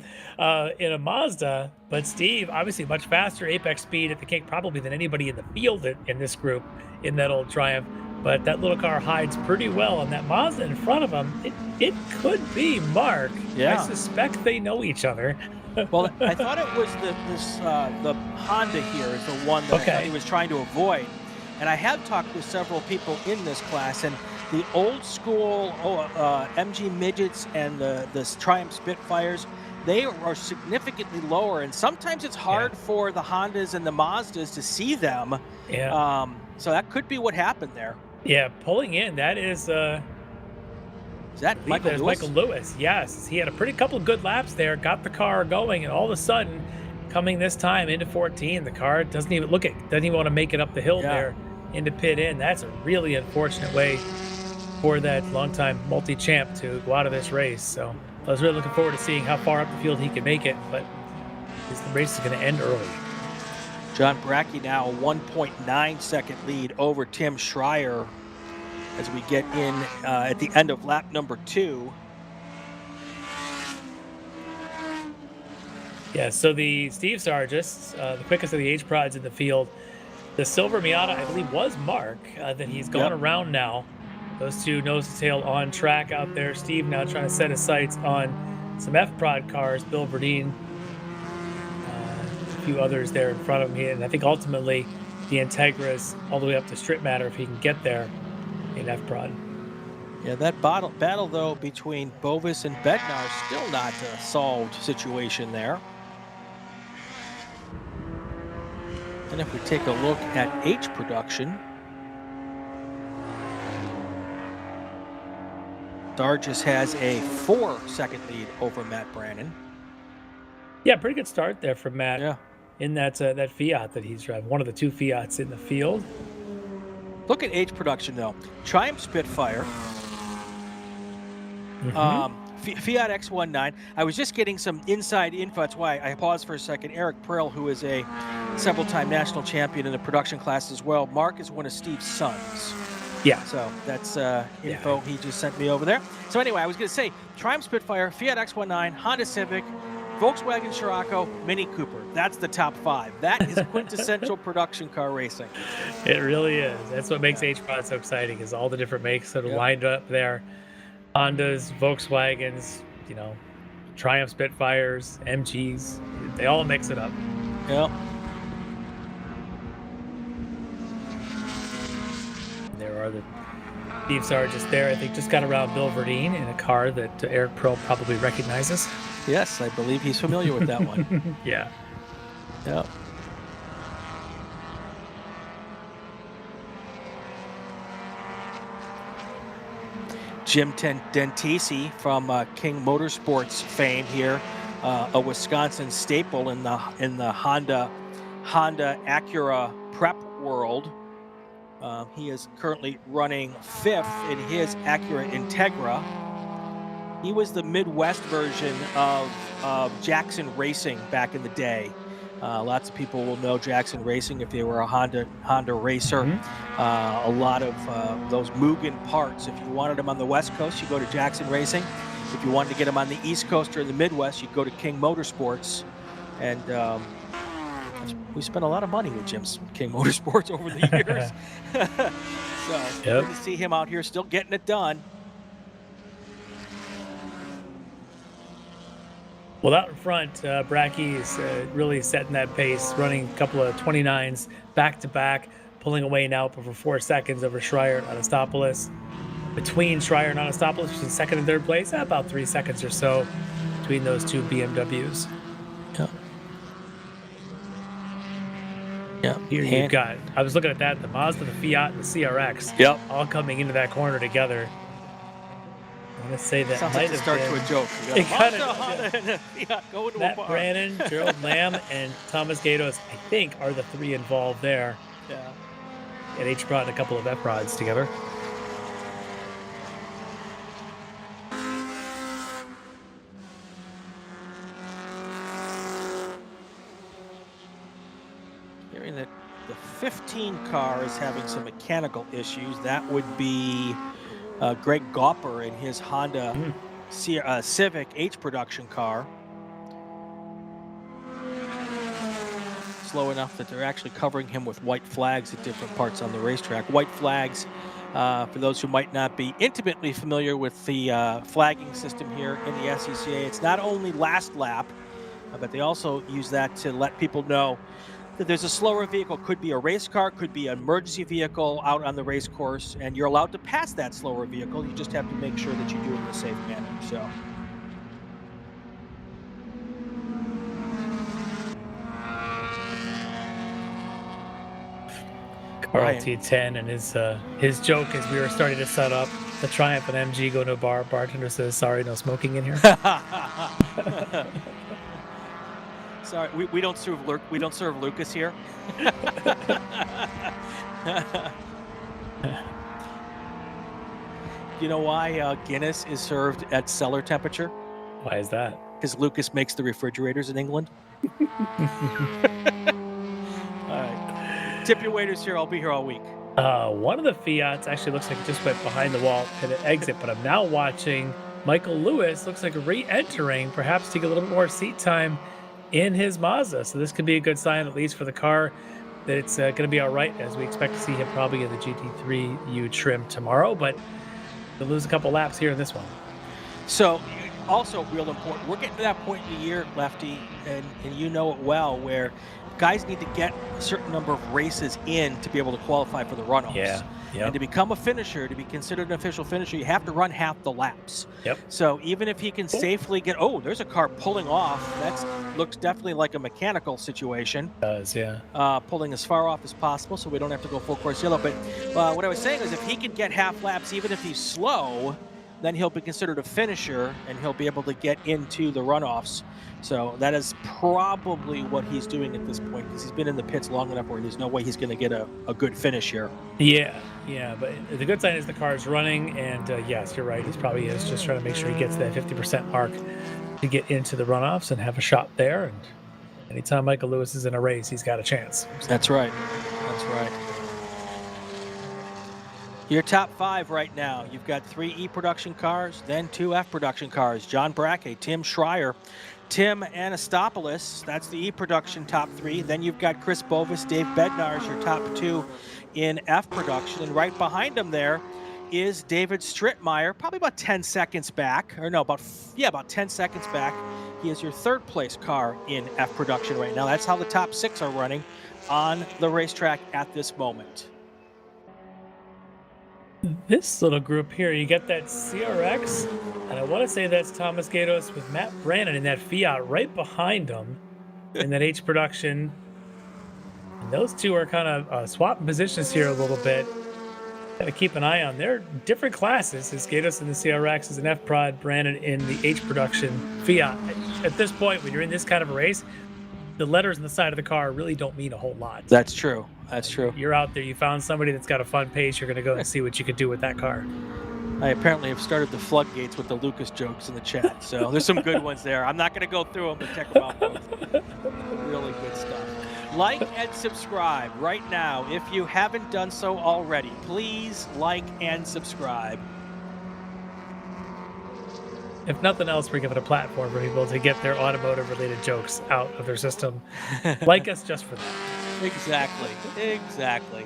in a Mazda. But Steve, obviously much faster apex speed at the kink probably than anybody in the field in this group in that old Triumph. But that little car hides pretty well, and that Mazda in front of him, it could be Mark. Yeah. I suspect they know each other. Well, I thought it was the Honda here is the one that I thought he was trying to avoid. And I have talked with several people in this class, and the old school MG midgets and the Triumph Spitfires, they are significantly lower, and sometimes it's hard for the Hondas and the Mazdas to see them. Yeah. So that could be what happened there. Yeah, pulling in, that is that Michael Lewis? Michael Lewis, yes. He had a pretty couple of good laps there, got the car going, and all of a sudden, coming this time into 14, the car doesn't even want to make it up the hill there into pit in. That's a really unfortunate way for that longtime multi-champ to go out of this race. So I was really looking forward to seeing how far up the field he can make it, but the race is going to end early. John Brackey now a 1.9 second lead over Tim Schreier as we get in at the end of lap number 2. Yeah, so the Steve Sargis, the quickest of the H-Prods in the field, the silver Miata, I believe, was Mark, that he's gone around now. Those two nose to tail on track out there. Steve now trying to set his sights on some F-Prod cars, Bill Verdeen, a few others there in front of him, and I think ultimately the Integras all the way up to Strip Matter if he can get there in F-Prod. Yeah, that battle though between Bovis and Bednar is still not a solved situation there. And if we take a look at H production, Sargis has a 4-second lead over Matt Brannon. Yeah, pretty good start there for Matt. Yeah. In that Fiat that he's driving, one of the two Fiats in the field. Look at H production though. Triumph Spitfire. Fiat X19. I was just getting some inside info. That's why I paused for a second. Eric Prill, who is a several-time national champion in the production class as well. Mark is one of Steve's sons. Yeah. So that's info he just sent me over there. So anyway, I was going to say Triumph Spitfire, Fiat X19, Honda Civic, Volkswagen Scirocco, Mini Cooper. That's the top 5. That is quintessential production car racing. It really is. That's what makes H-Prod so exciting, is all the different makes that are lined up there. Hondas, Volkswagens, Triumph Spitfires, MGs. They all mix it up. Yep. There are the Steve Sargis there. I think just got around Bill Verdeen in a car that Eric Pearl probably recognizes. Yes, I believe he's familiar with that one. Yeah. Yep. Jim Dentisi from King Motorsports fame here, a Wisconsin staple in the Honda Acura prep world. He is currently running 5th in his Acura Integra. He was the Midwest version of Jackson Racing back in the day. Lots of people will know Jackson Racing if they were a Honda racer. A lot of those Mugen parts. If you wanted them on the West Coast, you go to Jackson Racing. If you wanted to get them on the East Coast or in the Midwest, you go to King Motorsports. And we spent a lot of money with Jim's King Motorsports over the years. So good to see him out here still getting it done. Well, out in front, Brackey is really setting that pace, running a couple of 29s back-to-back, pulling away now over 4 seconds over Schreier and Anastopoulos. Between Schreier and Anastopoulos, which is second and third place, about 3 seconds or so between those two BMWs. Yeah. Here you've got, I was looking at that, the Mazda, the Fiat, and the CRX. Yep. All coming into that corner together. I'm going to say that sounds might like the have start been, to a joke. It kind of, Honda, and Fiat going to Matt a bar. Brannon, Gerald Lamb, and Thomas Gatos, I think, are the 3 involved there. Yeah. And each brought a couple of F-Rods together. showing that the 15 car is having some mechanical issues. That would be Greg Gopper in his Honda Civic H production car. Slow enough that they're actually covering him with white flags at different parts on the racetrack. White flags, for those who might not be intimately familiar with the flagging system here in the SCCA, it's not only last lap, but they also use that to let people know that there's a slower vehicle. Could be a race car, could be an emergency vehicle out on the race course, and you're allowed to pass that slower vehicle. You just have to make sure that you do it in a safe manner. So. Carl T10 and his joke as we were starting to set up the Triumph and MG go to a bar. Bartender says, "Sorry, no smoking in here." Sorry, we don't serve Lucas here. You know why Guinness is served at cellar temperature? Why is that? Because Lucas makes the refrigerators in England. All right. Tip your waiters here. I'll be here all week. One of the Fiats actually looks like it just went behind the wall at an exit, but I'm now watching Michael Lewis looks like re-entering, perhaps take a little bit more seat time in his Mazda. So this could be a good sign, at least for the car, that it's going to be all right, as we expect to see him probably in the GT3U trim tomorrow, but he'll lose a couple laps here in this one. So also real important, we're getting to that point in the year, Lefty, and you know it well, where guys need to get a certain number of races in to be able to qualify for the runoffs. Yeah. Yep. And to become a finisher, to be considered an official finisher, you have to run half the laps. Yep. So even if he can safely get, there's a car pulling off. That looks definitely like a mechanical situation. It does, yeah. Pulling as far off as possible so we don't have to go full course yellow. But what I was saying is if he can get half laps, even if he's slow, then he'll be considered a finisher and he'll be able to get into the runoffs. So that is probably what he's doing at this point, because he's been in the pits long enough where there's no way he's going to get a good finish here. Yeah, but the good sign is the car is running, and yes, you're right. He probably is just trying to make sure he gets that 50% mark to get into the runoffs and have a shot there. And anytime Michael Lewis is in a race, he's got a chance. That's right. That's right. Your top 5 right now, you've got 3 E production cars, then 2 F production cars. John Brackey, Tim Schreier, Tim Anastopoulos, that's the E production top 3. Then you've got Chris Bovis, Dave Bednar's your top 2 in F production. And right behind him there is David Strittmeyer, probably about 10 seconds back, or no, about 10 seconds back. He is your 3rd place car in F production right now. That's how the top 6 are running on the racetrack at this moment. This little group here, you get that CRX, and I want to say that's Thomas Gatos with Matt Brannon in that Fiat right behind him in that H production. And those two are kind of swapping positions here a little bit. Got to keep an eye on. They're different classes. As Gatos in the CRX is an F prod, Brannon in the H production Fiat. At this point, when you're in this kind of a race, the letters on the side of the car really don't mean a whole lot. That's true. That's true. You're out there, you found somebody that's got a fun pace, you're going to go and see what you can do with that car. I apparently have started the floodgates with the Lucas jokes in the chat, so there's some good ones there. I'm not going to go through them, but check them out, folks. Really good stuff. Like and subscribe right now. If you haven't done so already, please like and subscribe. If nothing else, we're giving a platform for people to get their automotive-related jokes out of their system. Like us just for that. Exactly.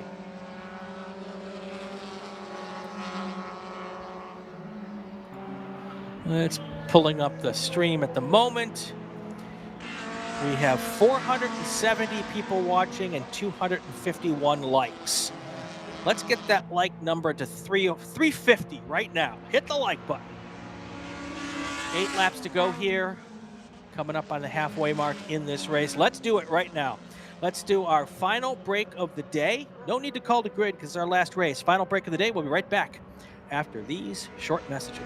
It's pulling up the stream at the moment. We have 470 people watching and 251 likes. Let's get that like number to 350 right now. Hit the like button. 8 laps to go here. Coming up on the halfway mark in this race. Let's do it right now. Let's do our final break of the day. No need to call the grid because it's our last race. Final break of the day. We'll be right back after these short messages.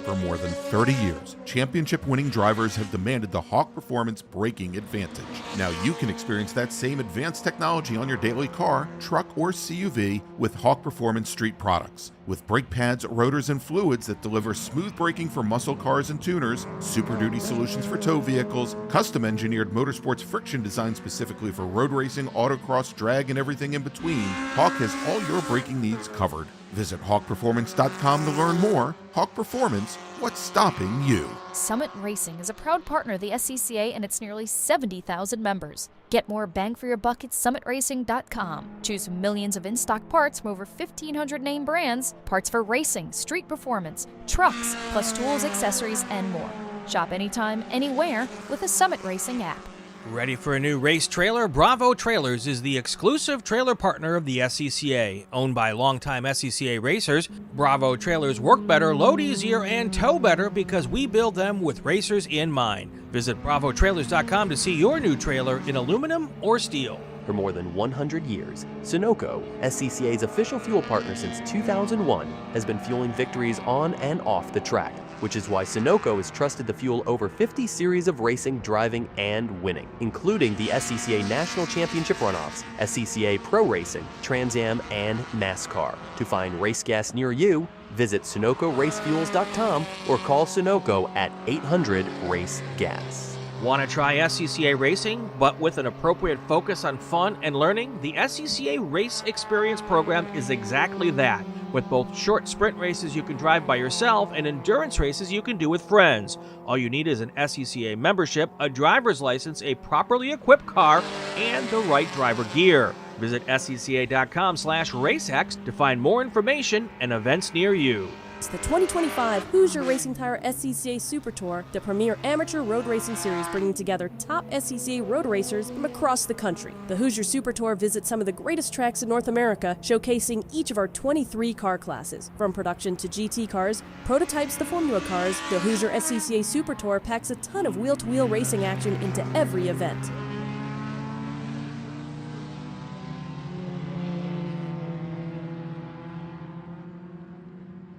For more than 30 years, championship-winning drivers have demanded the Hawk Performance braking advantage. Now you can experience that same advanced technology on your daily car, truck, or CUV with Hawk Performance Street products. With brake pads, rotors, and fluids that deliver smooth braking for muscle cars and tuners, Super Duty solutions for tow vehicles, custom-engineered motorsports friction designed specifically for road racing, autocross, drag, and everything in between, Hawk has all your braking needs covered. Visit hawkperformance.com to learn more. Hawk Performance, what's stopping you? Summit Racing is a proud partner of the SCCA and its nearly 70,000 members. Get more bang for your buck at summitracing.com. Choose millions of in-stock parts from over 1,500 name brands, parts for racing, street performance, trucks, plus tools, accessories, and more. Shop anytime, anywhere with the Summit Racing app. Ready for a new race trailer? Bravo Trailers is the exclusive trailer partner of the SCCA. Owned by longtime SCCA racers, Bravo Trailers work better, load easier, and tow better because we build them with racers in mind. Visit bravotrailers.com to see your new trailer in aluminum or steel. For more than 100 years, Sunoco, SCCA's official fuel partner since 2001, has been fueling victories on and off the track, which is why Sunoco has trusted to fuel over 50 series of racing, driving, and winning, including the SCCA National Championship Runoffs, SCCA Pro Racing, Trans Am, and NASCAR. To find race gas near you, visit SunocoRaceFuels.com or call Sunoco at 800-RACE-GAS. Want to try SCCA racing, but with an appropriate focus on fun and learning? The SCCA Race Experience program is exactly that. With both short sprint races you can drive by yourself and endurance races you can do with friends. All you need is an SCCA membership, a driver's license, a properly equipped car, and the right driver gear. Visit scca.com/racex to find more information and events near you. It's the 2025 Hoosier Racing Tire SCCA Super Tour, the premier amateur road racing series bringing together top SCCA road racers from across the country. The Hoosier Super Tour visits some of the greatest tracks in North America, showcasing each of our 23 car classes. From production to GT cars, prototypes to Formula cars, the Hoosier SCCA Super Tour packs a ton of wheel-to-wheel racing action into every event.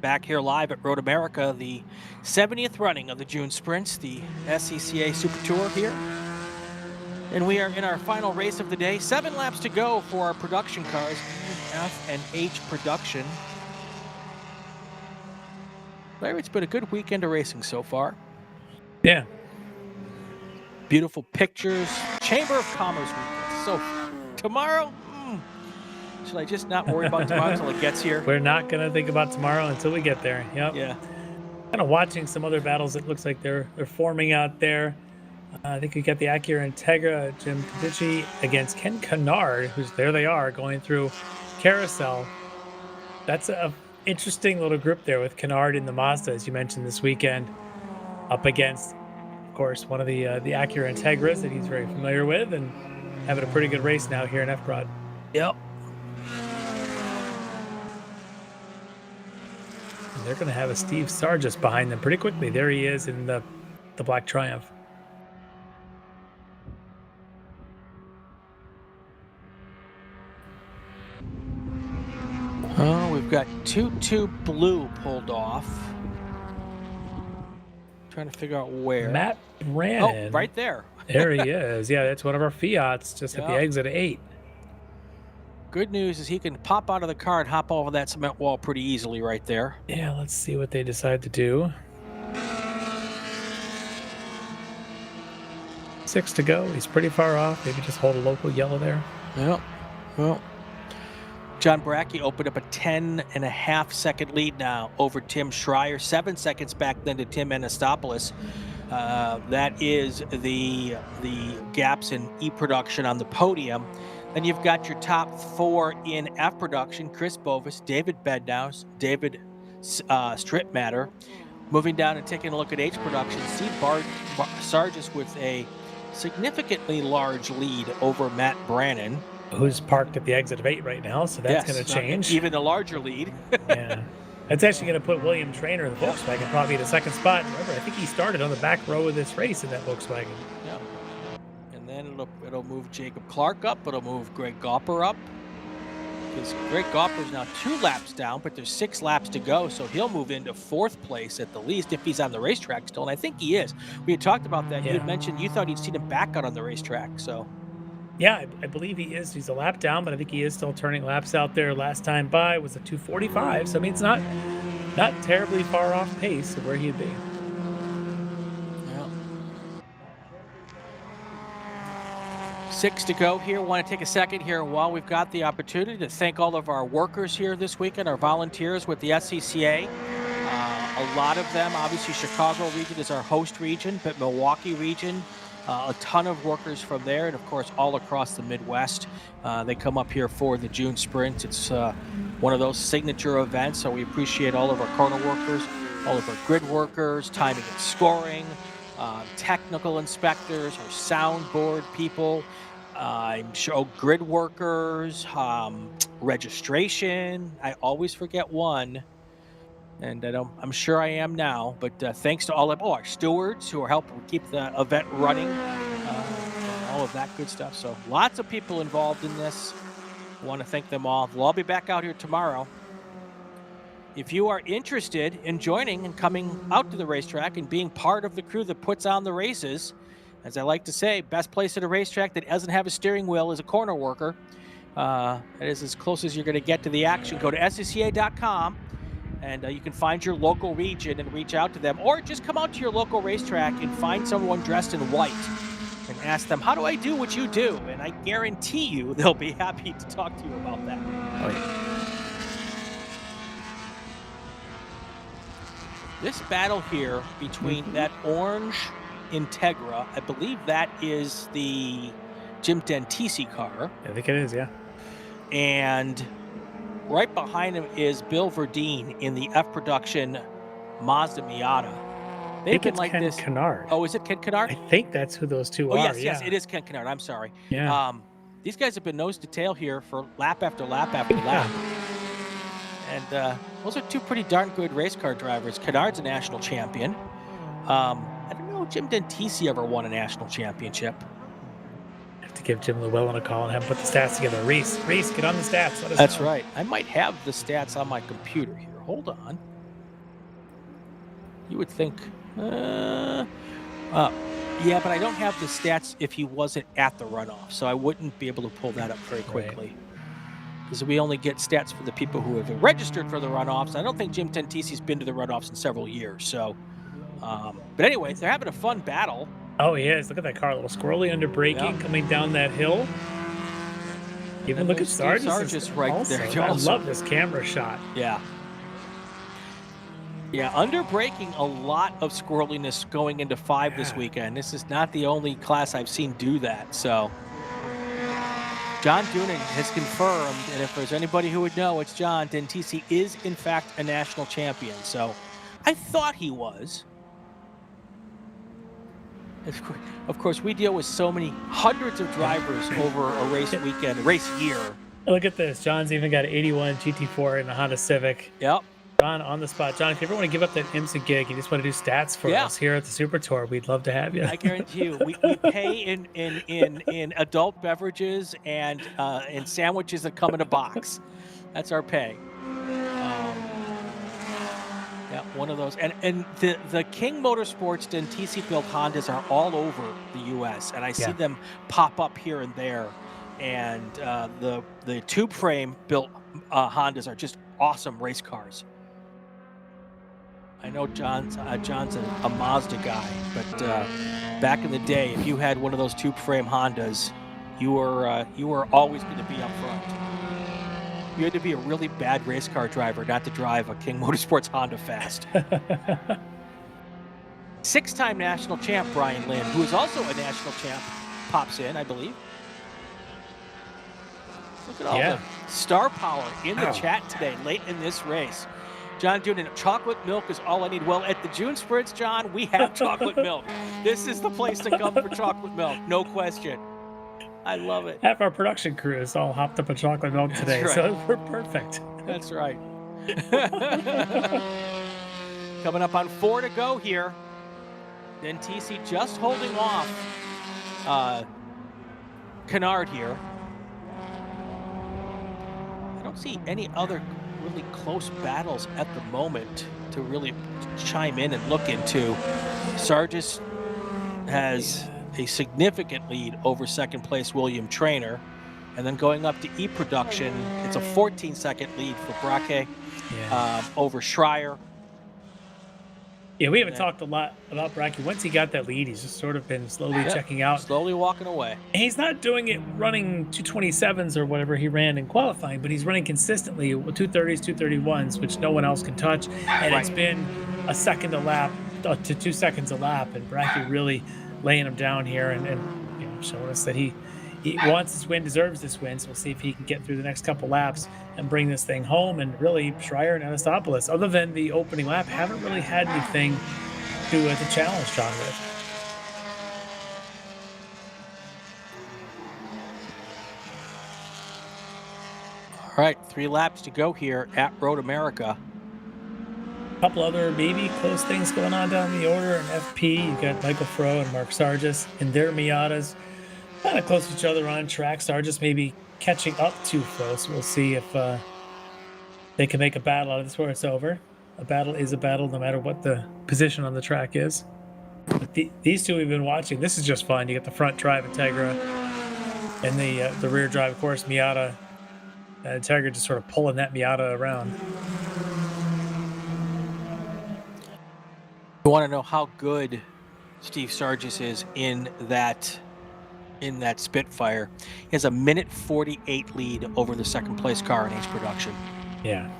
Back here live at Road America, the 70th running of the June Sprints, the SCCA Super Tour here. And we are in our final race of the day. 7 laps to go for our production cars, F and H production. Larry, it's been a good weekend of racing so far. Yeah. Beautiful pictures. Chamber of Commerce weekend. So tomorrow, should I just not worry about tomorrow until it gets here? We're not going to think about tomorrow until we get there. Yep. Yeah. Kind of watching some other battles. It looks like they're forming out there. I think we got the Acura Integra, Jim Cadici against Ken Kennard, who's there they are going through Carousel. That's a interesting little group there with Kennard in the Mazda, as you mentioned this weekend, up against, of course, one of the Acura Integras that he's very familiar with and having a pretty good race now here in F-Prod. Yep. They're going to have a Steve Sargis behind them pretty quickly. There he is in the Black Triumph. Oh, we've got 2-2 blue pulled off. Trying to figure out where. Matt Brannon. Oh, right there. There he is. Yeah, that's one of our Fiats just at the exit of 8. Good news is he can pop out of the car and hop over that cement wall pretty easily right there. Yeah, let's see what they decide to do. 6 to go. He's pretty far off. Maybe just hold a local yellow there. Yeah. Well, John Brackey opened up a 10.5-second lead now over Tim Schreier. 7 seconds back then to Tim Anastopoulos. That is the gaps in E-production on the podium. Then you've got your top 4 in F production: Chris Bovis, David Bednaus, David Stripmatter. Moving down and taking a look at H production, Steve Sargis with a significantly large lead over Matt Brannon, who's parked at the exit of 8 right now, so that's going to change. Even a larger lead. Yeah. That's actually going to put William Traynor in the Volkswagen probably in the second spot. Remember, I think he started on the back row of this race in that Volkswagen. Yeah. Then it'll move Jacob Clark up. It'll move Greg Gopper up. Because Greg Gopper's now 2 laps down, but there's 6 laps to go, so he'll move into 4th place at the least if he's on the racetrack still, and I think he is. We had talked about that. Yeah. You had mentioned you thought you'd seen him back out on the racetrack, so. Yeah, I believe he is. He's a lap down, but I think he is still turning laps out there. Last time by was a 2:45, so I mean it's not terribly far off pace of where he'd be. 6 to go here. Want to take a second here while we've got the opportunity to thank all of our workers here this weekend, our volunteers with the SCCA. A lot of them, obviously Chicago region is our host region, but Milwaukee region, a ton of workers from there, and of course all across the Midwest. They come up here for the June Sprint. It's one of those signature events, so we appreciate all of our corner workers, all of our grid workers, timing and scoring, technical inspectors, our soundboard people, I'm sure grid workers, registration. I always forget one. And I'm sure I am now, but thanks to all of our stewards who are helping keep the event running, and all of that good stuff. So lots of people involved in this. I want to thank them all. We'll all be back out here tomorrow. If you are interested in joining and coming out to the racetrack and being part of the crew that puts on the races, as I like to say, best place at a racetrack that doesn't have a steering wheel is a corner worker. It is as close as you're going to get to the action. Go to SCCA.com. And you can find your local region and reach out to them, or just come out to your local racetrack and find someone dressed in white and ask them, how do I do what you do? And I guarantee you they'll be happy to talk to you about that. Oh, yeah. This battle here between that orange Integra, I believe that is the Jim Dentisi car. I think it is, yeah. And right behind him is Bill Verdeen in the F Production Mazda Miata. They've been like Ken this. Kennard. Oh, is it Ken Kennard? I think that's who those two are. Yes, yeah. yes, it is Ken Kennard. I'm sorry. Yeah. These guys have been nose to tail here for lap after lap after lap. And those are two pretty darn good race car drivers. Kennard's a national champion. I don't know if Jim Dentisi ever won a national championship. To give Jim Llewellyn a call and have him put the stats together. Reese, get on the stats. Let us That's know. right. I might have the stats on my computer here. Hold on. You would think, yeah, but I don't have the stats if he wasn't at the runoff, so I wouldn't be able to pull that up very quickly. Because we only get stats for the people who have registered for the runoffs. I don't think Jim Dentisi's been to the runoffs in several years. So, but anyway, they're having a fun battle. Oh, he is. Look at that car, a little squirrely under braking coming down that hill. Even look at Sargis right also. there. I love this camera shot. Yeah. Yeah, under braking, a lot of squirreliness going into 5 this weekend. This is not the only class I've seen do that. So, John Doonan has confirmed, and if there's anybody who would know, it's John. Dentisi is, in fact, a national champion. So, I thought he was. Of course, we deal with so many hundreds of drivers over a race weekend, a race year. Look at this. John's even got an 81 GT4 and a Honda Civic. Yep. John on the spot. John, if you ever want to give up that IMSA gig, you just want to do stats for us here at the Super Tour, we'd love to have you. I guarantee you, we pay in adult beverages and sandwiches that come in a box. That's our pay. Yeah, one of those. And the King Motorsports Dentisi built Hondas are all over the U.S. and I see them pop up here and there. And the tube frame built Hondas are just awesome race cars. I know John's a Mazda guy, but back in the day, if you had one of those tube frame Hondas, you were always going to be up front. You had to be a really bad race car driver not to drive a King Motorsports Honda fast. 6-time national champ Brian Lynn, who is also a national champ, pops in, I believe. Look at all the star power in the chat today, late in this race. John Doonan, chocolate milk is all I need. Well, at the June Sprints, John, we have chocolate milk. This is the place to come for chocolate milk, no question. I love it. Half our production crew is all hopped up on chocolate milk today, so we're perfect. That's right. Coming up on 4 to go here. Dentisi just holding off Kennard here. I don't see any other really close battles at the moment to really chime in and look into. Sargis has a significant lead over second place William Trainer. And then going up to E-Production, it's a 14-second lead for Braque over Schreier. Yeah, we haven't talked a lot about Braque. Once he got that lead, he's just sort of been slowly checking out. Slowly walking away. And he's not doing it running 227s or whatever he ran in qualifying, but he's running consistently with 230s, 231s, which no one else can touch. And it's been a second a lap to 2 seconds a lap, and Braque really laying him down here and you know, showing us that he wants this win, deserves this win. So we'll see if he can get through the next couple laps and bring this thing home. And really, Schreier and Anastopoulos, other than the opening lap, haven't really had anything to challenge John with. All right, 3 laps to go here at Road America. A couple other maybe close things going on down the order. In FP, you've got Michael Froh and Mark Sargis in their Miatas. Kind of close to each other on track. Sargis maybe catching up to Froh, so we'll see if they can make a battle out of this where it's over. A battle is a battle no matter what the position on the track is. But these two we've been watching. This is just fun. You get the front drive Integra and the rear drive, of course, Miata. Integra just sort of pulling that Miata around. You want to know how good Steve Sargis is in that Spitfire. He has a 1:48 lead over the second place car in H production. Yeah.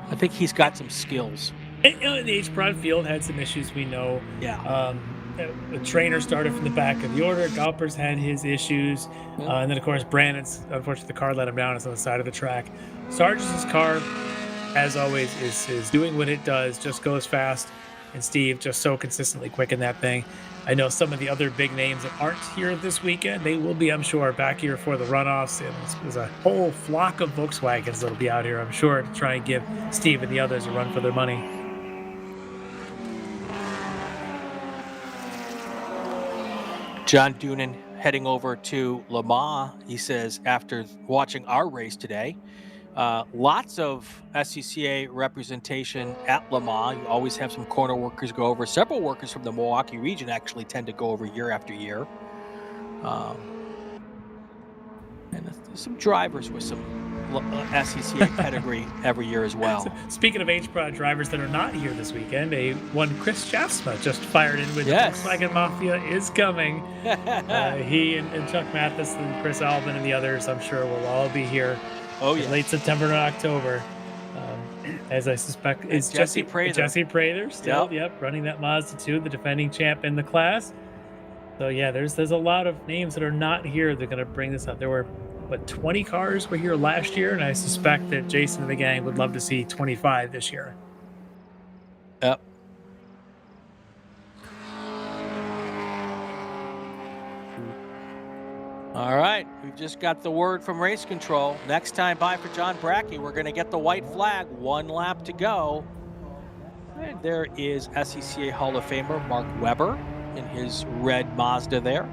I think he's got some skills. And, you know, the H Prod field had some issues, we know. Yeah. The Trainer started from the back of the order. Galper's had his issues. And then, of course, Brandon's, unfortunately, the car let him down. It's on the side of the track. Sargis' car, as always, is doing what it does, just goes fast. And Steve just so consistently quick in that thing. I know some of the other big names that aren't here this weekend, they will be, I'm sure, back here for the runoffs. And there's a whole flock of Volkswagens that'll be out here, I'm sure, to try and give Steve and the others a run for their money. John Doonan heading over to Le Mans. He says, after watching our race today, lots of SCCA representation at Le Mans. You always have some corner workers go over. Several workers from the Milwaukee region actually tend to go over year after year. And some drivers with some SCCA pedigree every year as well. Speaking of H-Prod drivers that are not here this weekend, one Chris Schaafsma just fired in with the Volkswagen Mafia is coming. He and Chuck Mathis and Chris Albin and the others, I'm sure, will all be here. Late September and October. As I suspect, it's Jesse Prather still, running that Mazda 2, the defending champ in the class. So yeah, there's a lot of names that are not here. They're going to bring this up. There were 20 cars were here last year, and I suspect that Jason and the gang would love to see 25 this year. Yep. All right, we've just got the word from race control. Next time by for John Braque, we're going to get the white flag. 1 lap to go. And there is SCCA Hall of Famer Mark Webber in his red Mazda there.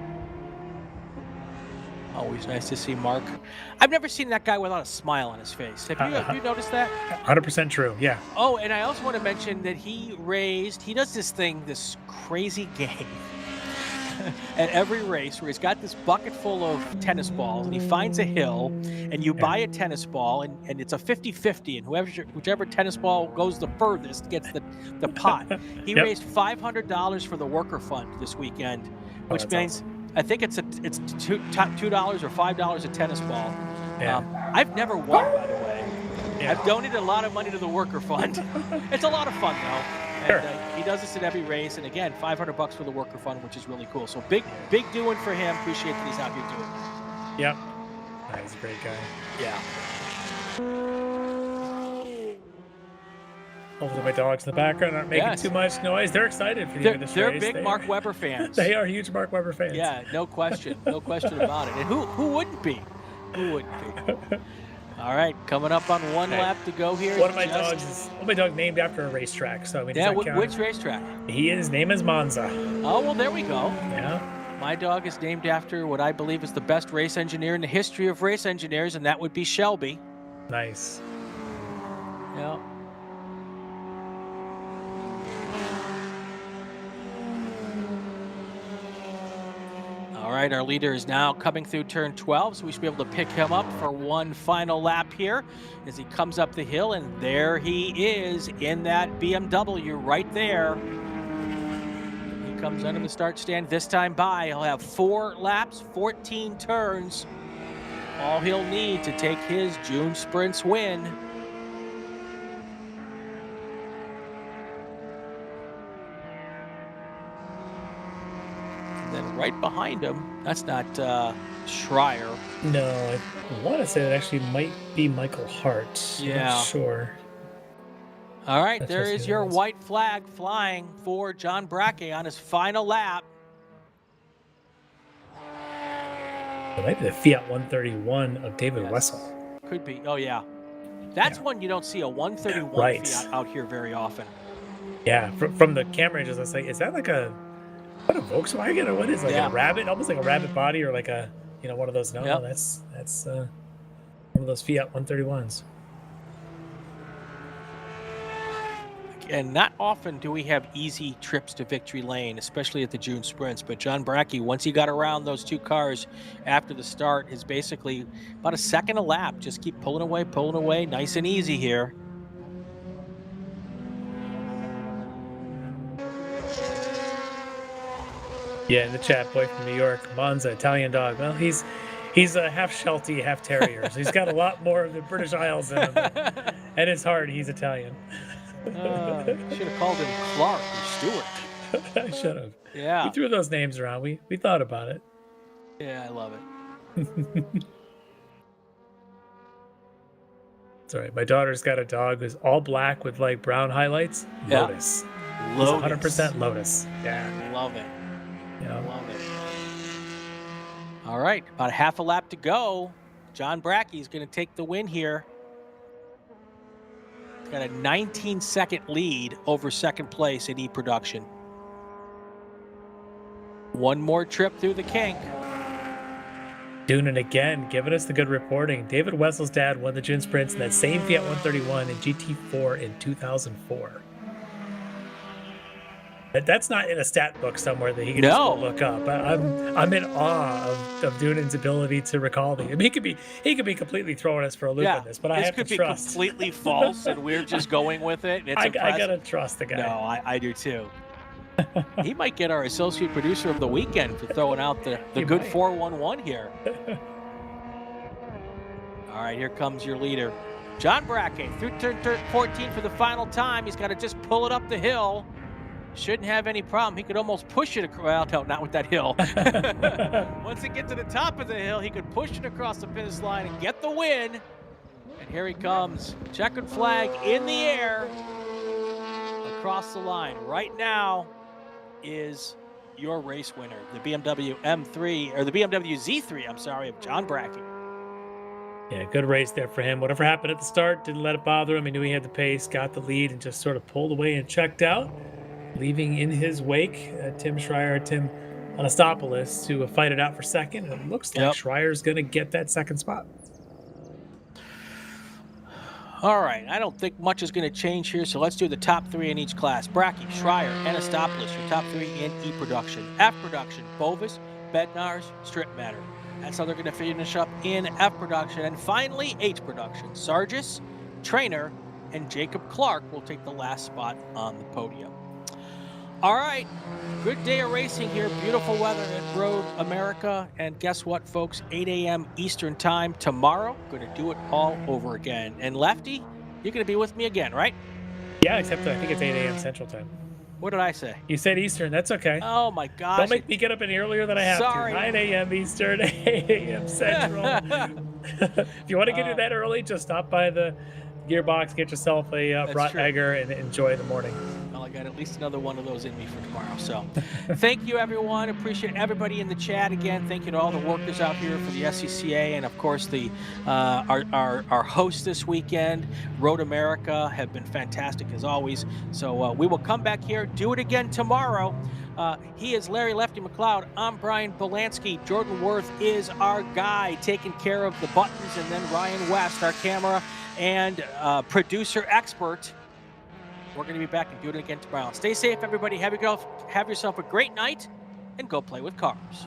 Always nice to see Mark. I've never seen that guy without a smile on his face. Have you noticed that? 100% true, yeah. Oh, and I also want to mention that he does this crazy game at every race where he's got this bucket full of tennis balls and he finds a hill and you buy a tennis ball and it's a 50-50 and whichever tennis ball goes the furthest gets the pot. He raised $500 for the worker fund this weekend, which means awesome. I think it's $2 or $5 a tennis ball. Yeah. I've never won, by the way. Yeah. I've donated a lot of money to the worker fund. It's a lot of fun though. And he does this at every race, and again, $500 for the worker fund, which is really cool. So big doing for him. Appreciate that he's out here doing it. Yep. He's a great guy. Yeah. Hopefully my dogs in the background aren't making too much noise. They're excited for the end of this race. They're big Mark Webber fans. They are huge Mark Webber fans. Yeah, no question. No question about it. And who wouldn't be? Who wouldn't be? All right, coming up on 1 lap to go here. One of my dogs named after a racetrack. So I mean, which racetrack? His name is Monza. Oh well, there we go. Yeah. My dog is named after what I believe is the best race engineer in the history of race engineers, and that would be Shelby. Nice. Yeah. right, our leader is now coming through turn 12, so we should be able to pick him up for one final lap here as he comes up the hill, and there he is in that BMW right there. He comes under the start stand this time by. He'll have 4 laps, 14 turns, all he'll need to take his June Sprints win. And then right behind him, that's not Schreier. No, I want to say that actually might be Michael Hart. I'm Yeah. not sure. All right, That's there what is it your is. white flag flying for John Brackey on his final lap. It might be the Fiat 131 of David Wessel. Could be. Oh, yeah. That's one you don't see a 131 Right. Fiat out here very often. Yeah, from the camera angles, I was like, is that like a Volkswagen or what is it? Like Yeah. a rabbit, almost like a rabbit body, or like a one of those. No, Yep. that's one of those Fiat 131s. And not often do we have easy trips to victory lane, especially at the June Sprints. But John Brackey, once he got around those 2 cars after the start, is basically about a second a lap. Just keep pulling away, nice and easy here. Yeah, in the chat, boy from New York, Monza, Italian dog. Well, he's a half Sheltie, half terrier, so he's got a lot more of the British Isles in him. At his heart, he's Italian. Should have called him Clark or Stewart. I should have. Yeah. We threw those names around. We thought about it. Yeah, I love it. It's all right. My daughter's got a dog who's all black with like brown highlights. Yeah. Lotus. Lotus. 100% Lotus. Yeah. Love it. Yeah. Love it. All right, about a half a lap to go. John Brackey is going to take the win here. He's got a 19-second lead over second place in E-Production. One more trip through the kink. Doing it again, giving us the good reporting. David Wessel's dad won the June Sprints in that same Fiat 131 in GT4 in 2004. That's not in a stat book somewhere that he can just go look up. I'm in awe of Dunin's ability to recall these. I mean, he could be completely throwing us for a loop on this, but I have to This could trust. be completely false, and we're just going with it. It's I impressive. gotta trust the guy. No, I do too. He might get our associate producer of the weekend for throwing out the good 411 here. All right, here comes your leader. John Brackey through turn 14 for the final time. He's got to just pull it up the hill. Shouldn't have any problem. He could almost push it across. Well, no, not with that hill. Once it gets to the top of the hill, he could push it across the finish line and get the win. And here he comes. Checkered flag in the air. Across the line. Right now is your race winner, the BMW M3, or the BMW Z3, I'm sorry, of John Brackey. Yeah, good race there for him. Whatever happened at the start, didn't let it bother him. He knew he had the pace, got the lead, and just sort of pulled away and checked out, leaving in his wake Tim Anastopoulos to fight it out for second. And it looks like Schreier's going to get that second spot. All right, I don't think much is going to change here, so let's do the top 3 in each class. Brackey, Schreier, Anastopoulos, your top 3 in E-Production. F-Production, Bovis, Bednars, Strip Matter. That's how they're going to finish up in F-Production. And finally, H-Production. Sargis, Trainer, and Jacob Clark will take the last spot on the podium. All right, good day of racing here. Beautiful weather at Road America. And guess what, folks? 8 a.m. Eastern Time tomorrow. Going to do it all over again. And Lefty, you're going to be with me again, right? Yeah, except I think it's 8 a.m. Central Time. What did I say? You said Eastern. That's okay. Oh, my gosh. Don't make me get up any earlier than I have Sorry. to. 9 a.m. Eastern, 8 a.m. Central. If you want to get in that early, just stop by the Gearbox, get yourself a brat egger, and enjoy the morning. Well, I got at least another one of those in me for tomorrow. So thank you, everyone. Appreciate everybody in the chat again. Thank you to all the workers out here for the SCCA, and of course the our hosts this weekend, Road America, have been fantastic as always. So we will come back here, do it again tomorrow. He is Larry Lefty McLeod. I'm Brian Bielanski. Jordan Worth is our guy taking care of the buttons, and then Ryan West, our camera and producer expert. We're going to be back and do it again tomorrow. Stay safe, everybody. Have yourself a great night, and go play with cars.